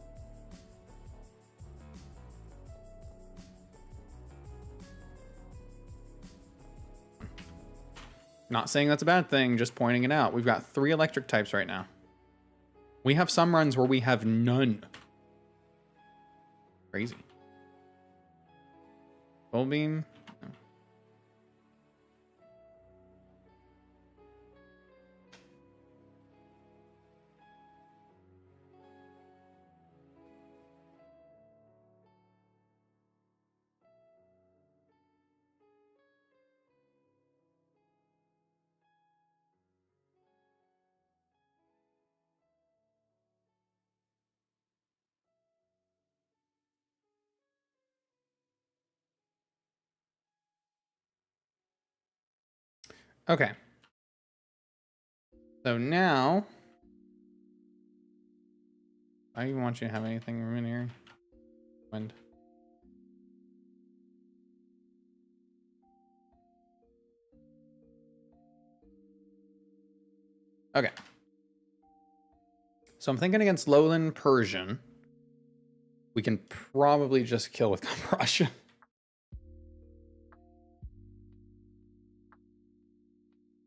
Not saying that's a bad thing, just pointing it out. We've got 3 electric types right now. We have some runs where we have none. Crazy. Full beam. No. Okay. So now I don't even want you to have anything in here. Wind. Okay. So I'm thinking against Lowland Persian, we can probably just kill with Compression.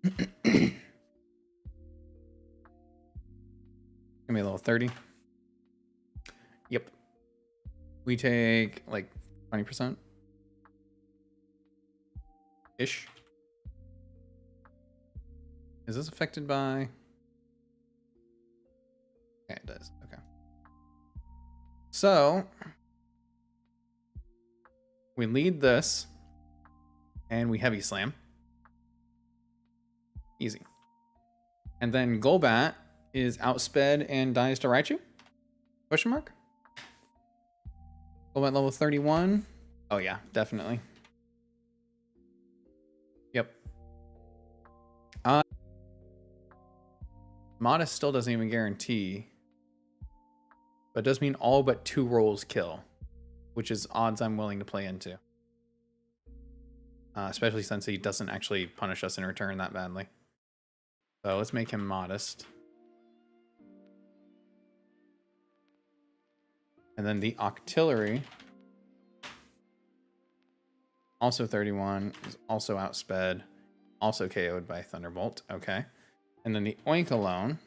Give me a little 30. Yep. We take like 20%. Ish. Is this affected by... Okay, it does. Okay. So we lead this and we heavy slam. Easy. And then Golbat is outsped and dies to Raichu? Question mark? Golbat level 31. Oh yeah, definitely. Yep. Modest still doesn't even guarantee. But it does mean all but 2 rolls kill, which is odds I'm willing to play into. Especially since he doesn't actually punish us in return that badly. So let's make him Modest. And then the Octillery, also 31, is also outsped, also KO'd by Thunderbolt. Okay. And then the Oinkologne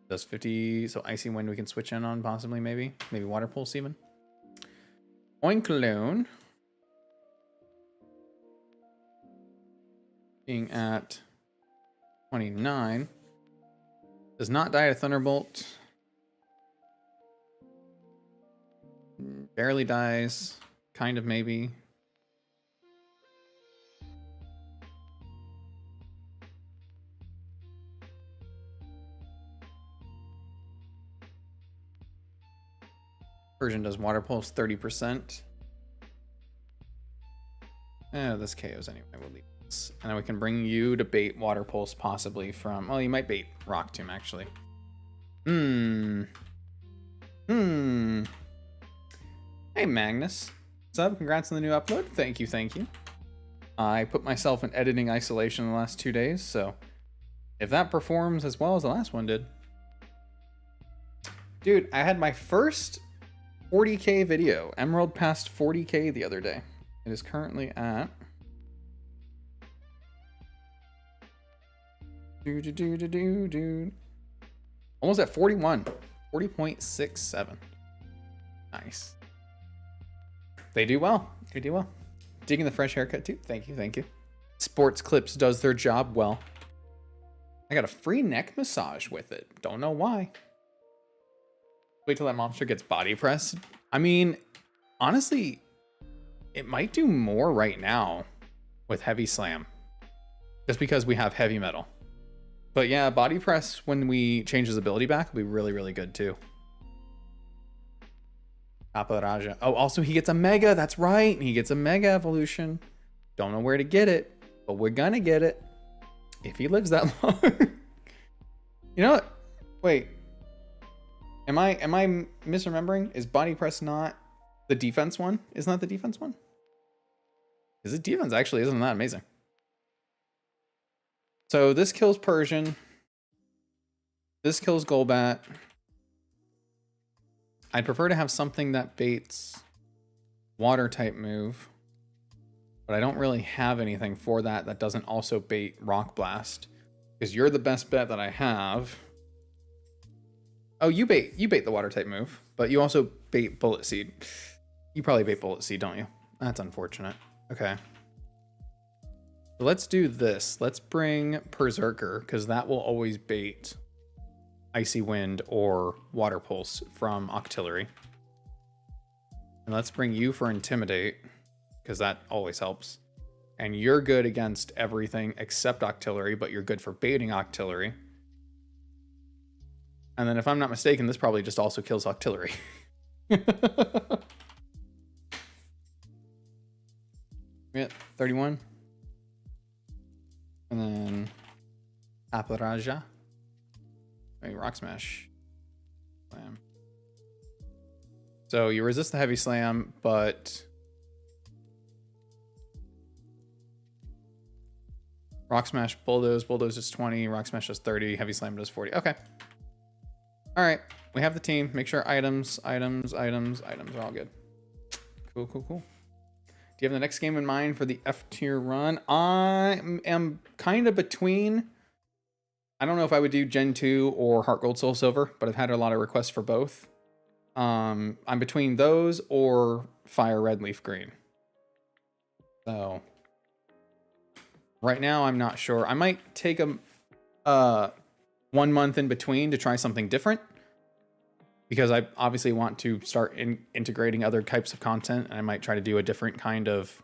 does 50, so Icy Wind we can switch in on possibly, maybe Water Pulse even. Oinkologne being at 29 does not die to Thunderbolt. Barely dies, kind of maybe. Persian does Water Pulse 30%. This KOs anyway, we'll leave this. And then we can bring you to bait Water Pulse possibly from... Oh, you might bait Rock Tomb actually. Hey Magnus. What's up? Congrats on the new upload. Thank you, thank you. I put myself in editing isolation in the last 2 days, so if that performs as well as the last one did. Dude, I had my first 40k video. Emerald passed 40k the other day. It is currently at... Almost at 41. 40.67. Nice. They do well. They do well. Digging the fresh haircut too. Thank you, thank you. Sports Clips does their job well. I got a free neck massage with it. Don't know why. Wait till that monster gets body pressed. I mean, honestly, it might do more right now with Heavy Slam. Just because we have heavy metal. But yeah, body press when we change his ability back will be really, really good too. Aparaja. Oh, also he gets a Mega. That's right. He gets a Mega evolution. Don't know where to get it, but we're gonna get it. If he lives that long. You know what? Wait. Am I misremembering? Is body press not the defense one? Isn't that the defense one? Because the defense actually isn't that amazing. So this kills Persian. This kills Golbat. I'd prefer to have something that baits water type move. But I don't really have anything for that that doesn't also bait Rock Blast. Because you're the best bet that I have. Oh, you bait the water type move, but you also bait Bullet Seed. You probably bait Bullet Seed, don't you? That's unfortunate. Okay. So let's do this. Let's bring Berserker, because that will always bait Icy Wind or Water Pulse from Octillery. And let's bring you for Intimidate, because that always helps. And you're good against everything except Octillery, but you're good for baiting Octillery. And then if I'm not mistaken, this probably just also kills Octillery. Yeah, 31. And then Aparaja. Maybe Rock Smash. Slam. So you resist the heavy slam, but rock smash, bulldoze. Bulldoze is 20. Rock smash does 30. Heavy slam does 40. Okay. All right. We have the team. Make sure items are all good. Cool, cool, cool. Do you have the next game in mind for the F tier run? I am kind of between. I don't know if I would do Gen 2 or Heart Gold Soul Silver, but I've had a lot of requests for both. I'm between those or Fire Red Leaf Green. So right now I'm not sure. I might take a 1 month in between to try something different, because I obviously want to start integrating other types of content, and I might try to do a different kind of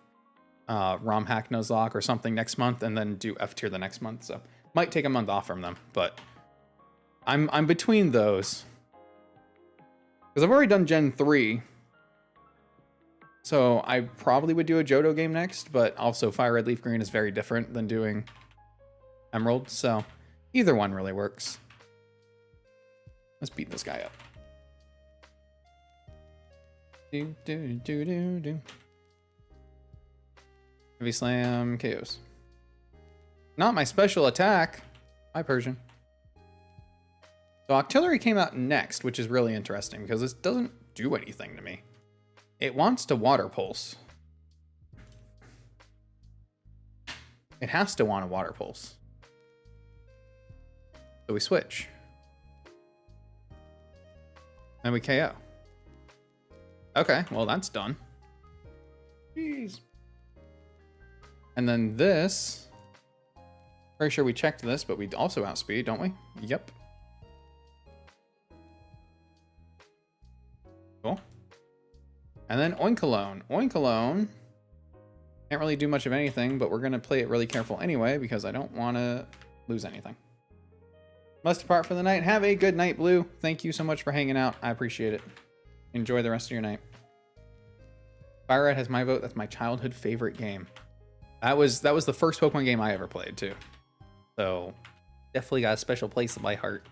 ROM hack Nuzlocke or something next month, and then do F tier the next month. So might take a month off from them, but I'm between those, because I've already done Gen 3. So I probably would do a Johto game next, but also Fire Red Leaf Green is very different than doing Emerald. So either one really works. Let's beat this guy up. Do, do, do, do, do. Heavy Slam KOs. Not my special attack. Hi, Persian. So Octillery came out next, which is really interesting because this doesn't do anything to me. It wants to Water Pulse. It has to want a Water Pulse. So we switch. And we KO. Okay, well that's done. Jeez. And then this. Pretty sure we checked this, but we also outspeed, don't we? Yep. Cool. And then Oinkologne. Oinkologne can't really do much of anything, but we're going to play it really careful anyway because I don't want to lose anything. Must depart for the night. Have a good night, Blue. Thank you so much for hanging out. I appreciate it. Enjoy the rest of your night. Fire Red has my vote. That's my childhood favorite game. That was the first Pokemon game I ever played too. So definitely got a special place in my heart.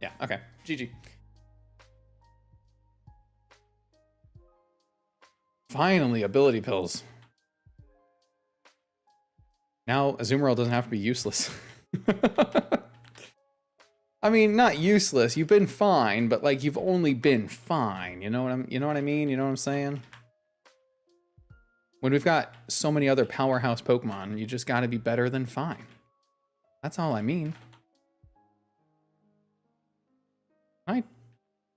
Yeah, okay. GG. Finally, ability pills. Now Azumarill doesn't have to be useless. I mean, not useless. You've been fine, but like you've only been fine. You know what I mean? You know what I'm saying? When we've got so many other powerhouse Pokemon, you just got to be better than fine. That's all I mean. I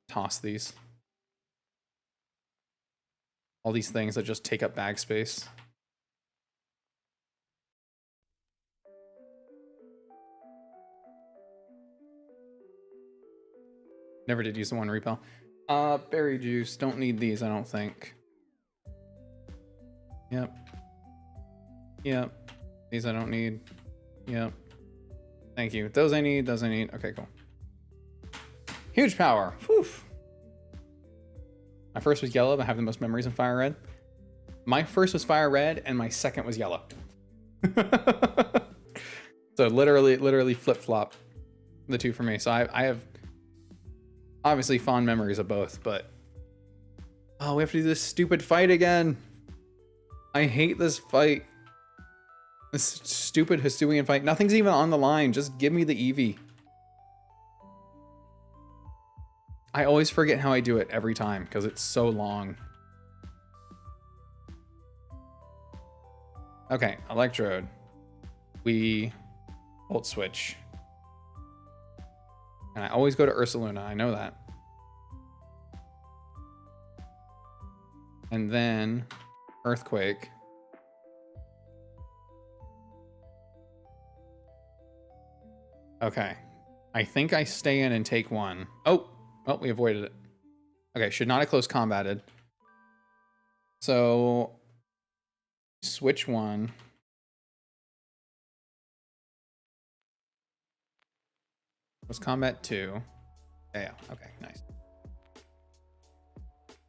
toss these. All these things that just take up bag space. Never did use the one repel. Berry juice. Don't need these, I don't think. Yep. Yep. These I don't need. Yep. Thank you. Those I need. Those I need. Okay, cool. Huge power. Whew. My first was yellow, but I have the most memories in Fire Red. My first was Fire Red, and my second was yellow. So literally flip-flop the two for me. So I have obviously fond memories of both, but oh, we have to do this stupid fight again. I hate this fight. This stupid Hisuian fight. Nothing's even on the line. Just give me the Eevee. I always forget how I do it every time because it's so long. Okay, Electrode. We Volt Switch. And I always go to Ursaluna, I know that. And then Earthquake. Okay. I think I stay in and take one. Oh, we avoided it. Okay, should not have close combated. So switch one. Was combat 2. Yeah, okay, nice.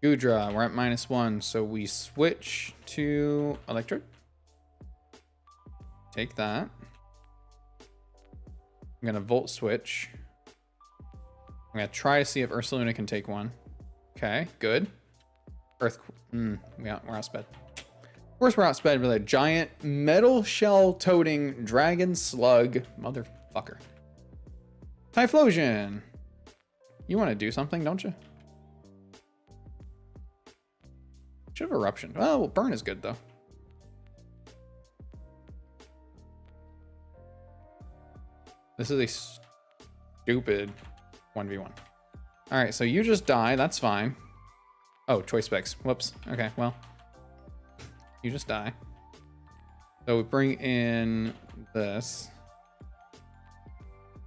Goodra, we're at -1, so we switch to Electrode. Take that. I'm gonna Volt Switch. I'm gonna try to see if Ursaluna can take one. Okay, good. Earth. Yeah, we're outsped. Of course, we're outsped with a giant metal shell toting dragon slug. Motherfucker. Typhlosion. You want to do something, don't you? Should have eruption. Well, burn is good though. This is a stupid 1v1. All right, so you just die. That's fine. Oh, choice specs. Whoops. Okay, well, you just die. So we bring in this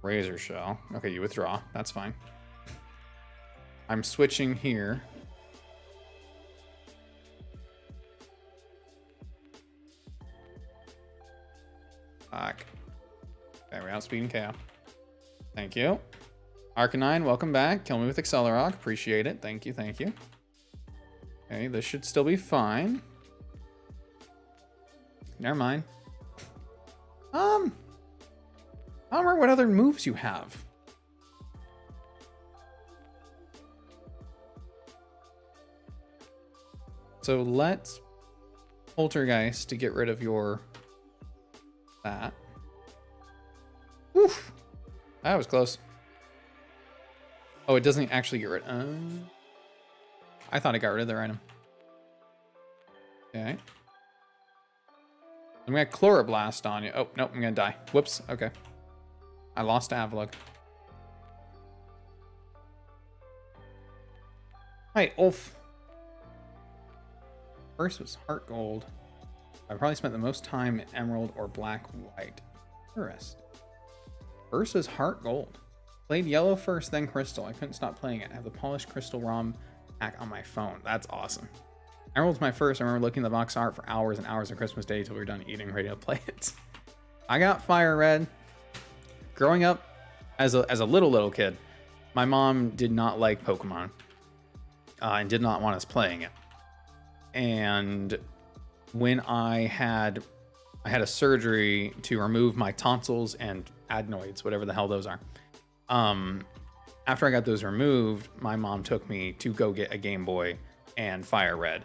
razor shell. Okay, you withdraw. That's fine. I'm switching here. Fuck. Okay, we're outspeeding KO. Thank you. Arcanine, welcome back. Kill me with Accelerock. Appreciate it. Thank you, thank you. Okay, this should still be fine. Never mind. I don't remember what other moves you have. So let's Poltergeist to get rid of your that. Oof. That was close. Oh, it doesn't actually get rid. I thought it got rid of their item. Okay. I'm gonna Chloroblast on you. Oh, nope, I'm gonna die. Whoops, okay. I lost to Avalugg. Hi, Ulf. First was Heart Gold. I probably spent the most time in Emerald or Black White. Interesting. First was Heart Gold. Played Yellow first, then Crystal. I couldn't stop playing it. I have the polished Crystal ROM pack on my phone. That's awesome. Emerald's my first. I remember looking at the box art for hours and hours on Christmas Day till we were done eating, ready to play it. I got Fire Red. Growing up as a little kid, my mom did not like Pokemon and did not want us playing it. And when I had a surgery to remove my tonsils and adenoids, whatever the hell those are. After I got those removed, my mom took me to go get a Game Boy and Fire Red.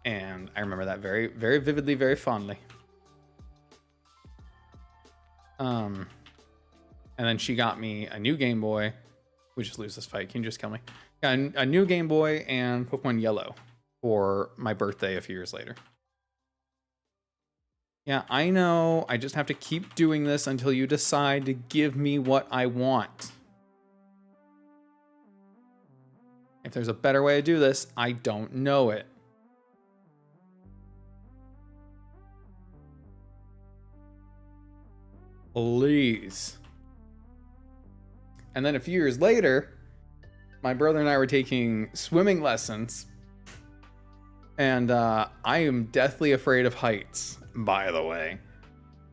And I remember that very, very vividly, very fondly. And then she got me a new Game Boy. We just lose this fight. Can you just kill me? Got a new Game Boy and Pokemon Yellow for my birthday a few years later. Yeah, I know. I just have to keep doing this until you decide to give me what I want. If there's a better way to do this, I don't know it. Please. And then a few years later, my brother and I were taking swimming lessons. And I am deathly afraid of heights, by the way.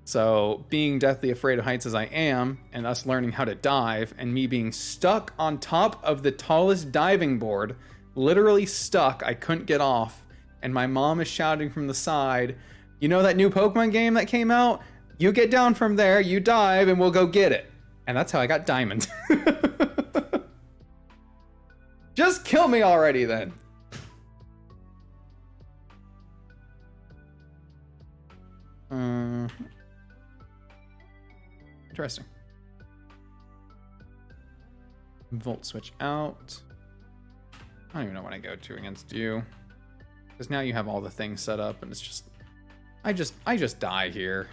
So being deathly afraid of heights as I am, and us learning how to dive, and me being stuck on top of the tallest diving board, literally stuck, I couldn't get off, and my mom is shouting from the side, you know that new Pokemon game that came out? You get down from there, you dive, and we'll go get it. And that's how I got Diamond. Just kill me already then. Interesting. Volt switch out. I don't even know what I go to against you. Because now you have all the things set up and it's just... I just die here.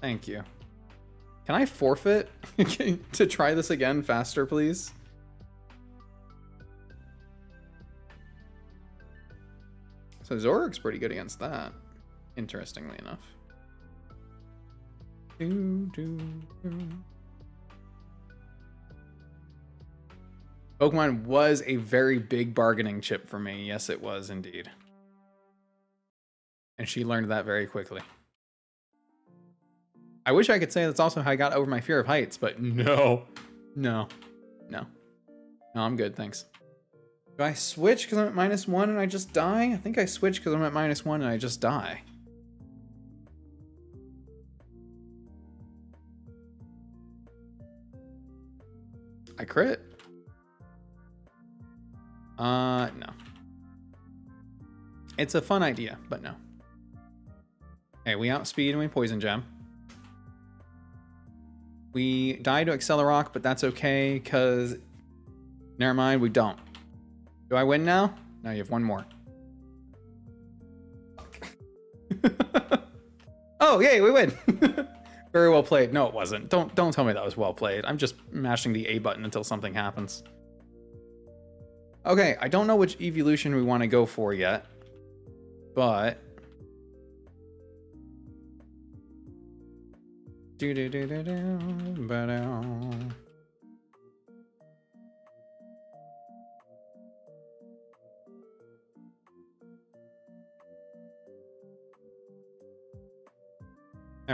Thank you. Can I forfeit to try this again faster, please? So Zorik's pretty good against that, interestingly enough. Pokemon was a very big bargaining chip for me. Yes, it was indeed. And she learned that very quickly. I wish I could say that's also how I got over my fear of heights, but no. No, I'm good, thanks. Do I switch because I'm at -1 and I just die? I think I switch because I'm at -1 and I just die. crit. No. It's a fun idea, but no. Okay, we outspeed and we poison gem. We die to Accelerock, but that's okay, because... Never mind, we don't. Do I win now? No, you have one more. Oh, yay, we win! Very well played. No, it wasn't. Don't tell me that was well played. I'm just mashing the A button until something happens. Okay, I don't know which evolution we want to go for yet, but... There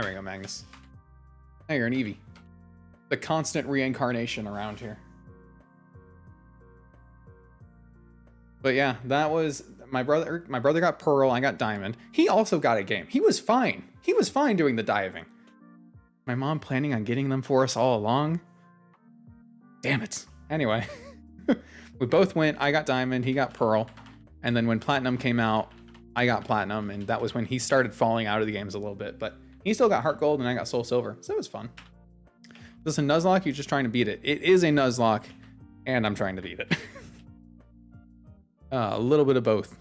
we go, Magnus. Hey, you're an Eevee. The constant reincarnation around here. But yeah, that was my brother. My brother got Pearl. I got Diamond. He also got a game. He was fine. He was fine doing the diving. My mom planning on getting them for us all along. Damn it. Anyway, we both went. I got Diamond. He got Pearl. And then when Platinum came out, I got Platinum. And that was when he started falling out of the games a little bit. But he still got Heart Gold and I got Soul Silver. So it was fun. Is this a Nuzlocke? You're just trying to beat it. It is a Nuzlocke. And I'm trying to beat it. A little bit of both.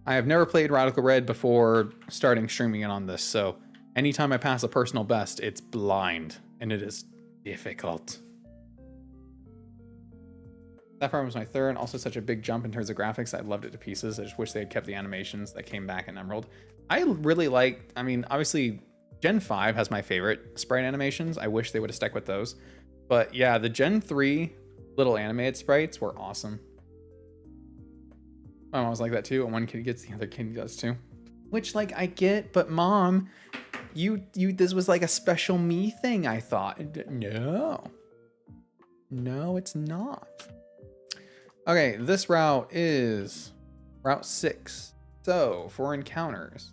I have never played Radical Red before starting streaming it on this, so anytime I pass a personal best, it's blind, and it is difficult. Sapphire was my third, and also such a big jump in terms of graphics. I loved it to pieces. I just wish they had kept the animations that came back in Emerald. I really like, I mean, obviously, Gen 5 has my favorite sprite animations. I wish they would have stuck with those. But yeah, the Gen 3 little animated sprites were awesome. My mom was like that too, and one kid gets, the other kid does too. Which, like, I get, but mom, this was like a special me thing, I thought. No, it's not. Okay, this route is Route 6. So, for encounters.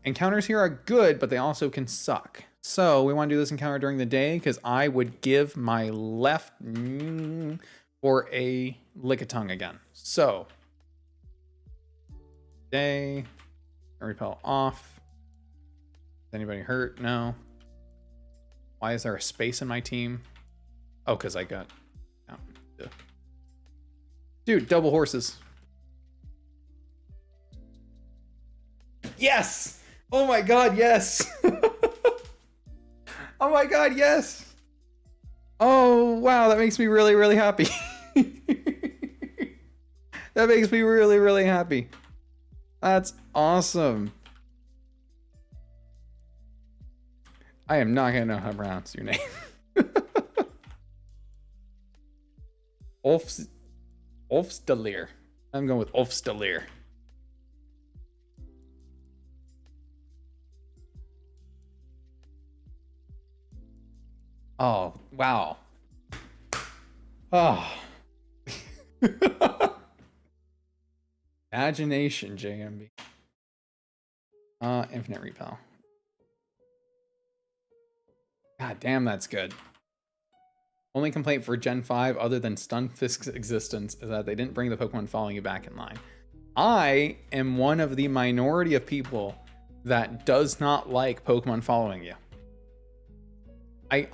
Encounters here are good, but they also can suck. So we want to do this encounter during the day because I would give my left for a Lickitung again. So day, repel off. Is anybody hurt? No. Why is there a space in my team? Oh, because I got... Oh, dude, double horses. Yes! Oh my god, yes! Oh my god, yes! Oh, wow, that makes me really, really happy. That makes me really, really happy. That's awesome. I am not gonna know how to pronounce your name. Ulfstaleer. I'm going with Ulfstaleer. Oh, wow. Oh. Imagination, JMB. Infinite repel. God damn, that's good. Only complaint for Gen 5 other than Stunfisk's existence is that they didn't bring the Pokemon following you back in line. I am one of the minority of people that does not like Pokemon following you. I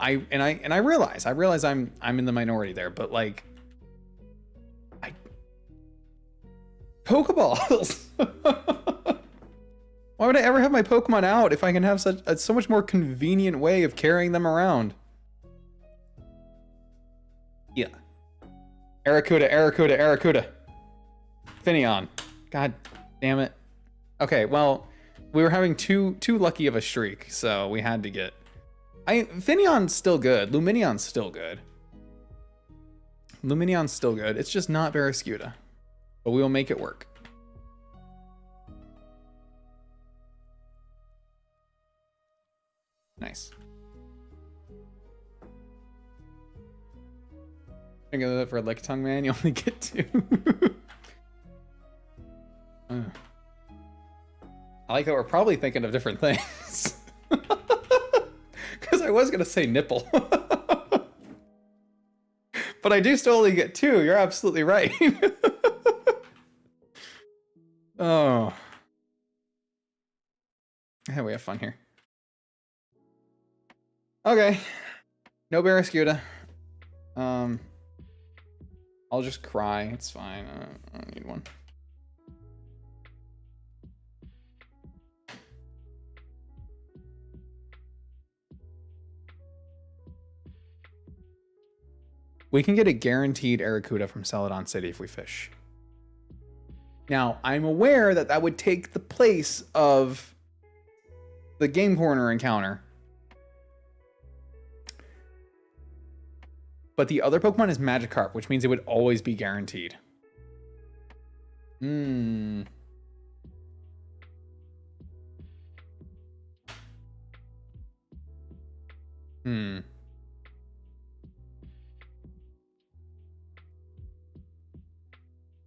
realize I'm in the minority there, but like Pokeballs. Why would I ever have my Pokemon out if I can have so much more convenient way of carrying them around? Yeah. Aracuda. Finneon. God damn it. Okay, well, we were having too lucky of a streak, so we had to get... Finneon's still good. Luminion's still good. It's just not Barraskewda. But we will make it work. Nice. I think of that for a Lickitung, man. You only get two. I like that we're probably thinking of different things. Because I was going to say nipple. But I do still only get 2. You're absolutely right. Oh. Yeah, we have fun here. Okay. No Barraskewda. I'll just cry. It's fine. I don't need one. We can get a guaranteed Arrokuda from Celadon City if we fish. Now, I'm aware that that would take the place of the Game Corner encounter. But the other Pokemon is Magikarp, which means it would always be guaranteed. Hmm.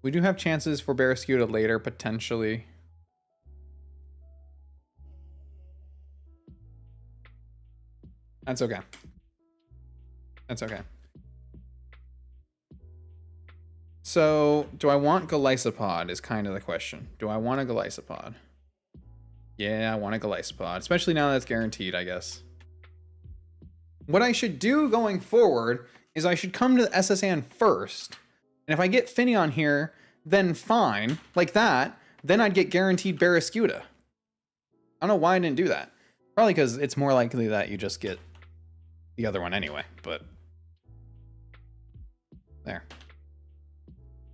We do have chances for Barraskewda later, potentially. That's okay. That's okay. So, do I want Golisopod is kind of the question. Do I want a Golisopod? Yeah, I want a Golisopod, especially now that it's guaranteed, I guess. What I should do going forward is I should come to the SSN first. And if I get Finneon here, then fine, like that, then I'd get guaranteed Barraskewda. I don't know why I didn't do that. Probably because it's more likely that you just get the other one anyway, but there.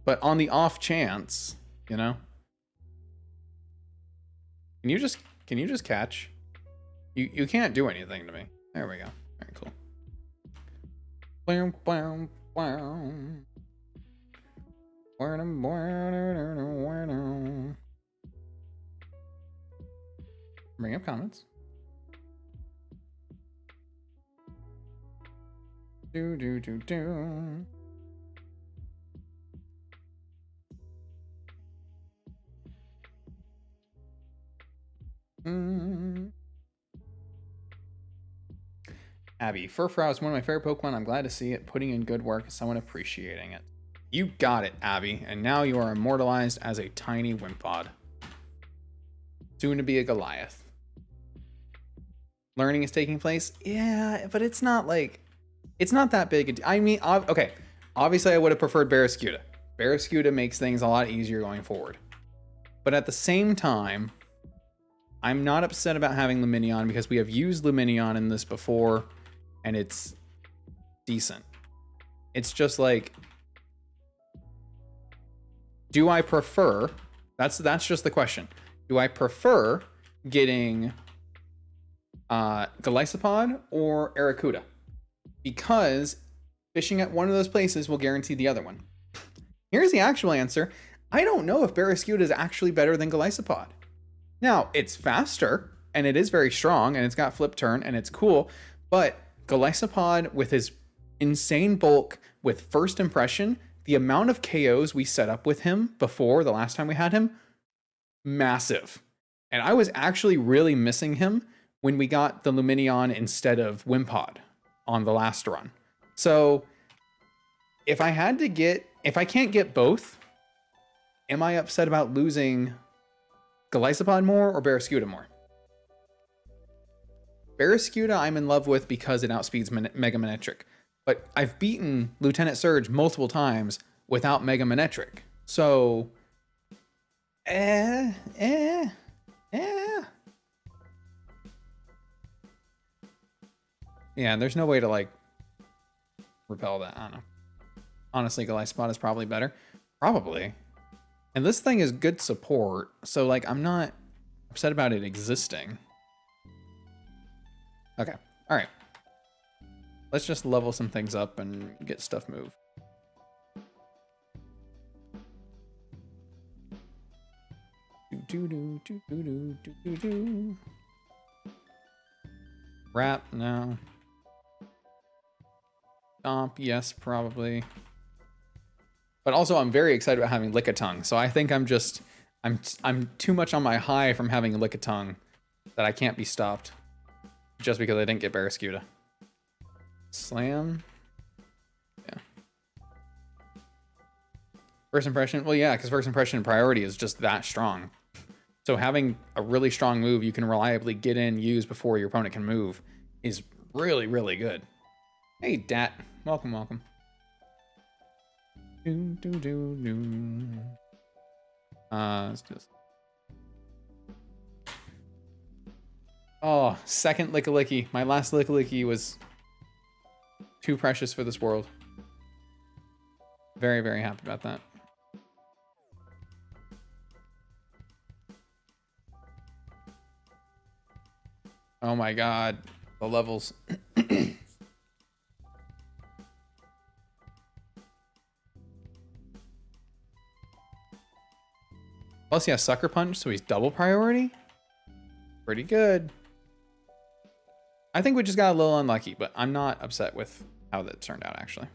But on the off chance, you know, can you just catch? You can't do anything to me. There we go. Very cool. Blam, blam, blam. Bring up comments. Do. Abby, Furfrou is one of my favorite Pokemon. I'm glad to see it putting in good work as someone appreciating it. You got it, Abby, and now you are immortalized as a tiny Wimpod. Soon to be a Goliath. Learning is taking place? Yeah, but it's not like... It's not that big. I mean, okay. Obviously, I would have preferred Barraskewda. Barraskewda makes things a lot easier going forward. But at the same time, I'm not upset about having Lumineon because we have used Lumineon in this before, and it's decent. It's just like... Do I prefer, that's just the question. Do I prefer getting Golisopod or Arrokuda? Because fishing at one of those places will guarantee the other one. Here's the actual answer. I don't know if Barraskewda is actually better than Golisopod. Now, it's faster, and it is very strong, and it's got flip turn, and it's cool, but Golisopod, with his insane bulk, with first impression, the amount of KOs we set up with him before the last time we had him, massive. And I was actually really missing him when we got the Lumineon instead of Wimpod on the last run. So if I can't get both, am I upset about losing Golisopod more or Barraskewda more? Barraskewda I'm in love with because it outspeeds Mega Manectric. But I've beaten Lieutenant Surge multiple times without Mega Manectric. So, Yeah, there's no way to, like, repel that. I don't know. Honestly, Golisopod is probably better. Probably. And this thing is good support, so, like, I'm not upset about it existing. Okay. All right. Let's just level some things up and get stuff moved. Wrap, no. Stomp, yes, probably. But also, I'm very excited about having Lickitung, so I think I'm just I'm too much on my high from having Lickitung that I can't be stopped just because I didn't get Barraskewda. Slam. Yeah. First impression. Well, yeah, because first impression priority is just that strong. So having a really strong move you can reliably get in, use before your opponent can move is really, really good. Hey, Dat. Welcome, welcome. Let's do this. Oh, second Lickilicky. My last Lickilicky was too precious for this world. Very, very happy about that. Oh my god. The levels. Plus he has Sucker Punch, so he's double priority. Pretty good. I think we just got a little unlucky, but I'm not upset with how that turned out, actually.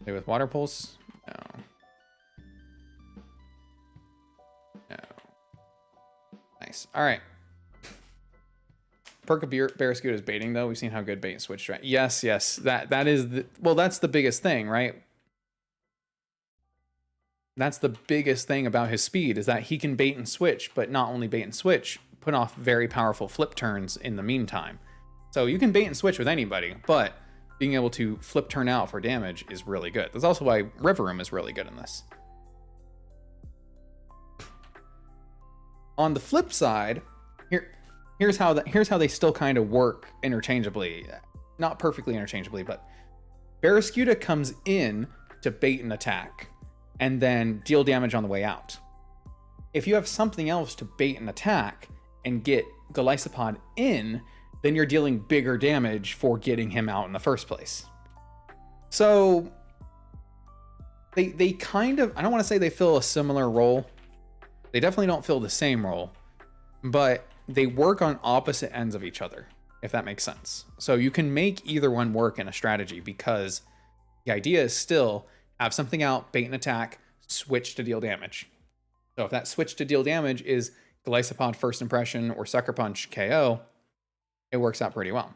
Play with Water Pulse? No. No. Nice. All right. Perk of Barraskewda is baiting, though. We've seen how good bait and switch. Right? Yes, yes. That is the, well, that's the biggest thing, right? That's the biggest thing about his speed is that he can bait and switch, but not only bait and switch, put off very powerful flip turns in the meantime. So you can bait and switch with anybody, but being able to flip turn out for damage is really good. That's also why Rivaroom is really good in this. On the flip side, here's how they still kind of work interchangeably. Not perfectly interchangeably, but Barraskewda comes in to bait and attack and then deal damage on the way out. If you have something else to bait and attack and get Golisopod in, then you're dealing bigger damage for getting him out in the first place. So they kind of, I don't want to say they fill a similar role. They definitely don't fill the same role, but they work on opposite ends of each other, if that makes sense. So you can make either one work in a strategy because the idea is still have something out, bait and attack, switch to deal damage. So if that switch to deal damage is Golisopod first impression or Sucker Punch KO, it works out pretty well.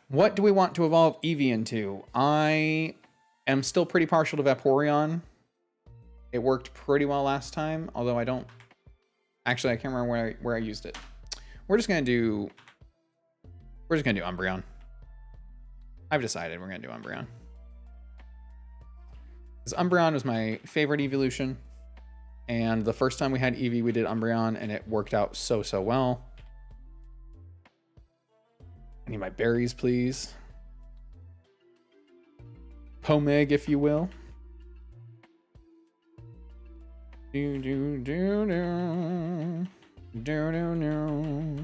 What do we want to evolve Eevee into? I am still pretty partial to Vaporeon. It worked pretty well last time, although I don't... Actually, I can't remember where I used it. We're just gonna do Umbreon. I've decided we're gonna do Umbreon. Because Umbreon was my favorite evolution. And the first time we had Eevee, we did Umbreon, and it worked out so, so well. I need my berries, please. Pomeg, if you will. Do do do do do do do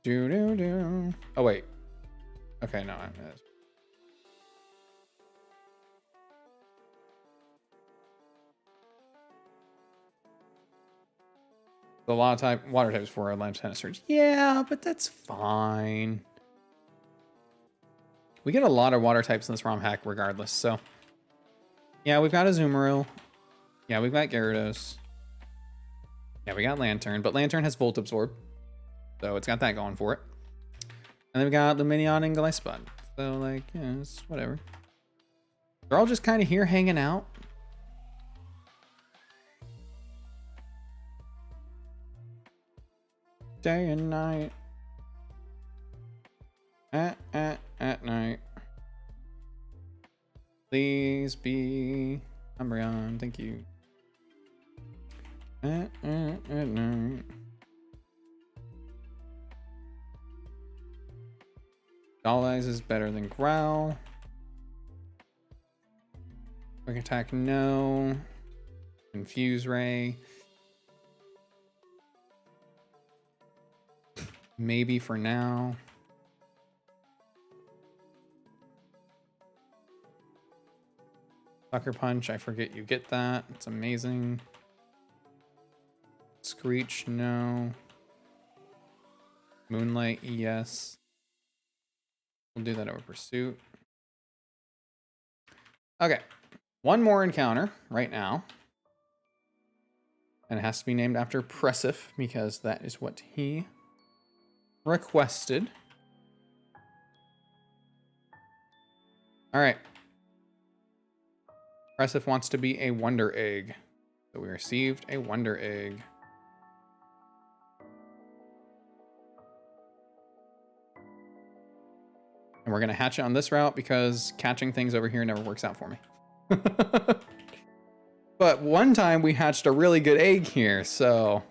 do do do. Oh wait. Okay, no, I'm gonna... A lot of water types for a Lieutenant Surge. Yeah, but that's fine. We get a lot of water types in this ROM hack regardless, so. Yeah, we've got Azumarill. Yeah, we've got Gyarados. Yeah, we got Lantern, but Lantern has Volt Absorb. So it's got that going for it. And then we got Lumineon and Golisopod. So, like, yeah, it's whatever. They're all just kind of here hanging out. Day and night. At night. Please be Umbreon, thank you. At night. Doll Eyes is better than Growl. Quick Attack, no. Confuse Ray. Maybe for now. Sucker Punch, I forget you get that. It's amazing. Screech, no. Moonlight, yes. We'll do that over Pursuit. Okay. one more encounter right now. And it has to be named after Pressif because that is what he requested. All right. Pressif wants to be a Wonder Egg. So we received a Wonder Egg. And we're going to hatch it on this route because catching things over here never works out for me. But one time we hatched a really good egg here, so...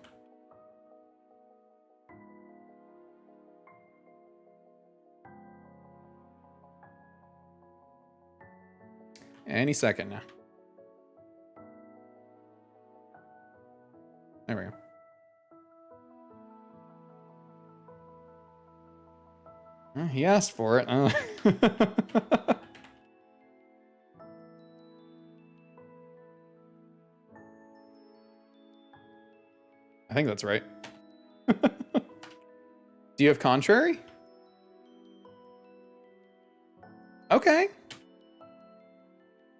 Any second now. There we go. He asked for it. I think that's right. Do you have contrary? Okay.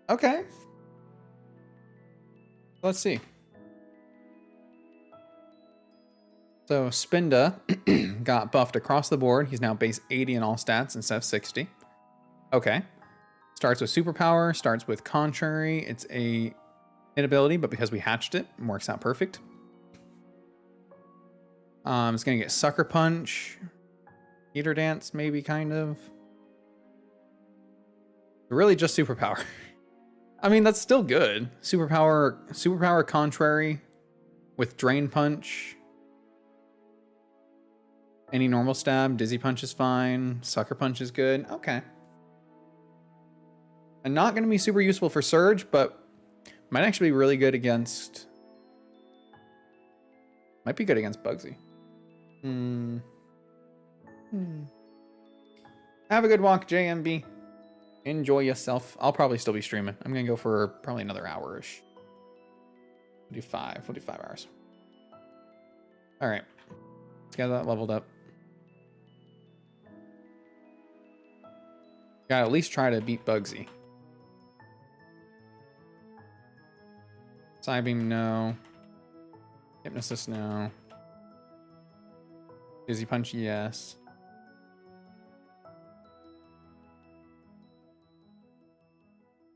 Okay. Let's see. So Spinda got buffed across the board. He's now base 80 in all stats instead of 60. Okay. Starts with superpower, starts with contrary. It's a hit ability, but because we hatched it, it works out perfect. It's gonna get Sucker Punch, Heater Dance, maybe kind of. Really just superpower. I mean, that's still good. Superpower contrary with Drain Punch. Any normal stab, Dizzy Punch is fine. Sucker Punch is good. Okay. And not gonna be super useful for Surge, but might actually be really good against. Might be good against Bugsy. Have a good walk, JMB. Enjoy yourself. I'll probably still be streaming. I'm gonna go for probably another hour-ish. We'll do 5 hours. All right, let's get that leveled up. Gotta at least try to beat Bugsy. Psybeam, no. Hypnosis, no. Dizzy Punch, yes.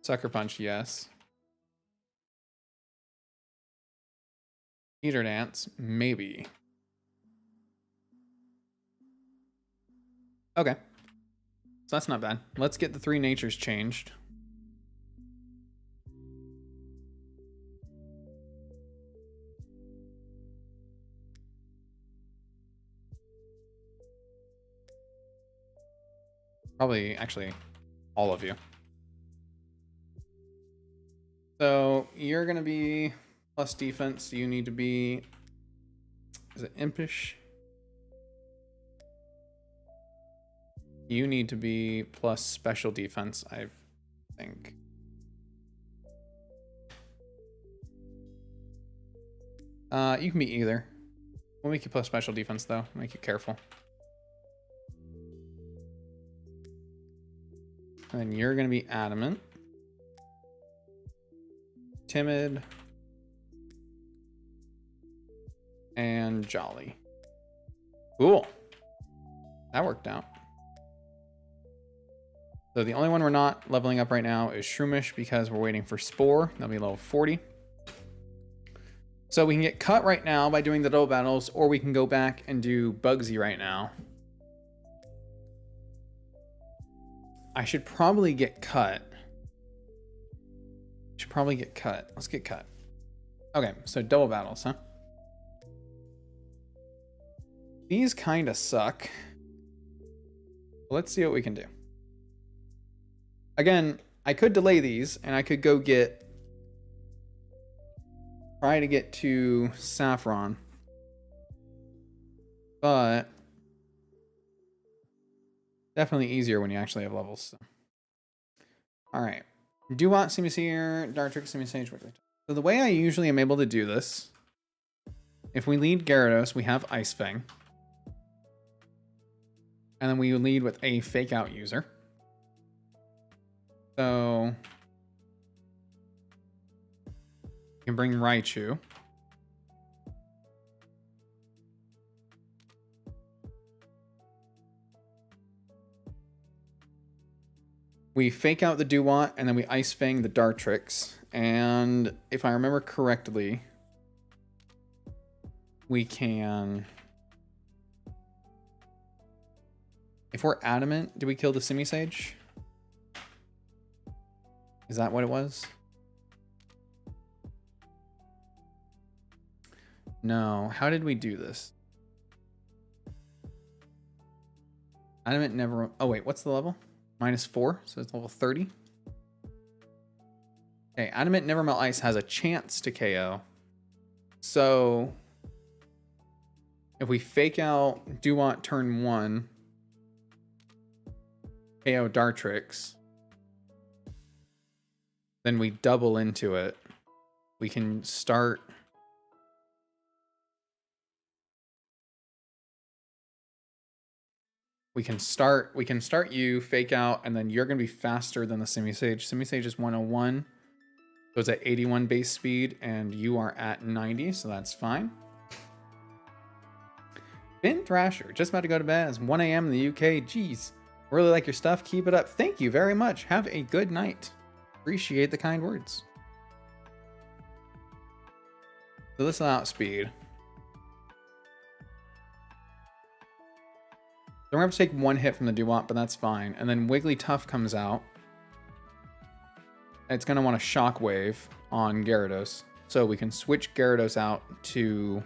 Sucker Punch, yes. Heater Dance, maybe. Okay. So that's not bad. Let's get the 3 natures changed. Probably, actually, all of you. So you're going to be plus defense. You need to be... Is it impish? You need to be plus special defense, I think. You can be either. We'll make you plus special defense, though. Make you careful. And then you're going to be adamant. Timid. And jolly. Cool. That worked out. So the only one we're not leveling up right now is Shroomish because we're waiting for Spore. That'll be level 40. So we can get cut right now by doing the double battles, or we can go back and do Bugsy right now. I should probably get cut. Let's get cut. Okay, so double battles, huh? These kind of suck. Let's see what we can do. Again, I could delay these, and I could go try to get to Saffron. But definitely easier when you actually have levels. So. All right. Duat, Simisear, Dartrix, Simisage. So the way I usually am able to do this, if we lead Gyarados, we have Ice Fang. And then we lead with a Fake Out user. So You can bring Raichu. We fake out the Dewott, and then we Ice Fang the Dartrix. And if I remember correctly, we can... If we're adamant, do we kill the Simisage? Is that what it was? No. How did we do this? Adamant never... Oh, wait. What's the level? -4. So it's level 30. Okay. Adamant Never Melt Ice has a chance to KO. So... If we fake out Dewott turn 1... KO Dartrix... Then we double into it. We can start... We can start you, fake out, and then you're going to be faster than the Simisage. Simisage is 101. So it's at 81 base speed, and you are at 90, so that's fine. Finn Thrasher, just about to go to bed. It's 1 a.m. in the UK. Jeez. Really like your stuff. Keep it up. Thank you very much. Have a good night. Appreciate the kind words. So this is outspeed. So we're going to have to take one hit from the Dewott, but that's fine. And then Wigglytuff comes out. It's going to want a Shockwave on Gyarados. So we can switch Gyarados out to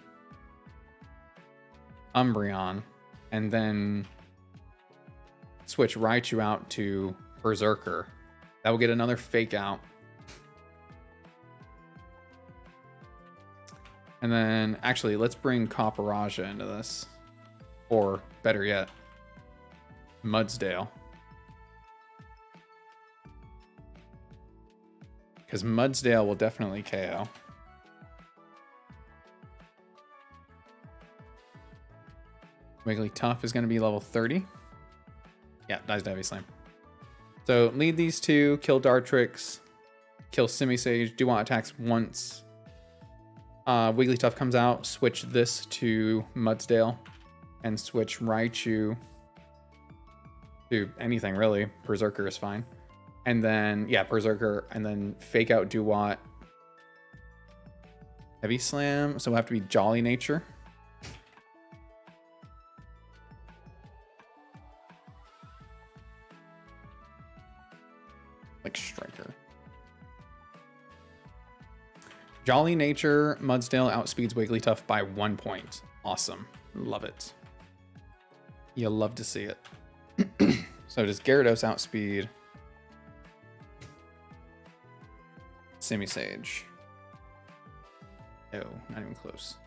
Umbreon. And then switch Raichu out to Berserker. That will get another fake out. And then, actually, let's bring Copperajah into this. Or, better yet, Mudsdale. Because Mudsdale will definitely KO. Wigglytuff is going to be level 30. Yeah, dies to Heavy Slam. So lead these two, kill Dartrix, kill Simisage, Dewott attacks once. Wigglytuff comes out, switch this to Mudsdale, and switch Raichu to anything really. Berserker is fine. And then, yeah, Berserker, and then fake out Dewott. Heavy Slam, so we'll have to be Jolly Nature. Like Striker. Jolly Nature, Mudsdale outspeeds Wigglytuff by 1 point. Awesome. Love it. You'll love to see it. So does Gyarados outspeed Simisage? No, not even close.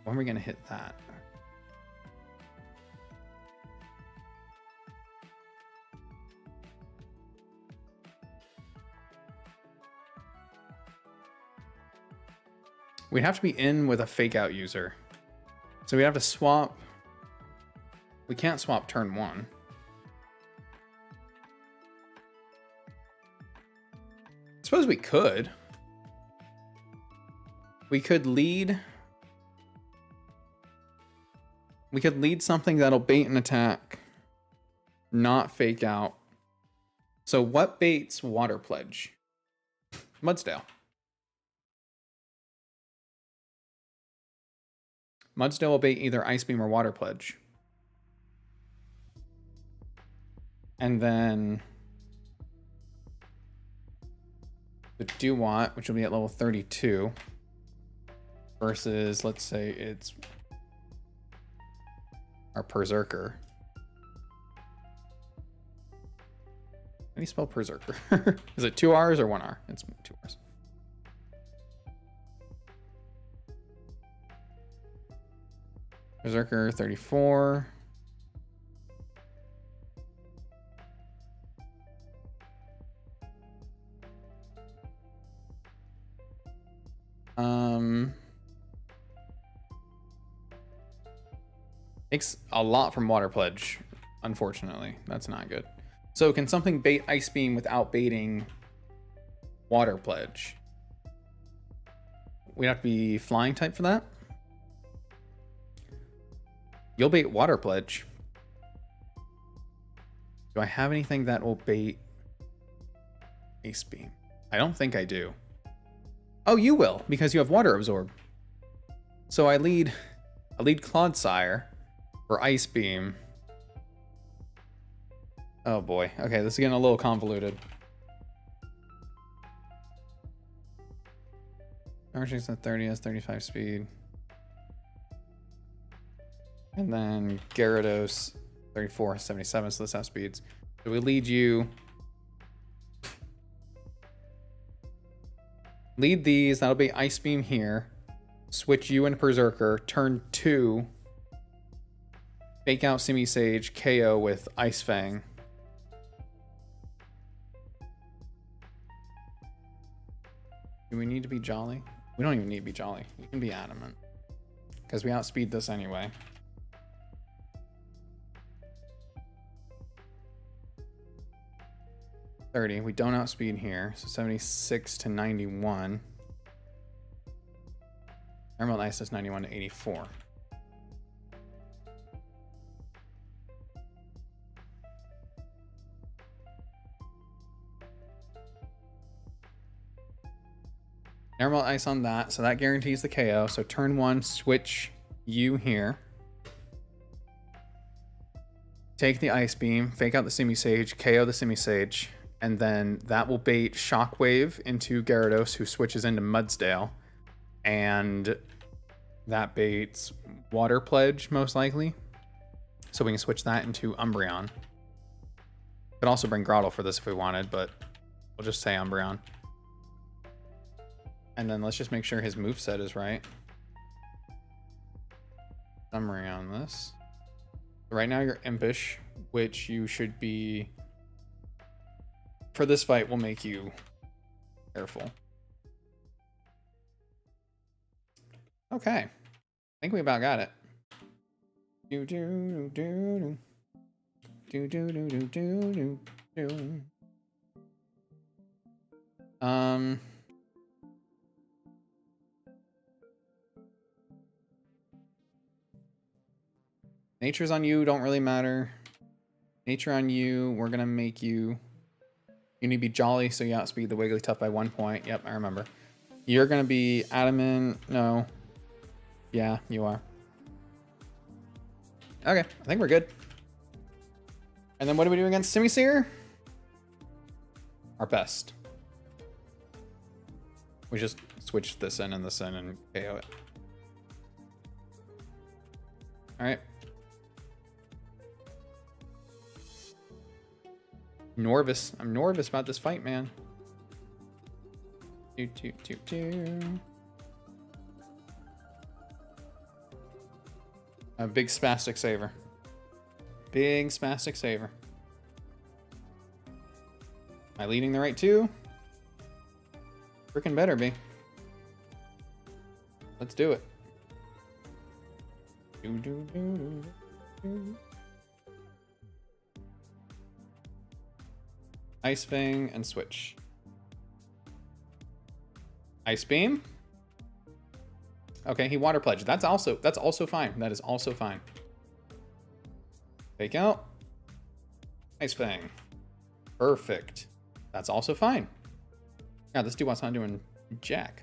When are we going to hit that? We'd have to be in with a fake out user. So we have to swap. We can't swap turn 1. I suppose we could. We could lead. We could lead something that'll bait an attack, not fake out. So what baits Water Pledge? Mudsdale. Mudsdale will bait either Ice Beam or Water Pledge. And then the Dewott, which will be at level 32, versus, let's say it's our Berserker. How do you spell Berserker? Is it 2 R's or 1 R? It's 2 R's. Berserker 34. Takes a lot from Water Pledge, unfortunately. That's not good. So can something bait Ice Beam without baiting Water Pledge? we'd have to be flying type for that. You'll bait Water Pledge. Do I have anything that will bait Ice Beam? I don't think I do. Oh, you will, because you have Water Absorb. So I lead Clodsire for Ice Beam. Oh boy. Okay, this is getting a little convoluted. Archie's at 30, has 35 speed. And then Gyarados, 34, 77, so this has speeds. So we lead you. Lead these, that'll be Ice Beam here. Switch you into Berserker. Turn 2. Fake out Simisage, KO with Ice Fang. Do we need to be Jolly? We don't even need to be Jolly. We can be Adamant. Because we outspeed this anyway. $30. We don't outspeed here. So 76 to 91. Emerald Ice is 91 to 84. Emerald Ice on that, so that guarantees the KO. So turn 1, switch you here. Take the Ice Beam, fake out the Simisage, KO the Simisage, and then that will bait Shockwave into Gyarados, who switches into Mudsdale. And that baits Water Pledge, most likely. So we can switch that into Umbreon. Could also bring Grottle for this if we wanted, but we'll just say Umbreon. And then let's just make sure his moveset is right. Summary on this. Right now you're Impish, which you should be... For this fight, will make you careful. Okay. I think we about got it. Do do do do do do do do do do. Nature's on you, don't really matter. Nature on you, we're gonna make you... You need to be Jolly, so you outspeed the Wigglytuff by 1 point. Yep, I remember. You're gonna be Adamant. No. Yeah, you are. Okay, I think we're good. And then what do we do against Simisear? Our best. We just switch this in and this in and KO it. Alright. Nervous. I'm nervous about this fight, man. Do. A big spastic saver. Big spastic saver. Am I leading the right two? Freaking better be. Let's do it. Do. Ice Fang and switch. Ice Beam. Okay, he Water Pledge. That's also fine. That is also fine. Fake out. Ice Fang. Perfect. That's also fine. Yeah, this dude's not doing jack.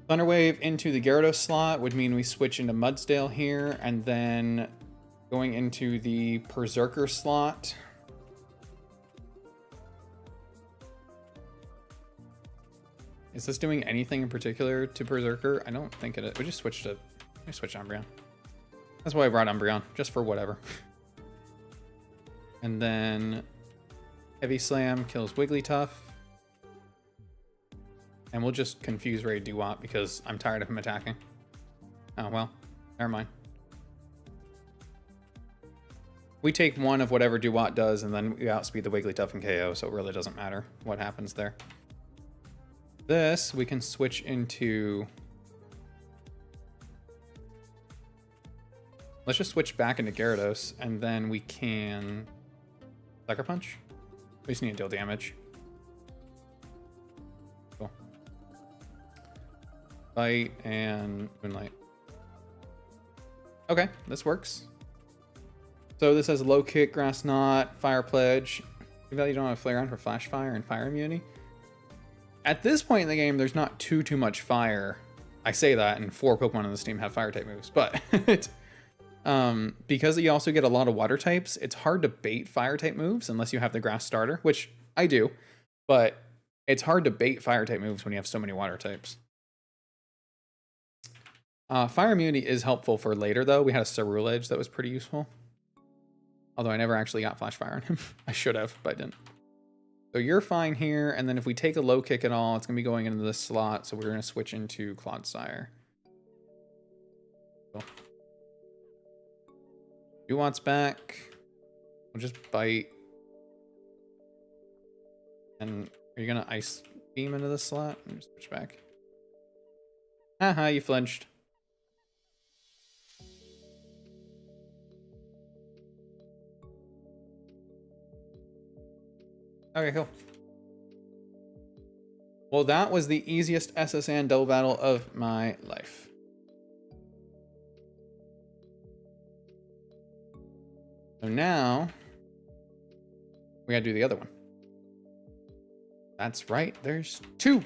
Thunder Wave into the Gyarados slot would mean we switch into Mudsdale here, and then going into the Berserker slot. Is this doing anything in particular to Berserker? I don't think it is. We just switched it. We switched Umbreon. That's why I brought Umbreon, just for whatever. And then Heavy Slam kills Wigglytuff. And we'll just confuse Ray Dewott because I'm tired of him attacking. Oh, well, never mind. We take one of whatever Dewott does, and then we outspeed the Wigglytuff and KO, so it really doesn't matter what happens there. This, we can switch into... Let's just switch back into Gyarados, and then we can... Sucker Punch? We just need to deal damage. Cool. Bite and Moonlight. Okay, this works. So this has Low Kick, Grass Knot, Fire Pledge. Too bad you don't have Flare on for Flash Fire and Fire Immunity. At this point in the game, there's not too much fire. I say that, and 4 Pokemon on this team have fire type moves, but because you also get a lot of water types, it's hard to bait fire type moves unless you have the grass starter, which I do, but it's hard to bait fire type moves when you have so many water types. Fire immunity is helpful for later, though. We had a Ceruledge that was pretty useful. Although I never actually got Flash Fire on him. I should have, but I didn't. So you're fine here, and then if we take a Low Kick at all, it's going to be going into this slot, so we're going to switch into Clodsire. Cool. Nuance back. We'll just bite. And are you going to Ice Beam into this slot? Let me just switch back. Haha, you flinched. Okay, cool. Well, that was the easiest SSN double battle of my life. So now we gotta do the other one. That's right, there's 2.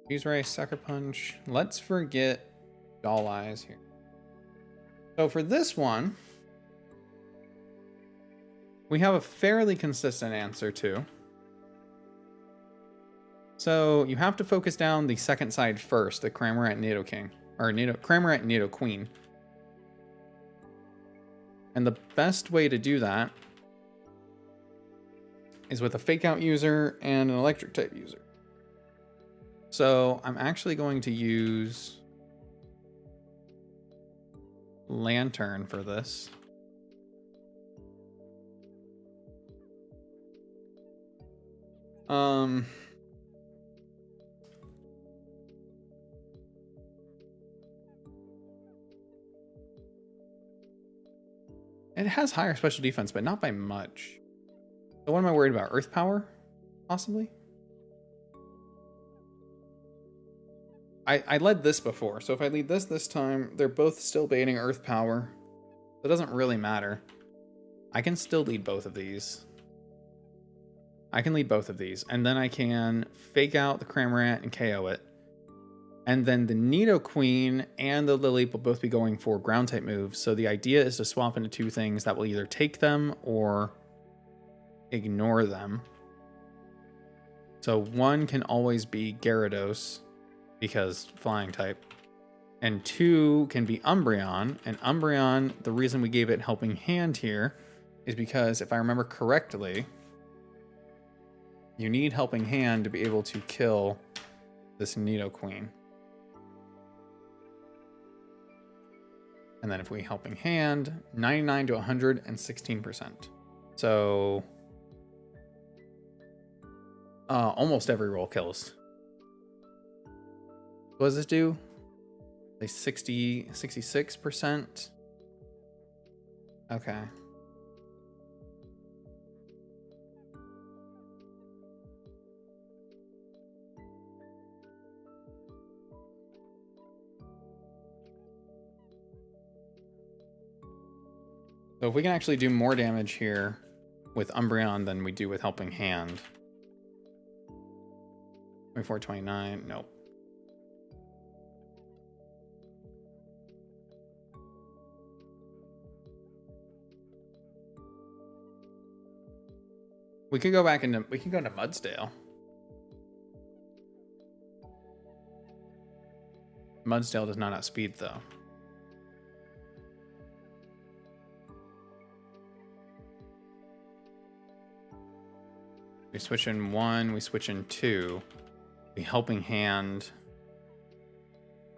Fuse Ray, Sucker Punch. Let's forget Doll Eyes here. So for this one, we have a fairly consistent answer too. So you have to focus down the second side first, the Cramorant Nidoking, or Cramorant Nidoqueen. And the best way to do that is with a Fake Out user and an Electric type user. So I'm actually going to use Lantern for this. It has higher special defense, but not by much. So what am I worried about? Earth Power? Possibly? I led this before, so if I lead this time, they're both still baiting Earth Power. It doesn't really matter. I can still lead both of these. I can lead both of these, and then I can Fake Out the Cramorant and KO it. And then the Nidoqueen and the Lily will both be going for ground type moves. So the idea is to swap into 2 things that will either take them or ignore them. So one can always be Gyarados because flying type. And 2 can be Umbreon. And Umbreon, the reason we gave it Helping Hand here is because if I remember correctly, you need Helping Hand to be able to kill this Nidoqueen. And then if we Helping Hand, 99 to 116%. So almost every roll kills. What does this do? Like 66%. Okay. So if we can actually do more damage here with Umbreon than we do with Helping Hand. 24, 29, nope. We could go back into, we can go to Mudsdale. Mudsdale does not outspeed though. We switch in 1, we switch in 2. The Helping Hand.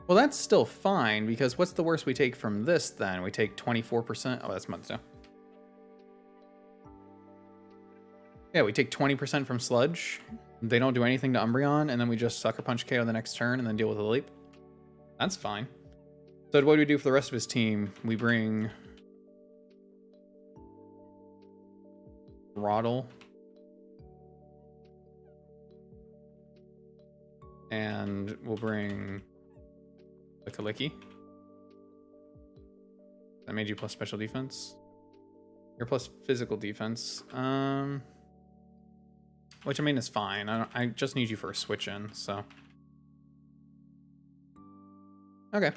Well, that's still fine, because what's the worst we take from this then? We take 24%. Oh, that's Mudsdale. Yeah, we take 20% from Sludge. They don't do anything to Umbreon, and then we just Sucker Punch KO the next turn and then deal with a Leap. That's fine. So what do we do for the rest of his team? We bring Roddle. And we'll bring Licky. That made you plus special defense. You're plus physical defense. Which I mean is fine. I just need you for a switch in, so. Okay.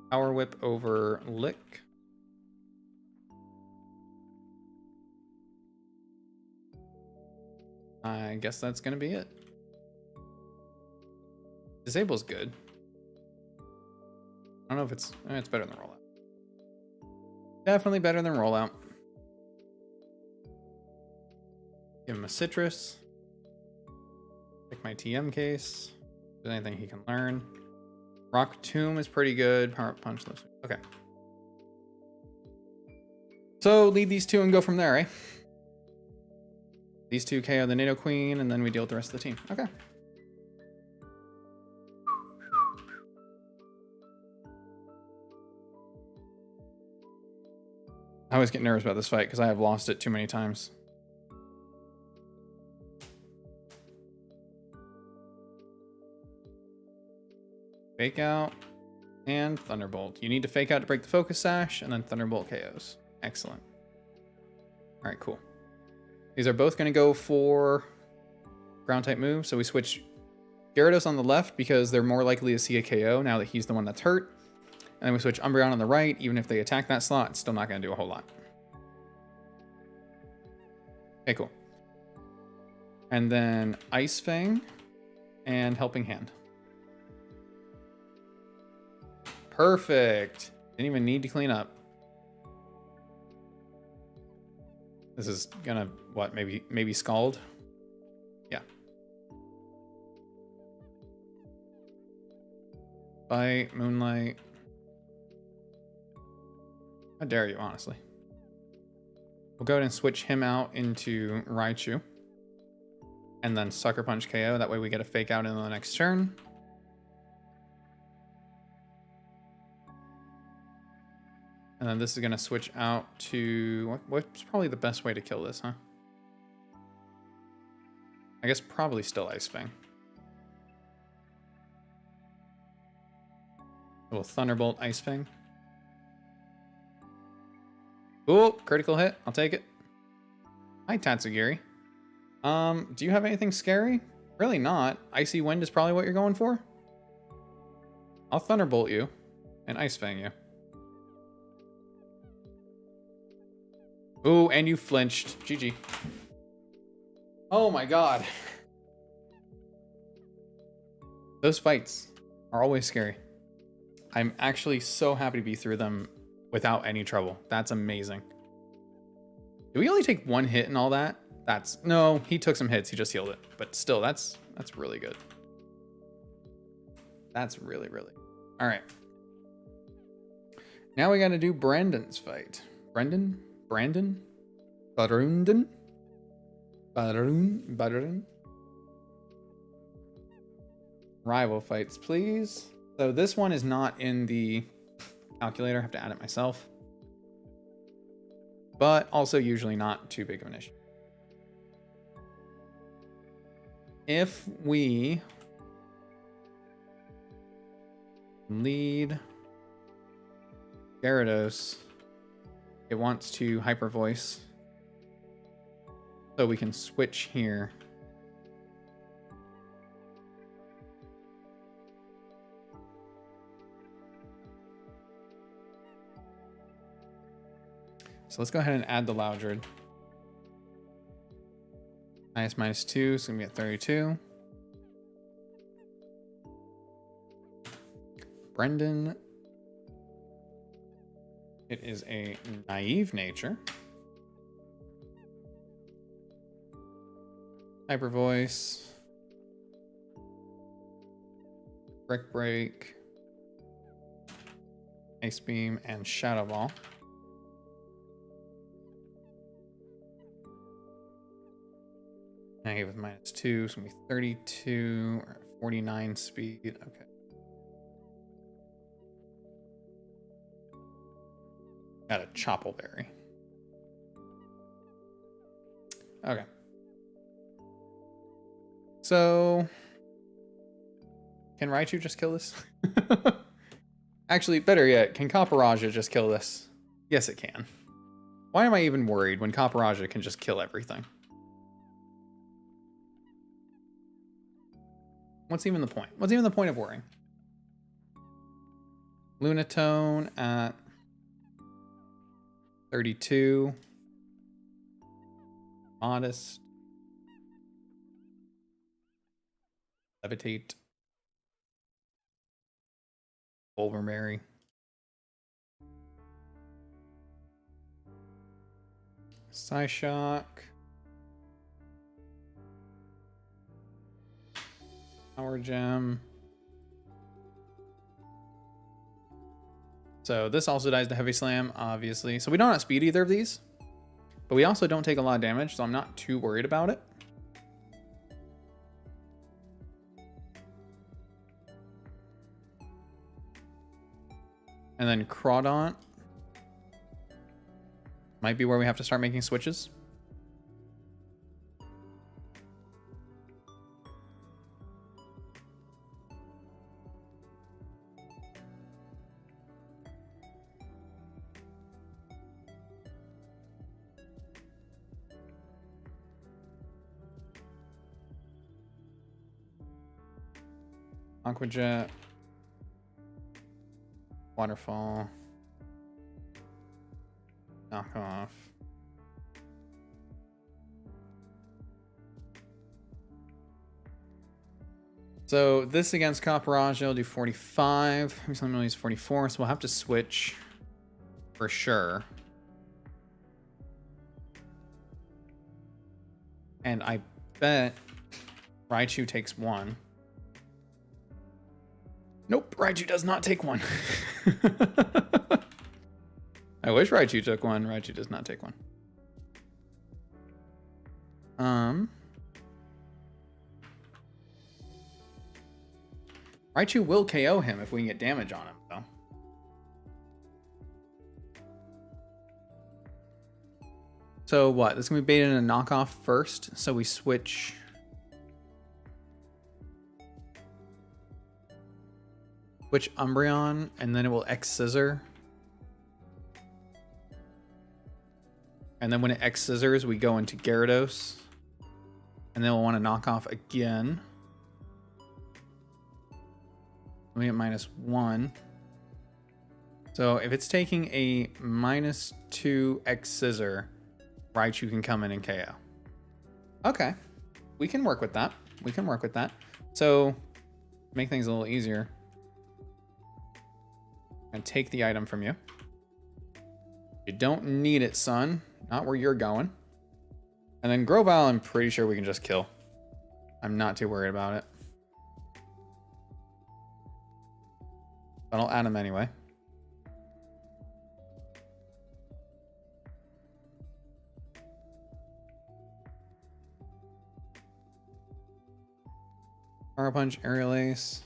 Power whip over lick. I guess that's gonna be it. Disable's good. I don't know if it's better than rollout. Definitely better than rollout. Give him a citrus. Pick my TM case. If there's anything he can learn. Rock Tomb is pretty good. Power up punch. Okay. So lead these two and go from there, eh? These two KO the Nidoqueen, and then we deal with the rest of the team. Okay. I always get nervous about this fight because I have lost it too many times. Fake out and Thunderbolt. You need to fake out to break the Focus Sash, and then Thunderbolt KOs. Excellent. All right, cool. These are both going to go for ground type moves. So we switch Gyarados on the left because they're more likely to see a KO now that he's the one that's hurt. And then we switch Umbreon on the right. Even if they attack that slot, it's still not going to do a whole lot. Okay, cool. And then Ice Fang and Helping Hand. Perfect. Didn't even need to clean up. This is gonna, what, maybe Scald? Yeah. Bite, Moonlight. How dare you, honestly. We'll go ahead and switch him out into Raichu. And then Sucker Punch KO. That way we get a fake out in the next turn. And then this is going to switch out to... What's probably the best way to kill this, huh? I guess probably still Ice Fang. Little Thunderbolt Ice Fang. Ooh, critical hit. I'll take it. Hi, Tatsugiri. Do you have anything scary? Really not. Icy Wind is probably what you're going for. I'll Thunderbolt you and Ice Fang you. Ooh, and you flinched. GG. Oh my god. Those fights are always scary. I'm actually so happy to be through them without any trouble. That's amazing. Did we only take one hit and all that? No, he took some hits. He just healed it. But still, that's really good. That's really. All right. Now we got to do Brandon's fight. Brandon? Barunden? Rival fights, please. So this one is not in the calculator. I have to add it myself. But also usually not too big of an issue. If we lead Gyarados, it wants to Hyper Voice. So we can switch here. So let's go ahead and add the Loudred. -2, so we get 32. Brendan. It is a Naive Nature. Hyper Voice. Brick Break. Ice Beam and Shadow Ball. I gave it -2, so it's gonna be 32 or 49 speed. Okay. Got a Choppleberry. Okay. So, can Raichu just kill this? Actually, better yet, can Copperajah just kill this? Yes, it can. Why am I even worried when Copperajah can just kill everything? What's even the point? What's even the point of worrying? Lunatone at 32. Modest. Levitate. Bulverberry. Psyshock. Power Gem. So this also dies to Heavy Slam, obviously. So we don't outspeed either of these. But we also don't take a lot of damage, so I'm not too worried about it. And then Crawdaunt might be where we have to start making switches. Aqua Jet. Waterfall. Knock off. So this against Copperajah will do 45. Something only is 44, so we'll have to switch for sure. And I bet Raichu takes one. Nope, Raichu does not take one. I wish Raichu took one. Raichu does not take one. Raichu will KO him if we can get damage on him, though. So what? This is going to be baited in a knockoff first, so we switch. Switch Umbreon, and then it will X-Scissor. And then when it X-Scissors, we go into Gyarados. And then we'll want to knock off again. We get -1. So if it's taking a -2 X-Scissor, Raichu can come in and KO. Okay. We can work with that. We can work with that. So, make things a little easier. And take the item from you. You don't need it, son. Not where you're going. And then Grovyle, I'm pretty sure we can just kill. I'm not too worried about it. But I'll add him anyway. Power Punch, Aerial Ace.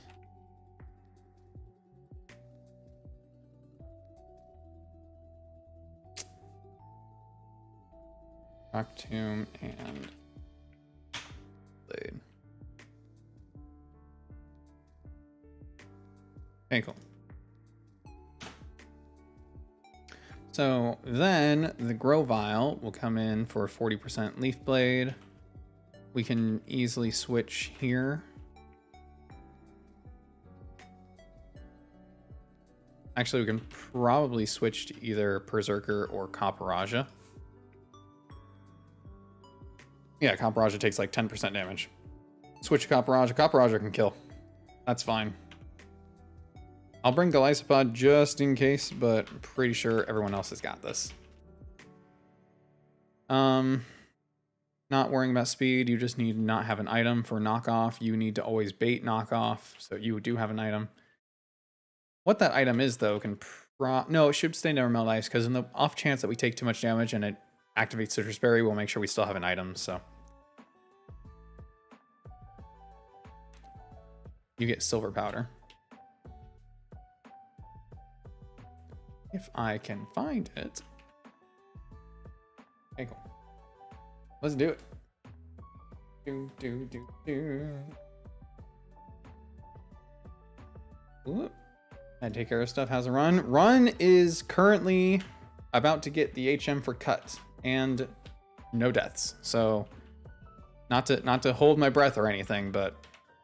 Rock Tomb and Blade. Okay, cool. So then the Grovyle will come in for 40% Leaf Blade. We can easily switch here. Actually, we can probably switch to either Berserker or Copperajah. Yeah, Copperajah takes like 10% damage. Switch to Copperajah. Copperajah can kill. That's fine. I'll bring Golisopod just in case, but I'm pretty sure everyone else has got this. Not worrying about speed. You just need to not have an item for knockoff. You need to always bait knockoff, so you do have an item. What that item is, though, can no, it should stay Never Melt Ice, because in the off chance that we take too much damage and it activates Citrus Berry, we'll make sure we still have an item, so. You get Silver Powder. if I can find it. Okay, cool. Let's do it. Do. Ooh. And take care of stuff. How's a run? Run is currently about to get the HM for cut and no deaths. So not to hold my breath or anything, but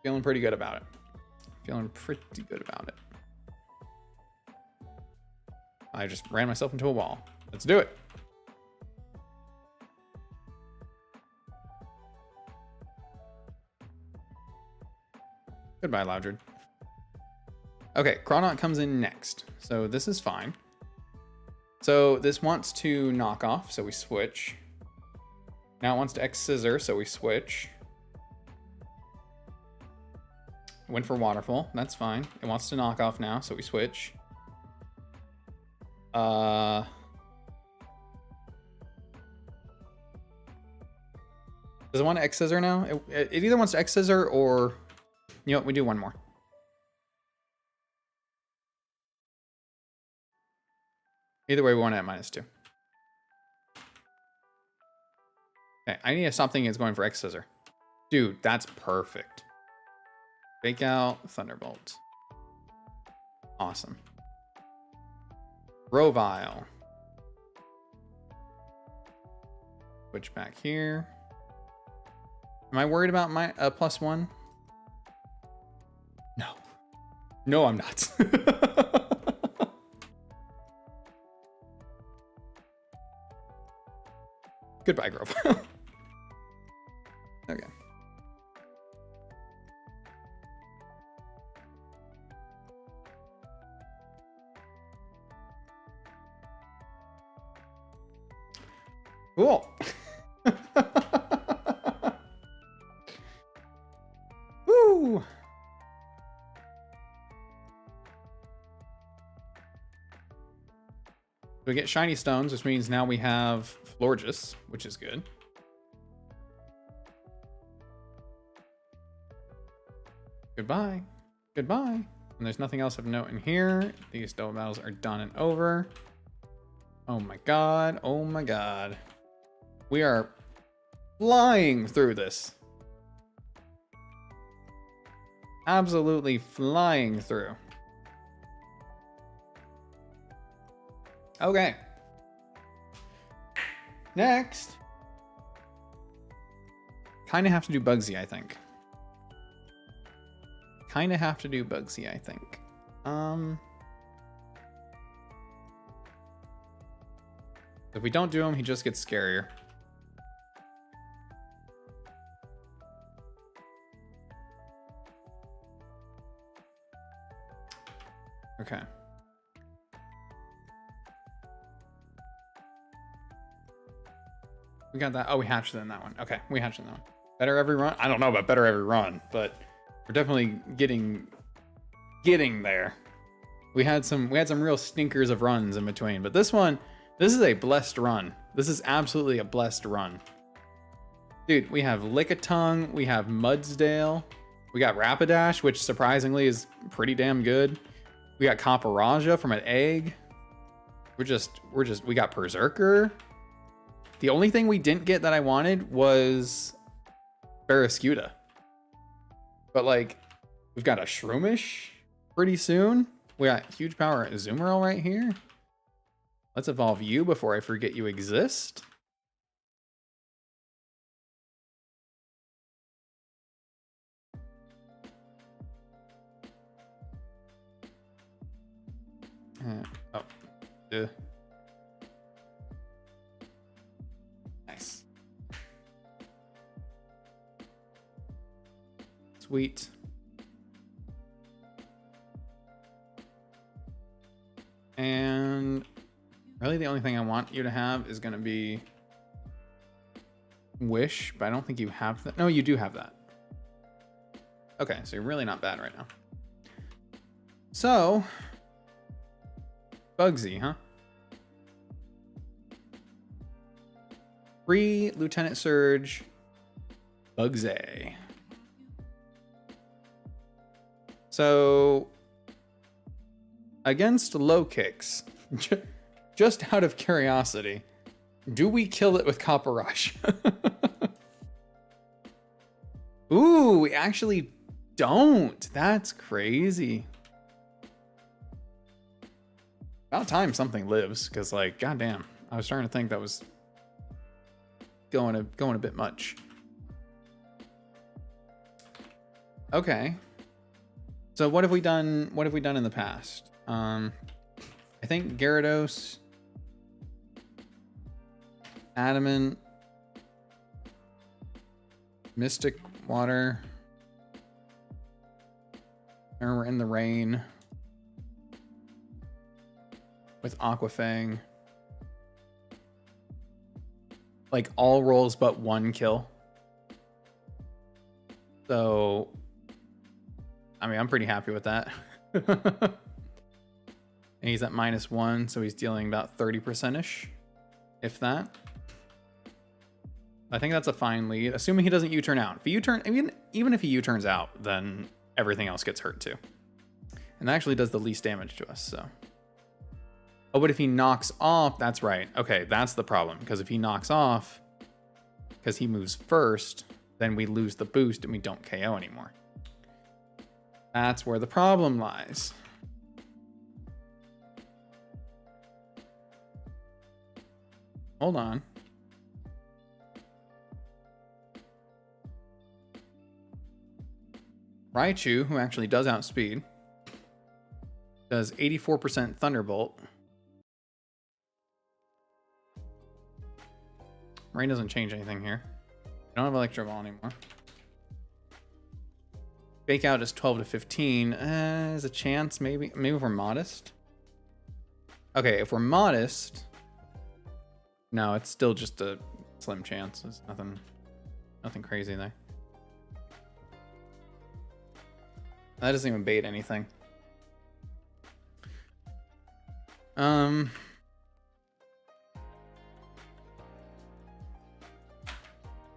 feeling pretty good about it. Feeling pretty good about it. I just ran myself into a wall. Let's do it. Goodbye, Loudred. Okay, Crawdaunt comes in next. So this is fine. So this wants to knock off, so we switch. Now it wants to X Scissor, so we switch. Went for Waterfall, that's fine. It wants to knock off now, so we switch. Does it want to X Scissor now? It either wants to X Scissor or... You know what, we do one more. Either way, we want it at -2. Okay, I need to stop thinking it's going for X Scissor. Dude, that's perfect. Fake out, Thunderbolt. Awesome. Rovile. Switch back here. Am I worried about my +1? No. No, I'm not. Goodbye, Grove. Okay. Cool. Woo. We get shiny stones, which means now we have Florges, which is good. Goodbye. Goodbye. And there's nothing else of note in here. These double battles are done and over. Oh my god. Oh my god. We are flying through this. Absolutely flying through. Okay. Next. Kind of have to do Bugsy, I think. Kind of have to do Bugsy, I think. If we don't do him, he just gets scarier. Okay. We got that. Oh, we hatched it in that one. Okay, we hatched it in that one. Better every run? I don't know about better every run, but we're definitely getting there. We had some real stinkers of runs in between, but this is a blessed run. This is absolutely a blessed run. Dude, we have Lickitung, we have Mudsdale, we got Rapidash, which surprisingly is pretty damn good. We got Copperajah from an egg. We got Berserker. The only thing we didn't get that I wanted was Barraskewda. But like, we've got a Shroomish pretty soon. We got huge power Azumarill right here. Let's evolve you before I forget you exist. Nice. Sweet. And really the only thing I want you to have is going to be Wish, but I don't think you have that. No, you do have that. Okay, so you're really not bad right now. So, Bugsy, huh? Free Lieutenant Surge, Bugsy. So, against low kicks, Just out of curiosity, do we kill it with Copper Rush? Ooh, we actually don't. That's crazy. About time something lives, because like, goddamn, I was starting to think that was going a bit much. Okay. So what have we done? What have we done in the past? I think Gyarados, Adamant, Mystic Water. Remember, we're in the rain with Aquafang. Like all rolls but one kill. So, I mean, I'm pretty happy with that. And he's at -1, so he's dealing about 30%-ish, if that. I think that's a fine lead, assuming he doesn't U-turn out. If he U-turn, even if he U-turns out, then everything else gets hurt too. And that actually does the least damage to us, so. Oh, but if he knocks off, that's right. Okay, that's the problem, because if he knocks off, because he moves first, then we lose the boost and we don't KO anymore. That's where the problem lies. Hold on. Raichu, who actually does outspeed, does 84% Thunderbolt. Rain doesn't change anything here. We don't have Electro Ball anymore. Fake Out is 12 to 15. There's a chance, maybe if we're modest. Okay, if we're modest, no, it's still just a slim chance. There's nothing crazy there. That doesn't even bait anything.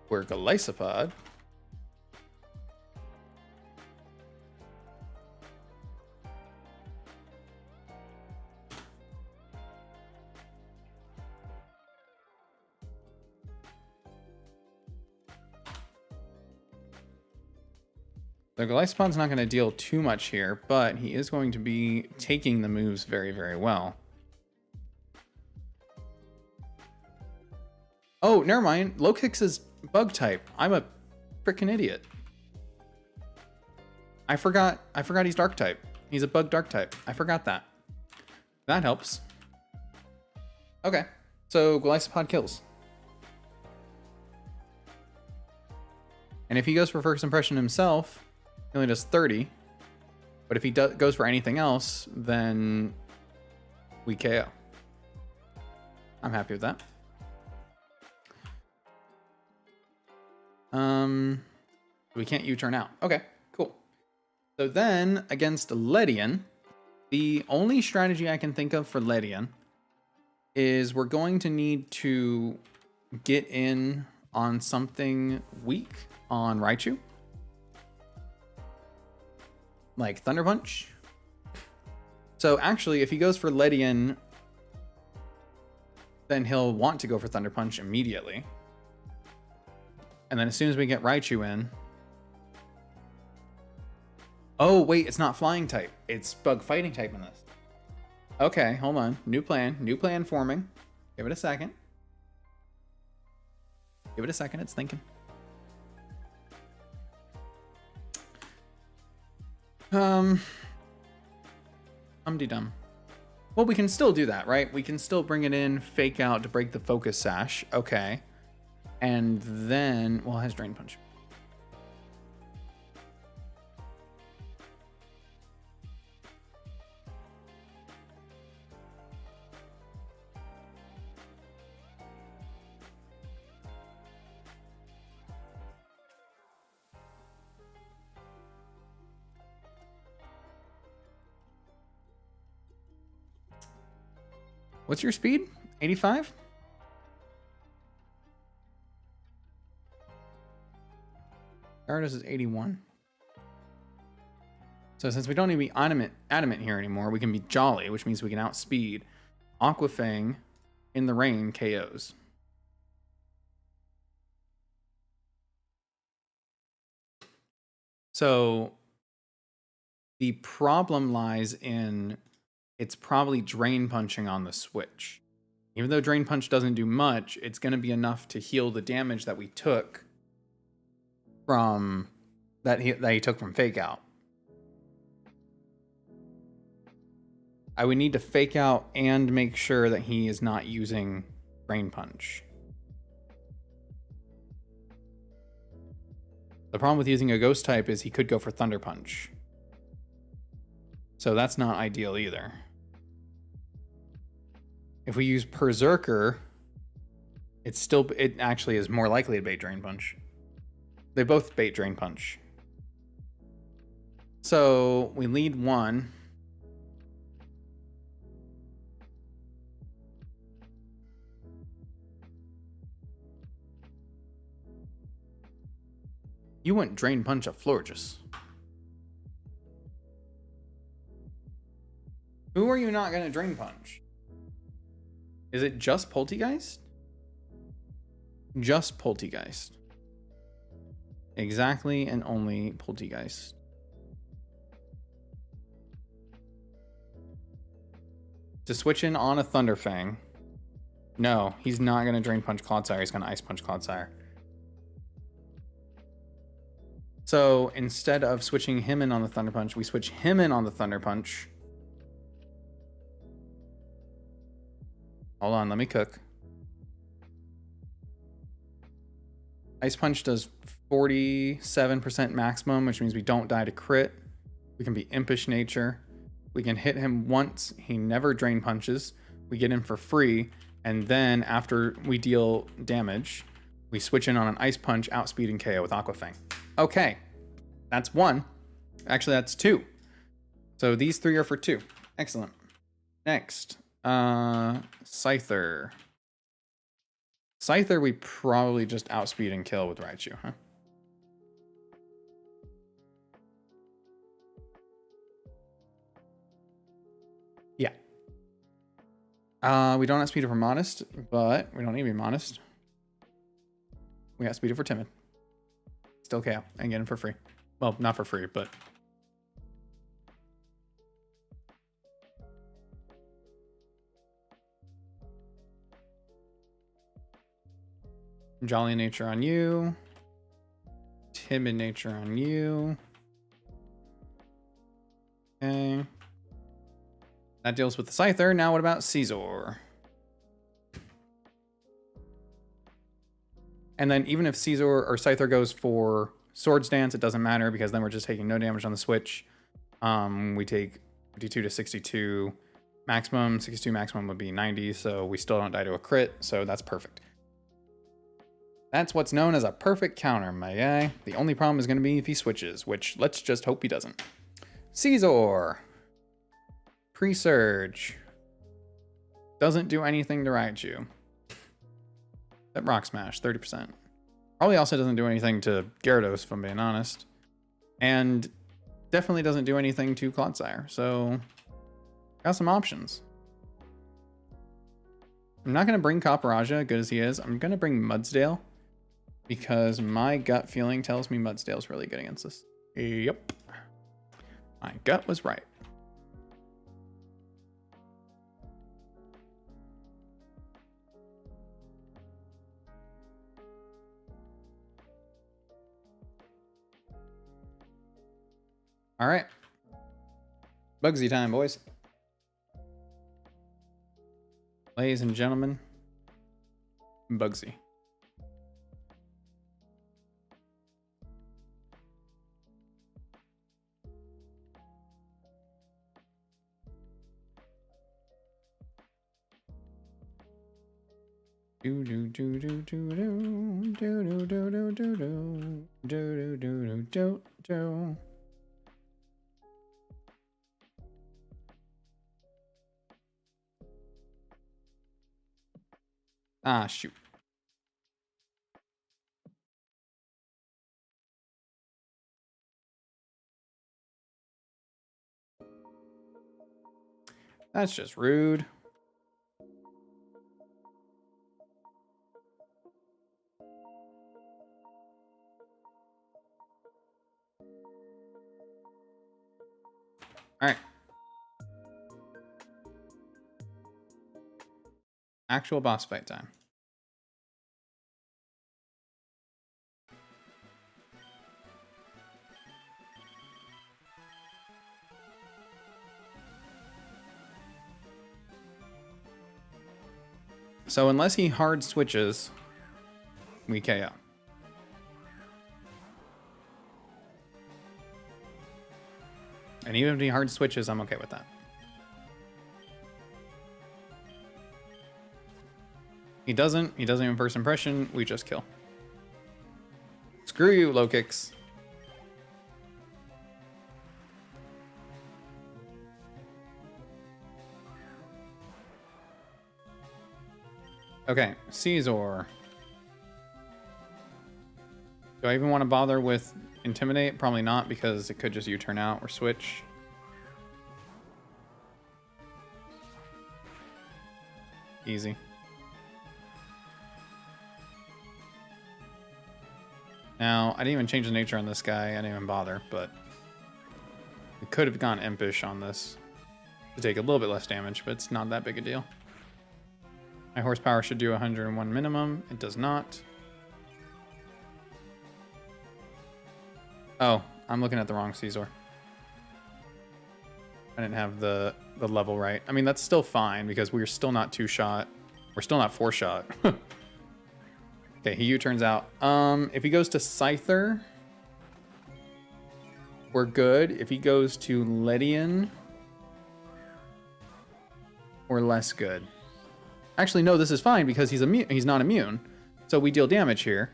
We're Golisopod. The Golisopod's not going to deal too much here, but he is going to be taking the moves very, very well. Oh, never mind. Low Kicks is bug type. I'm a freaking idiot. I forgot he's dark type. He's a bug dark type. I forgot that. That helps. Okay, so Golisopod kills. And if he goes for first impression himself, he only does 30. But if he goes for anything else, then we KO. I'm happy with that. We can't U-turn out. Okay, cool. So then, against Ledian, the only strategy I can think of for Ledian is we're going to need to get in on something weak on Raichu. Like Thunder Punch. So actually, if he goes for Ledian, then he'll want to go for Thunder Punch immediately. And then as soon as we get Raichu in... Oh, wait, it's not flying type. It's bug fighting type in this. Okay, hold on. New plan. New plan forming. Give it a second. Give it a second. It's thinking. Dum-de-dum. Well, we can still do that, right? We can still bring it in, Fake Out to break the Focus Sash. Okay. And then, well, it has Drain Punch. What's your speed? 85? Gyarados is 81. So since we don't need to be adamant here anymore, we can be Jolly, which means we can outspeed. Aquafang in the rain KOs. So the problem lies in it's probably Drain Punching on the switch. Even though Drain Punch doesn't do much, it's going to be enough to heal the damage that we took from that he took from Fake Out. I would need to Fake Out and make sure that he is not using Drain Punch. The problem with using a Ghost type is he could go for Thunder Punch. So that's not ideal either. If we use Berserker, it actually is more likely to bait Drain Punch. They both bait Drain Punch. So we lead one. You wouldn't Drain Punch a Florges. Who are you not going to Drain Punch? Is it just Poltegeist? Just Poltegeist. Exactly, and only Poltegeist. To switch in on a Thunderfang. No, he's not going to Drain Punch Clodsire. He's going to Ice Punch Clodsire. So instead of switching him in on the Thunder Punch, we switch him in on the Thunder Punch. Hold on, let me cook. Ice Punch does 47% maximum, which means we don't die to crit. We can be Impish Nature. We can hit him once. He never Drain Punches. We get him for free. And then after we deal damage, we switch in on an Ice Punch, Outspeed, and KO with Aquafang. Okay, that's one. Actually, that's two. So these three are for two. Excellent. Next, Scyther. Scyther, we probably just Outspeed and kill with Raichu, huh? Yeah. We don't have Speed for Modest, but we don't need to be Modest. We got Speed for Timid. Still KO and get him for free. Well, not for free, but... Jolly Nature on you. Timid Nature on you. Okay. That deals with the Scyther. Now what about Scizor? And then even if Scizor or Scyther goes for Swords Dance, it doesn't matter because then we're just taking no damage on the switch. We take 52 to 62 maximum. 62 maximum would be 90, so we still don't die to a crit, so that's perfect. That's what's known as a perfect counter, my guy. The only problem is going to be if he switches, which let's just hope he doesn't. Scizor. Pre-Surge. Doesn't do anything to Raichu. That Rock Smash, 30%. Probably also doesn't do anything to Gyarados, if I'm being honest. And definitely doesn't do anything to Clodsire, so got some options. I'm not going to bring Copperaja, good as he is. I'm going to bring Mudsdale because my gut feeling tells me Mudsdale's really good against this. Yep. My gut was right. All right. Bugsy time, boys. Ladies and gentlemen, Bugsy. Do do do do do do do do do do do do do do do do. Ah, shoot. That's just rude. Actual boss fight time. So unless he hard switches, we KO. And even if he hard switches, I'm okay with that. He doesn't even first impression, we just kill. Screw you, low kicks. Okay, Caesar. Do I even want to bother with Intimidate? Probably not, because it could just U-turn out or switch. Easy. Now, I didn't even change the nature on this guy. I didn't even bother, but we could have gone Impish on this to take a little bit less damage, but it's not that big a deal. My horsepower should do 101 minimum. It does not. Oh, I'm looking at the wrong Caesar. I didn't have the level right. I mean, that's still fine because we're still not 2-shot. We're still not 4-shot. Okay, he U-turns out. If he goes to Scyther, we're good. If he goes to Lydian, we're less good. Actually, no, this is fine because he's immune. He's not immune, so we deal damage here.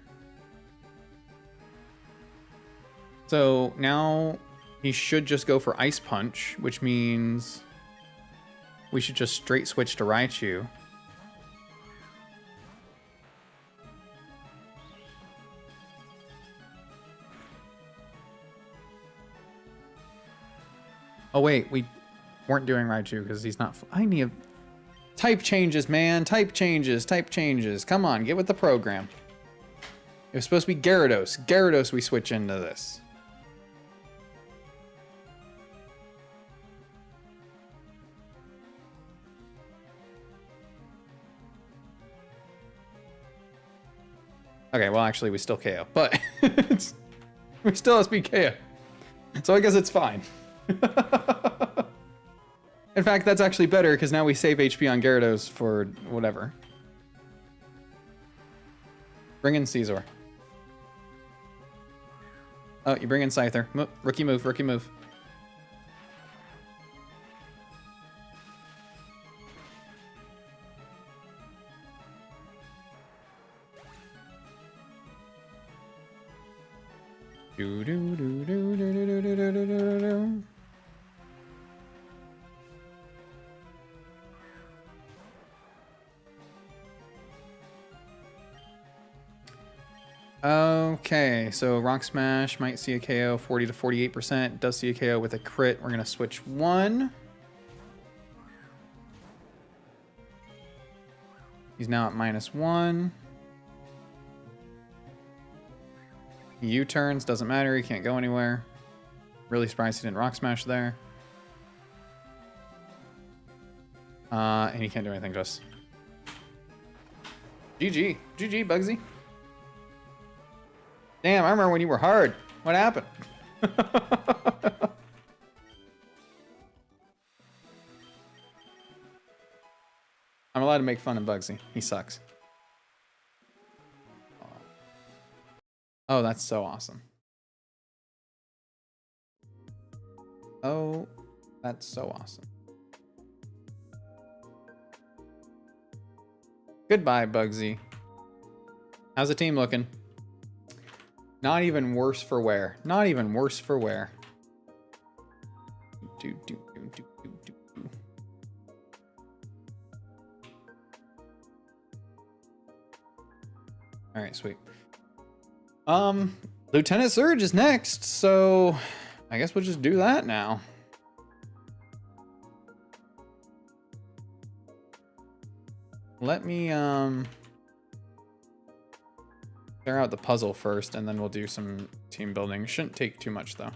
So now he should just go for Ice Punch, which means we should just straight switch to Raichu. Oh wait, we weren't doing Raichu because he's not. I need type changes, man. Type changes. Type changes. Come on, get with the program. It was supposed to be Gyarados. Gyarados, we switch into this. Okay, well, actually, we still KO, but we still has to be KO. So I guess it's fine. In fact, that's actually better because now we save HP on Gyarados for whatever. Bring in Caesar. Oh, you bring in Scyther. Rookie move, rookie move. Do do do do do do do do do do do. Okay, so Rock Smash might see a KO 40 to 48%. Does see a KO with a crit. We're gonna switch one. He's now at -1. U-turns, doesn't matter, he can't go anywhere. Really surprised he didn't Rock Smash there. And he can't do anything just. GG. GG, Bugsy. Damn, I remember when you were hard. What happened? I'm allowed to make fun of Bugsy. He sucks. Oh, that's so awesome. Oh, that's so awesome. Goodbye, Bugsy. How's the team looking? Not even worse for wear. Not even worse for wear. All right, sweet. Lieutenant Surge is next, so I guess we'll just do that now. Let me clear out the puzzle first, and then we'll do some team building. Shouldn't take too much though.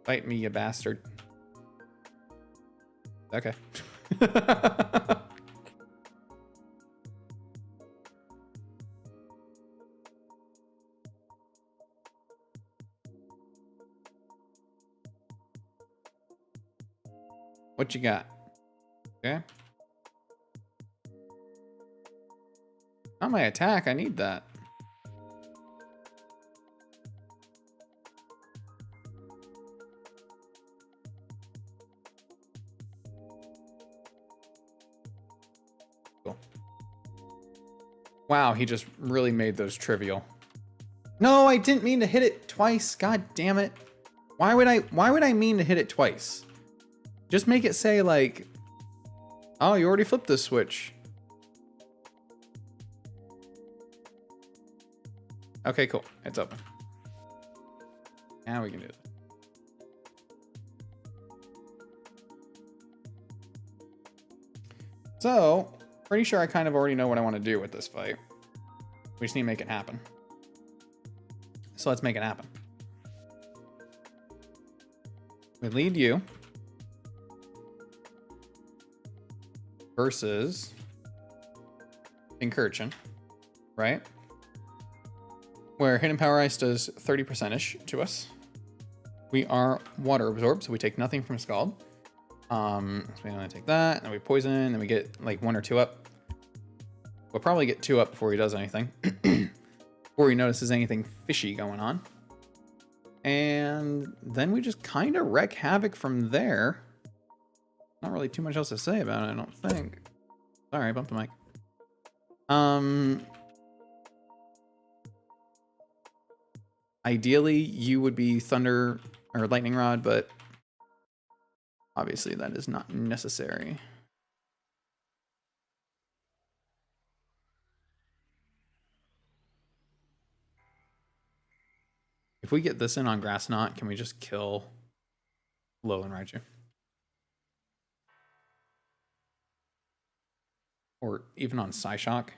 Fight me, you bastard. Okay. What you got? Okay. Not my attack. I need that. Cool. Wow, he just really made those trivial. No, I didn't mean to hit it twice. God damn it. Why would I mean to hit it twice? Just make it say like, oh, you already flipped this switch. Okay, cool. It's open. Now we can do this. So, pretty sure I kind of already know what I want to do with this fight. We just need to make it happen. So let's make it happen. We lead you versus Incursion, right? Where Hidden Power Ice does 30%-ish to us. We are water absorbed, so we take nothing from Scald. So we only take that, and we poison, and we get like 1 or 2 up. We'll probably get 2 up before he does anything. Before he notices anything fishy going on. And then we just kind of wreak havoc from there. Not really too much else to say about it, I don't think. Sorry, I bumped the mic. Ideally, you would be Thunder or Lightning Rod, but obviously that is not necessary. If we get this in on Grass Knot, can we just kill Alolan Raichu? Or even on Psyshock?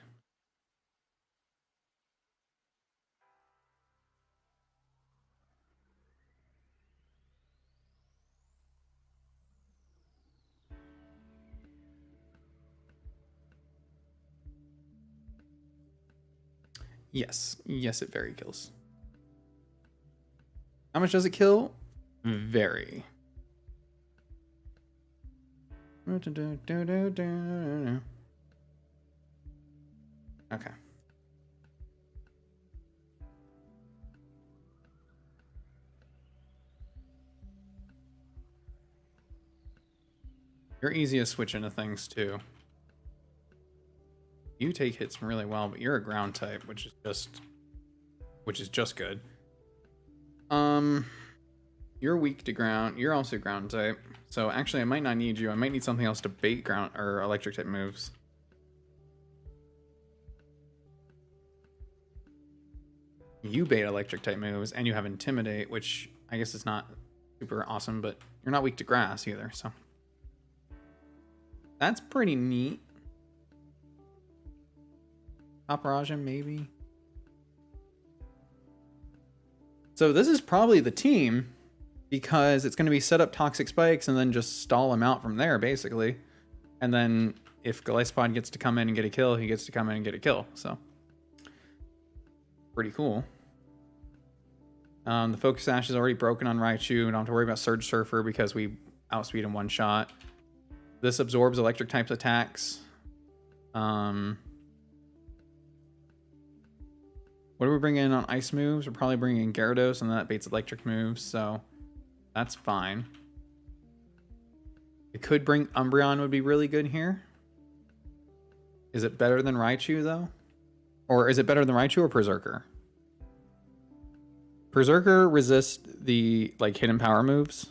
Yes. Yes, it very kills. How much does it kill? Very. Okay. You're easy to switch into things too. You take hits really well, but you're a ground type, which is just good. You're weak to ground. You're also ground type. So actually I might not need you. I might need something else to bait ground or electric type moves. You bait electric type moves and you have Intimidate, which I guess is not super awesome, but you're not weak to grass either, so that's pretty neat. Paparaja, maybe. So this is probably the team because it's going to be set up Toxic Spikes and then just stall him out from there, basically. And then if Golisopod gets to come in and get a kill, he gets to come in and get a kill. So pretty cool. The Focus Sash is already broken on Raichu. We don't have to worry about Surge Surfer because we outspeed in one shot. This absorbs electric types attacks. What do we bring in on ice moves? We're probably bringing in Gyarados, and that baits electric moves, so that's fine. It could bring Umbreon, would be really good here. Is it better than Raichu, though? Or is it better than Raichu or Berserker? Berserker resists the hidden power moves.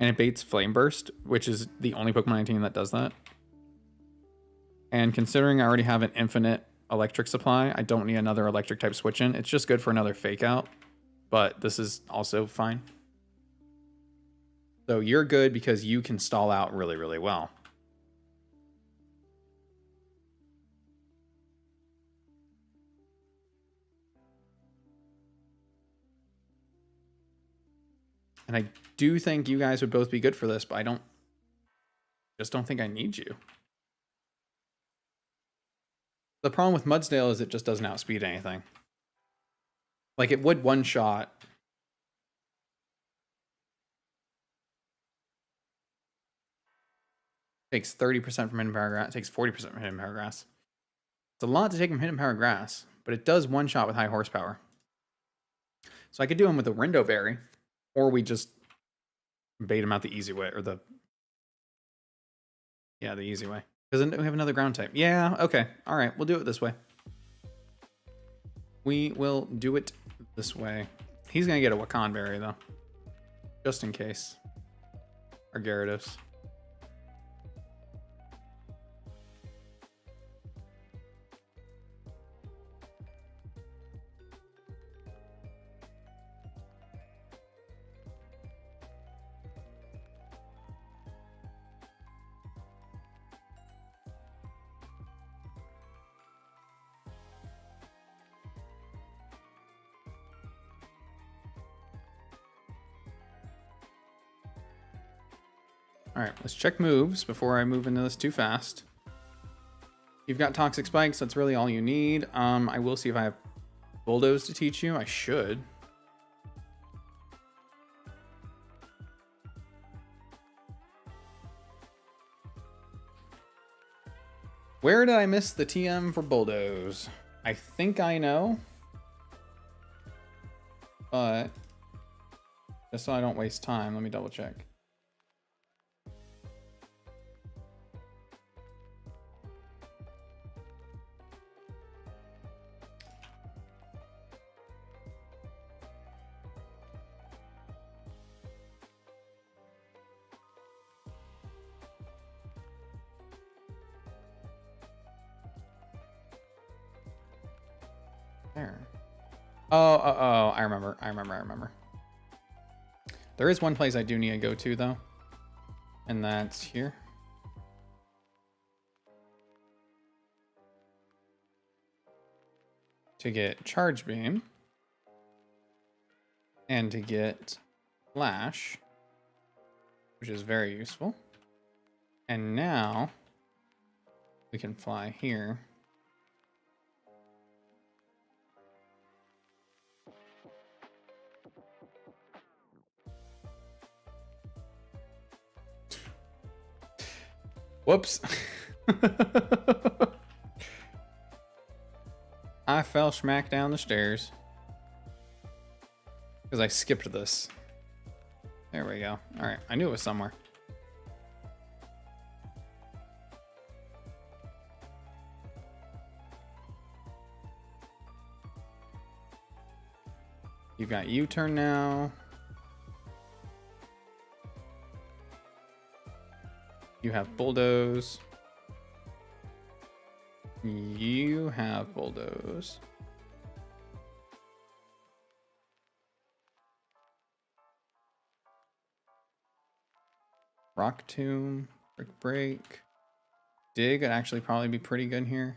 And it baits Flame Burst, which is the only Pokemon on my team that does that. And considering I already have an infinite electric supply, I don't need another electric type switch in. It's just good for another fake out. But this is also fine. So you're good because you can stall out really, really well. And I do think you guys would both be good for this, but I just don't think I need you. The problem with Mudsdale is it just doesn't outspeed anything. Like, it would one-shot. Takes 30% from hidden power grass. Takes 40% from hidden power grass. It's a lot to take from hidden power grass, but it does one-shot with high horsepower. So I could do him with a Rindo Berry, or we just bait him out the easy way, or the easy way. Because then we have another ground type. Yeah, okay. All right, we'll do it this way. We will do it this way. He's going to get a Wakan Berry, though. Just in case. Or Gyarados. All right, let's check moves before I move into this too fast. You've got Toxic Spikes. That's really all you need. I will see if I have Bulldoze to teach you. I should. Where did I miss the TM for Bulldoze? I think I know. But just so I don't waste time, let me double check. There. Oh, I remember. There is one place I do need to go to, though. And that's here. To get Charge Beam. And to get Flash. Which is very useful. And now we can fly here. Whoops. I fell smack down the stairs. Because I skipped this. There we go. Alright, I knew it was somewhere. You've got U-turn now. You have Bulldoze. You have Bulldoze. Rock Tomb, Brick Break. Dig would actually probably be pretty good here.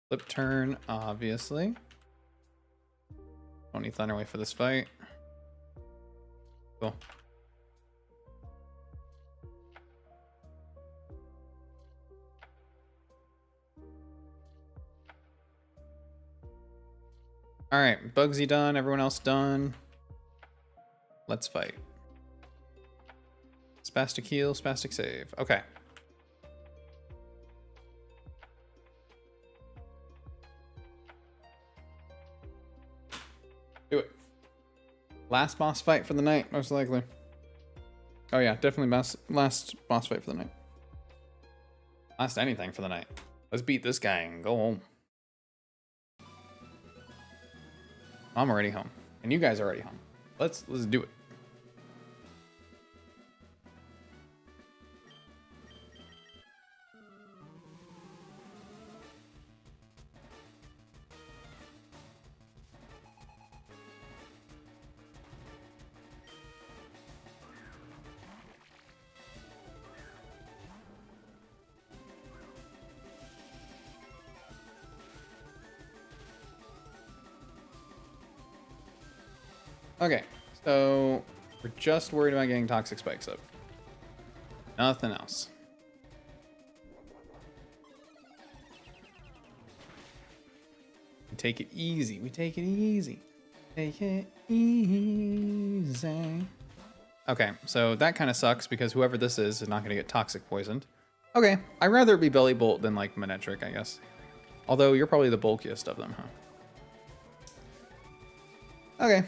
Flip turn, obviously. Don't need Thunderwave for this fight. Cool. All right, Bugsy done. Everyone else done. Let's fight. Spastic heal, spastic save. Okay. Do it. Last boss fight for the night, most likely. Oh yeah, definitely last boss fight for the night. Last anything for the night. Let's beat this guy and go home. I'm already home. And you guys are already home. Let's do it. Okay, so we're just worried about getting toxic spikes up. Nothing else. We take it easy. We take it easy. Take it easy. Okay, so that kind of sucks because whoever this is not going to get toxic poisoned. Okay, I'd rather it be Belly Bolt than like Manectric, I guess. Although you're probably the bulkiest of them, huh? Okay.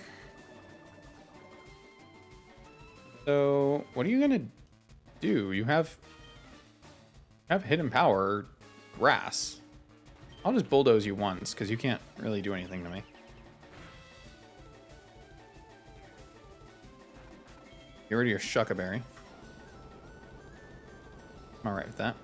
So what are you gonna do? You have hidden power, grass. I'll just bulldoze you once because you can't really do anything to me. Get rid of your Shuckaberry. I'm alright with that.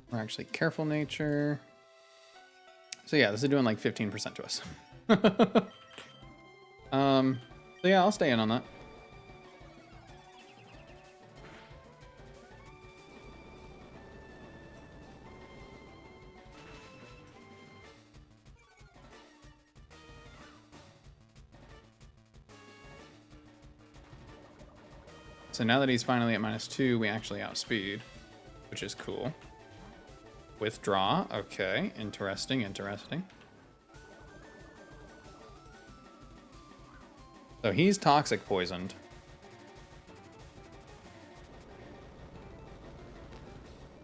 We're actually careful nature. So yeah, this is doing like 15% to us. So yeah, I'll stay in on that. So now that he's finally at -2, we actually outspeed, which is cool. Withdraw. Okay, interesting, interesting. So he's toxic poisoned.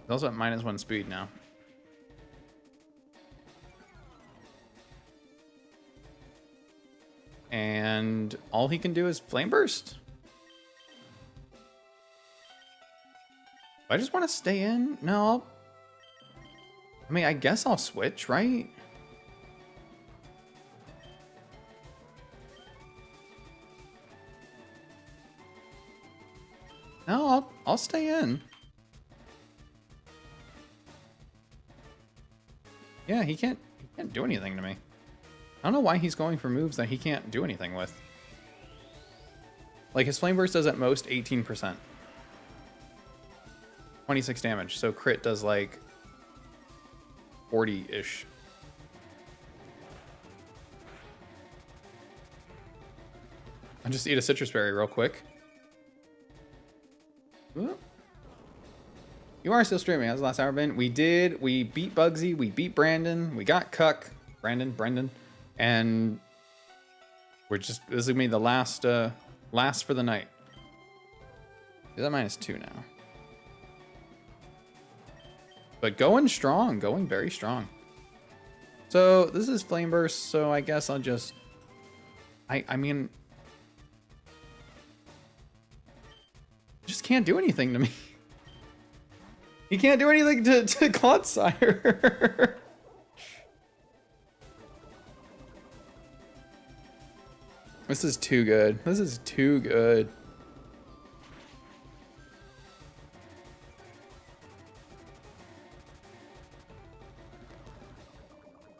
He's also at -1 speed now. And all he can do is Flame Burst. I just want to stay in. No, I mean, I guess I'll switch, right? No, I'll stay in. Yeah, he can't do anything to me. I don't know why he's going for moves that he can't do anything with. Like his Flame Burst does at most 18%. 26 damage, so crit does like 40-ish. I'll just eat a citrus berry real quick. Ooh. You are still streaming. How's the last hour been? We beat Bugsy, we beat Brandon, we got Cuck. Brendan. And this is gonna be the last for the night. He's at -2 now. But going strong, going very strong. So this is Flame Burst, so I guess I'll just... I mean... just can't do anything to me. He can't do anything to Clodsire. This is too good. This is too good.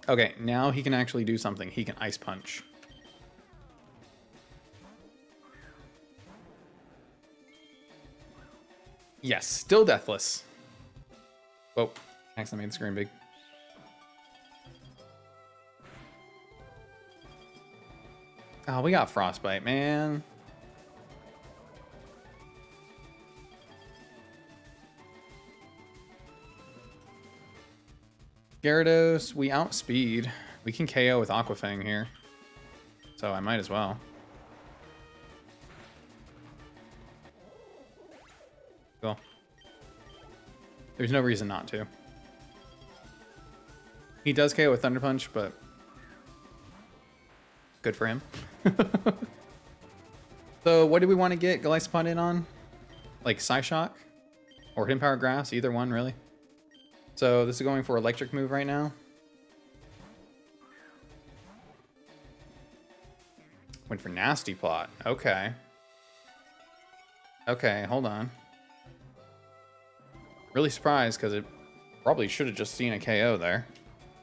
Okay, now he can actually do something. He can Ice Punch. Yes, still deathless. Whoa, accidentally made the screen big. Oh, we got Frostbite, man. Gyarados, we outspeed. We can KO with Aquafang here. So I might as well. Cool. There's no reason not to. He does KO with Thunder Punch, but good for him. So what do we want to get Golisopod in on? Like Psyshock? Or Hidden Power Grass? Either one, really. So this is going for electric move right now. Went for Nasty Plot. Okay. Okay, hold on. Really surprised because it probably should have just seen a KO there.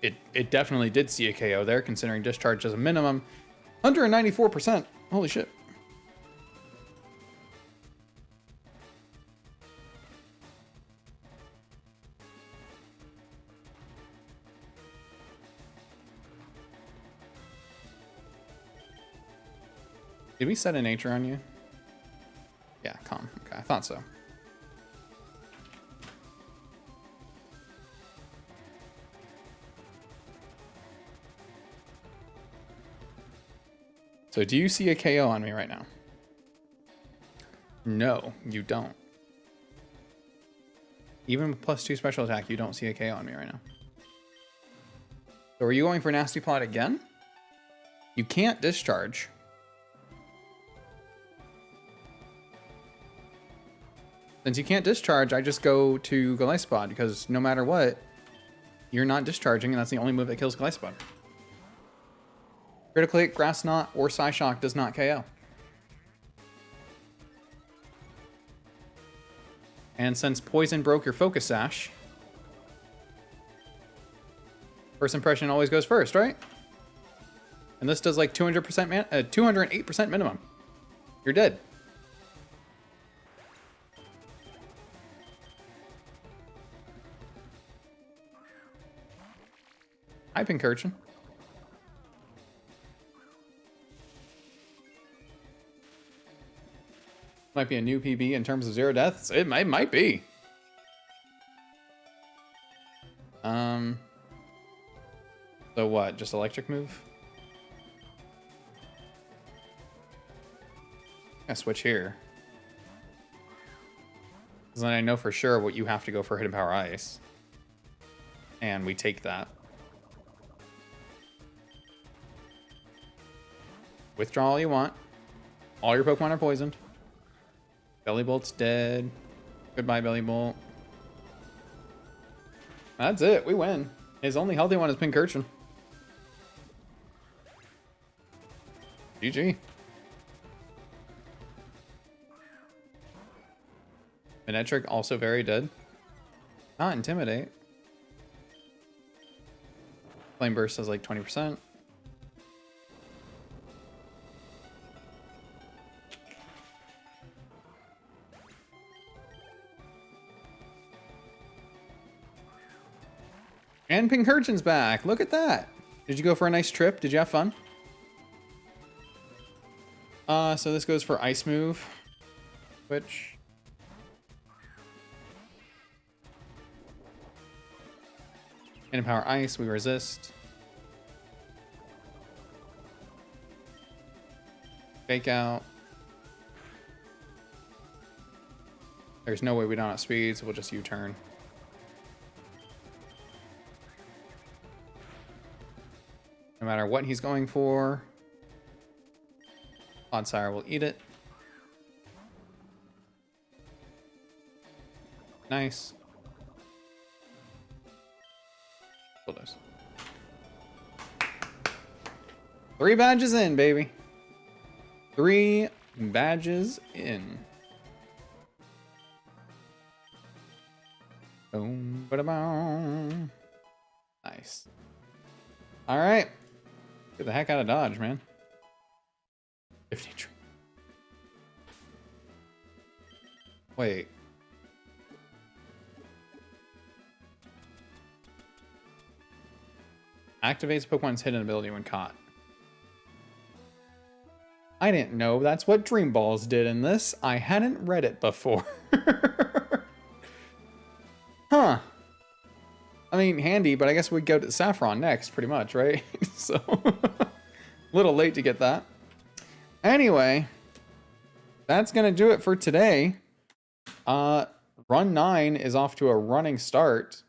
it definitely did see a KO there, considering discharge as a minimum. 194%. Holy shit. Did we set a nature on you? Yeah, calm. Okay, I thought so. So do you see a KO on me right now? No, you don't. Even with +2 special attack, you don't see a KO on me right now. So are you going for Nasty Plot again? You can't discharge. Since you can't discharge, I just go to Golisopod because no matter what, you're not discharging, and that's the only move that kills Golisopod. Critical hit, Grass Knot, or Psyshock does not KO. And since Poison broke your Focus Sash, first impression always goes first, right? And this does like 200% 208% minimum. You're dead. Hi, Pincurchin. Might be a new PB in terms of 0 deaths. It might be. So what? Just electric move? I switch here. Because then I know for sure what you have to go for Hidden Power Ice. And we take that. Withdraw all you want. All your Pokemon are poisoned. Bellybolt's dead. Goodbye, Bellybolt. That's it. We win. His only healthy one is Pincurchin. GG. Manectric also very dead. Not Intimidate. Flame Burst has like 20%. And Pincurchin's back. Look at that. Did you go for a nice trip? Did you have fun? So this goes for Ice Move. Which... Hidden Power Ice, we resist. Fake Out. There's no way we don't have speed, so we'll just U-turn. No matter what he's going for, Clodsire will eat it. Nice. Pull those. 3 badges in, baby. 3 badges in. Boom, ba-da-boom. Nice. All right. Get the heck out of Dodge, man. 50. Wait. Activates Pokemon's hidden ability when caught. I didn't know that's what Dream Balls did in this. I hadn't read it before. Huh. I mean, handy, but I guess we'd go to Saffron next, pretty much, right? So, a little late to get that. Anyway, that's going to do it for today. Run 9 is off to a running start.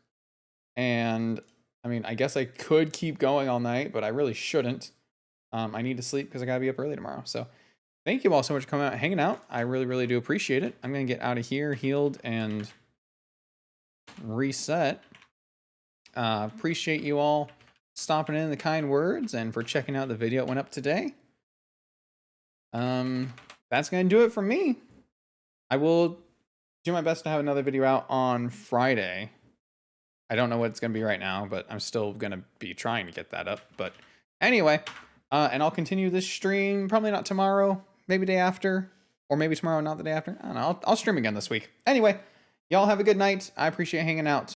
And, I mean, I guess I could keep going all night, but I really shouldn't. I need to sleep because I got to be up early tomorrow. So, thank you all so much for coming out and hanging out. I really, really do appreciate it. I'm going to get out of here, healed, and reset. Appreciate you all stopping in the kind words and for checking out the video that went up today. That's gonna do it for me. I will do my best to have another video out on Friday. I don't know what it's going to be right now, but I'm still going to be trying to get that up. But anyway, and I'll continue this stream, probably not tomorrow, maybe day after, or maybe tomorrow, not the day after. I don't know. I'll stream again this week. Anyway, y'all have a good night. I appreciate hanging out.